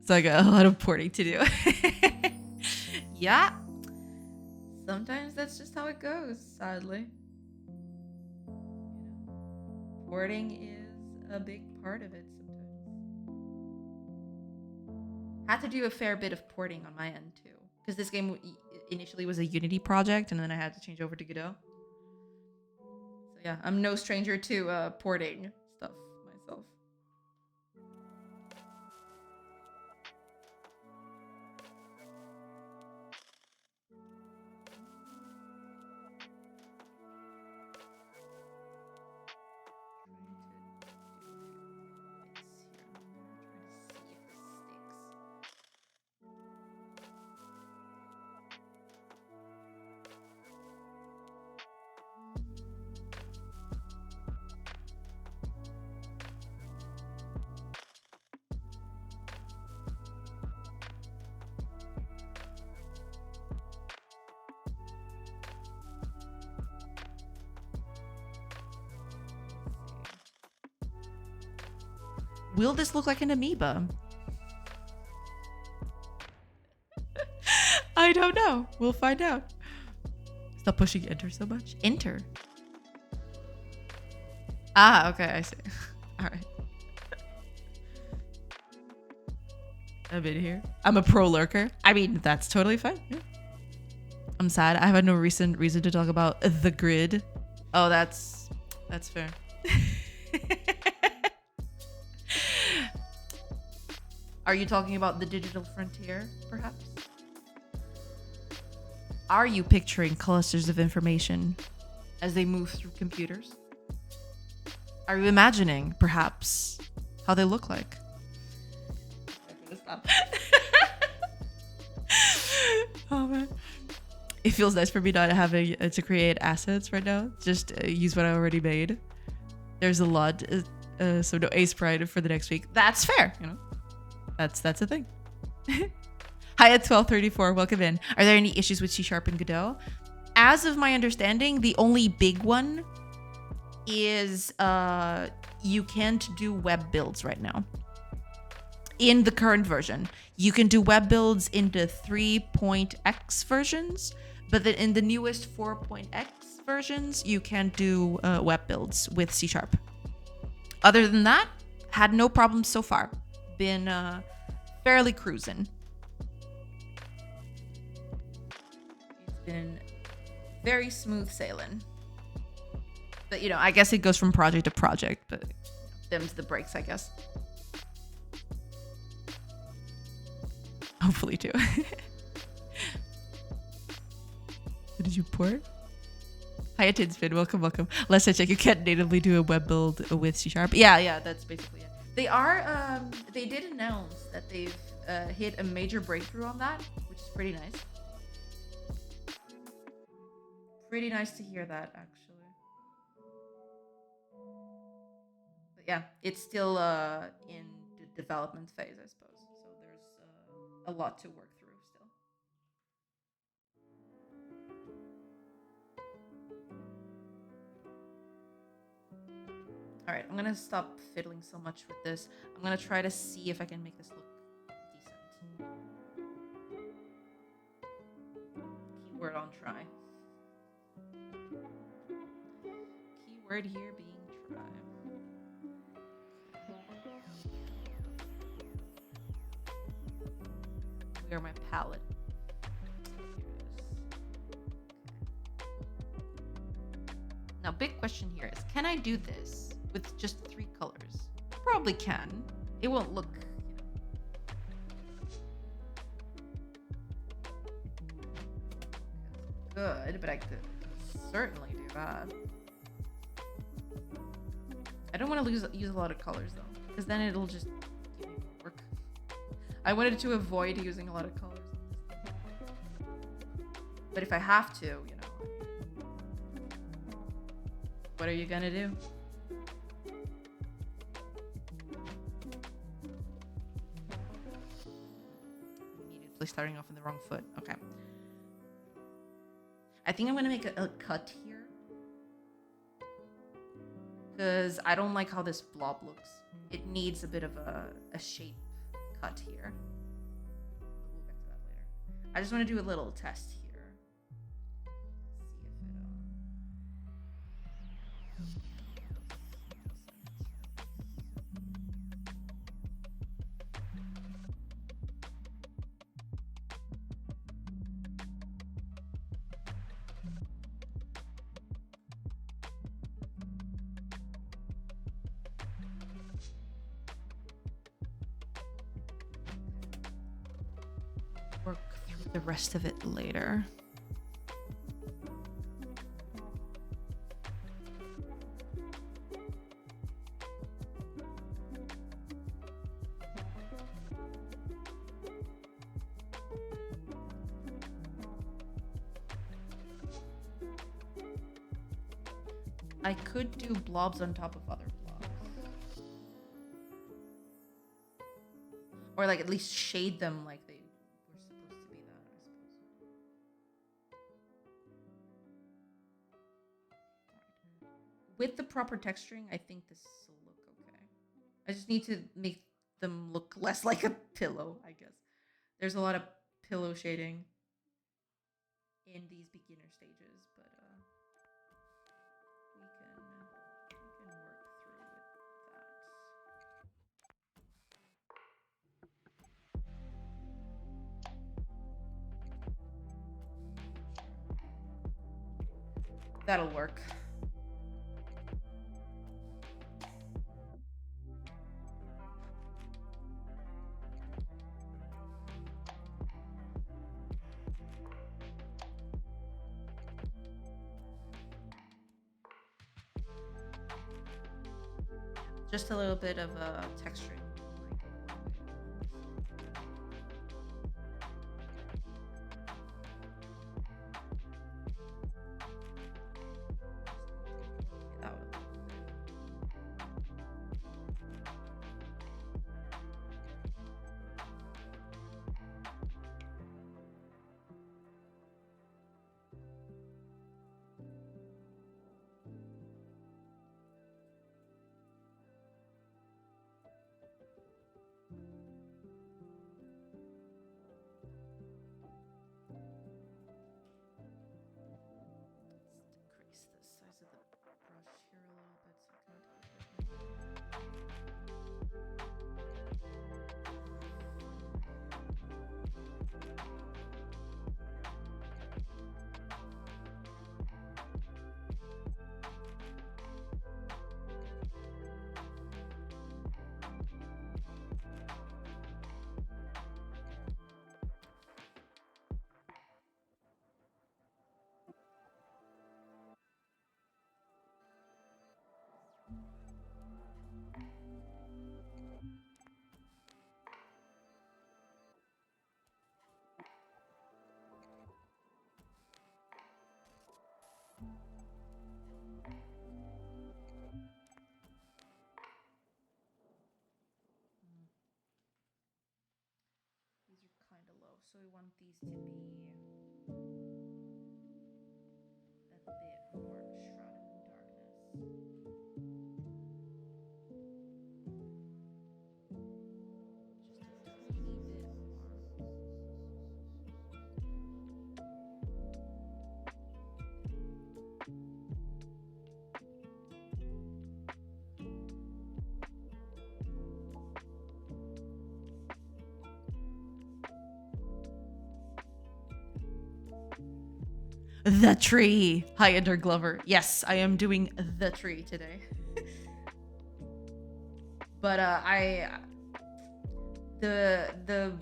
So I got a lot of porting to do. Yeah. Sometimes that's just how it goes, sadly. Porting is a big part of it sometimes. Had to do a fair bit of porting on my end too, because this game initially was a Unity project, and then I had to change over to Godot. So yeah, I'm no stranger to porting stuff myself. Will this look like an amoeba? I don't know. We'll find out. Stop pushing enter so much. Enter. Ah, okay, I see. All right. I'm in here. I'm a pro lurker. I mean, that's totally fine. Yeah. I'm sad. I have no recent reason to talk about the grid. Oh, that's fair. Are you talking about the digital frontier, perhaps? Are you picturing clusters of information as they move through computers? Are you imagining, perhaps, how they look like? Oh man. It feels nice for me not having to create assets right now. Just use what I already made. There's a lot, so no ace pride for the next week. That's fair, you know. That's a thing. Hi at 1234, welcome in. Are there any issues with C# and Godot? As of my understanding, the only big one is you can't do web builds right now. In the current version, you can do web builds in the 3.x versions, but then in the newest 4.x versions, you can't do web builds with C#. Other than that, had no problems so far. Been fairly cruising. It's been very smooth sailing. But, you know, I guess it goes from project to project, but them's the breaks, I guess. Hopefully, too. Did you port? Hi, Tinspin. Welcome. Let's check. You can't natively do a web build with C#. Yeah, that's basically it. They are, they did announce that they've hit a major breakthrough on that, which is pretty nice. Pretty nice to hear that, actually. But yeah, it's still in the development phase, I suppose. So there's a lot to work through still. All right, I'm gonna stop fiddling so much with this. I'm gonna try to see if I can make this look decent. Keyword on try. Keyword here being try. Where my palette? Now, big question here is, can I do this with just 3 colors? Probably can. It won't look, good, but I could certainly do that. I don't want to use a lot of colors though, because then it'll just give me more work. I wanted to avoid using a lot of colors. But if I have to, you know, what are you gonna do? Immediately starting off on the wrong foot. Okay. I think I'm gonna make a cut here, because I don't like how this blob looks. It needs a bit of a shape cut here. We'll get to that later. I just want to do a little test here. See if it work through the rest of it later. I could do blobs on top of other blobs. Or like at least shade them like they were supposed to be that, I suppose. With the proper texturing, I think this will look okay. I just need to make them look less like a pillow, I guess. There's a lot of pillow shading in these beginner stages, but we can work through with that. That'll work. Just a little bit of texturing. Decrease the size of the brush here a little bit so I can These are kind of low, so we want these to be a bit more shrouded in darkness. Just a teeny bit more. The tree. Hi, Ender Glover. Yes, I am doing the tree today. But the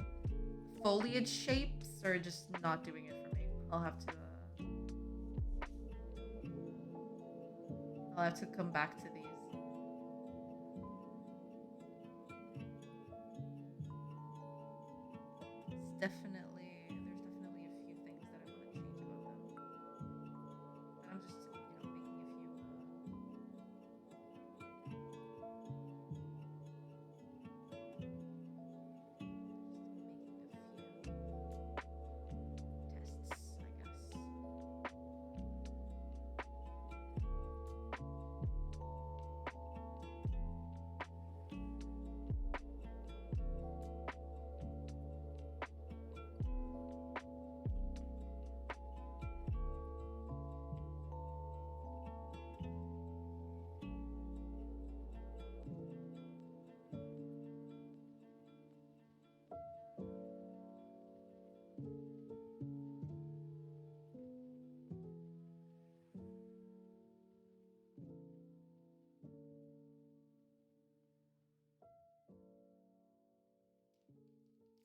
foliage shapes are just not doing it for me. I'll have to come back to these. It's definitely there's definitely a few things that I want to change about them. And I'm just making a few tests, I guess.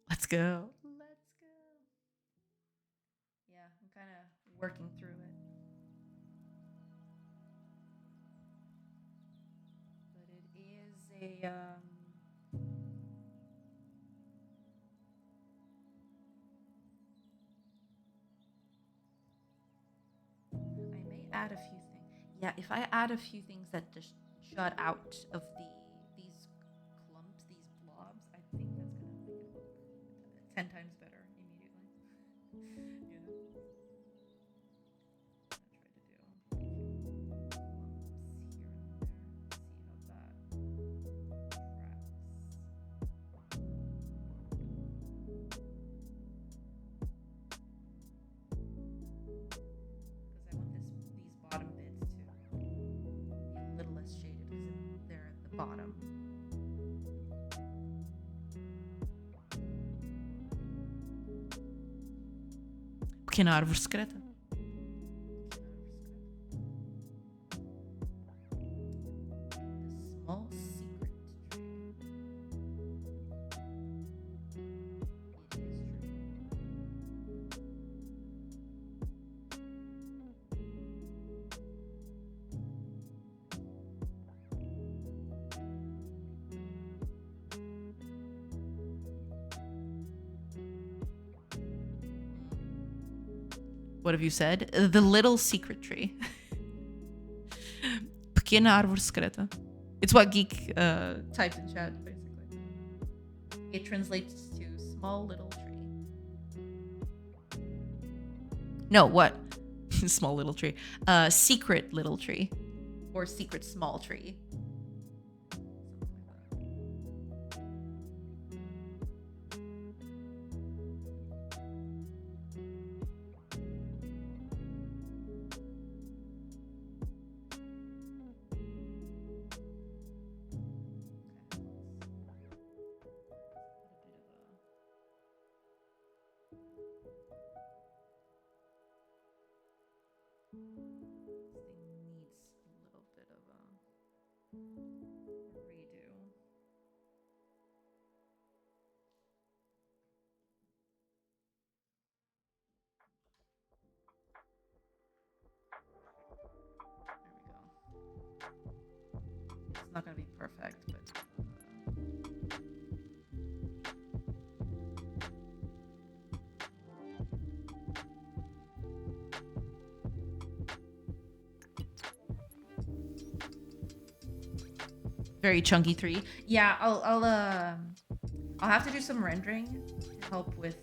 Let's go. Let's go. kind of working through it. But it is a I may add a few things. Yeah, if I add a few things that just jut out of these clumps, these blobs, I think that's gonna make it look 10 times better immediately. You know? I'll try to do a few clumps here and there. See how that tracks. Because I want these bottom bits to be a little less shaded because they're at the bottom. Pequena árvore secreta. The small secret tree. It is true. What have you said? The little secret tree. Pequena árvore secreta. It's what Geek typed in chat, basically. It translates to small little tree. No, what? Small little tree. Secret little tree. Or secret small tree. Not gonna be perfect, but very chunky 3. Yeah, I'll have to do some rendering to help with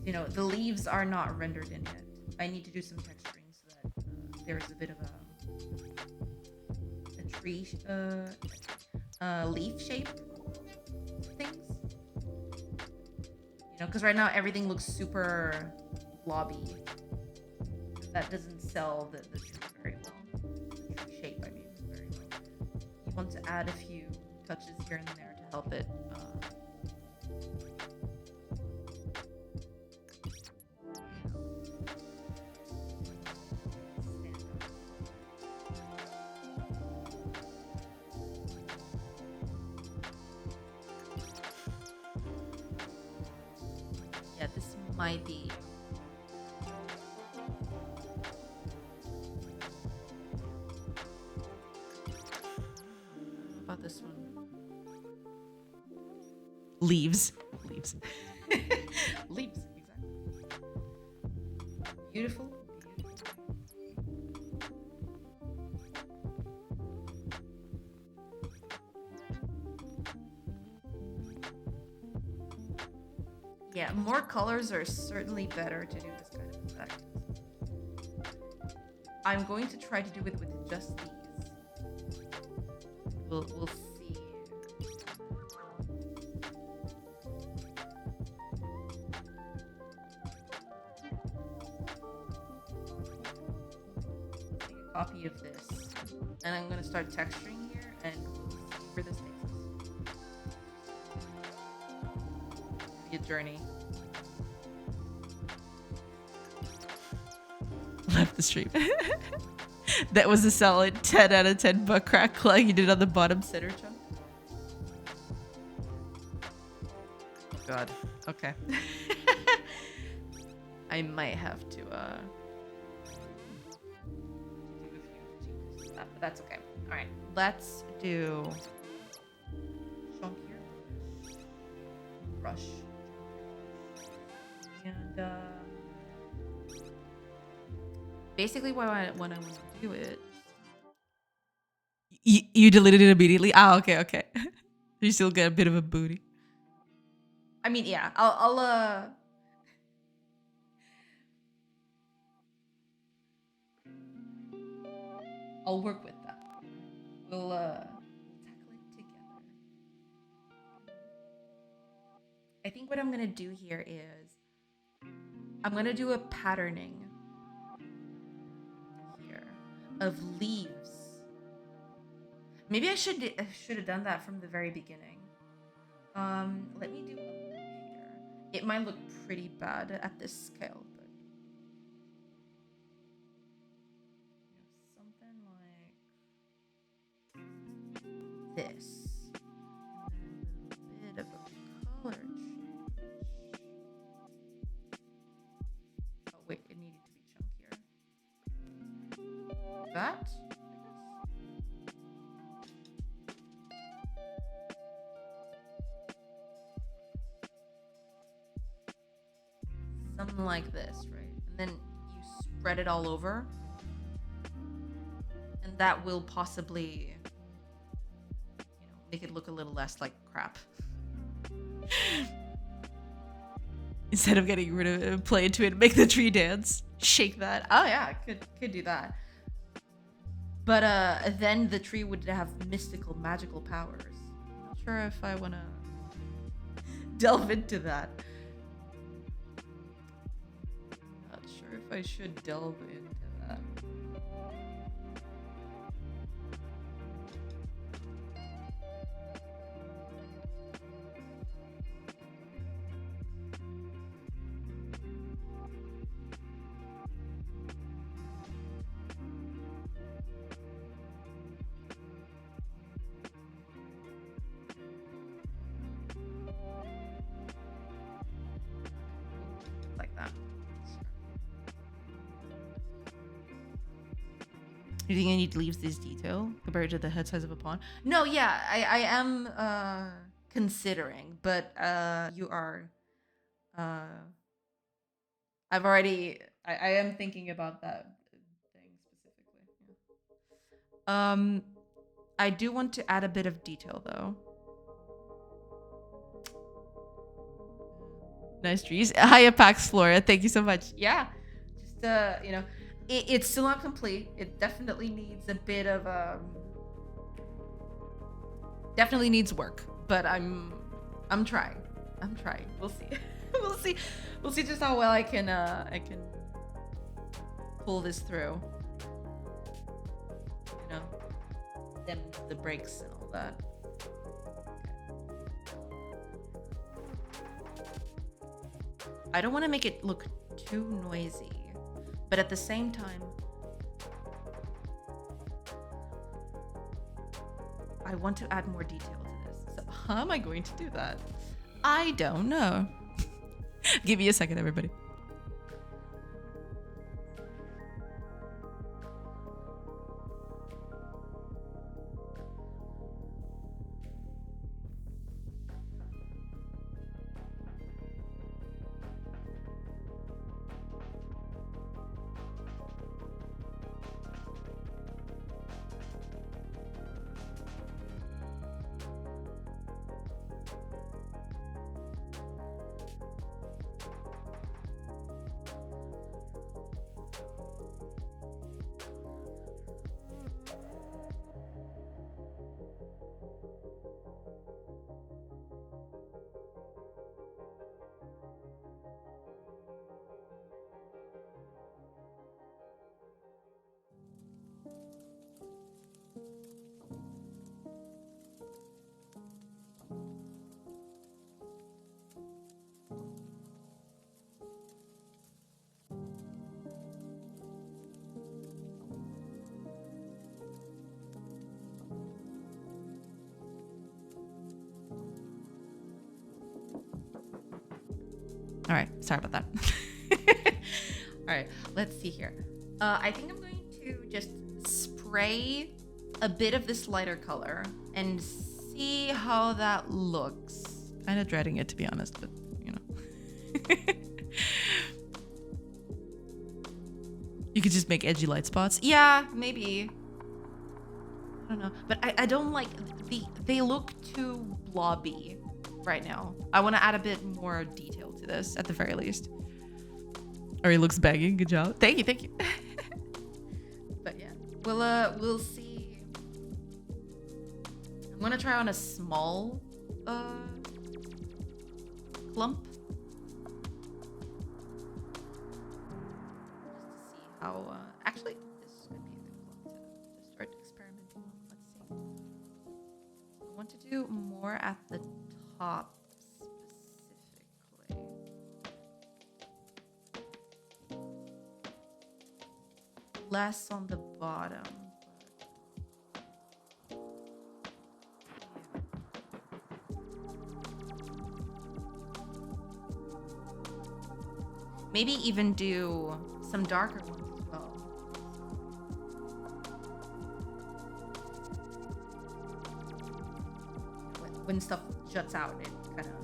you know, the leaves are not rendered in yet. I need to do some texturing so that there's a bit of a tree leaf shape things. You know, because right now everything looks super blobby. That doesn't sell the tree very well. The tree shape, I mean, very well. You want to add a few touches here and there to help it. Might be what about this one? Leaves. Leaves, exactly. Beautiful. Yeah, more colors are certainly better to do this kind of effect. I'm going to try to do it with just these. We'll see. Take a copy of this, and I'm going to start texturing here, and we'll see where this takes us. Be a journey. Left the stream. That was a solid 10 out of 10 butt crack like you did on the bottom center chunk. God. Okay. I might have to do a few changes to that, but that's okay. All right, let's do chunkier brush, and basically what I want to do it. You deleted it immediately. Ah, okay, okay. You still get a bit of a booty. I mean, yeah, I'll work with that. We'll tackle it together. I think what I'm gonna do here is I'm gonna do a patterning here of leaves. Maybe I should have done that from the very beginning. Let me do it here. It might look pretty bad at this scale, but something like this. And then a bit of a color change. Oh wait, it needed to be chunkier. That. Something like this, right? And then you spread it all over. And that will possibly, make it look a little less like crap. Instead of getting rid of it, play into it, make the tree dance. Shake that. Oh yeah, could do that. But then the tree would have mystical, magical powers. I'm not sure if I want to delve into that. If I should delve into that. Like that. You think I need to leave this detail compared to the head size of a pawn? No, yeah, I am considering, but you are. I've already. I am thinking about that thing specifically. Yeah. I do want to add a bit of detail though. Nice trees. Hiya Pax Flora, thank you so much. Yeah, just it's still not complete. It definitely needs a bit of definitely needs work, but I'm trying. We'll see. We'll see just how well I can pull this through. Them the brakes and all that. I don't want to make it look too noisy, but at the same time, I want to add more detail to this. So how am I going to do that? I don't know. Give me a second, everybody. All right, sorry about that. All right, let's see here. I think I'm going to just spray a bit of this lighter color and see how that looks. Kind of dreading it, to be honest, but you know. You could just make edgy light spots. Yeah, maybe. I don't know, but I don't like they look too blobby right now. I want to add a bit more detail to this at the very least. Or he looks baggy. Good job. Thank you. But yeah, we'll see. I'm gonna try on a small clump just to see how. Actually, this could be a good clump to start experimenting on. Let's see. I want to do more at the top specifically. Less on the bottom. Maybe even do some darker ones as well. When stuff juts out, it kind of.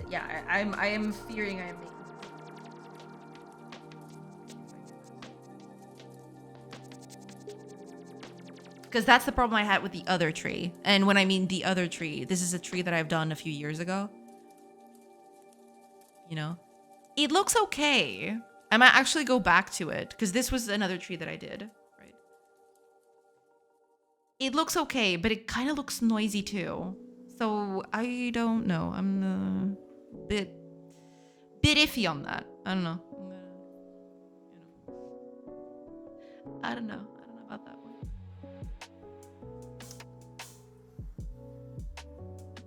Yeah, I am fearing I am making. Because that's the problem I had with the other tree. And when I mean the other tree, this is a tree that I've done a few years ago. You know? It looks okay. I might actually go back to it, because this was another tree that I did, right? It looks okay, but it kind of looks noisy too. So I don't know. I'm a bit iffy on that. I don't know. I don't know about that one.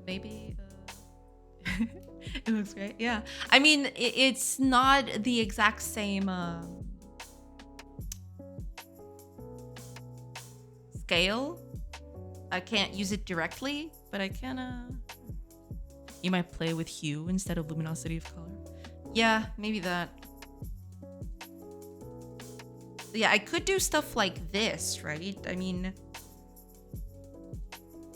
Maybe it looks great. Yeah, I mean it's not the exact same scale. I can't use it directly, but I can you might play with hue instead of luminosity of color. Yeah, maybe that. Yeah, I could do stuff like this, right? I mean,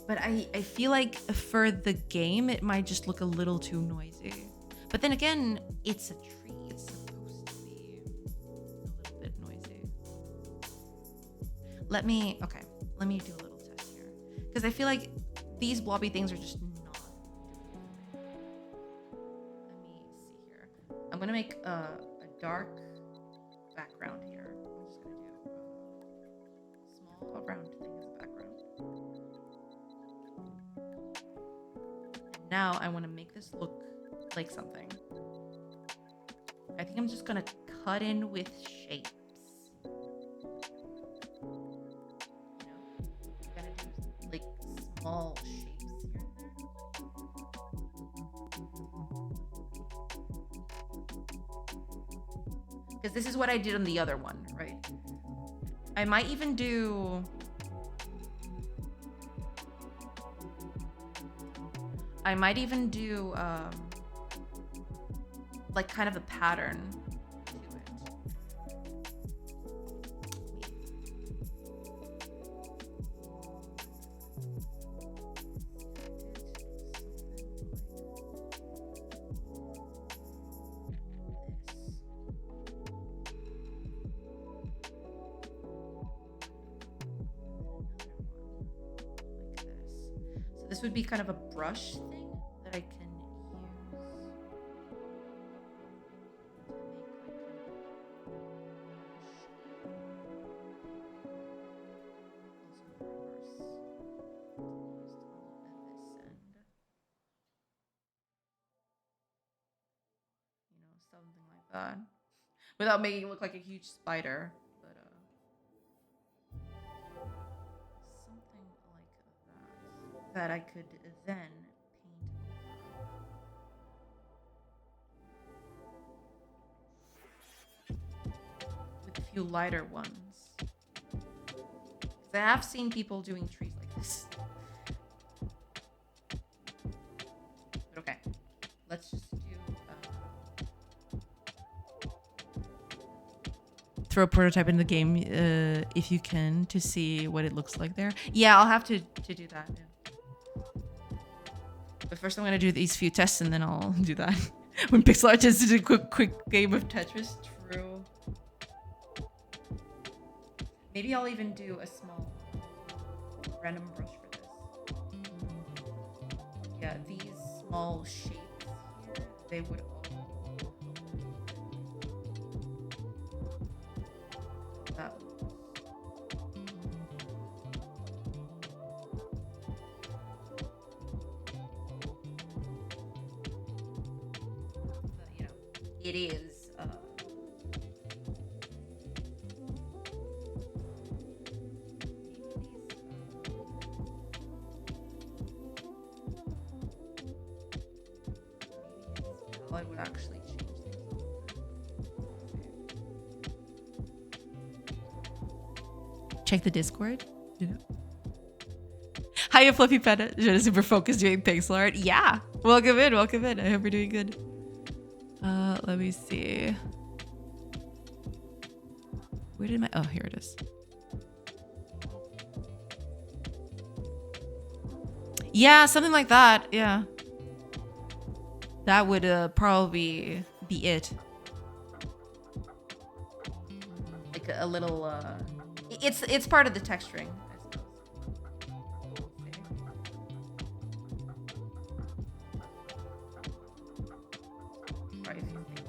but I feel like for the game, it might just look a little too noisy. But then again, it's a tree. It's supposed to be a little bit noisy. Let me do a little test here. Because I feel like these blobby things are just not. Let me see here. I'm going to make a dark background here. I'm just going to do a small round thing as a background. Now I want to make this look like something. I think I'm just gonna cut in with shapes. You know, I'm gonna do like small shapes here and there. Because this is what I did on the other one, right? I might even do. Like kind of a pattern to it. So this would be kind of a brush thing that I can something like that, without making it look like a huge spider, but something like that I could then paint with a few lighter ones. Because I have seen people doing trees like this. let's just do throw a prototype in the game if you can to see what it looks like there. Yeah, I'll have to do that. Yeah. But first I'm gonna do these few tests and then I'll do that. When pixel art is to do a quick game of Tetris. True. Maybe I'll even do a small random brush for this. Yeah, these small shapes here, they would all that. You know, it is. I would actually change things. Check the Discord. Yeah. Hiya, Fluffy Panda. You're super focused doing pixel art. Yeah. Welcome in. Welcome in. I hope you're doing good. Let me see. Where did my... Oh, here it is. Yeah, something like that. Yeah. That would probably be it. Like a little it's part of the texturing, I suppose. Try a few things here.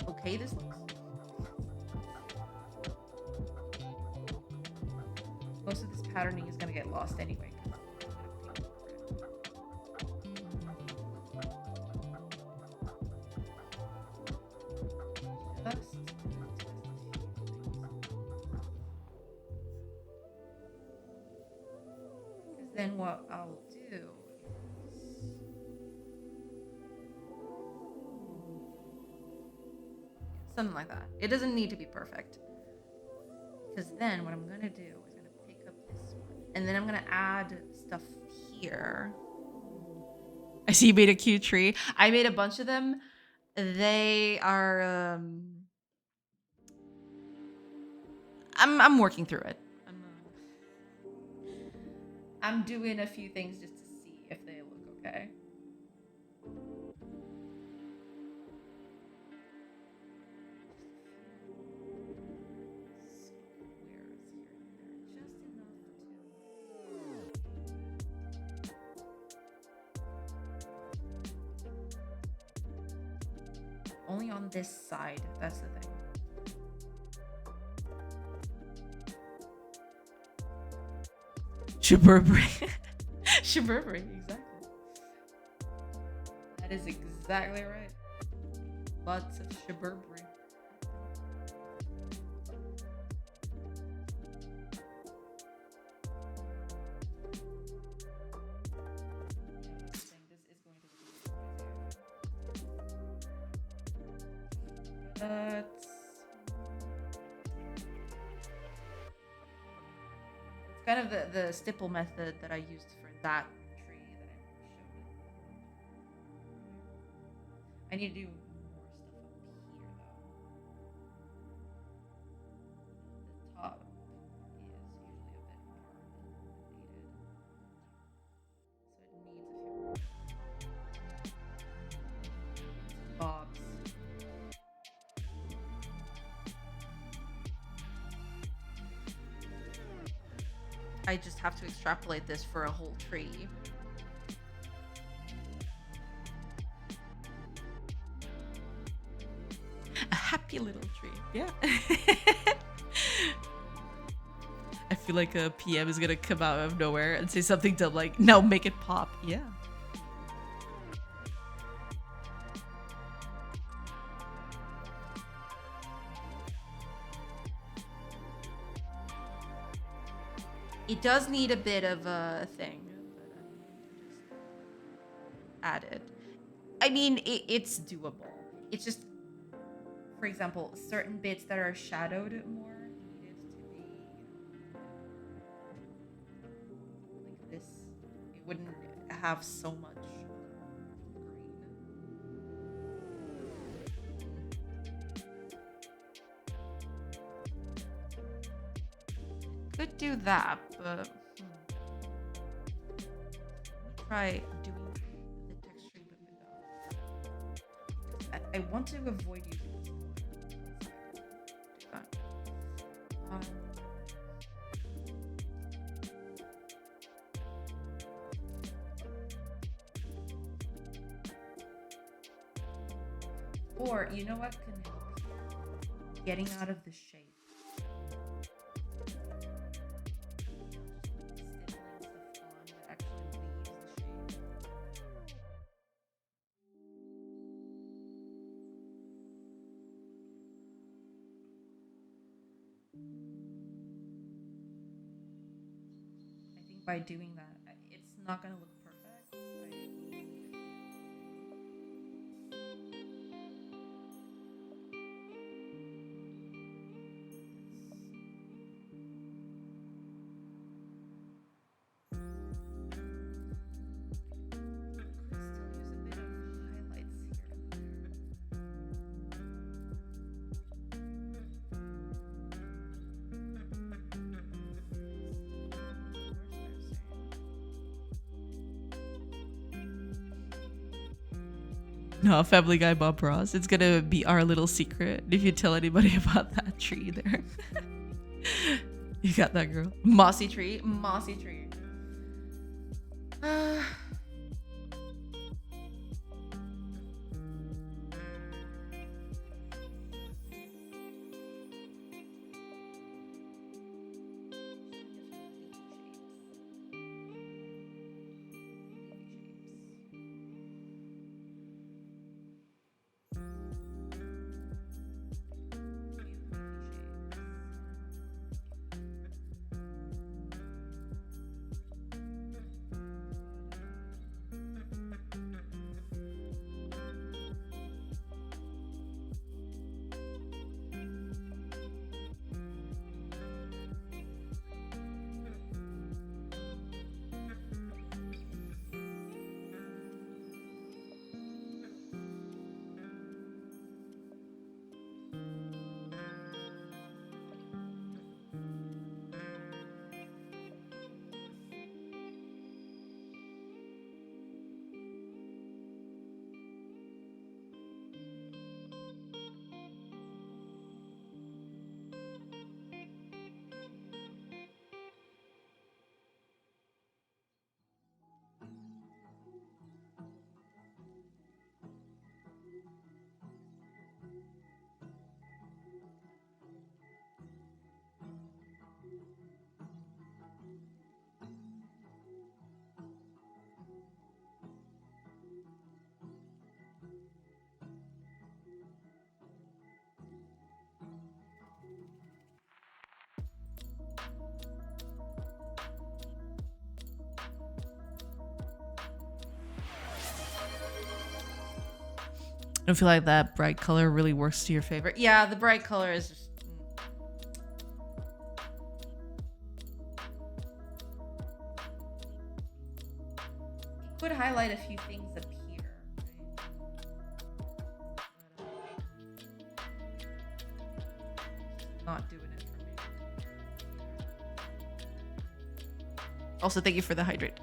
Okay, this looks. Most of this patterning is gonna get lost anyway. Because then what I'll do is something like that. It doesn't need to be perfect. Because then what I'm gonna do is pick up this one, and then I'm gonna add stuff here. I see you made a cute tree. I made a bunch of them. They are I'm working through it. I'm doing a few things just to see if they look okay. Only on this side, that's the thing. Suburberry. Suburberry, exactly. That is exactly right. Lots of suburberry. It's kind of the stipple method that I used for that tree that I showed. I need to do more stuff up here though. The top is usually a bit more elevated. So it needs a few bobs. I just have to extrapolate this for a whole tree. A happy little tree. Yeah. I feel like a PM is gonna come out of nowhere and say something dumb like, no, make it pop. Yeah. It does need a bit of a thing, but just add it. I mean, it's doable. It's just for example, certain bits that are shadowed more needed to be like this. It wouldn't have so much green. Could do that, but try doing the texturing a bit though. I want to avoid using this color. Um, or you know what can help here? Getting out of the shape. I think by doing that, it's not going to look perfect. No, Family Guy Bob Ross. It's gonna be our little secret if you tell anybody about that tree there. You got that, girl. Mossy tree. Mossy tree. I don't feel like that bright color really works to your favor. Yeah, the bright color is just... It could highlight a few things up here, right? Not doing it for me. Also, thank you for the hydrate.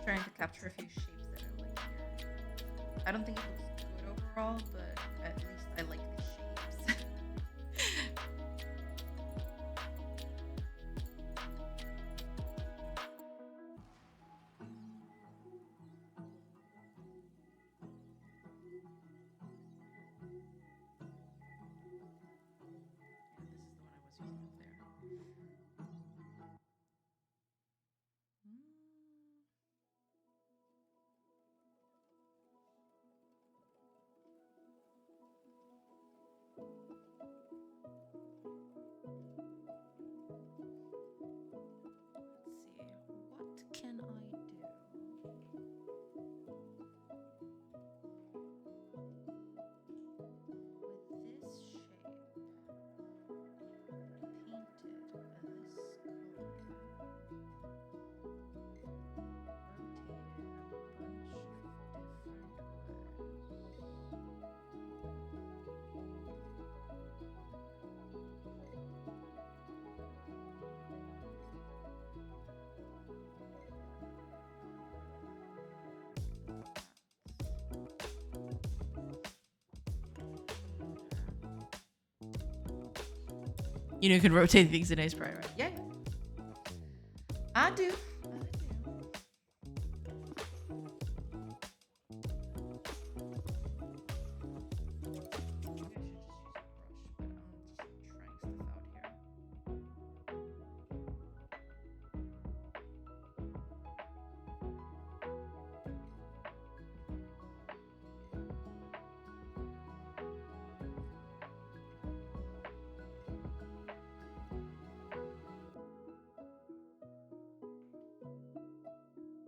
trying to capture a few shapes that I like here. I don't think it looks good overall, but at least I like the shapes. Let's see, what can I do? With this shape, painted this color, rotated a bunch of different You know, you can rotate things in Ace Pride, right? Yeah. I do.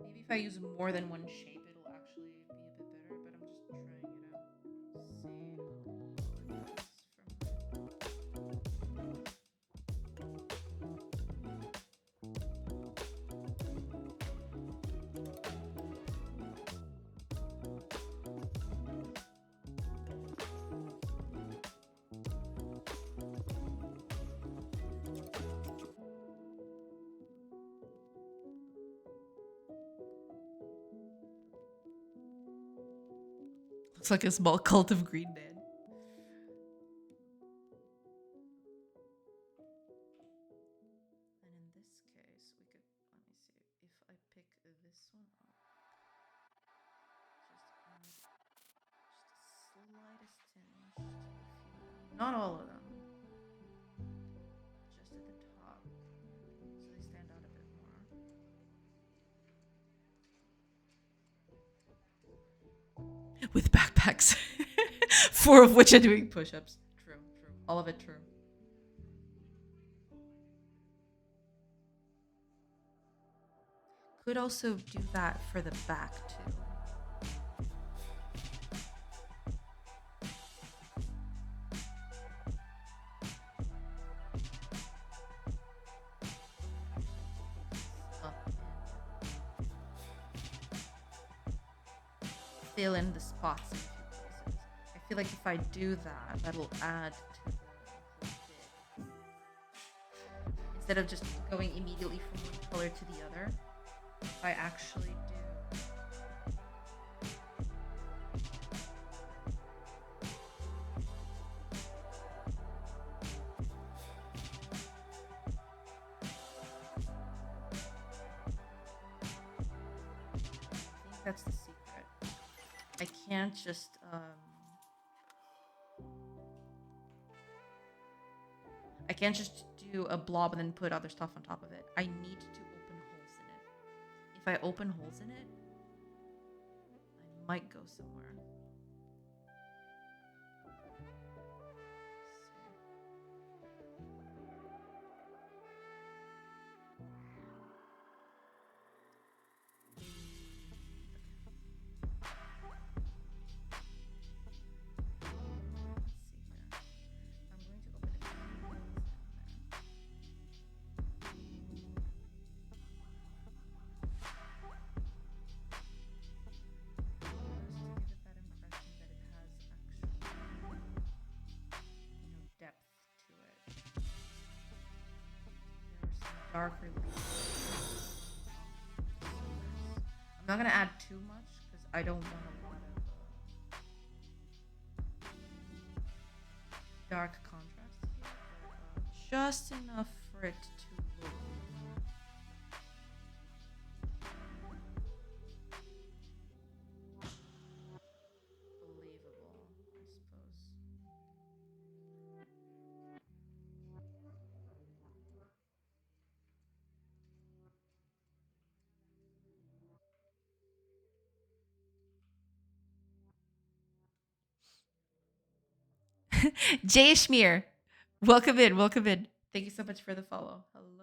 Maybe if I use more than one shape, it'll actually be a bit better, but I'm just trying it out. Looks like a small cult of Green Man. And in this case, we could, let me see, if I pick this one up, just add just the slightest tinge to a few of them. Not all of them. Just at the top, so they stand out a bit more. With backpacks. 4 of which are doing push-ups. True. All of it true. Could also do that for the back too. Fill in the spots in a few places. I feel like if I do that, that'll add to the whole bit. Instead of just going immediately from one color to the other, if I actually do. I think that's the secret. I can't just do a blob and then put other stuff on top of it. I need to open holes in it. If I open holes in it, I might go somewhere. darker leaves. I'm not gonna add too much because I don't want a lot of dark contrast. Just enough for it to look believable, I suppose. Jay Schmear, welcome in, welcome in. Thank you so much for the follow. Hello, hello.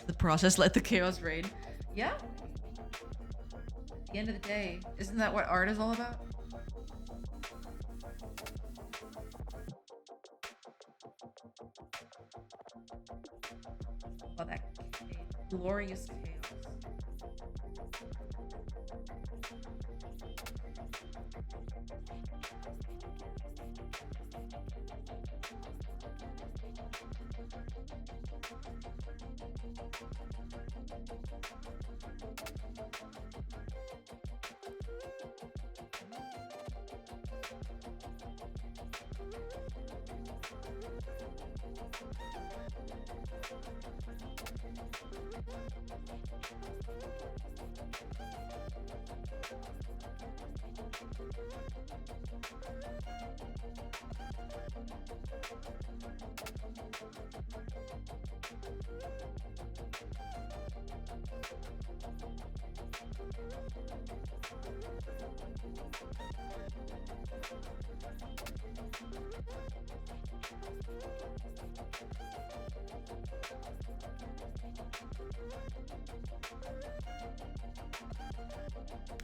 The process, let the chaos reign. Yeah. At the end of the day, isn't that what art is all about? Oh, that glorious chaos.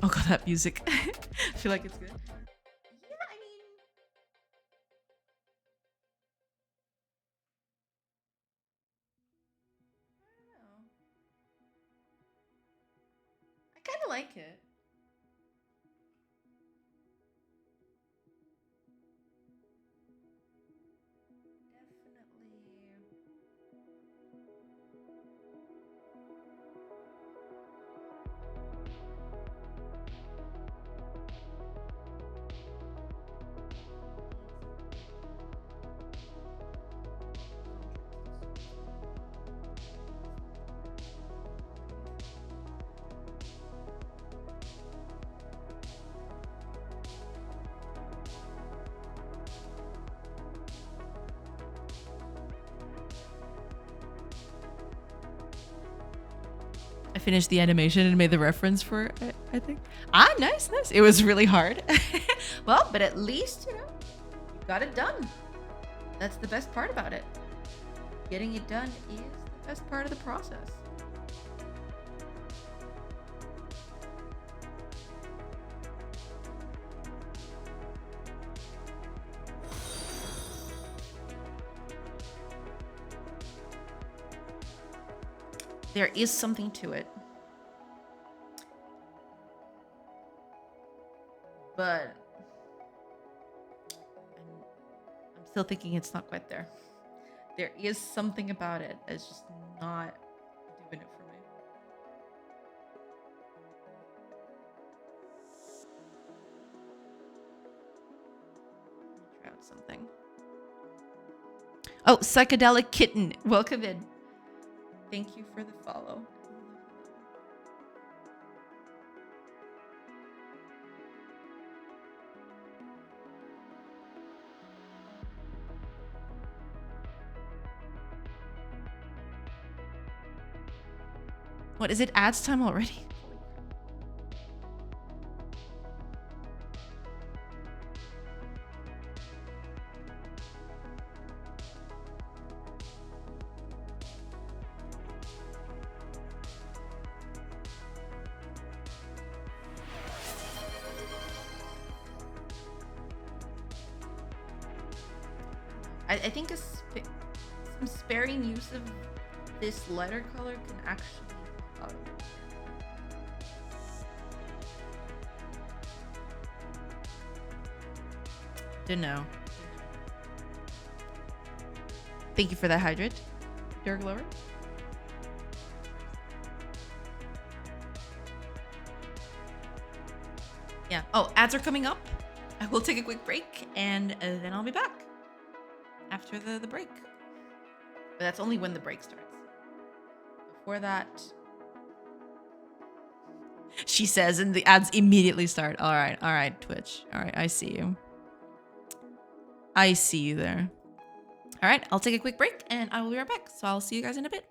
Oh god, that music. I feel like it's good. Yeah, I mean, I don't know. I kind of like it. I finished the animation and made the reference for it, I think. Ah, nice, nice. It was really hard. Well, but at least, you got it done. That's the best part about it. Getting it done is the best part of the process. There is something to it. But I'm still thinking it's not quite there. There is something about it that's just not doing it for me. Try out something. Oh, Psychedelic Kitten. Welcome in. Thank you for the follow. What is it? Ads time already? I think some sparing use of this letter color can actually help out. Don't know. Thank you for that hydrate, Dirk Lover. Yeah. Oh, ads are coming up. I will take a quick break and then I'll be back after the break. But that's only when the break starts. Before that, she says, and the ads immediately start. All right, Twitch. All right, I see you. I see you there. All right, I'll take a quick break and I will be right back. So I'll see you guys in a bit.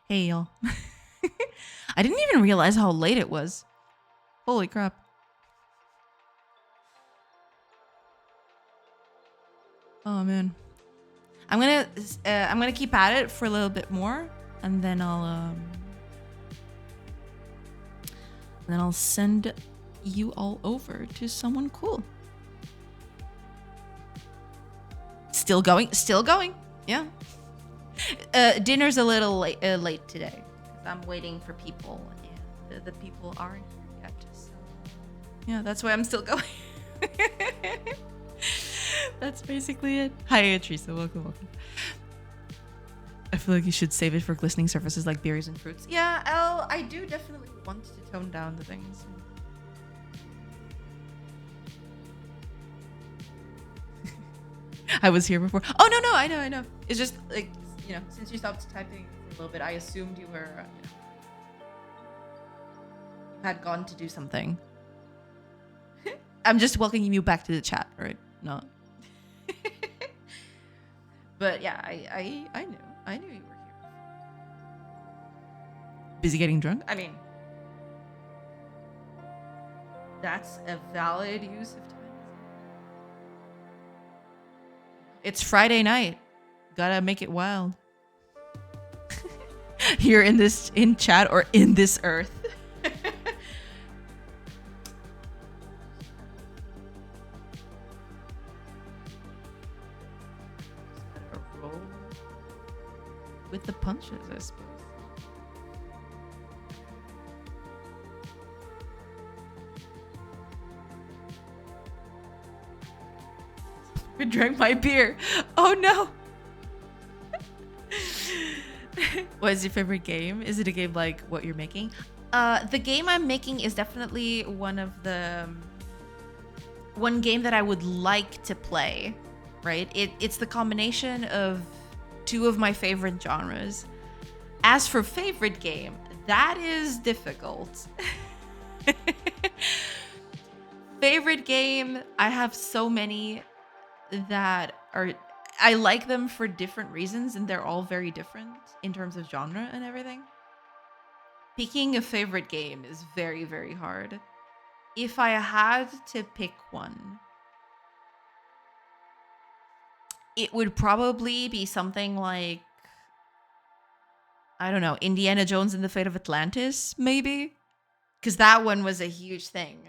Hey, y'all. I didn't even realize how late it was. Holy crap. Oh, man. I'm gonna keep at it for a little bit more, and then I'll send you all over to someone cool. Still going. Yeah. Dinner's a little late today because I'm waiting for people, and the people aren't here yet. So yeah, that's why I'm still going. That's basically it. Hi, Teresa. Welcome. I feel like you should save it for glistening surfaces like berries and fruits. Yeah, I do definitely want to tone down the things. I was here before. Oh, no, I know. It's just like, since you stopped typing for a little bit, I assumed you were, you had gone to do something. I'm just welcoming you back to the chat, right? No. But yeah, I knew you were here. Busy getting drunk? I mean, that's a valid use of time. It's Friday night. Gotta make it wild. Here in chat or in this earth. Roll with the punches, I suppose. I drank my beer. Oh no. What is your favorite game? Is it a game like what you're making? The game I'm making is definitely one game that I would like to play, right? It's the combination of two of my favorite genres. As for favorite game, that is difficult. Favorite game, I have so many that I like them for different reasons, and they're all very different in terms of genre and everything. Picking a favorite game is very, very hard. If I had to pick one, it would probably be something like, I don't know, Indiana Jones and the Fate of Atlantis, maybe? Because that one was a huge thing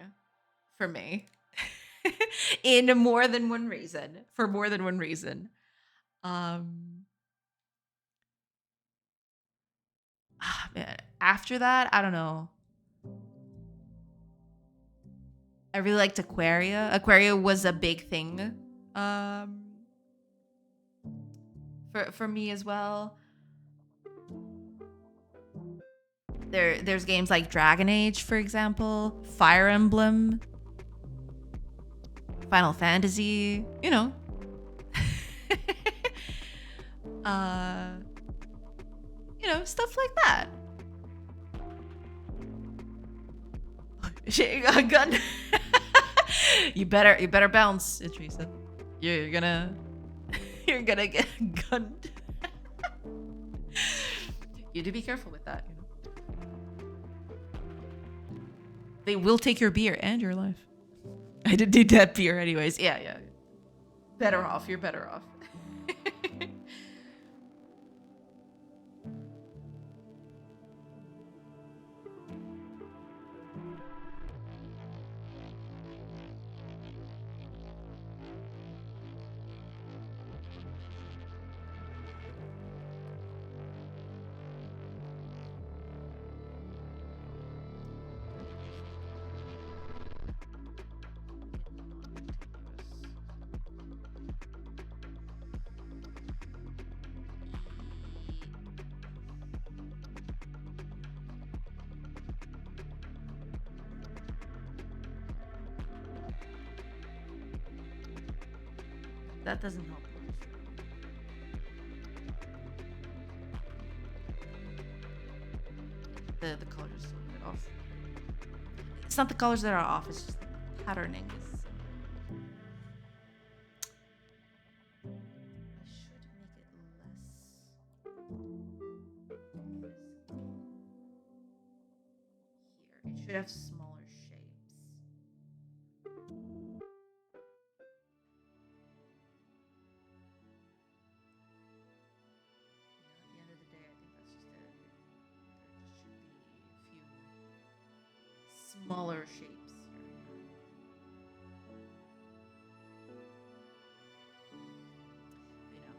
for me. For more than one reason. Man, after that, I don't know. I really liked Aquaria. Aquaria was a big thing for me as well. There's games like Dragon Age, for example, Fire Emblem, Final Fantasy, stuff like that. She got a gun. You better bounce, Teresa. You're gonna get gunned. You do be careful with that. They will take your beer and your life. I did need that beer anyways. Yeah. Better off. You're better off. That doesn't help. The colors are still a bit off. It's not the colors that are off, it's just the patterning is. I should make it less. Here, it should have smaller shapes. At the end of the day, I think that's just it. There just should be a few smaller shapes here.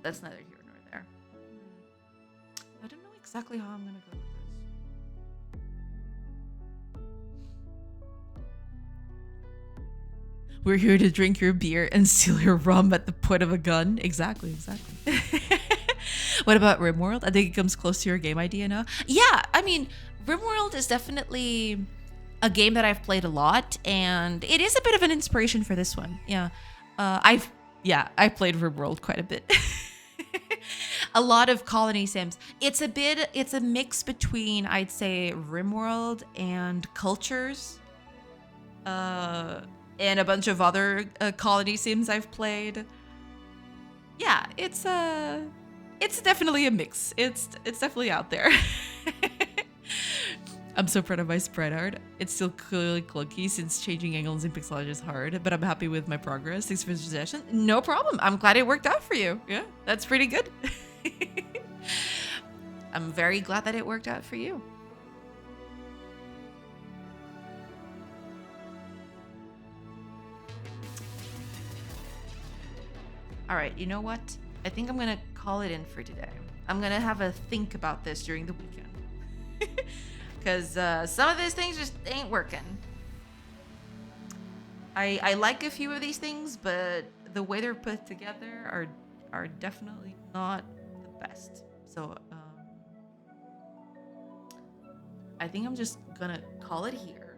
That's neither here nor there. exactly how I'm gonna go with this. We're here to drink your beer and steal your rum at the point of a gun. Exactly. What about RimWorld? I think it comes close to your game idea now. Yeah, I mean, RimWorld is definitely a game that I've played a lot, and it is a bit of an inspiration for this one. Yeah, I played RimWorld quite a bit. A lot of colony sims. It's a mix between, I'd say, RimWorld and Cultures, and a bunch of other colony sims I've played. Yeah, it's definitely a mix. It's definitely out there. I'm so proud of my sprite art. It's still clearly clunky since changing angles in pixel art is hard, but I'm happy with my progress. Thanks for the suggestion. No problem. I'm glad it worked out for you. Yeah, that's pretty good. I'm very glad that it worked out for you. All right, you know what? I think I'm going to call it in for today. I'm going to have a think about this during the weekend. Because some of these things just ain't working. I like a few of these things, but the way they're put together are definitely not the best. So I think I'm just going to call it here.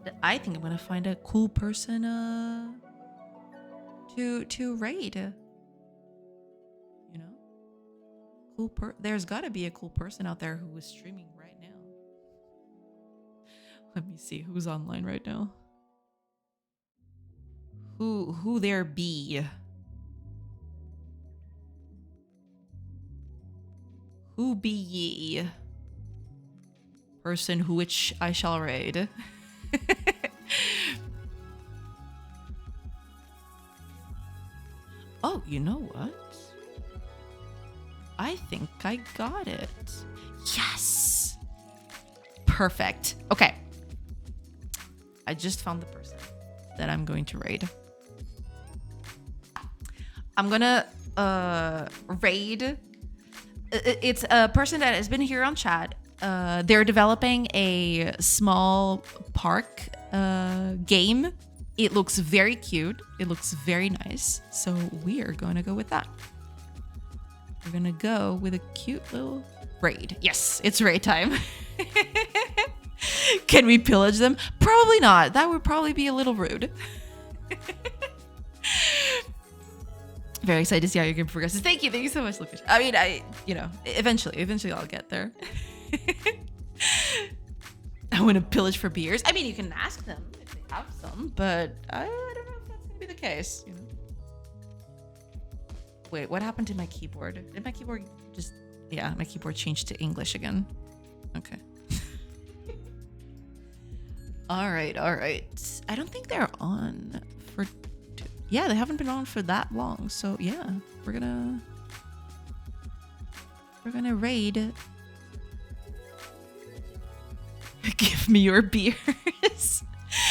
And I think I'm going to find a cool person to raid. There's got to be a cool person out there who is streaming right now. Let me see who's online right now. Who there be? Who be ye? Person who which I shall raid. Oh, you know what? I think I got it. Yes! Perfect. Okay. I just found the person that I'm going to raid. I'm gonna raid. It's a person that has been here on chat. They're developing a small park game. It looks very cute. It looks very nice. So we are going to go with that. We're gonna go with a cute little raid. Yes, it's raid time. Can we pillage them? Probably not. That would probably be a little rude. Very excited to see how your game progresses. Thank you so much, Lucas. I mean, eventually I'll get there. I want to pillage for beers. I mean, you can ask them if they have some, but I don't know if that's gonna be the case. You know. Wait, what happened to my keyboard? Did my keyboard just... Yeah, my keyboard changed to English again. Okay. All right. I don't think they're on for... Yeah, they haven't been on for that long. So, yeah, we're gonna raid. Give me your beers.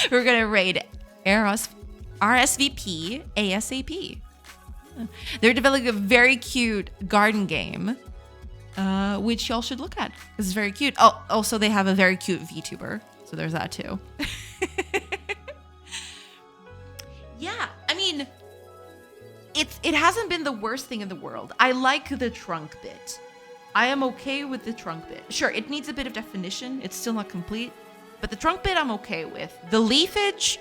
We're gonna raid RSVP ASAP. They're developing a very cute garden game, which y'all should look at. This is very cute. Oh, also they have a very cute VTuber, so there's that too. Yeah, I mean, it hasn't been the worst thing in the world. I like the trunk bit. I am okay with the trunk bit. Sure, it needs a bit of definition. It's still not complete, but the trunk bit I'm okay with. The leafage,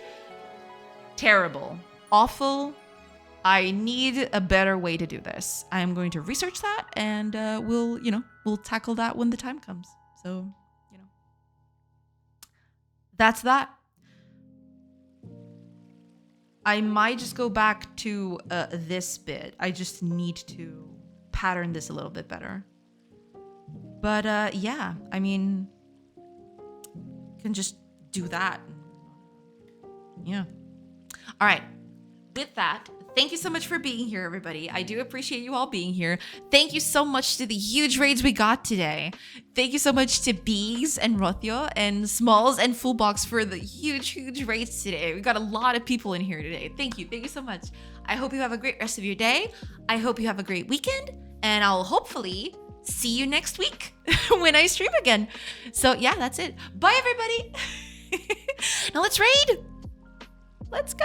terrible, awful. I need a better way to do this. I am going to research that, and we'll tackle that when the time comes. So, that's that. I might just go back to this bit. I just need to pattern this a little bit better. But yeah, I mean, can just do that. Yeah. All right. With that, Thank you so much for being here, everybody. I do appreciate you all being here. Thank you so much to the huge raids we got today. Thank you so much to Bees and Rothio and Smalls and Fullbox for the huge raids today. We got a lot of people in here today. Thank you. Thank you so much. I hope you have a great rest of your day. I hope you have a great weekend. And I'll hopefully see you next week when I stream again. So yeah, that's it. Bye, everybody. Now let's raid. Let's go.